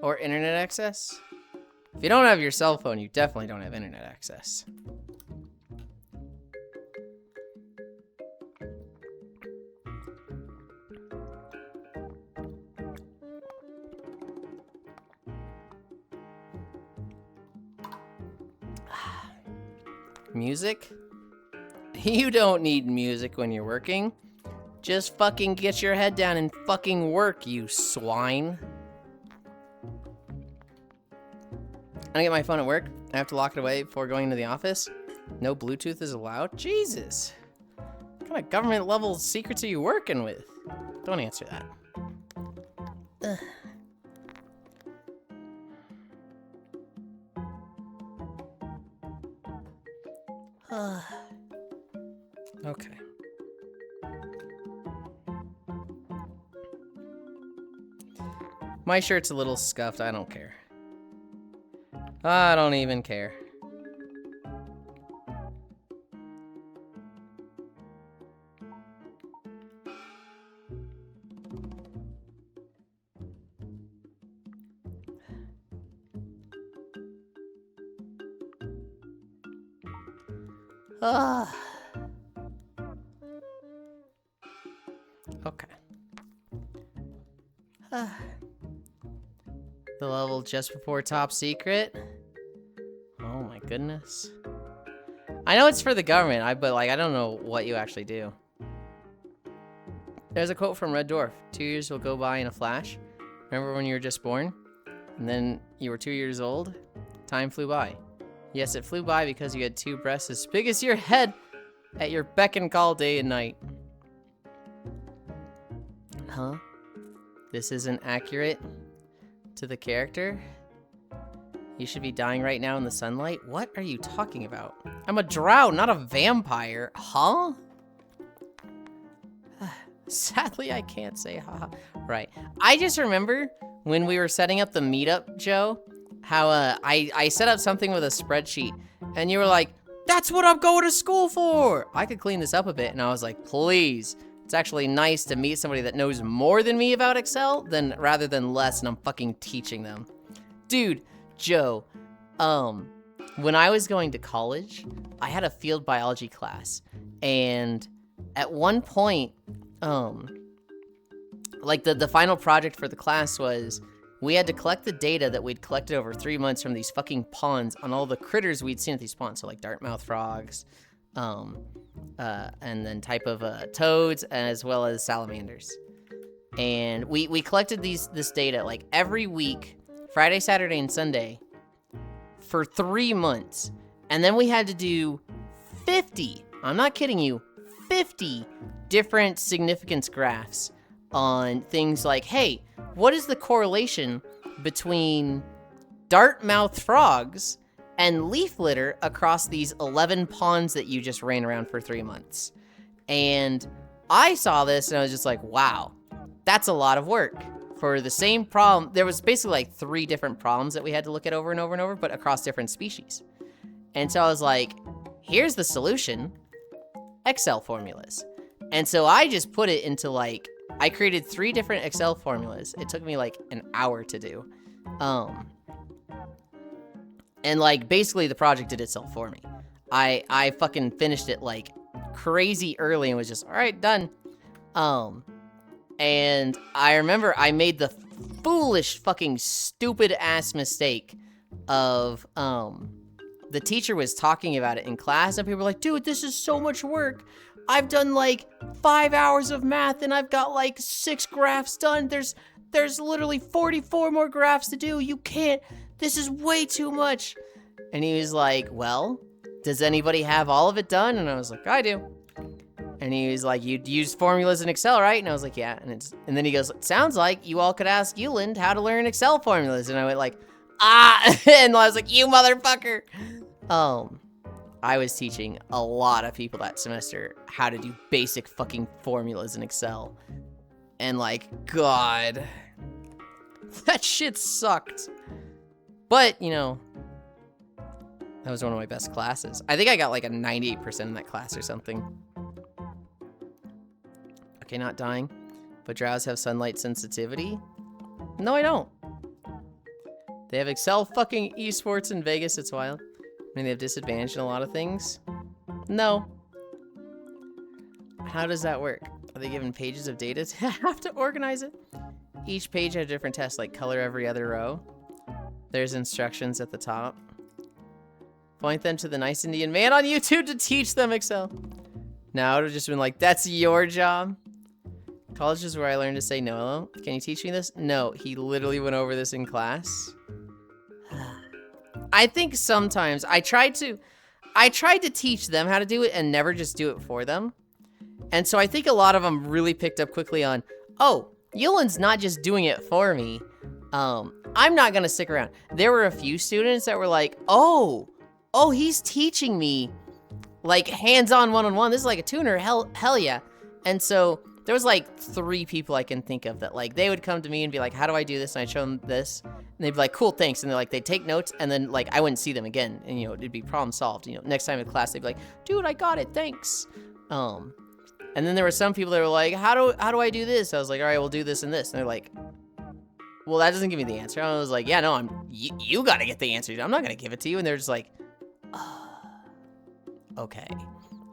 Or internet access? If you don't have your cell phone, you definitely don't have internet access. Music? You don't need music when you're working. Just fucking get your head down and fucking work, you swine. I get my phone at work. I have to lock it away before going into the office. No Bluetooth is allowed. Jesus. What kind of government level secrets are you working with? Don't answer that. Ugh. Okay. My shirt's a little scuffed. I don't care. I don't even care. Okay. The level just before top secret. Oh my goodness. I know it's for the government, but I don't know what you actually do. There's a quote from Red Dwarf. 2 years will go by in a flash. Remember when you were just born? And then you were 2 years old? Time flew by. Yes, it flew by because you had two breasts as big as your head at your beck and call day and night. Huh? This isn't accurate to the character? You should be dying right now in the sunlight? What are you talking about? I'm a drow, not a vampire. Huh? Sadly, I can't say haha. Right. I just remember when we were setting up the meetup, Joe, how I set up something with a spreadsheet, and you were like, that's what I'm going to school for! I could clean this up a bit, and I was like, please. It's actually nice to meet somebody that knows more than me about Excel rather than less, and I'm fucking teaching them. Dude, Joe, when I was going to college, I had a field biology class, and at one point, the final project for the class was we had to collect the data that we'd collected over 3 months from these fucking ponds on all the critters we'd seen at these ponds. So like Dartmouth frogs, and then type of toads, as well as salamanders. And we collected this data like every week, Friday, Saturday, and Sunday for 3 months. And then we had to do 50, I'm not kidding you, 50 different significance graphs on things like, hey, what is the correlation between Dartmouth frogs and leaf litter across these 11 ponds that you just ran around for 3 months? And I saw this and I was just like, wow, that's a lot of work. for the same problem. There was basically like 3 different problems that we had to look at over and over and over, but across different species. And so I was like, here's the solution, Excel formulas. And so I just put it into like, I created 3 different Excel formulas. It took me like an hour to do. And like basically the project did itself for me. I fucking finished it like crazy early and was just, all right, done. And I remember I made the foolish fucking stupid ass mistake of, the teacher was talking about it in class and people were like, dude, this is so much work. I've done like 5 hours of math and I've got like 6 graphs done. There's literally 44 more graphs to do. You can't, this is way too much. And he was like, well, does anybody have all of it done? And I was like, I do. And he was like, you'd use formulas in Excel, right? And I was like, yeah. And then he goes, it sounds like you all could ask Yulind how to learn Excel formulas. And I went like, and I was like, you motherfucker. I was teaching a lot of people that semester how to do basic fucking formulas in Excel. And like, God, that shit sucked. But, you know, that was one of my best classes. I think I got like a 98% in that class or something. Okay, not dying. But drows have sunlight sensitivity? No, I don't. They have Excel fucking esports in Vegas, it's wild. I mean, they have disadvantage in a lot of things. No. How does that work? Are they given pages of data to have to organize it? Each page has a different test, like color every other row. There's instructions at the top. Point them to the nice Indian man on YouTube to teach them Excel. Now it would have just been like, that's your job. College is where I learned to say no. Can you teach me this? No, he literally went over this in class. I think sometimes I tried to teach them how to do it and never just do it for them. And so I think a lot of them really picked up quickly on, oh, Yulind's not just doing it for me. I'm not gonna stick around. There were a few students that were like, oh, he's teaching me like hands-on one-on-one. This is like a tuner, hell yeah. And so there was like 3 people I can think of that like, they would come to me and be like, how do I do this? And I'd show them this. And they'd be like, cool, thanks. And they're like, they'd take notes and then like, I wouldn't see them again. And you know, it'd be problem solved. You know, next time in class, they'd be like, dude, I got it, thanks. And then there were some people that were like, how do I do this? I was like, all right, we'll do this and this. And they're like, well, that doesn't give me the answer. I was like, yeah, no, you gotta get the answer. I'm not gonna give it to you. And they're just like, okay.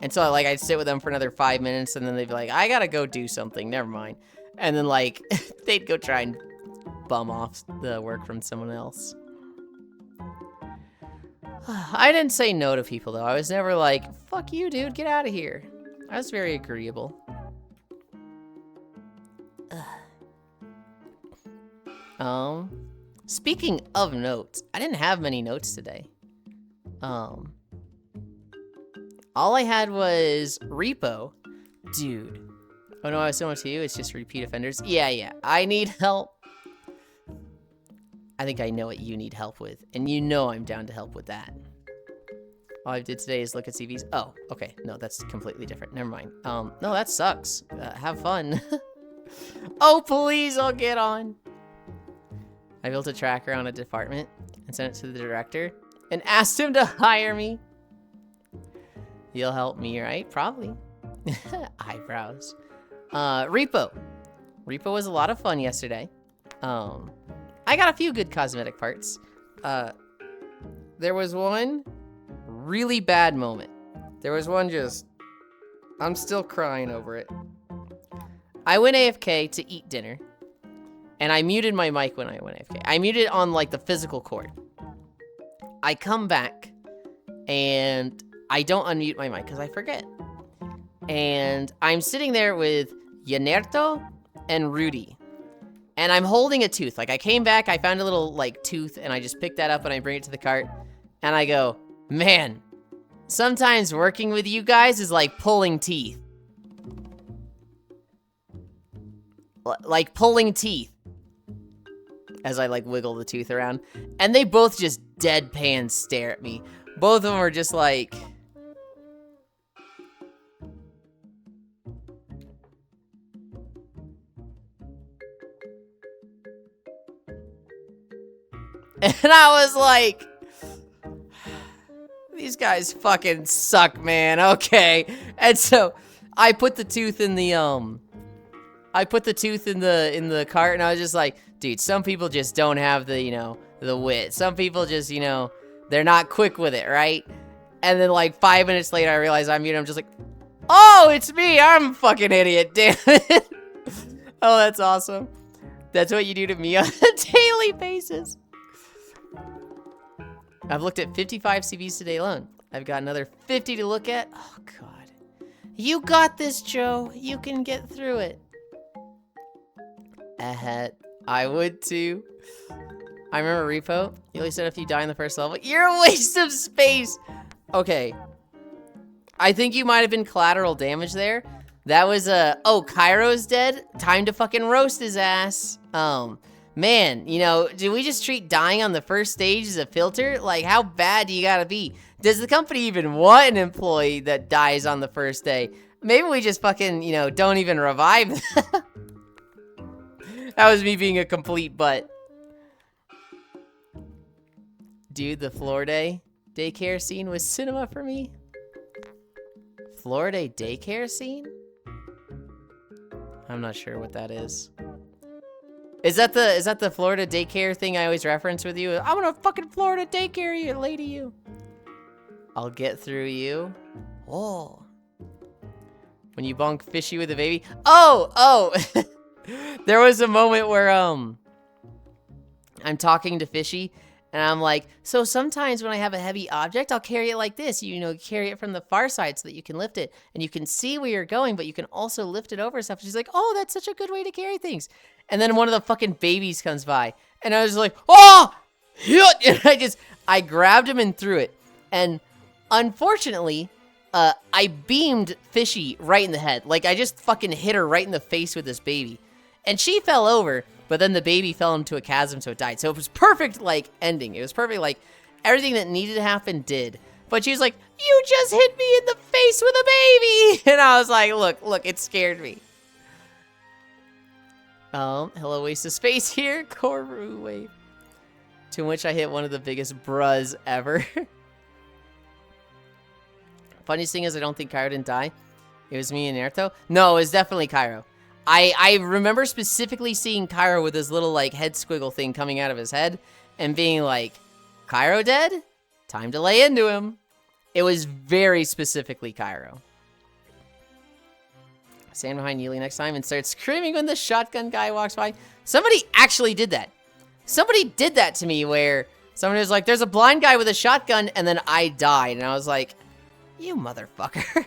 And so like, I'd sit with them for another 5 minutes and then they'd be like, I gotta go do something, never mind. And then like, they'd go try and bum off the work from someone else. I didn't say no to people though. I was never like, fuck you, dude, get out of here. I was very agreeable. Speaking of notes, I didn't have many notes today. All I had was repo. Dude. Oh no, I was similar to you, it's just repeat offenders. Yeah, I need help. I think I know what you need help with, and you know I'm down to help with that. All I did today is look at CVs. Oh, okay, no, that's completely different, never mind. No, that sucks. Have fun. Oh, please, I'll get on. I built a tracker on a department and sent it to the director and asked him to hire me. You'll help me, right? Probably. Eyebrows. Repo. Repo was a lot of fun yesterday. I got a few good cosmetic parts. There was one really bad moment. There was one just, I'm still crying over it. I went AFK to eat dinner. And I muted my mic when I went AFK. I muted it on like the physical cord. I come back and I don't unmute my mic because I forget. And I'm sitting there with Yanerto and Rudy. And I'm holding a tooth. Like I came back, I found a little like tooth and I just picked that up and I bring it to the cart. And I go, man, sometimes working with you guys is like pulling teeth. Like pulling teeth. As I like wiggle the tooth around. And they both just deadpan stare at me. Both of them are just like... And I was like, these guys fucking suck, man. Okay. And so I put the tooth in the cart, and I was just like, dude, some people just don't have the, the wit. Some people just, they're not quick with it, right? And then like 5 minutes later, I realized I'm muted. I'm just like, oh, it's me. I'm a fucking idiot. Damn it. Oh, that's awesome. That's what you do to me on a daily basis. I've looked at 55 CVs today alone. I've got another 50 to look at. Oh, God. You got this, Joe. You can get through it. I would too. I remember Repo. You only said if you die in the first level. You're a waste of space. Okay. I think you might have been collateral damage there. That was oh, Cairo's dead? Time to fucking roast his ass. Man, do we just treat dying on the first stage as a filter? Like, how bad do you gotta be? Does the company even want an employee that dies on the first day? Maybe we just fucking, don't even revive them. That was me being a complete butt. Dude, the Florida daycare scene was cinema for me. Florida daycare scene? I'm not sure what that is. Is that the Florida daycare thing I always reference with you? I'm gonna fucking Florida daycare you, lady you. I'll get through you. Oh. When you bonk fishy with a baby. Oh! There was a moment where, I'm talking to Fishy, and I'm like, so sometimes when I have a heavy object, I'll carry it like this. Carry it from the far side so that you can lift it, and you can see where you're going, but you can also lift it over and stuff. She's like, oh, that's such a good way to carry things. And then one of the fucking babies comes by, and I was like, oh! And I grabbed him and threw it. And unfortunately, I beamed Fishy right in the head. Like, I just fucking hit her right in the face with this baby. And she fell over, but then the baby fell into a chasm, so it died. So it was perfect, like, ending. It was perfect, like, everything that needed to happen did. But she was like, you just hit me in the face with a baby! And I was like, look, it scared me. Hello, waste of space here. Koru wave. To which I hit one of the biggest brus ever. Funniest thing is I don't think Cairo didn't die. It was me and Naruto. No, it was definitely Cairo. I remember specifically seeing Cairo with his little, like, head squiggle thing coming out of his head and being like, Cairo dead? Time to lay into him. It was very specifically Cairo. Stand behind Yulind next time and start screaming when the shotgun guy walks by. Somebody actually did that. Somebody did that to me where somebody was like, there's a blind guy with a shotgun, and then I died. And I was like, you motherfucker.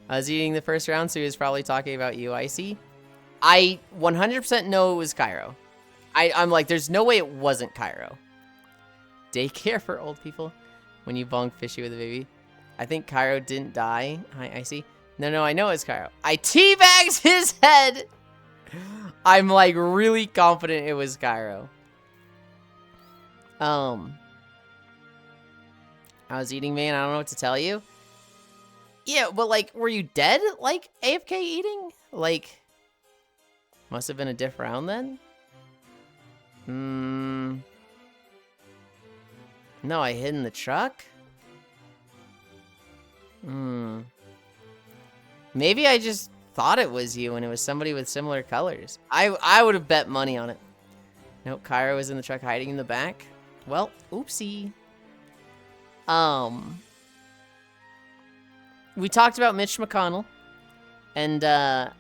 I was eating the first round, so he was probably talking about you, Icy. I 100% know it was Cairo. I'm like, there's no way it wasn't Cairo. Daycare for old people. When you bonk Fishy with a baby. I think Cairo didn't die. Hi, Icy. No, I know it's Cairo. I teabagged his head. I'm like really confident it was Cairo. I was eating, man. I don't know what to tell you. Yeah, but like, were you dead? Like, AFK eating? Like, must have been a diff round then? No, I hid in the truck? Maybe I just thought it was you and it was somebody with similar colors. I would have bet money on it. Nope, Cairo was in the truck hiding in the back. Well, oopsie. We talked about Mitch McConnell and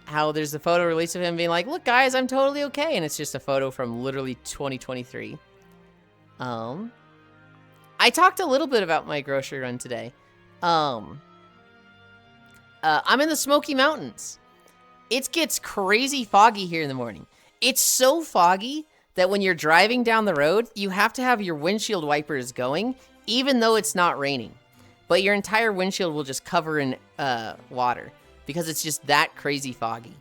how there's a photo release of him being like, look guys, I'm totally okay. And it's just a photo from literally 2023. I talked a little bit about my grocery run today. I'm in the Smoky Mountains. It gets crazy foggy here in the morning. It's so foggy that when you're driving down the road, you have to have your windshield wipers going, even though it's not raining. But your entire windshield will just cover in water because it's just that crazy foggy.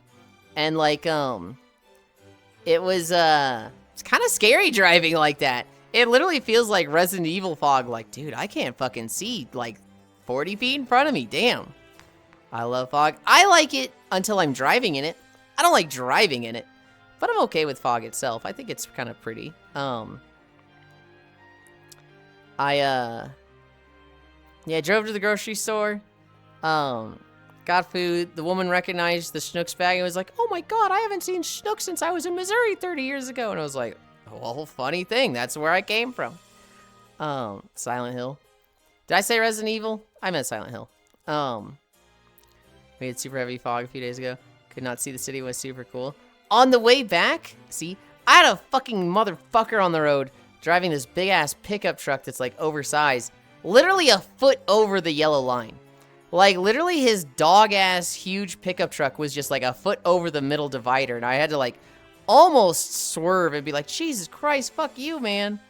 And like, it was, it's kind of scary driving like that. It literally feels like Resident Evil fog. Like, dude, I can't fucking see like 40 feet in front of me. Damn. I love fog. I like it until I'm driving in it. I don't like driving in it, but I'm okay with fog itself. I think it's kind of pretty. Yeah, drove to the grocery store. Got food. The woman recognized the Schnucks bag and was like, "Oh my god, I haven't seen Schnucks since I was in Missouri 30 years ago." And I was like, well, funny thing, that's where I came from. Silent Hill. Did I say Resident Evil? I meant Silent Hill. We had super heavy fog a few days ago. Could not see the city, was super cool. On the way back, see, I had a fucking motherfucker on the road driving this big ass pickup truck that's like oversized, literally a foot over the yellow line. Like, literally his dog-ass huge pickup truck was just, like, a foot over the middle divider. And I had to, like, almost swerve and be like, Jesus Christ, fuck you, man.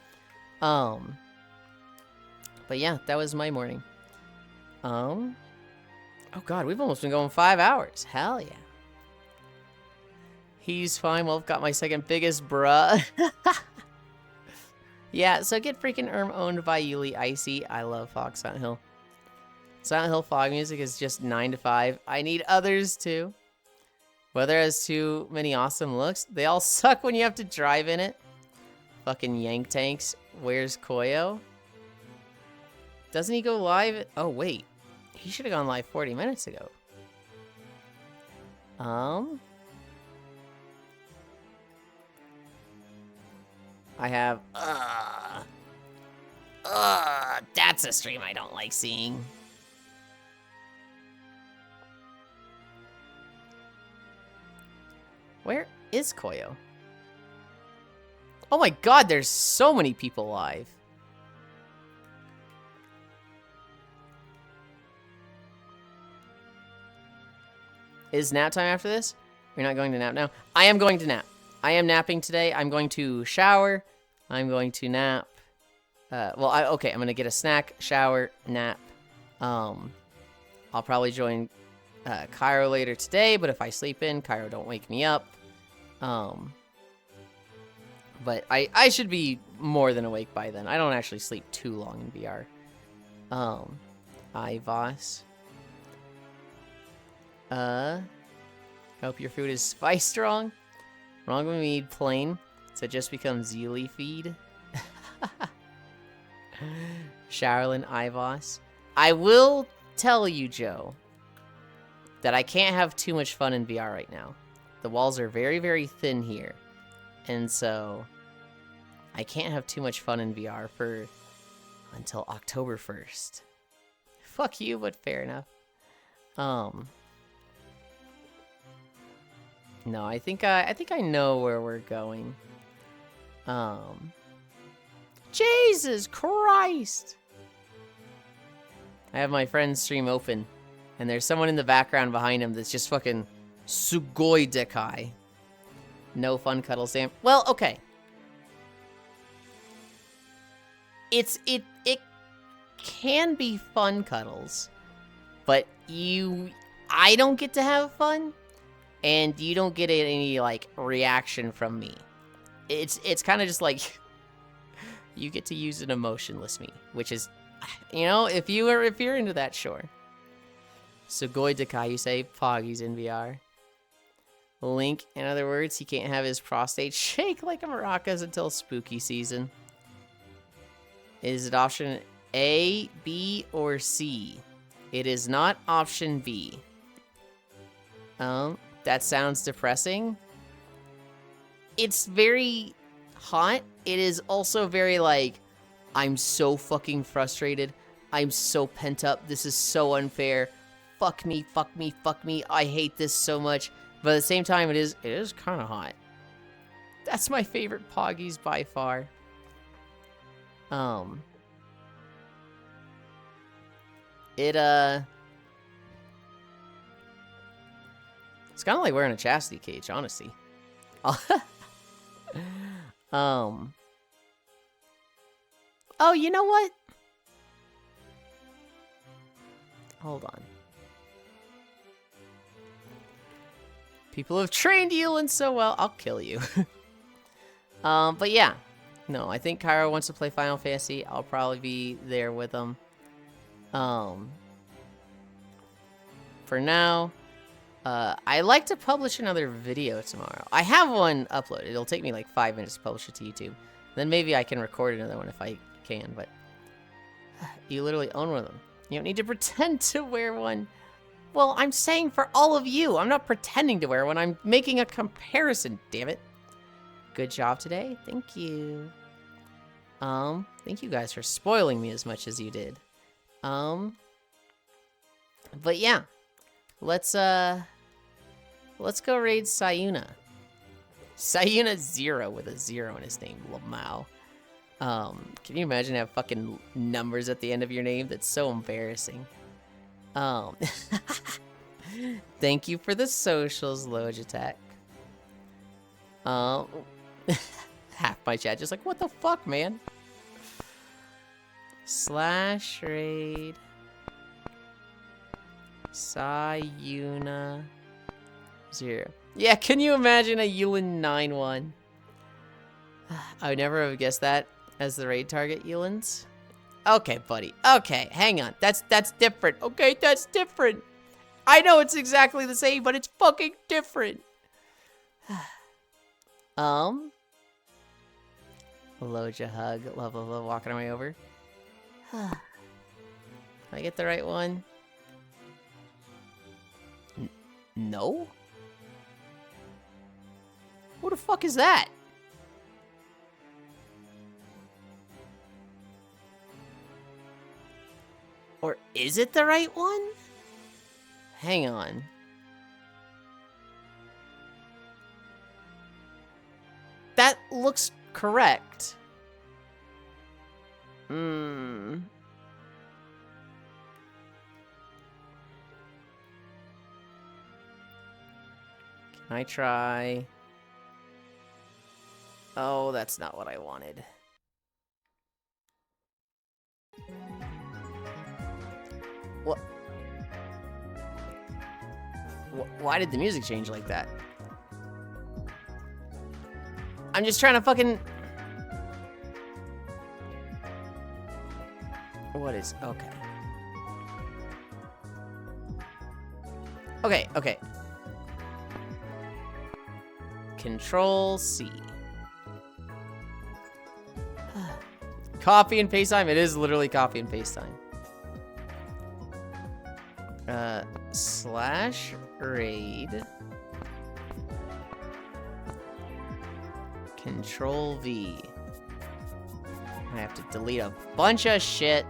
But yeah, that was my morning. Oh, God, we've almost been going 5 hours. Hell yeah. He's fine. Well, I've got my second biggest bruh. Yeah, so get freaking owned by Yuli Icy. I love Fox Silent Hill. Silent Hill fog music is just 9 to 5. I need others too. Weather has too many awesome looks. They all suck when you have to drive in it. Fucking yank tanks. Where's Koyo? Doesn't he go live? Oh, wait. He should have gone live 40 minutes ago. I have... that's a stream I don't like seeing. Where is Koyo? Oh my god, there's so many people live. Is nap time after this? You're not going to nap now? I am going to nap. I am napping today. I'm going to shower. I'm going to nap. Okay, I'm going to get a snack, shower, nap. I'll probably join Cairo later today, but if I sleep in, Cairo don't wake me up. But I should be more than awake by then. I don't actually sleep too long in VR. Hi, Voss. Hope your food is spice strong. Wrong when we need plain, so it just becomes Yuli feed. Charlene Ivos. I will tell you, Joe, that I can't have too much fun in VR right now. The walls are very, very thin here. And so I can't have too much fun in VR until October 1st. Fuck you, but fair enough. No, I think I know where we're going. Jesus Christ! I have my friend's stream open, and there's someone in the background behind him that's just fucking sugoi dekai. No fun cuddle Sam. Well, okay. It can be fun cuddles, but I don't get to have fun, and you don't get any like reaction from me. It's kind of just like you get to use an emotionless me, which is, you know, if you're into that, sure. Sugoi dekai, you say? Foggy's in VR. Link, in other words, he can't have his prostate shake like a maracas until spooky season. Is it option A, B, or C? It is not option B. That sounds depressing. It's very hot. It is also very like, I'm so fucking frustrated. I'm so pent up. This is so unfair. Fuck me, fuck me, fuck me. I hate this so much. But at the same time, it is kind of hot. That's my favorite Poggies by far. It's kind of like wearing a chastity cage, honestly. Oh, you know what? Hold on. People have trained Yulind so well. I'll kill you. But yeah. No, I think Cairo wants to play Final Fantasy. I'll probably be there with him. For now, I like to publish another video tomorrow. I have one uploaded. It'll take me like 5 minutes to publish it to YouTube. Then maybe I can record another one if I can, but You literally own one of them. You don't need to pretend to wear one. Well, I'm saying for all of you. I'm not pretending to wear one. I'm making a comparison, damn it. Good job today. Thank you. Thank you guys for spoiling me as much as you did. But yeah. Let's go raid Sayuna. Sayuna 0 with a 0 in his name, Lamau. Can you imagine have fucking numbers at the end of your name? That's so embarrassing. Thank you for the socials, Logitech. Half my chat just like, what the fuck, man? Slash raid Sayuna 0. Yeah, can you imagine a Yulind 9-1? I would never have guessed that as the raid target, Yulind. Okay, buddy. Okay, hang on. That's different. Okay, that's different. I know it's exactly the same, but it's fucking different. Loja hug. Love, love, love. Walking our way over. Did I get the right one? No? Who the fuck is that? Or is it the right one? Hang on. That looks correct. Can I try? Oh, that's not what I wanted. What? Why did the music change like that? I'm just trying to fucking... What is... Okay. Okay, okay. Control C. Copy and paste time? It is literally copy and paste time. Slash raid. Control V. I have to delete a bunch of shit.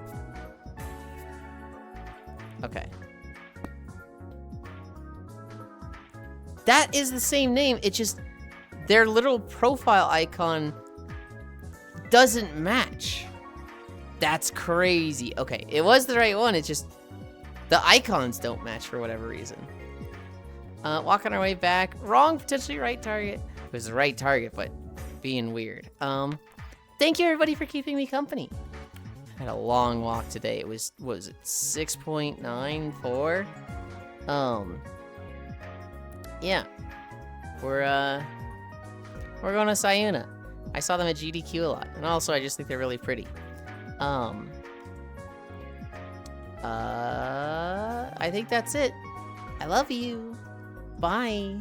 Okay. That is the same name. It just... Their little profile icon doesn't match. That's crazy. Okay, it was the right one. It's just... The icons don't match for whatever reason. Walking our way back. Wrong, potentially right target. It was the right target, but being weird. Thank you everybody for keeping me company. I had a long walk today. It was, what was it, 6.94? Yeah. We're going to Sayuna. I saw them at GDQ a lot. And also, I just think they're really pretty. I think that's it. I love you. Bye.